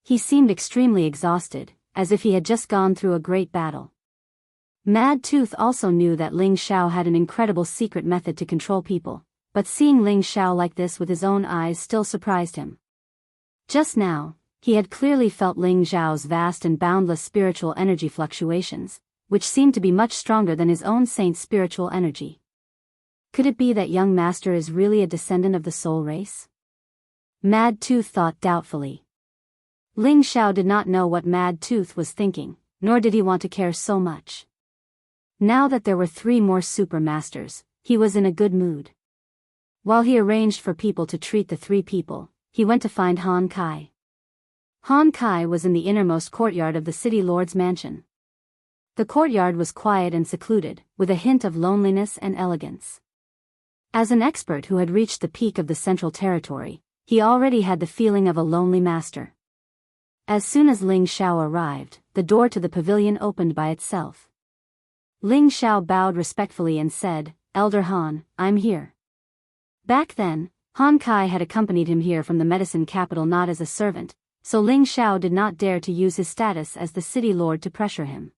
He seemed extremely exhausted, as if he had just gone through a great battle. Mad Tooth also knew that Ling Xiao had an incredible secret method to control people, but seeing Ling Xiao like this with his own eyes still surprised him. Just now, he had clearly felt Ling Xiao's vast and boundless spiritual energy fluctuations, which seemed to be much stronger than his own saint's spiritual energy. Could it be that young master is really a descendant of the soul race? Mad Tooth thought doubtfully. Ling Xiao did not know what Mad Tooth was thinking, nor did he want to care so much. Now that there were 3 more super masters, he was in a good mood. While he arranged for people to treat the 3 people, he went to find Han Kai. Han Kai was in the innermost courtyard of the city lord's mansion. The courtyard was quiet and secluded, with a hint of loneliness and elegance. As an expert who had reached the peak of the central territory, he already had the feeling of a lonely master. As soon as Ling Xiao arrived, the door to the pavilion opened by itself. Ling Xiao bowed respectfully and said, "Elder Han, I'm here." Back then, Han Kai had accompanied him here from the medicine capital not as a servant, so Ling Xiao did not dare to use his status as the city lord to pressure him.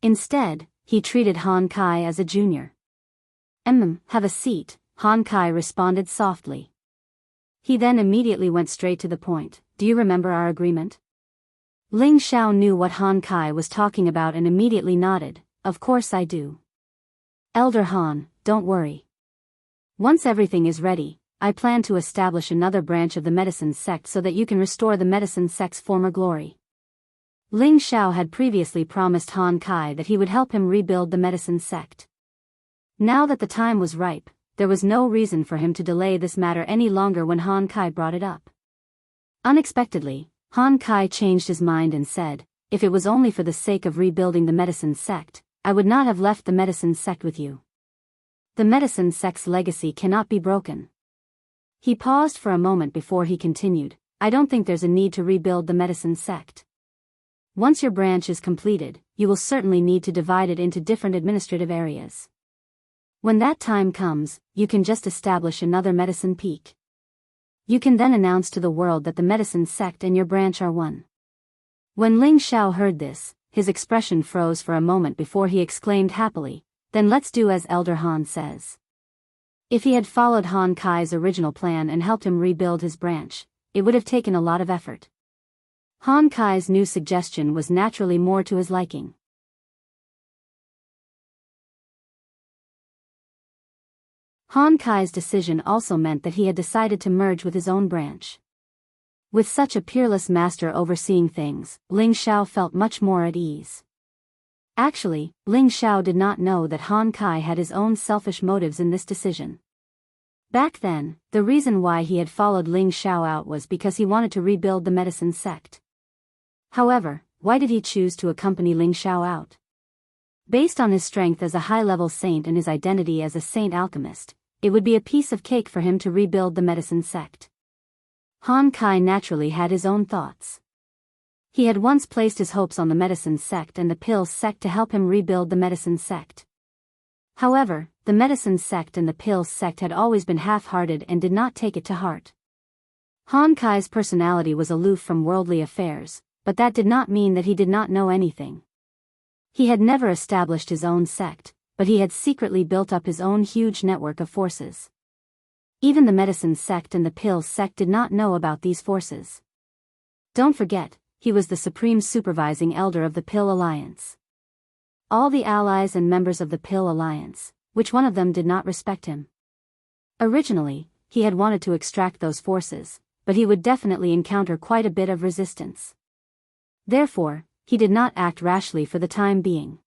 Instead, he treated Han Kai as a junior. Have a seat," Han Kai responded softly. He then immediately went straight to the point. "Do you remember our agreement?" Ling Xiao knew what Han Kai was talking about and immediately nodded. "Of course I do. Elder Han, don't worry. Once everything is ready, I plan to establish another branch of the medicine sect so that you can restore the medicine sect's former glory." Ling Xiao had previously promised Han Kai that he would help him rebuild the medicine sect. Now that the time was ripe, there was no reason for him to delay this matter any longer when Han Kai brought it up. Unexpectedly, Han Kai changed his mind and said, "If it was only for the sake of rebuilding the medicine sect, I would not have left the medicine sect with you. The medicine sect's legacy cannot be broken." He paused for a moment before he continued, "I don't think there's a need to rebuild the medicine sect. Once your branch is completed, you will certainly need to divide it into different administrative areas. When that time comes, you can just establish another medicine peak. You can then announce to the world that the medicine sect and your branch are one." When Ling Xiao heard this, his expression froze for a moment before he exclaimed happily, "Then let's do as Elder Han says." If he had followed Han Kai's original plan and helped him rebuild his branch, it would have taken a lot of effort. Han Kai's new suggestion was naturally more to his liking. Han Kai's decision also meant that he had decided to merge with his own branch. With such a peerless master overseeing things, Ling Xiao felt much more at ease. Actually, Ling Xiao did not know that Han Kai had his own selfish motives in this decision. Back then, the reason why he had followed Ling Xiao out was because he wanted to rebuild the medicine sect. However, why did he choose to accompany Ling Xiao out? Based on his strength as a high-level saint and his identity as a saint alchemist, it would be a piece of cake for him to rebuild the medicine sect. Han Kai naturally had his own thoughts. He had once placed his hopes on the medicine sect and the pill sect to help him rebuild the medicine sect. However, the medicine sect and the pill sect had always been half-hearted and did not take it to heart. Han Kai's personality was aloof from worldly affairs, but that did not mean that he did not know anything. He had never established his own sect, but he had secretly built up his own huge network of forces. Even the medicine sect and the pill sect did not know about these forces. Don't forget, he was the supreme supervising elder of the Pill Alliance. All the allies and members of the Pill Alliance, which one of them did not respect him? Originally, he had wanted to extract those forces, but he would definitely encounter quite a bit of resistance. Therefore, he did not act rashly for the time being.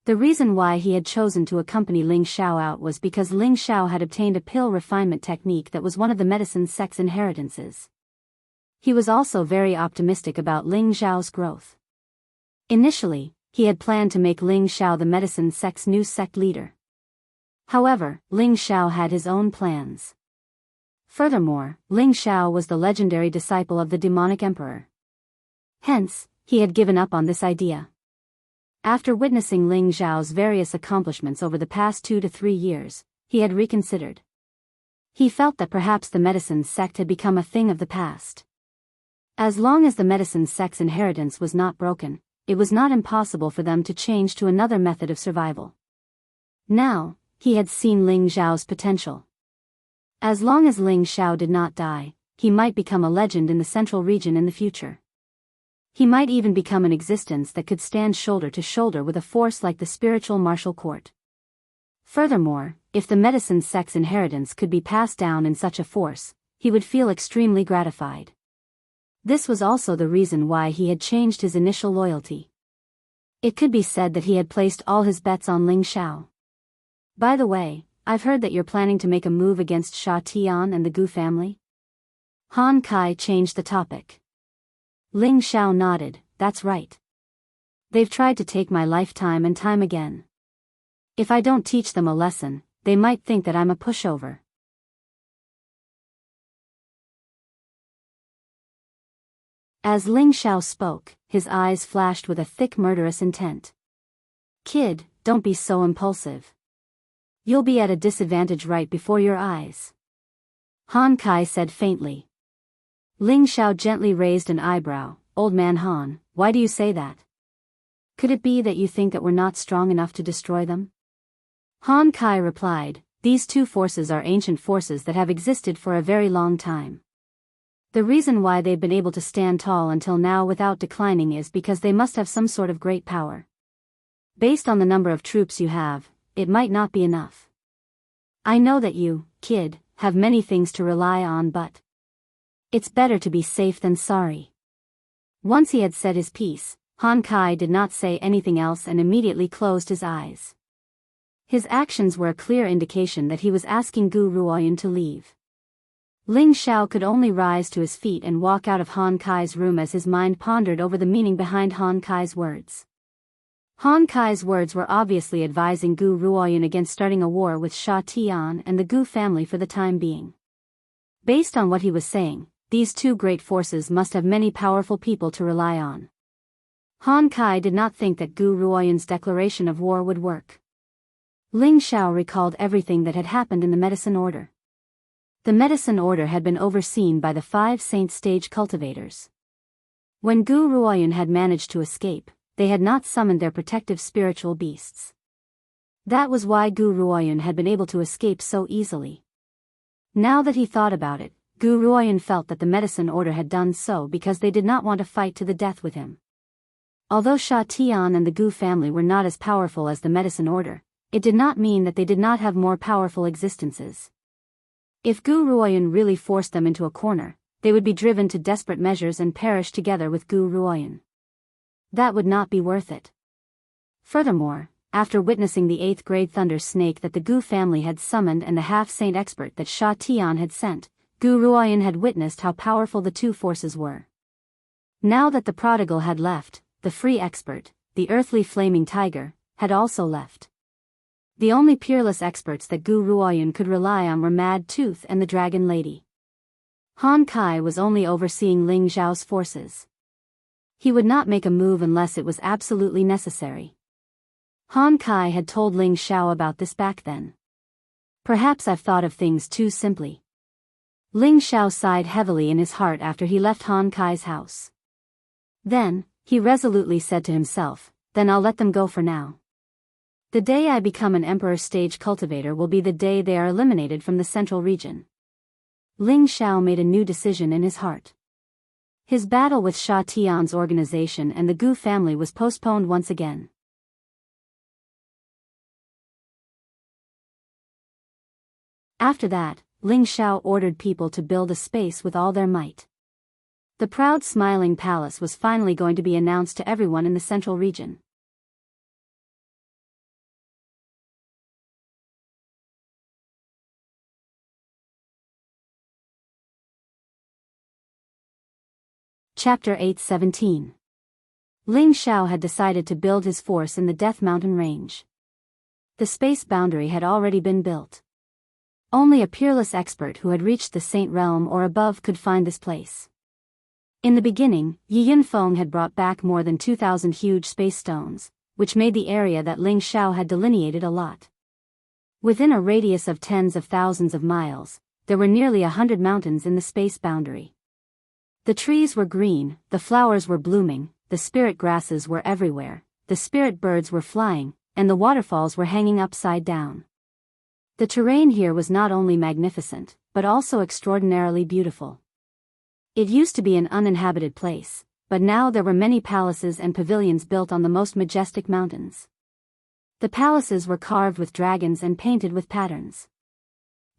The reason why he had chosen to accompany Ling Xiao out was because Ling Xiao had obtained a pill refinement technique that was one of the medicine sect's inheritances. He was also very optimistic about Ling Xiao's growth. Initially, he had planned to make Ling Xiao the medicine sect's new sect leader. However, Ling Xiao had his own plans. Furthermore, Ling Xiao was the legendary disciple of the demonic emperor. Hence, he had given up on this idea. After witnessing Ling Xiao's various accomplishments over the past 2 to 3 years, he had reconsidered. He felt that perhaps the medicine sect had become a thing of the past. As long as the medicine sect's inheritance was not broken, it was not impossible for them to change to another method of survival. Now, he had seen Ling Xiao's potential. As long as Ling Xiao did not die, he might become a legend in the central region in the future. He might even become an existence that could stand shoulder to shoulder with a force like the spiritual martial court. Furthermore, if the medicine sect's inheritance could be passed down in such a force, he would feel extremely gratified. This was also the reason why he had changed his initial loyalty. It could be said that he had placed all his bets on Ling Xiao. By the way, I've heard that you're planning to make a move against Sha Tian and the Gu family? Han Kai changed the topic. Ling Xiao nodded, "That's right. They've tried to take my life time and time again. If I don't teach them a lesson, they might think that I'm a pushover." As Ling Xiao spoke, his eyes flashed with a thick murderous intent. "Kid, don't be so impulsive. You'll be at a disadvantage right before your eyes," Han Kai said faintly. Ling Xiao gently raised an eyebrow. "Old man Han, why do you say that? Could it be that you think that we're not strong enough to destroy them?" Han Kai replied, "These two forces are ancient forces that have existed for a very long time. The reason why they've been able to stand tall until now without declining is because they must have some sort of great power. Based on the number of troops you have, it might not be enough. I know that you, kid, have many things to rely on, but it's better to be safe than sorry." Once he had said his piece, Han Kai did not say anything else and immediately closed his eyes. His actions were a clear indication that he was asking Gu Ruoyun to leave. Ling Xiao could only rise to his feet and walk out of Han Kai's room as his mind pondered over the meaning behind Han Kai's words. Han Kai's words were obviously advising Gu Ruoyun against starting a war with Sha Tian and the Gu family for the time being. Based on what he was saying, these two great forces must have many powerful people to rely on. Han Kai did not think that Gu Ruoyun's declaration of war would work. Ling Xiao recalled everything that had happened in the medicine order. The medicine order had been overseen by the 5 saint stage cultivators. When Gu Ruoyun had managed to escape, they had not summoned their protective spiritual beasts. That was why Gu Ruoyun had been able to escape so easily. Now that he thought about it, Gu Ruoyun felt that the medicine order had done so because they did not want to fight to the death with him. Although Sha Tian and the Gu family were not as powerful as the medicine order, it did not mean that they did not have more powerful existences. If Gu Ruoyun really forced them into a corner, they would be driven to desperate measures and perish together with Gu Ruoyun. That would not be worth it. Furthermore, after witnessing the 8th grade thunder snake that the Gu family had summoned and the half-saint expert that Sha Tian had sent, Gu Ruoyun had witnessed how powerful the two forces were. Now that the prodigal had left, the free expert, the earthly flaming tiger, had also left. The only peerless experts that Gu Ruoyun could rely on were Mad Tooth and the Dragon Lady. Han Kai was only overseeing Ling Xiao's forces. He would not make a move unless it was absolutely necessary. Han Kai had told Ling Xiao about this back then. Perhaps I've thought of things too simply. Ling Xiao sighed heavily in his heart after he left Han Kai's house. Then, he resolutely said to himself, then I'll let them go for now. The day I become an emperor stage cultivator will be the day they are eliminated from the central region. Ling Xiao made a new decision in his heart. His battle with Sha Tian's organization and the Gu family was postponed once again. After that, Ling Xiao ordered people to build a space with all their might. The proud smiling palace was finally going to be announced to everyone in the central region. Chapter 8:17. Ling Xiao had decided to build his force in the Death Mountain range. The space boundary had already been built. Only a peerless expert who had reached the Saint Realm or above could find this place. In the beginning, Yi Yunfeng had brought back more than 2,000 huge space stones, which made the area that Ling Xiao had delineated a lot. Within a radius of tens of thousands of miles, there were nearly 100 mountains in the space boundary. The trees were green, the flowers were blooming, the spirit grasses were everywhere, the spirit birds were flying, and the waterfalls were hanging upside down. The terrain here was not only magnificent, but also extraordinarily beautiful. It used to be an uninhabited place, but now there were many palaces and pavilions built on the most majestic mountains. The palaces were carved with dragons and painted with patterns.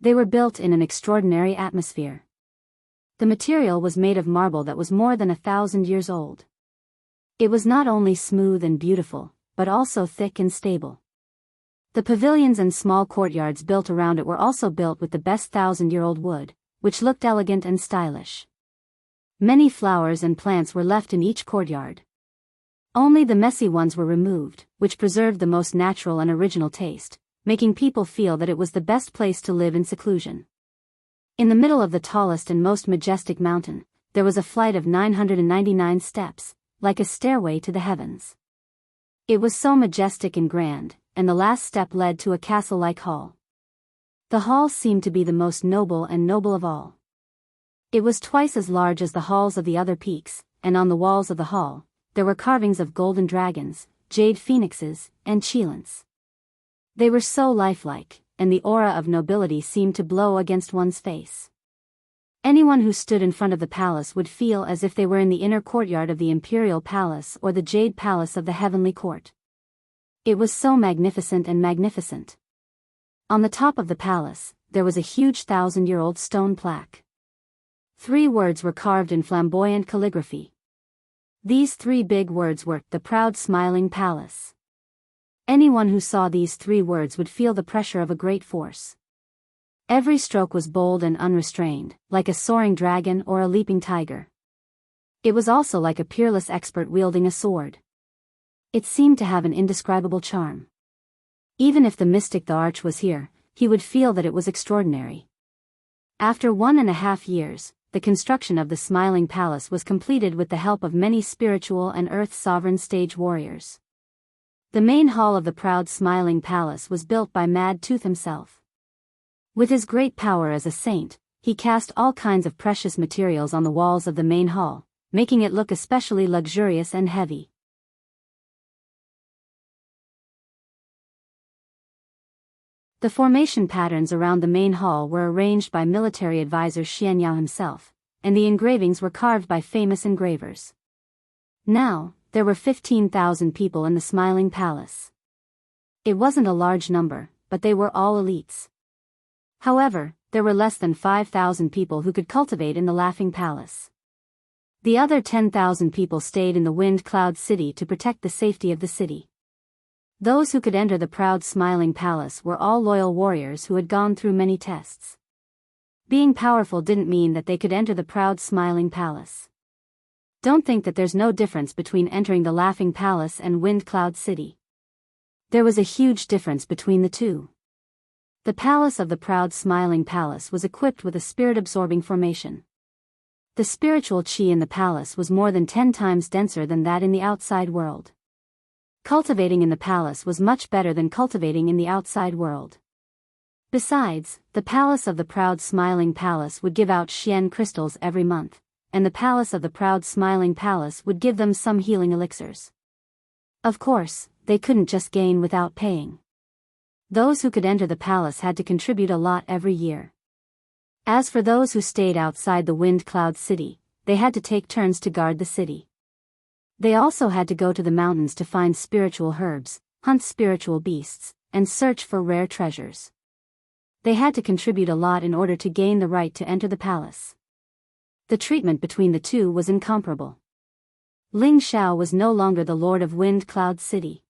They were built in an extraordinary atmosphere. The material was made of marble that was more than 1,000 years old. It was not only smooth and beautiful, but also thick and stable. The pavilions and small courtyards built around it were also built with the best 1,000-year-old wood, which looked elegant and stylish. Many flowers and plants were left in each courtyard. Only the messy ones were removed, which preserved the most natural and original taste, making people feel that it was the best place to live in seclusion. In the middle of the tallest and most majestic mountain, there was a flight of 999 steps, like a stairway to the heavens. It was so majestic and grand, and the last step led to a castle-like hall. The hall seemed to be the most noble of all. It was twice as large as the halls of the other peaks, and on the walls of the hall, there were carvings of golden dragons, jade phoenixes, and cheilants. They were so lifelike, and the aura of nobility seemed to blow against one's face. Anyone who stood in front of the palace would feel as if they were in the inner courtyard of the Imperial Palace or the Jade Palace of the Heavenly Court. It was so magnificent and magnificent. On the top of the palace, there was a huge 1,000-year-old stone plaque. 3 words were carved in flamboyant calligraphy. These 3 big words were, the proud smiling palace. Anyone who saw these 3 words would feel the pressure of a great force. Every stroke was bold and unrestrained, like a soaring dragon or a leaping tiger. It was also like a peerless expert wielding a sword. It seemed to have an indescribable charm. Even if the mystic the Arch was here, he would feel that it was extraordinary. After 1.5 years, the construction of the Smiling Palace was completed with the help of many spiritual and earth sovereign stage warriors. The main hall of the proud Smiling Palace was built by Mad Tooth himself. With his great power as a saint, he cast all kinds of precious materials on the walls of the main hall, making it look especially luxurious and heavy. The formation patterns around the main hall were arranged by military advisor Xianyao himself, and the engravings were carved by famous engravers. Now, there were 15,000 people in the Smiling Palace. It wasn't a large number, but they were all elites. However, there were less than 5,000 people who could cultivate in the Laughing Palace. The other 10,000 people stayed in the Wind Cloud City to protect the safety of the city. Those who could enter the proud Smiling Palace were all loyal warriors who had gone through many tests. Being powerful didn't mean that they could enter the proud Smiling Palace. Don't think that there's no difference between entering the Laughing Palace and Wind Cloud City. There was a huge difference between the two. The palace of the proud Smiling Palace was equipped with a spirit-absorbing formation. The spiritual chi in the palace was more than 10 times denser than that in the outside world. Cultivating in the palace was much better than cultivating in the outside world. Besides, the palace of the proud Smiling Palace would give out Xian crystals every month, and the palace of the proud Smiling Palace would give them some healing elixirs. Of course, they couldn't just gain without paying. Those who could enter the palace had to contribute a lot every year. As for those who stayed outside the Wind Cloud City, they had to take turns to guard the city. They also had to go to the mountains to find spiritual herbs, hunt spiritual beasts, and search for rare treasures. They had to contribute a lot in order to gain the right to enter the palace. The treatment between the two was incomparable. Ling Xiao was no longer the Lord of Wind Cloud City.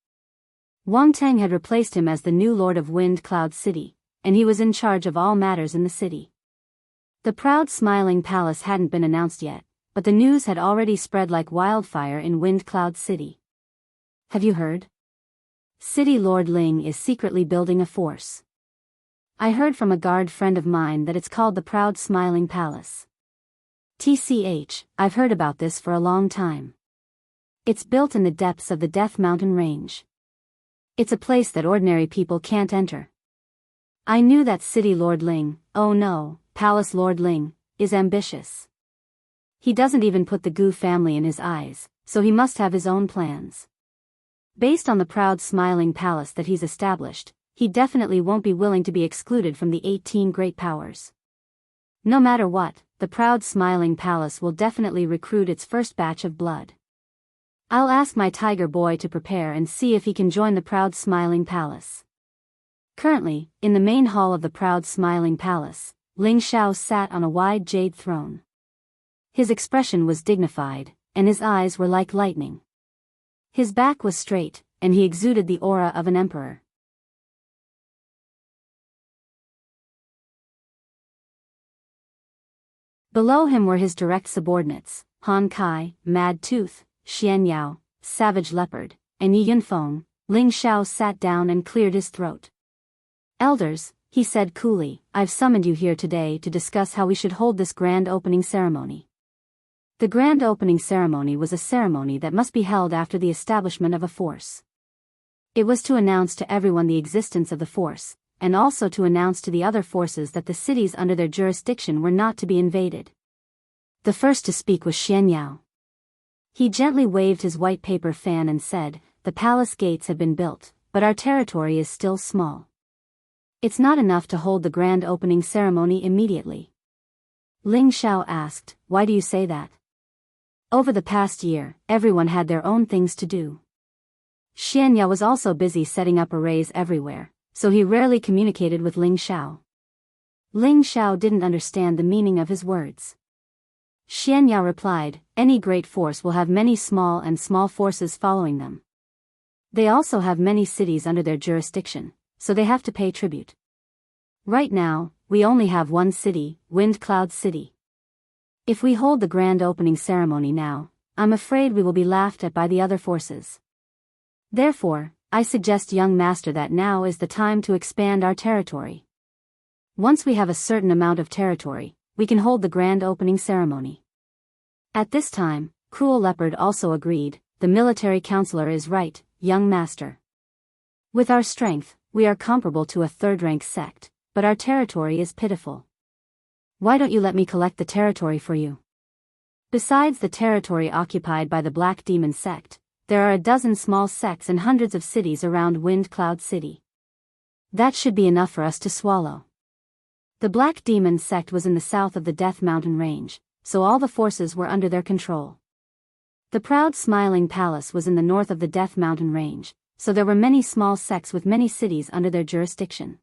Wang Teng had replaced him as the new Lord of Wind Cloud City, and he was in charge of all matters in the city. The proud Smiling Palace hadn't been announced yet, but the news had already spread like wildfire in Wind Cloud City. Have you heard? City Lord Ling is secretly building a force. I heard from a guard friend of mine that it's called the Proud Smiling Palace. TCH, I've heard about this for a long time. It's built in the depths of the Death Mountain Range. It's a place that ordinary people can't enter. I knew that City Lord Ling, oh no, Palace Lord Ling, is ambitious. He doesn't even put the Gu family in his eyes, so he must have his own plans. Based on the proud Smiling Palace that he's established, he definitely won't be willing to be excluded from the 18 great powers. No matter what, the proud Smiling Palace will definitely recruit its first batch of blood. I'll ask my tiger boy to prepare and see if he can join the proud Smiling Palace. Currently, in the main hall of the proud Smiling Palace, Ling Xiao sat on a wide jade throne. His expression was dignified, and his eyes were like lightning. His back was straight, and he exuded the aura of an emperor. Below him were his direct subordinates, Han Kai, Mad Tooth, Xian Yao, Savage Leopard, and Yi Yunfeng. Ling Xiao sat down and cleared his throat. Elders, he said coolly, I've summoned you here today to discuss how we should hold this grand opening ceremony. The grand opening ceremony was a ceremony that must be held after the establishment of a force. It was to announce to everyone the existence of the force, and also to announce to the other forces that the cities under their jurisdiction were not to be invaded. The first to speak was Xian Yao. He gently waved his white paper fan and said, the palace gates have been built, but our territory is still small. It's not enough to hold the grand opening ceremony immediately. Ling Xiao asked, why do you say that? Over the past year, everyone had their own things to do. Xian Yao was also busy setting up arrays everywhere, so he rarely communicated with Ling Xiao. Ling Xiao didn't understand the meaning of his words. Xianyao replied, any great force will have many small and small forces following them. They also have many cities under their jurisdiction, so they have to pay tribute. Right now, we only have one city, Wind Cloud City. If we hold the grand opening ceremony now, I'm afraid we will be laughed at by the other forces. Therefore, I suggest young master that now is the time to expand our territory. Once we have a certain amount of territory, we can hold the grand opening ceremony. At this time, Cruel Leopard also agreed, the military counselor is right, young master. With our strength, we are comparable to a third-rank sect, but our territory is pitiful. Why don't you let me collect the territory for you? Besides the territory occupied by the Black Demon sect, there are a dozen small sects and hundreds of cities around Wind Cloud City. That should be enough for us to swallow. The Black Demon sect was in the south of the Death Mountain range, so all the forces were under their control. The Proud Smiling Palace was in the north of the Death Mountain range, so there were many small sects with many cities under their jurisdiction.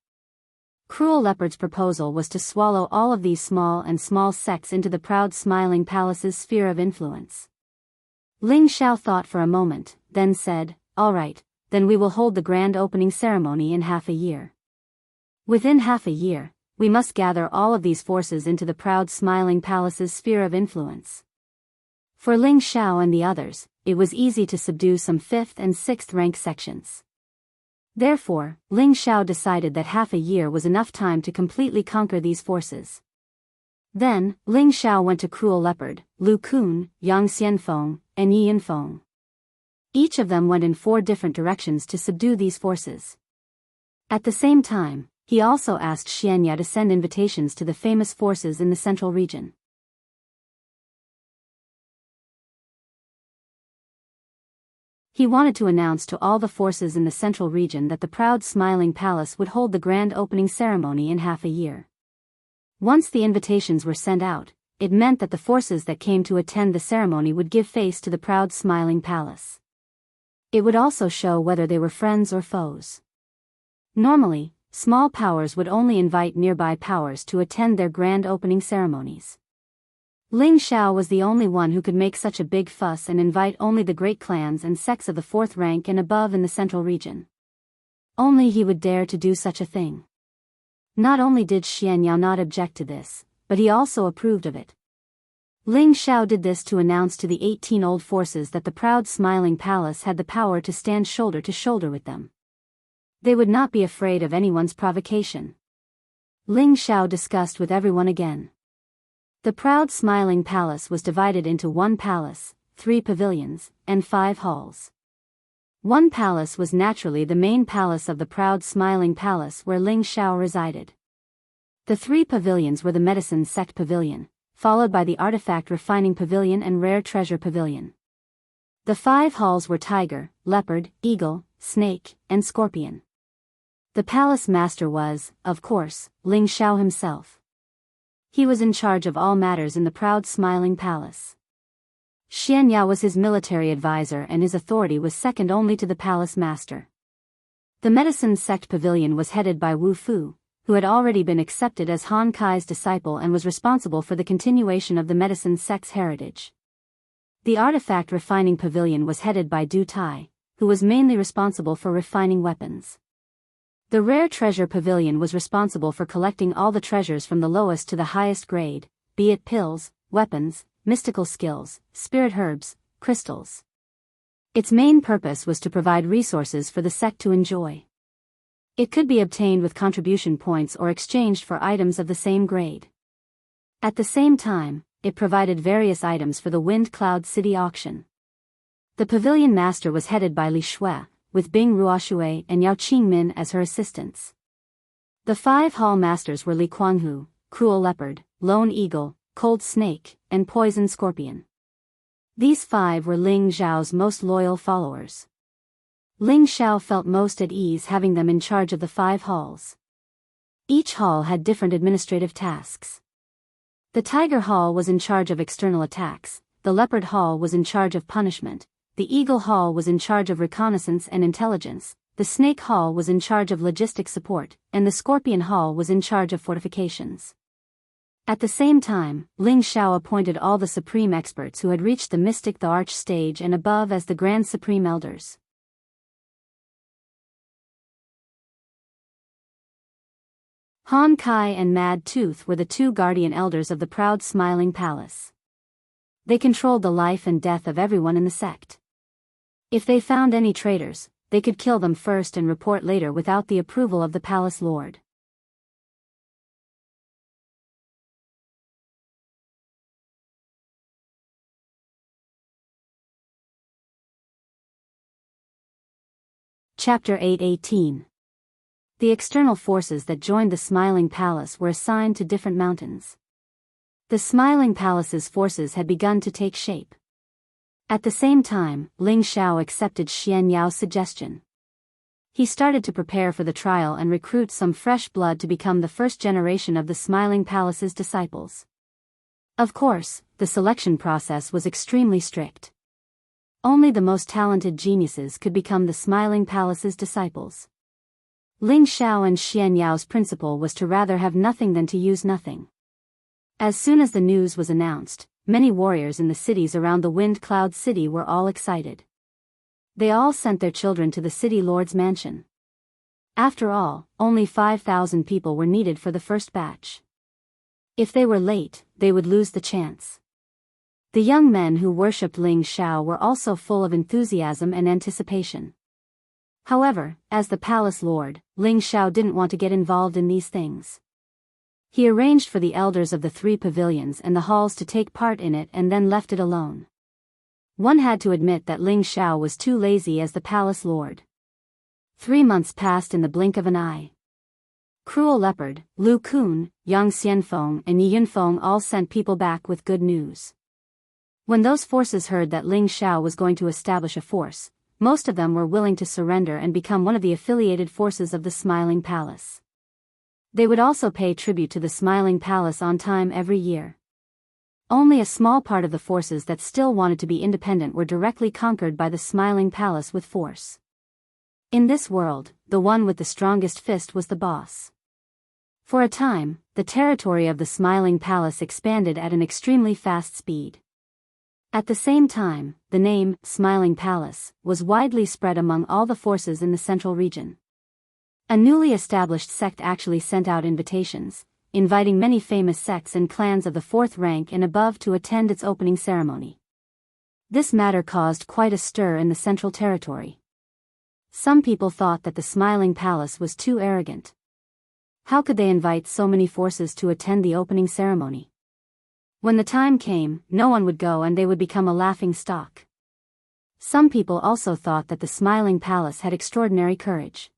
Cruel Leopard's proposal was to swallow all of these small sects into the Proud Smiling Palace's sphere of influence. Ling Xiao thought for a moment, then said, all right, then we will hold the grand opening ceremony in half a year. Within half a year, we must gather all of these forces into the Proud Smiling Palace's sphere of influence. For Ling Xiao and the others, it was easy to subdue some 5th and 6th rank sections. Therefore, Ling Xiao decided that half a year was enough time to completely conquer these forces. Then, Ling Xiao went to Cruel Leopard, Lu Kun, Yang Xianfeng, and Yi Yinfeng. Each of them went in 4 different directions to subdue these forces. At the same time, he also asked Xianyao to send invitations to the famous forces in the central region. He wanted to announce to all the forces in the central region that the Proud Smiling Palace would hold the grand opening ceremony in half a year. Once the invitations were sent out, it meant that the forces that came to attend the ceremony would give face to the Proud Smiling Palace. It would also show whether they were friends or foes. Normally, small powers would only invite nearby powers to attend their grand opening ceremonies. Ling Xiao was the only one who could make such a big fuss and invite only the great clans and sects of the 4th rank and above in the central region. Only he would dare to do such a thing. Not only did Xianyao not object to this, but he also approved of it. Ling Xiao did this to announce to the 18 old forces that the Proud Smiling Palace had the power to stand shoulder to shoulder with them. They would not be afraid of anyone's provocation. Ling Xiao discussed with everyone again. The Proud Smiling Palace was divided into 1 palace, 3 pavilions, and 5 halls. One palace was naturally the main palace of the Proud Smiling Palace where Ling Xiao resided. The 3 pavilions were the Medicine Sect Pavilion, followed by the Artifact Refining Pavilion and Rare Treasure Pavilion. The 5 halls were Tiger, Leopard, Eagle, Snake, and Scorpion. The palace master was, of course, Ling Xiao himself. He was in charge of all matters in the Proud Smiling Palace. Xianyao was his military advisor and his authority was second only to the palace master. The Medicine Sect Pavilion was headed by Wu Fu, who had already been accepted as Han Kai's disciple and was responsible for the continuation of the Medicine Sect's heritage. The Artifact Refining Pavilion was headed by Du Tai, who was mainly responsible for refining weapons. The Rare Treasure Pavilion was responsible for collecting all the treasures from the lowest to the highest grade, be it pills, weapons, mystical skills, spirit herbs, crystals. Its main purpose was to provide resources for the sect to enjoy. It could be obtained with contribution points or exchanged for items of the same grade. At the same time, it provided various items for the Wind Cloud City auction. The pavilion master was headed by Li Shui, with Bing Ruoshui and Yao Qingmin as her assistants. The 5 hall masters were Li Kuanghu, Cruel Leopard, Lone Eagle, Cold Snake, and Poison Scorpion. These 5 were Ling Xiao's most loyal followers. Ling Xiao felt most at ease having them in charge of the 5 halls. Each hall had different administrative tasks. The Tiger Hall was in charge of external attacks, the Leopard Hall was in charge of punishment, the Eagle Hall was in charge of reconnaissance and intelligence, the Snake Hall was in charge of logistic support, and the Scorpion Hall was in charge of fortifications. At the same time, Ling Xiao appointed all the supreme experts who had reached the mystic the arch stage and above as the grand supreme elders. Han Kai and Mad Tooth were the two guardian elders of the proud smiling palace. They controlled the life and death of everyone in the sect. If they found any traitors, they could kill them first and report later without the approval of the palace lord. Chapter 8:18. The external forces that joined the Smiling Palace were assigned to different mountains. The Smiling Palace's forces had begun to take shape. At the same time, Ling Xiao accepted Xian Yao's suggestion. He started to prepare for the trial and recruit some fresh blood to become the first generation of the Smiling Palace's disciples. Of course, the selection process was extremely strict. Only the most talented geniuses could become the Smiling Palace's disciples. Ling Xiao and Xian Yao's principle was to rather have nothing than to use nothing. As soon as the news was announced, many warriors in the cities around the Wind Cloud City were all excited. They all sent their children to the city lord's mansion. After all, only 5,000 people were needed for the first batch. If they were late, they would lose the chance. The young men who worshipped Ling Xiao were also full of enthusiasm and anticipation. However, as the palace lord, Ling Xiao didn't want to get involved in these things. He arranged for the elders of the 3 pavilions and the halls to take part in it and then left it alone. One had to admit that Ling Xiao was too lazy as the palace lord. 3 months passed in the blink of an eye. Cruel Leopard, Lu Kun, Yang Xianfeng and Yi Yunfeng all sent people back with good news. When those forces heard that Ling Xiao was going to establish a force, most of them were willing to surrender and become one of the affiliated forces of the Smiling Palace. They would also pay tribute to the Smiling Palace on time every year. Only a small part of the forces that still wanted to be independent were directly conquered by the Smiling Palace with force. In this world, the one with the strongest fist was the boss. For a time, the territory of the Smiling Palace expanded at an extremely fast speed. At the same time, the name, Smiling Palace, was widely spread among all the forces in the central region. A newly established sect actually sent out invitations, inviting many famous sects and clans of the 4th rank and above to attend its opening ceremony. This matter caused quite a stir in the central territory. Some people thought that the Smiling Palace was too arrogant. How could they invite so many forces to attend the opening ceremony? When the time came, no one would go and they would become a laughing stock. Some people also thought that the Smiling Palace had extraordinary courage.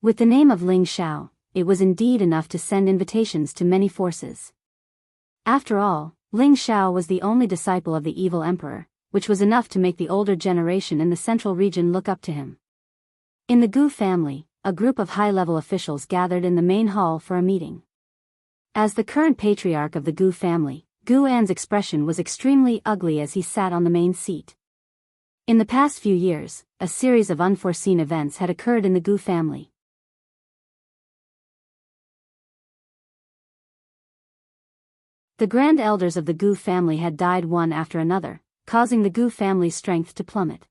With the name of Ling Xiao, it was indeed enough to send invitations to many forces. After all, Ling Xiao was the only disciple of the evil emperor, which was enough to make the older generation in the central region look up to him. In the Gu family, a group of high-level officials gathered in the main hall for a meeting. As the current patriarch of the Gu family, Gu An's expression was extremely ugly as he sat on the main seat. In the past few years, a series of unforeseen events had occurred in the Gu family. The grand elders of the Gu family had died one after another, causing the Gu family's strength to plummet.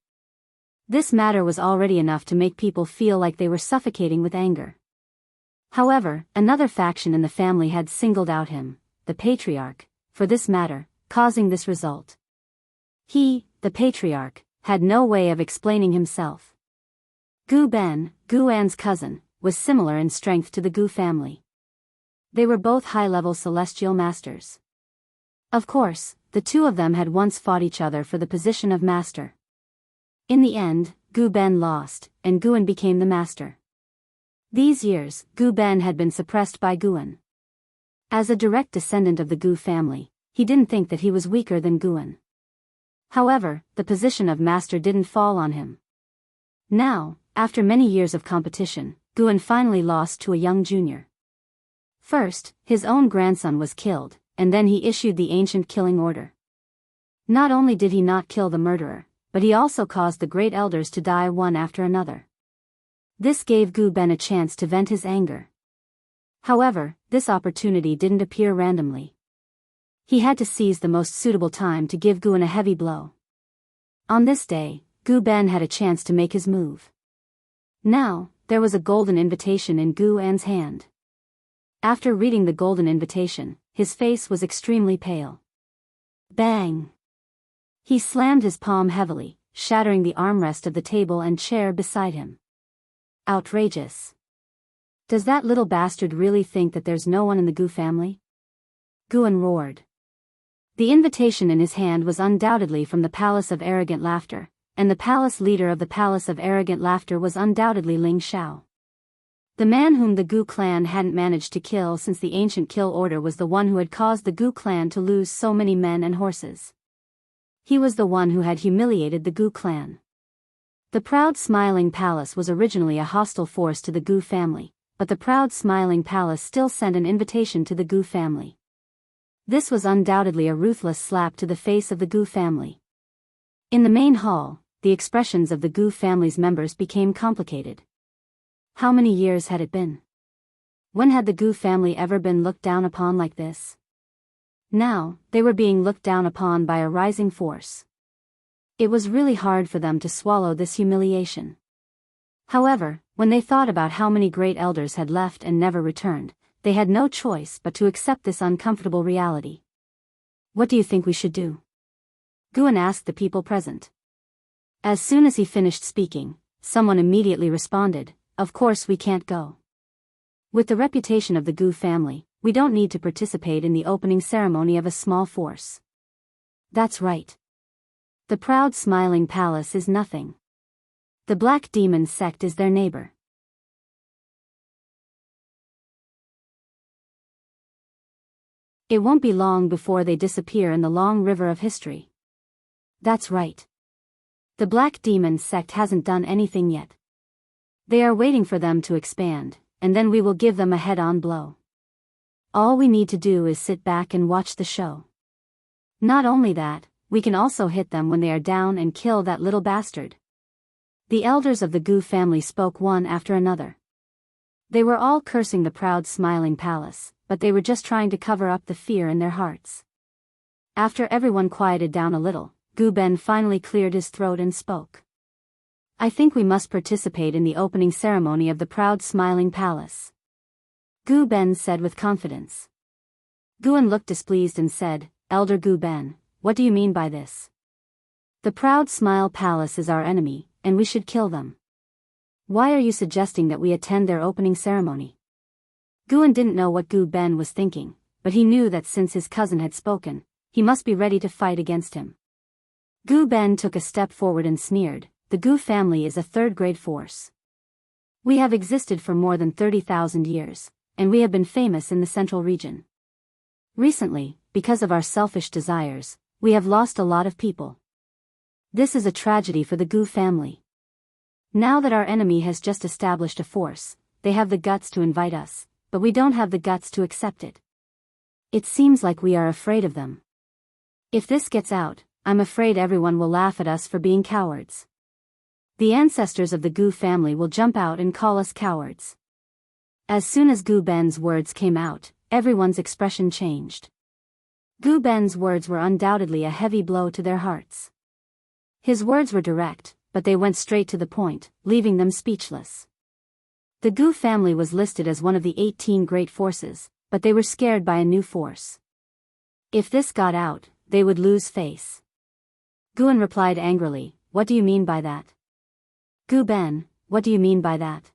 This matter was already enough to make people feel like they were suffocating with anger. However, another faction in the family had singled out him, the patriarch, for this matter, causing this result. He, the patriarch, had no way of explaining himself. Gu Ben, Gu An's cousin, was similar in strength to the Gu family. They were both high-level celestial masters. Of course, the two of them had once fought each other for the position of master. In the end, Gu Ben lost, and Guan became the master. These years, Gu Ben had been suppressed by Guan. As a direct descendant of the Gu family, he didn't think that he was weaker than Guan. However, the position of master didn't fall on him. Now, after many years of competition, Guan finally lost to a young junior. First, his own grandson was killed, and then he issued the ancient killing order. Not only did he not kill the murderer, but he also caused the great elders to die one after another. This gave Gu Ben a chance to vent his anger. However, this opportunity didn't appear randomly. He had to seize the most suitable time to give Guan a heavy blow. On this day, Gu Ben had a chance to make his move. Now, there was a golden invitation in Gu An's hand. After reading the golden invitation, his face was extremely pale. Bang! He slammed his palm heavily, shattering the armrest of the table and chair beside him. Outrageous. Does that little bastard really think that there's no one in the Gu family? Guan roared. The invitation in his hand was undoubtedly from the Palace of Arrogant Laughter, and the palace leader of the Palace of Arrogant Laughter was undoubtedly Ling Xiao. The man whom the Gu clan hadn't managed to kill since the ancient kill order was the one who had caused the Gu clan to lose so many men and horses. He was the one who had humiliated the Gu clan. The proud smiling palace was originally a hostile force to the Gu family, but the proud smiling palace still sent an invitation to the Gu family. This was undoubtedly a ruthless slap to the face of the Gu family. In the main hall, the expressions of the Gu family's members became complicated. How many years had it been? When had the Gu family ever been looked down upon like this? Now, they were being looked down upon by a rising force. It was really hard for them to swallow this humiliation. However, when they thought about how many great elders had left and never returned, they had no choice but to accept this uncomfortable reality. What do you think we should do? Guan asked the people present. As soon as he finished speaking, someone immediately responded, "Of course we can't go. With the reputation of the Gu family, we don't need to participate in the opening ceremony of a small force." That's right. The proud smiling palace is nothing. The Black Demon sect is their neighbor. It won't be long before they disappear in the long river of history. That's right. The Black Demon sect hasn't done anything yet. They are waiting for them to expand, and then we will give them a head-on blow. All we need to do is sit back and watch the show. Not only that, we can also hit them when they are down and kill that little bastard. The elders of the Gu family spoke one after another. They were all cursing the proud smiling palace, but they were just trying to cover up the fear in their hearts. After everyone quieted down a little, Gu Ben finally cleared his throat and spoke. "I think we must participate in the opening ceremony of the proud smiling palace," Gu Ben said with confidence. Guan looked displeased and said, "Elder Gu Ben, what do you mean by this? The proud smile palace is our enemy, and we should kill them. Why are you suggesting that we attend their opening ceremony?" Guan didn't know what Gu Ben was thinking, but he knew that since his cousin had spoken, he must be ready to fight against him. Gu Ben took a step forward and sneered, "The Gu family is a third-grade force. We have existed for more than 30,000 years, and we have been famous in the central region. Recently, because of our selfish desires, we have lost a lot of people. This is a tragedy for the Gu family. Now that our enemy has just established a force, they have the guts to invite us, but we don't have the guts to accept it. It seems like we are afraid of them. If this gets out, I'm afraid everyone will laugh at us for being cowards. The ancestors of the Gu family will jump out and call us cowards." As soon as Gu Ben's words came out, everyone's expression changed. Gu Ben's words were undoubtedly a heavy blow to their hearts. His words were direct, but they went straight to the point, leaving them speechless. The Gu family was listed as one of the 18 great forces, but they were scared by a new force. If this got out, they would lose face. Guan replied angrily, "What do you mean by that? Gu Ben, what do you mean by that?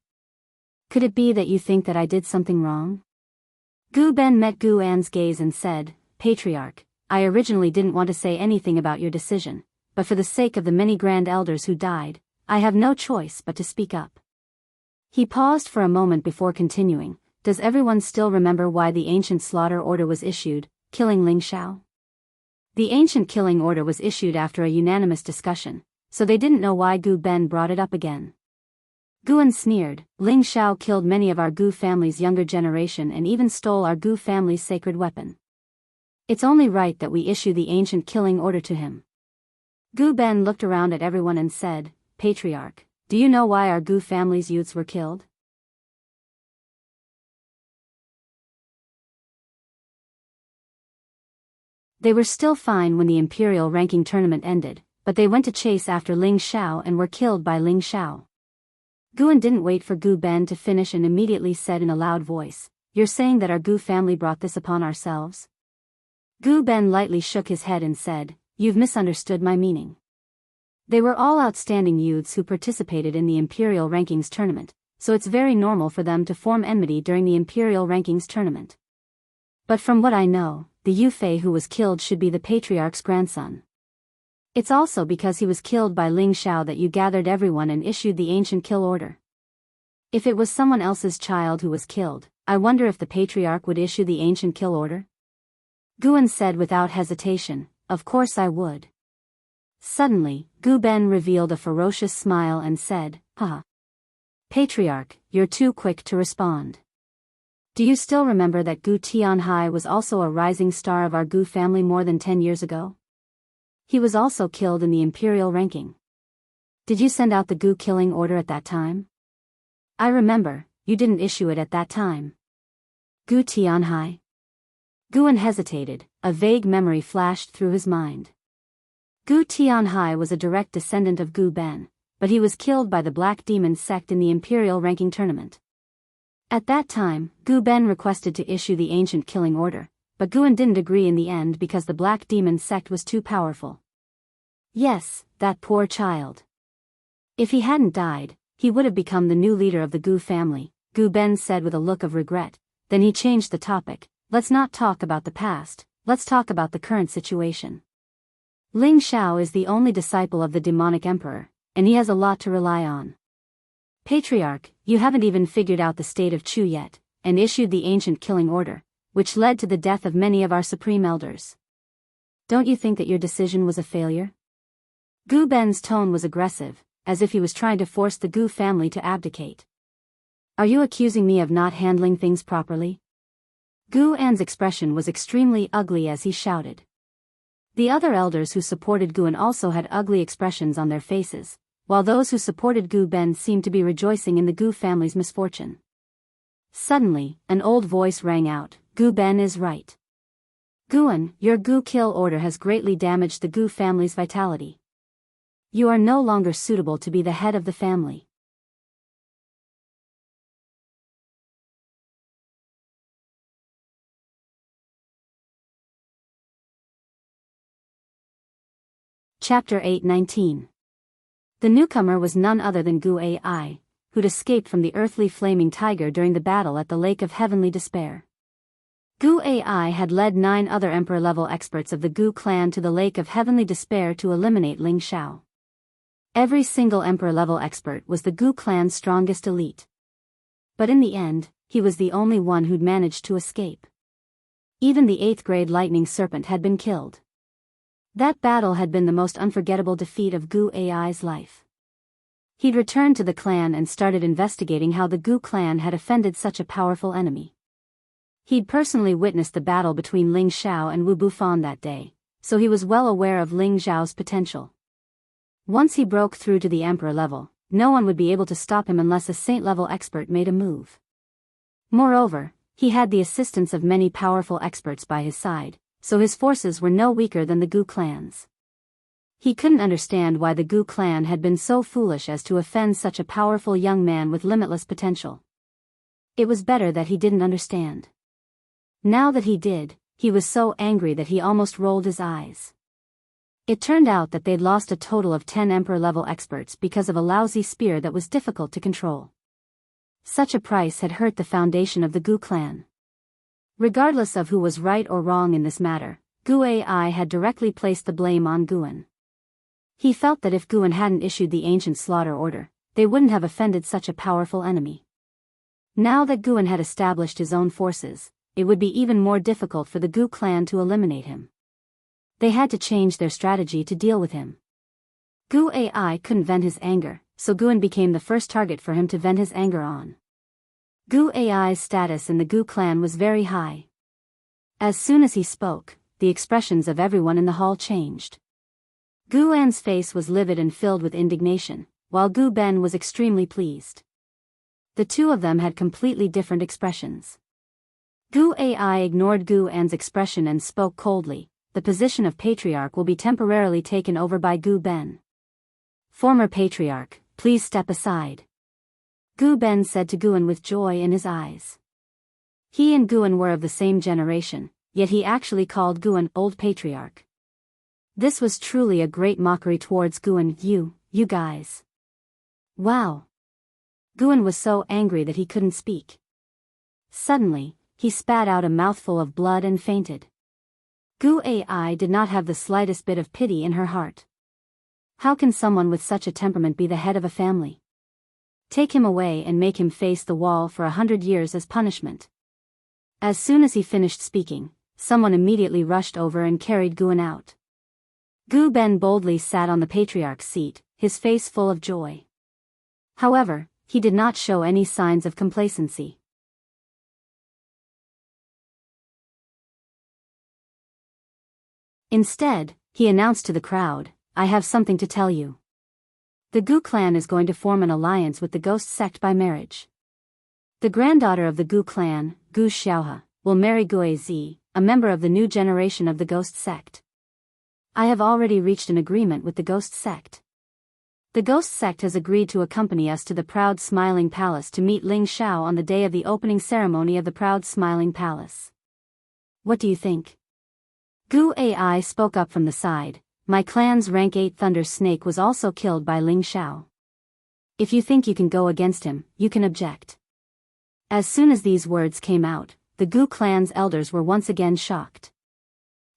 Could it be that you think that I did something wrong?" Gu Ben met Gu An's gaze and said, "Patriarch, I originally didn't want to say anything about your decision, but for the sake of the many grand elders who died, I have no choice but to speak up." He paused for a moment before continuing, "Does everyone still remember why the ancient slaughter order was issued, killing Ling Xiao? The ancient killing order was issued after a unanimous discussion, so they didn't know why Gu Ben brought it up again." Guan sneered, "Ling Xiao killed many of our Gu family's younger generation and even stole our Gu family's sacred weapon. It's only right that we issue the ancient killing order to him." Gu Ben looked around at everyone and said, "Patriarch, do you know why our Gu family's youths were killed?" They were still fine when the Imperial ranking tournament ended, but they went to chase after Ling Xiao and were killed by Ling Xiao. Guan didn't wait for Gu Ben to finish and immediately said in a loud voice, "You're saying that our Gu family brought this upon ourselves?" Gu Ben lightly shook his head and said, "You've misunderstood my meaning. They were all outstanding youths who participated in the Imperial Rankings tournament, so it's very normal for them to form enmity during the Imperial Rankings tournament. But from what I know, the Yufei who was killed should be the Patriarch's grandson. It's also because he was killed by Ling Xiao that you gathered everyone and issued the ancient kill order. If it was someone else's child who was killed, I wonder if the Patriarch would issue the ancient kill order?" Guan said without hesitation, "Of course I would." Suddenly, Gu Ben revealed a ferocious smile and said, "Haha. Patriarch, you're too quick to respond. Do you still remember that Gu Tianhai was also a rising star of our Gu family more than 10 years ago? He was also killed in the Imperial ranking. Did you send out the Gu killing order at that time?" "I remember, you didn't issue it at that time." Gu Tianhai? Guan hesitated, a vague memory flashed through his mind. Gu Tianhai was a direct descendant of Gu Ben, but he was killed by the Black Demon sect in the Imperial ranking tournament. At that time, Gu Ben requested to issue the ancient killing order, but Guan didn't agree in the end because the Black Demon sect was too powerful. Yes, that poor child. If he hadn't died, he would have become the new leader of the Gu family, Gu Ben said with a look of regret. Then he changed the topic. "Let's not talk about the past, let's talk about the current situation. Ling Xiao is the only disciple of the demonic emperor, and he has a lot to rely on. Patriarch, you haven't even figured out the state of Chu yet, and issued the ancient killing order, which led to the death of many of our supreme elders. Don't you think that your decision was a failure?" Gu Ben's tone was aggressive, as if he was trying to force the Gu family to abdicate. "Are you accusing me of not handling things properly?" Gu An's expression was extremely ugly as he shouted. The other elders who supported Guan also had ugly expressions on their faces, while those who supported Gu Ben seemed to be rejoicing in the Gu family's misfortune. Suddenly, an old voice rang out, "Gu Ben is right. Guan, your Gu kill order has greatly damaged the Gu family's vitality. You are no longer suitable to be the head of the family." Chapter 8:19. The newcomer was none other than Gu Ai, who'd escaped from the earthly flaming tiger during the battle at the Lake of Heavenly Despair. Gu Ai had led 9 other Emperor-level experts of the Gu clan to the Lake of Heavenly Despair to eliminate Ling Xiao. Every single Emperor-level expert was the Gu clan's strongest elite. But in the end, he was the only one who'd managed to escape. Even the 8th-grade lightning serpent had been killed. That battle had been the most unforgettable defeat of Gu Ai's life. He'd returned to the clan and started investigating how the Gu clan had offended such a powerful enemy. He'd personally witnessed the battle between Ling Xiao and Wu Bufan that day, so he was well aware of Ling Xiao's potential. Once he broke through to the Emperor level, no one would be able to stop him unless a Saint-level expert made a move. Moreover, he had the assistance of many powerful experts by his side, so his forces were no weaker than the Gu clans. He couldn't understand why the Gu clan had been so foolish as to offend such a powerful young man with limitless potential. It was better that he didn't understand. Now that he did, he was so angry that he almost rolled his eyes. It turned out that they'd lost a total of 10 Emperor-level experts because of a lousy spear that was difficult to control. Such a price had hurt the foundation of the Gu clan. Regardless of who was right or wrong in this matter, Gu Ai had directly placed the blame on Guan. He felt that if Guan hadn't issued the ancient slaughter order, they wouldn't have offended such a powerful enemy. Now that Guan had established his own forces, it would be even more difficult for the Gu clan to eliminate him. They had to change their strategy to deal with him. Gu Ai couldn't vent his anger, so Guan became the first target for him to vent his anger on. Gu Ai's status in the Gu clan was very high. As soon as he spoke, the expressions of everyone in the hall changed. Gu An's face was livid and filled with indignation, while Gu Ben was extremely pleased. The two of them had completely different expressions. Gu Ai ignored Gu An's expression and spoke coldly, the position of patriarch will be temporarily taken over by Gu Ben. Former patriarch, please step aside. Gu Ben said to Guan with joy in his eyes. He and Guan were of the same generation, yet he actually called Guan old patriarch. This was truly a great mockery towards Guan. You guys. Wow. Guan was so angry that he couldn't speak. Suddenly, he spat out a mouthful of blood and fainted. Gu Ai did not have the slightest bit of pity in her heart. How can someone with such a temperament be the head of a family? Take him away and make him face the wall for 100 years as punishment. As soon as he finished speaking, someone immediately rushed over and carried Guan out. Gu Ben boldly sat on the patriarch's seat, his face full of joy. However, he did not show any signs of complacency. Instead, he announced to the crowd, I have something to tell you. The Gu clan is going to form an alliance with the ghost sect by marriage. The granddaughter of the Gu clan, Gu Xiaohe, will marry Gu Zi, a member of the new generation of the ghost sect. I have already reached an agreement with the ghost sect. The ghost sect has agreed to accompany us to the Proud Smiling Palace to meet Ling Xiao on the day of the opening ceremony of the Proud Smiling Palace. What do you think? Gu Ai spoke up from the side. My clan's rank 8 Thunder Snake was also killed by Ling Xiao. If you think you can go against him, you can object. As soon as these words came out, the Gu clan's elders were once again shocked.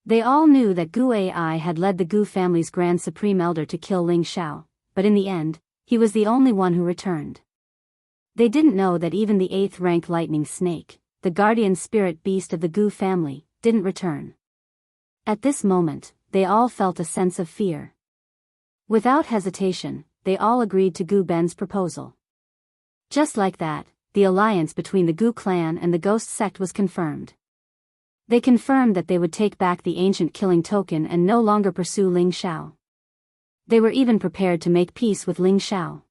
They all knew that Gu Ai had led the Gu family's Grand Supreme Elder to kill Ling Xiao, but in the end, he was the only one who returned. They didn't know that even the 8th rank Lightning Snake, the guardian spirit beast of the Gu family, didn't return. At this moment, they all felt a sense of fear. Without hesitation, they all agreed to Gu Ben's proposal. Just like that, the alliance between the Gu clan and the ghost sect was confirmed. They confirmed that they would take back the ancient killing token and no longer pursue Ling Xiao. They were even prepared to make peace with Ling Xiao.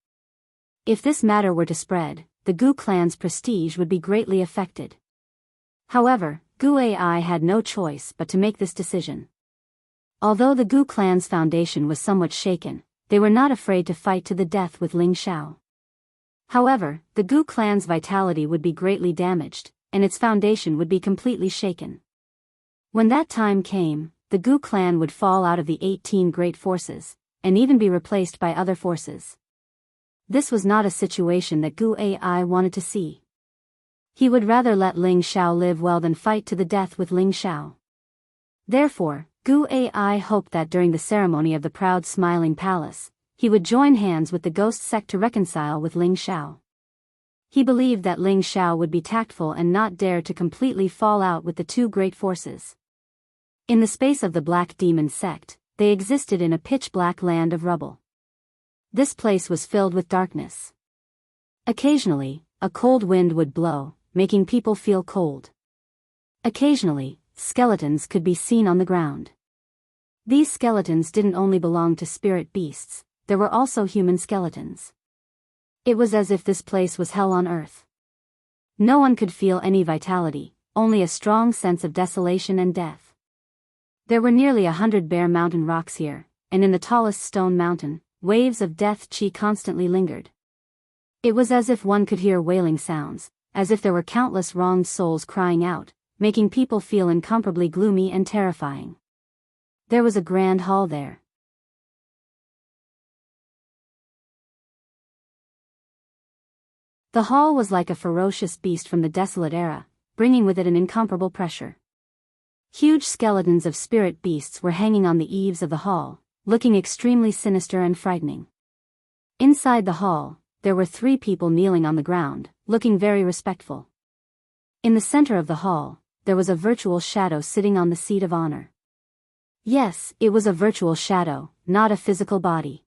If this matter were to spread, the Gu clan's prestige would be greatly affected. However, Gu Ai had no choice but to make this decision. Although the Gu clan's foundation was somewhat shaken, they were not afraid to fight to the death with Ling Xiao. However, the Gu clan's vitality would be greatly damaged, and its foundation would be completely shaken. When that time came, the Gu clan would fall out of the 18 great forces, and even be replaced by other forces. This was not a situation that Gu Ai wanted to see. He would rather let Ling Xiao live well than fight to the death with Ling Xiao. Therefore, Gu Ai hoped that during the ceremony of the Proud Smiling Palace, he would join hands with the ghost sect to reconcile with Ling Xiao. He believed that Ling Xiao would be tactful and not dare to completely fall out with the two great forces. In the space of the Black Demon sect, they existed in a pitch-black land of rubble. This place was filled with darkness. Occasionally, a cold wind would blow, making people feel cold. Occasionally, skeletons could be seen on the ground. These skeletons didn't only belong to spirit beasts, there were also human skeletons. It was as if this place was hell on earth. No one could feel any vitality, only a strong sense of desolation and death. There were nearly 100 bare mountain rocks here, and in the tallest stone mountain, waves of death chi constantly lingered. It was as if one could hear wailing sounds, as if there were countless wronged souls crying out, making people feel incomparably gloomy and terrifying. There was a grand hall there. The hall was like a ferocious beast from the desolate era, bringing with it an incomparable pressure. Huge skeletons of spirit beasts were hanging on the eaves of the hall, looking extremely sinister and frightening. Inside the hall, there were 3 people kneeling on the ground, looking very respectful. In the center of the hall, there was a virtual shadow sitting on the seat of honor. Yes, it was a virtual shadow, not a physical body.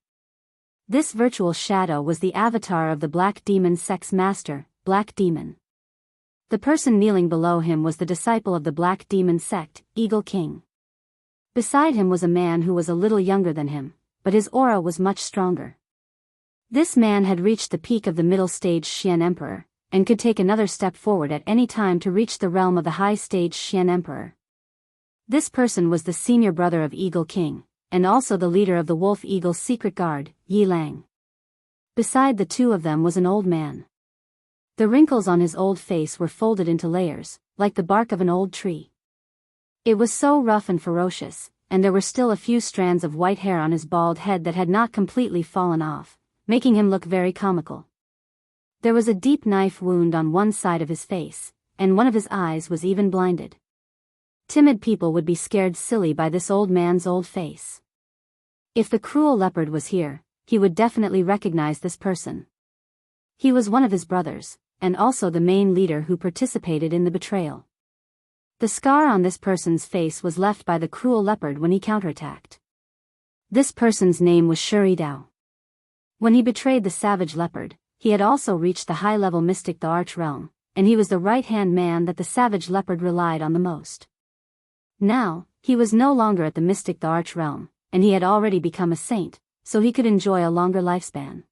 This virtual shadow was the avatar of the Black Demon sect's master, Black Demon. The person kneeling below him was the disciple of the Black Demon sect, Eagle King. Beside him was a man who was a little younger than him, but his aura was much stronger. This man had reached the peak of the middle stage Xian Emperor, and could take another step forward at any time to reach the realm of the high stage Xian Emperor. This person was the senior brother of Eagle King, and also the leader of the Wolf Eagle's secret guard, Yi Lang. Beside the two of them was an old man. The wrinkles on his old face were folded into layers, like the bark of an old tree. It was so rough and ferocious, and there were still a few strands of white hair on his bald head that had not completely fallen off, making him look very comical. There was a deep knife wound on one side of his face, and one of his eyes was even blinded. Timid people would be scared silly by this old man's old face. If the cruel leopard was here, he would definitely recognize this person. He was one of his brothers, and also the main leader who participated in the betrayal. The scar on this person's face was left by the cruel leopard when he counterattacked. This person's name was Shuri Dao. When he betrayed the savage leopard, he had also reached the high-level mystic the Arch Realm, and he was the right-hand man that the savage leopard relied on the most. Now, he was no longer at the mystic the Arch Realm, and he had already become a saint, so he could enjoy a longer lifespan.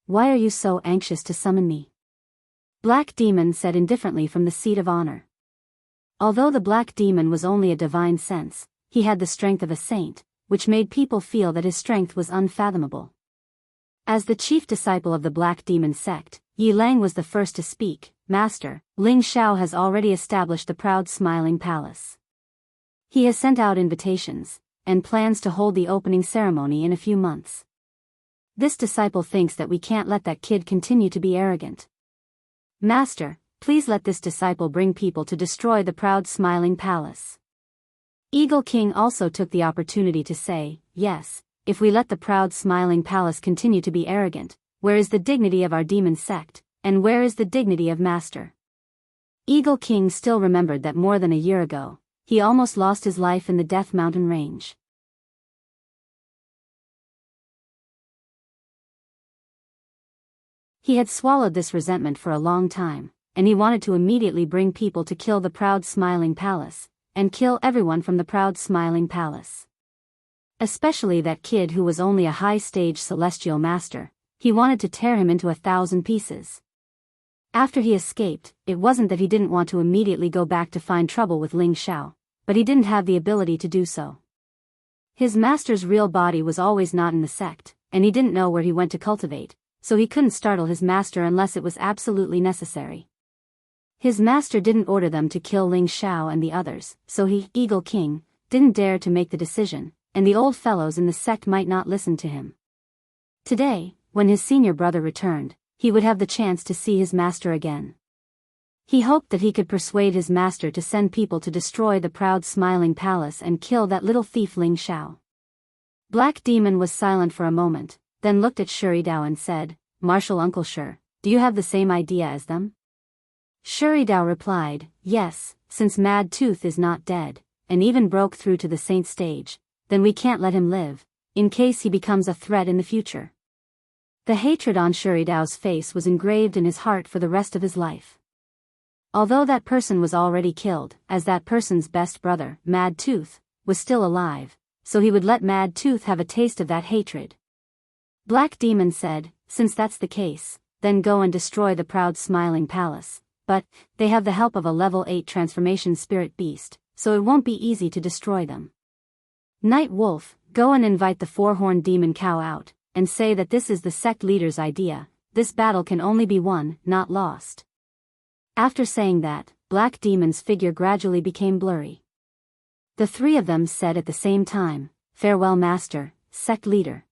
"Why are you so anxious to summon me?" Black Demon said indifferently from the seat of honor. Although the Black Demon was only a divine sense, he had the strength of a saint, which made people feel that his strength was unfathomable. As the chief disciple of the Black Demon sect, Yi Lang was the first to speak. "Master, Ling Xiao has already established the proud smiling palace. He has sent out invitations, and plans to hold the opening ceremony in a few months. This disciple thinks that we can't let that kid continue to be arrogant. Master, please let this disciple bring people to destroy the proud smiling palace." Eagle King also took the opportunity to say, "Yes, if we let the proud smiling palace continue to be arrogant, where is the dignity of our demon sect, and where is the dignity of Master?" Eagle King still remembered that more than a year ago, he almost lost his life in the Death Mountain range. He had swallowed this resentment for a long time, and he wanted to immediately bring people to kill the proud smiling palace, and kill everyone from the proud smiling palace. Especially that kid who was only a high-stage celestial master. He wanted to tear him into 1,000 pieces. After he escaped, it wasn't that he didn't want to immediately go back to find trouble with Ling Xiao, but he didn't have the ability to do so. His master's real body was always not in the sect, and he didn't know where he went to cultivate, so he couldn't startle his master unless it was absolutely necessary. His master didn't order them to kill Ling Xiao and the others, so he, Eagle King, didn't dare to make the decision, and the old fellows in the sect might not listen to him. Today, when his senior brother returned, he would have the chance to see his master again. He hoped that he could persuade his master to send people to destroy the proud smiling palace and kill that little thief Ling Xiao. Black Demon was silent for a moment, then looked at Shuri Dao and said, "Marshal Uncle Shur, do you have the same idea as them?" Shuri Dao replied, "Yes, since Mad Tooth is not dead, and even broke through to the saint stage, then we can't let him live, in case he becomes a threat in the future." The hatred on Shuri Dao's face was engraved in his heart for the rest of his life. Although that person was already killed, as that person's best brother, Mad Tooth, was still alive, so he would let Mad Tooth have a taste of that hatred. Black Demon said, "Since that's the case, then go and destroy the proud smiling palace, but they have the help of a level 8 transformation spirit beast, so it won't be easy to destroy them. Night Wolf, go and invite the four-horned demon cow out, and say that this is the sect leader's idea. This battle can only be won, not lost." After saying that, Black Demon's figure gradually became blurry. The three of them said at the same time, "Farewell Master, sect leader.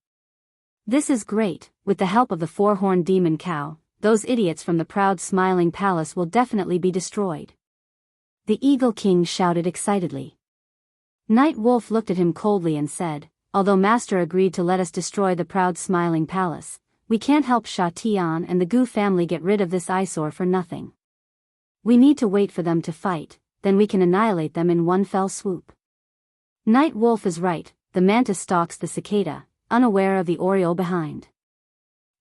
This is great. With the help of the four-horned demon cow, those idiots from the proud smiling palace will definitely be destroyed." The Eagle King shouted excitedly. Night Wolf looked at him coldly and said, "Although Master agreed to let us destroy the proud smiling palace, we can't help Sha Tian and the Gu family get rid of this eyesore for nothing. We need to wait for them to fight, then we can annihilate them in one fell swoop." Night Wolf is right, the mantis stalks the cicada, unaware of the oriole behind.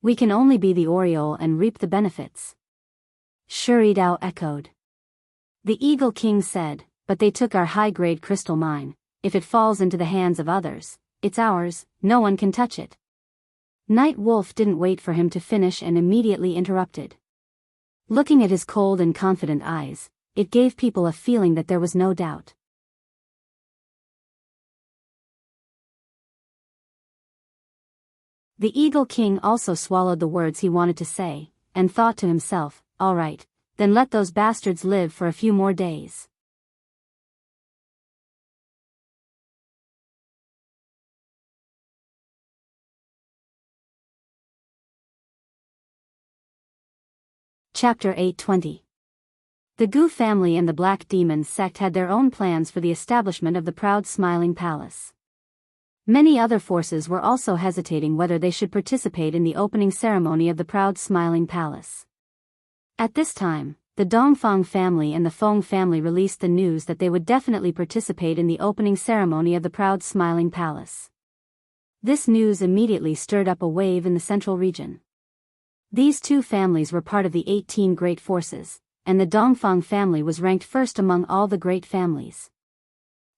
We can only be the oriole and reap the benefits. Shuri Dao echoed. The Eagle King said, "But they took our high-grade crystal mine. If it falls into the hands of others, it's ours, no one can touch it." Night Wolf didn't wait for him to finish and immediately interrupted. Looking at his cold and confident eyes, it gave people a feeling that there was no doubt. The Eagle King also swallowed the words he wanted to say, and thought to himself, all right, then let those bastards live for a few more days. Chapter 820. The Gu family and the Black Demon sect had their own plans for the establishment of the proud Smiling Palace. Many other forces were also hesitating whether they should participate in the opening ceremony of the proud Smiling Palace. At this time, the Dongfang family and the Feng family released the news that they would definitely participate in the opening ceremony of the proud Smiling Palace. This news immediately stirred up a wave in the central region. These two families were part of the 18 great forces, and the Dongfang family was ranked first among all the great families.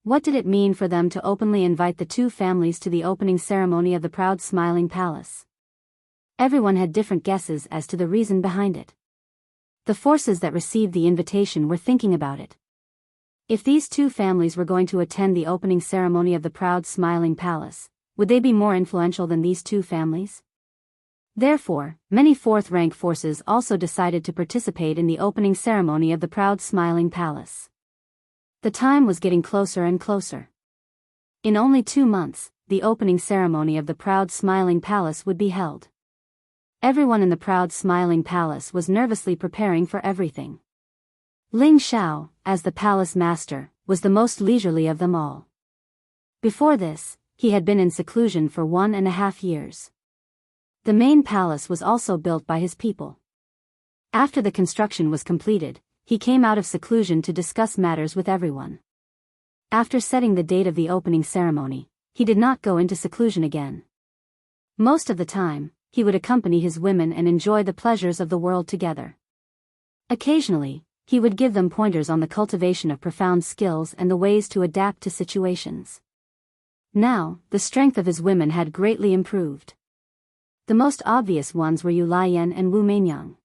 What did it mean for them to openly invite the two families to the opening ceremony of the proud Smiling Palace? Everyone had different guesses as to the reason behind it. The forces that received the invitation were thinking about it. If these two families were going to attend the opening ceremony of the proud Smiling Palace, would they be more influential than these two families? Therefore, many fourth-rank forces also decided to participate in the opening ceremony of the proud Smiling Palace. The time was getting closer and closer. In only 2 months, the opening ceremony of the proud Smiling Palace would be held. Everyone in the proud Smiling Palace was nervously preparing for everything. Ling Xiao, as the palace master, was the most leisurely of them all. Before this, he had been in seclusion for 1.5 years. The main palace was also built by his people. After the construction was completed, he came out of seclusion to discuss matters with everyone. After setting the date of the opening ceremony, he did not go into seclusion again. Most of the time, he would accompany his women and enjoy the pleasures of the world together. Occasionally, he would give them pointers on the cultivation of profound skills and the ways to adapt to situations. Now, the strength of his women had greatly improved. The most obvious ones were Yu Lian and Wu Meinyang.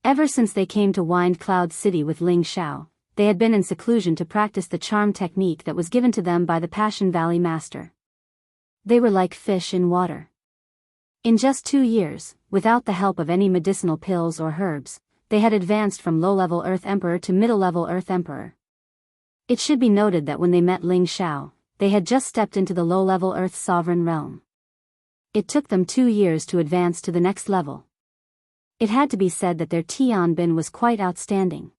Ever since they came to Wind Cloud City with Ling Xiao, they had been in seclusion to practice the charm technique that was given to them by the Passion Valley Master. They were like fish in water. In just 2 years, without the help of any medicinal pills or herbs, they had advanced from low-level Earth Emperor to middle-level Earth Emperor. It should be noted that when they met Ling Xiao, they had just stepped into the low-level Earth Sovereign realm. It took them 2 years to advance to the next level. It had to be said that their Tianbin was quite outstanding.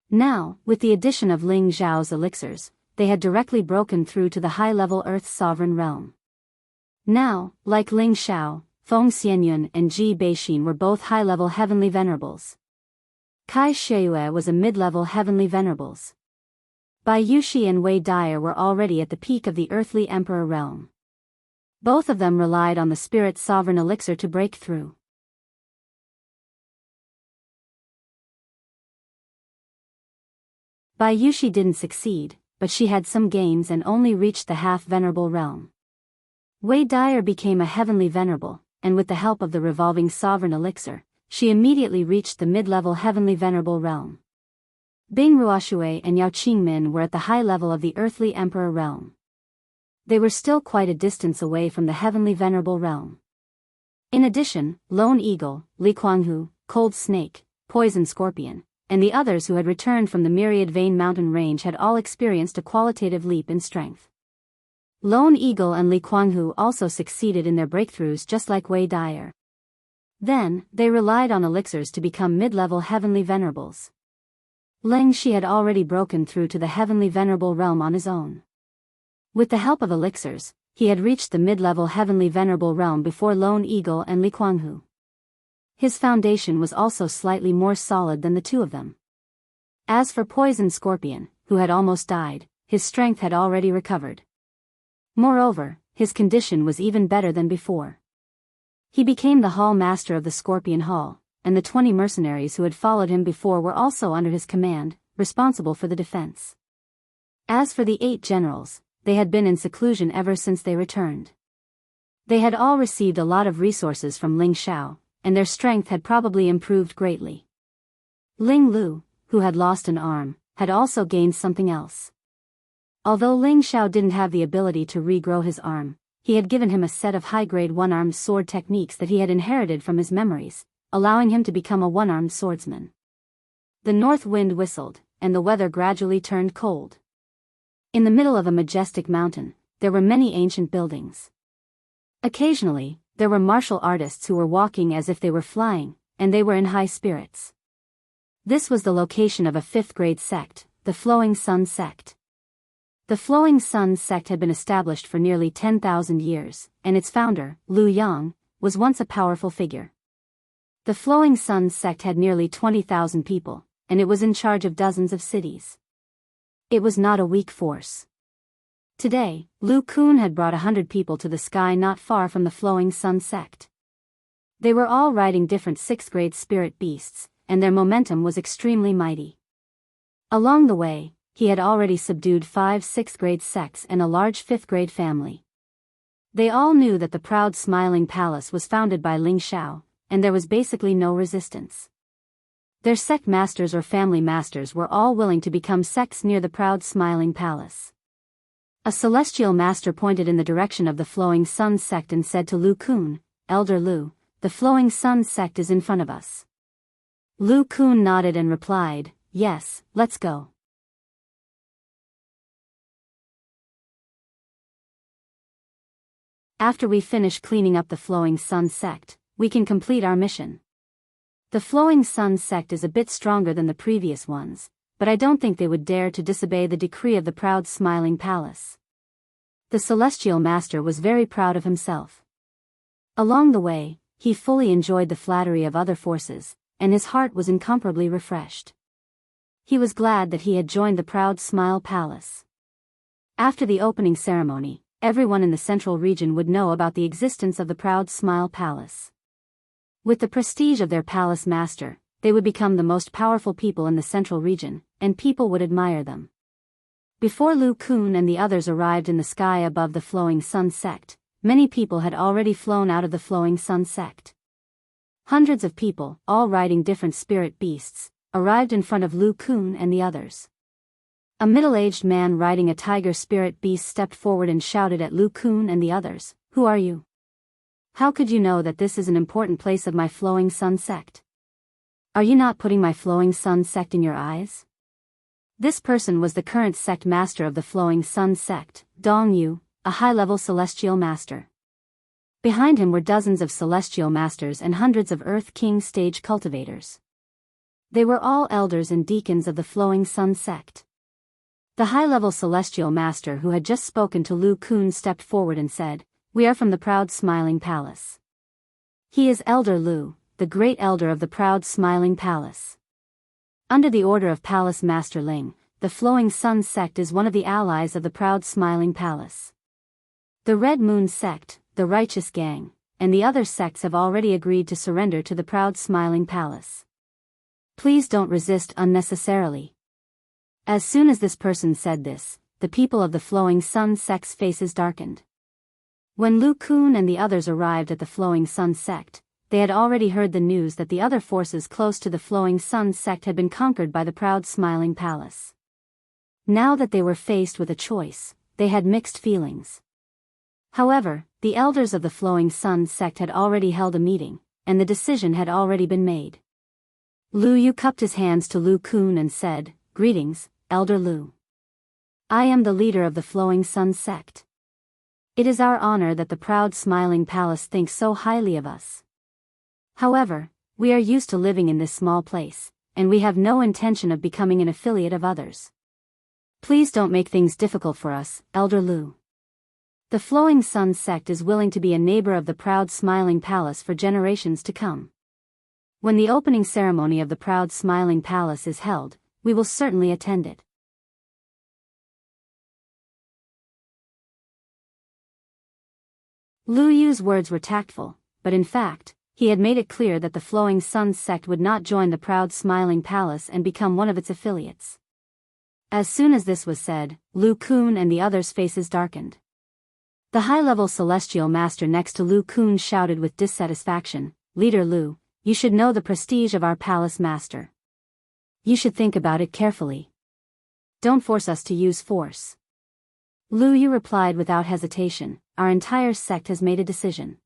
Now, with the addition of Ling Xiao's elixirs, they had directly broken through to the high-level Earth Sovereign realm. Now, like Ling Xiao, Feng Xianyun and Ji Beixin were both high-level heavenly venerables. Kai Shiyue was a mid-level heavenly venerables. Bai Yushi and Wei Dyer were already at the peak of the earthly emperor realm. Both of them relied on the spirit sovereign elixir to break through. Bai Yushi didn't succeed, but she had some gains and only reached the half-venerable realm. Wei Dyer became a heavenly venerable, and with the help of the revolving sovereign elixir, she immediately reached the mid-level heavenly venerable realm. Bing Ruoxue and Yao Qingmin were at the high level of the earthly emperor realm. They were still quite a distance away from the heavenly venerable realm. In addition, Lone Eagle, Li Kuanghu, Cold Snake, Poison Scorpion, and the others who had returned from the myriad Vein Mountain range had all experienced a qualitative leap in strength. Lone Eagle and Li Kuanghu also succeeded in their breakthroughs just like Wei Dyer. Then, they relied on elixirs to become mid-level heavenly venerables. Leng Shi had already broken through to the heavenly venerable realm on his own. With the help of elixirs, he had reached the mid-level heavenly venerable realm before Lone Eagle and Li Kuanghu. His foundation was also slightly more solid than the two of them. As for Poison Scorpion, who had almost died, his strength had already recovered. Moreover, his condition was even better than before. He became the hall master of the Scorpion Hall, and the 20 mercenaries who had followed him before were also under his command, responsible for the defense. As for the 8 generals, they had been in seclusion ever since they returned. They had all received a lot of resources from Ling Xiao, and their strength had probably improved greatly. Ling Lu, who had lost an arm, had also gained something else. Although Ling Xiao didn't have the ability to regrow his arm, he had given him a set of high-grade one-armed sword techniques that he had inherited from his memories, allowing him to become a one-armed swordsman. The north wind whistled, and the weather gradually turned cold. In the middle of a majestic mountain, there were many ancient buildings. Occasionally, there were martial artists who were walking as if they were flying, and they were in high spirits. This was the location of a fifth-grade sect, the Flowing Sun sect. The Flowing Sun sect had been established for nearly 10,000 years, and its founder, Lu Yang, was once a powerful figure. The Flowing Sun sect had nearly 20,000 people, and it was in charge of dozens of cities. It was not a weak force. Today, Lu Kun had brought 100 people to the sky not far from the Flowing Sun sect. They were all riding different sixth-grade spirit beasts, and their momentum was extremely mighty. Along the way, he had already subdued 5 sixth-grade sects and a large 5th-grade family. They all knew that the proud Smiling Palace was founded by Ling Xiao, and there was basically no resistance. Their sect masters or family masters were all willing to become sects near the proud Smiling Palace. A celestial master pointed in the direction of the Flowing Sun sect and said to Lu Kun, "Elder Lu, the Flowing Sun sect is in front of us." Lu Kun nodded and replied, "Yes, let's go." After we finish cleaning up the Flowing Sun sect, we can complete our mission. The Flowing Sun sect is a bit stronger than the previous ones, but I don't think they would dare to disobey the decree of the proud Smiling Palace. The Celestial Master was very proud of himself. Along the way, he fully enjoyed the flattery of other forces, and his heart was incomparably refreshed. He was glad that he had joined the proud Smile Palace. After the opening ceremony, everyone in the central region would know about the existence of the proud Smile Palace. With the prestige of their palace master, they would become the most powerful people in the central region, and people would admire them. Before Lu Kun and the others arrived in the sky above the Flowing Sun sect, many people had already flown out of the Flowing Sun sect. Hundreds of people, all riding different spirit beasts, arrived in front of Lu Kun and the others. A middle-aged man riding a tiger spirit beast stepped forward and shouted at Lu Kun and the others, "Who are you? How could you know that this is an important place of my Flowing Sun sect? Are you not putting my Flowing Sun sect in your eyes?" This person was the current sect master of the Flowing Sun sect, Dong Yu, a high-level celestial master. Behind him were dozens of celestial masters and hundreds of Earth King stage cultivators. They were all elders and deacons of the Flowing Sun sect. The high-level celestial master who had just spoken to Lu Kun stepped forward and said, "We are from the proud Smiling Palace. He is Elder Lu, the great elder of the proud Smiling Palace. Under the order of Palace Master Ling, the Flowing Sun sect is one of the allies of the proud Smiling Palace. The Red Moon sect, the Righteous Gang, and the other sects have already agreed to surrender to the proud Smiling Palace. Please don't resist unnecessarily." As soon as this person said this, the people of the Flowing Sun sect's faces darkened. When Lu Kun and the others arrived at the Flowing Sun sect, they had already heard the news that the other forces close to the Flowing Sun sect had been conquered by the proud Smiling Palace. Now that they were faced with a choice, they had mixed feelings. However, the elders of the Flowing Sun sect had already held a meeting, and the decision had already been made. Lu Yu cupped his hands to Lu Kun and said, "Greetings, Elder Lu. I am the leader of the Flowing Sun sect. It is our honor that the proud Smiling Palace thinks so highly of us. However, we are used to living in this small place, and we have no intention of becoming an affiliate of others. Please don't make things difficult for us, Elder Lu. The Flowing Sun sect is willing to be a neighbor of the proud Smiling Palace for generations to come. When the opening ceremony of the proud Smiling Palace is held, we will certainly attend it." Lu Yu's words were tactful, but in fact, he had made it clear that the Flowing Sun sect would not join the proud Smiling Palace and become one of its affiliates. As soon as this was said, Lu Kun and the others' faces darkened. The high-level celestial master next to Lu Kun shouted with dissatisfaction, "Leader Lu, you should know the prestige of our palace master. You should think about it carefully. Don't force us to use force." Lu Yu replied without hesitation, "Our entire sect has made a decision.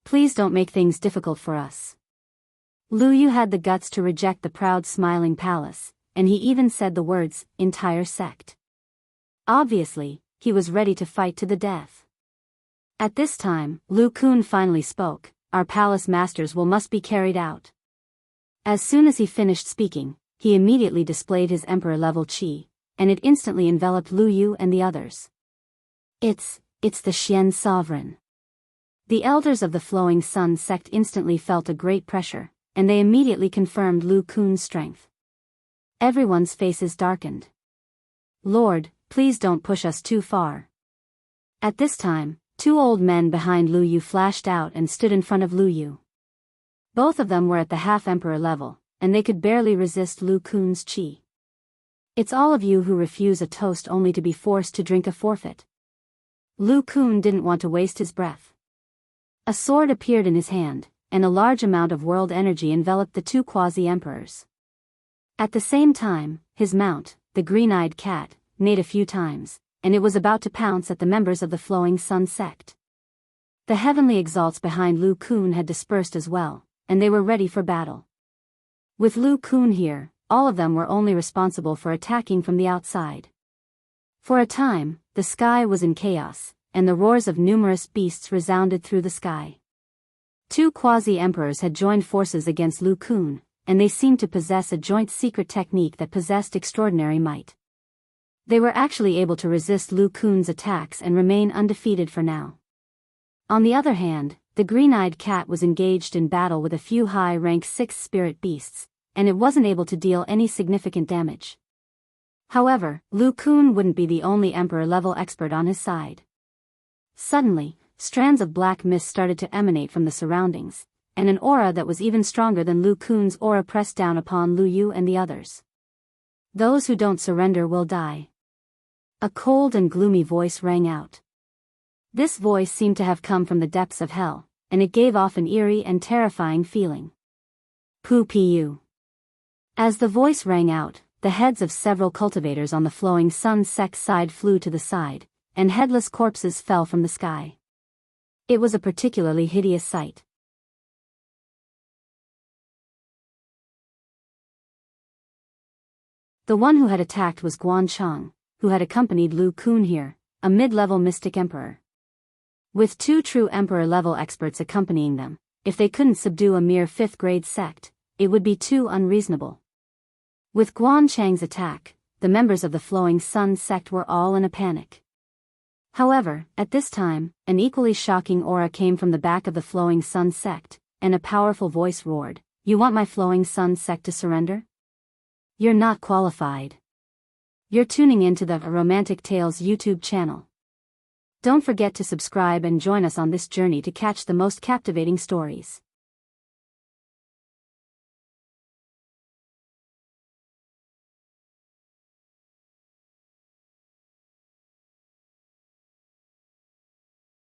Please don't make things difficult for us." Lu Yu had the guts to reject the proud smiling palace, and he even said the words, "entire sect." Obviously, he was ready to fight to the death. At this time, Lu Kun finally spoke, "Our palace masters will must be carried out." As soon as he finished speaking, he immediately displayed his emperor-level chi, and it instantly enveloped Lu Yu and the others. It's the Xian sovereign." The elders of the Flowing Sun sect instantly felt a great pressure, and they immediately confirmed Lu Kun's strength. Everyone's faces darkened. "Lord, please don't push us too far." At this time, two old men behind Lu Yu flashed out and stood in front of Lu Yu. Both of them were at the half-emperor level, and they could barely resist Lu Kun's chi. "It's all of you who refuse a toast only to be forced to drink a forfeit." Lu Kun didn't want to waste his breath. A sword appeared in his hand, and a large amount of world energy enveloped the two quasi-emperors. At the same time, his mount, the green-eyed cat, neighed a few times, and it was about to pounce at the members of the Flowing Sun sect. The heavenly exalts behind Lu Kun had dispersed as well, and they were ready for battle. With Lu Kun here, all of them were only responsible for attacking from the outside. For a time, the sky was in chaos, and the roars of numerous beasts resounded through the sky. Two quasi-emperors had joined forces against Lu Kun, and they seemed to possess a joint secret technique that possessed extraordinary might. They were actually able to resist Lu Kun's attacks and remain undefeated for now. On the other hand, the green-eyed cat was engaged in battle with a few high-rank 6th spirit beasts, and it wasn't able to deal any significant damage. However, Lu Kun wouldn't be the only emperor-level expert on his side. Suddenly, strands of black mist started to emanate from the surroundings, and an aura that was even stronger than Lu Kun's aura pressed down upon Lu Yu and the others. "Those who don't surrender will die." A cold and gloomy voice rang out. This voice seemed to have come from the depths of hell, and it gave off an eerie and terrifying feeling. Pu. As the voice rang out, the heads of several cultivators on the Flowing Sun sect side flew to the side, and headless corpses fell from the sky. It was a particularly hideous sight. The one who had attacked was Guan Chang, who had accompanied Lu Kun here, a mid-level mystic emperor. With two true emperor-level experts accompanying them, if they couldn't subdue a mere 5th-grade sect, it would be too unreasonable. With Guan Chang's attack, the members of the Flowing Sun sect were all in a panic. However, at this time, an equally shocking aura came from the back of the Flowing Sun sect, and a powerful voice roared, "You want my Flowing Sun sect to surrender? You're not qualified. You're tuning into the Romantic Tales YouTube channel. Don't forget to subscribe and join us on this journey to catch the most captivating stories."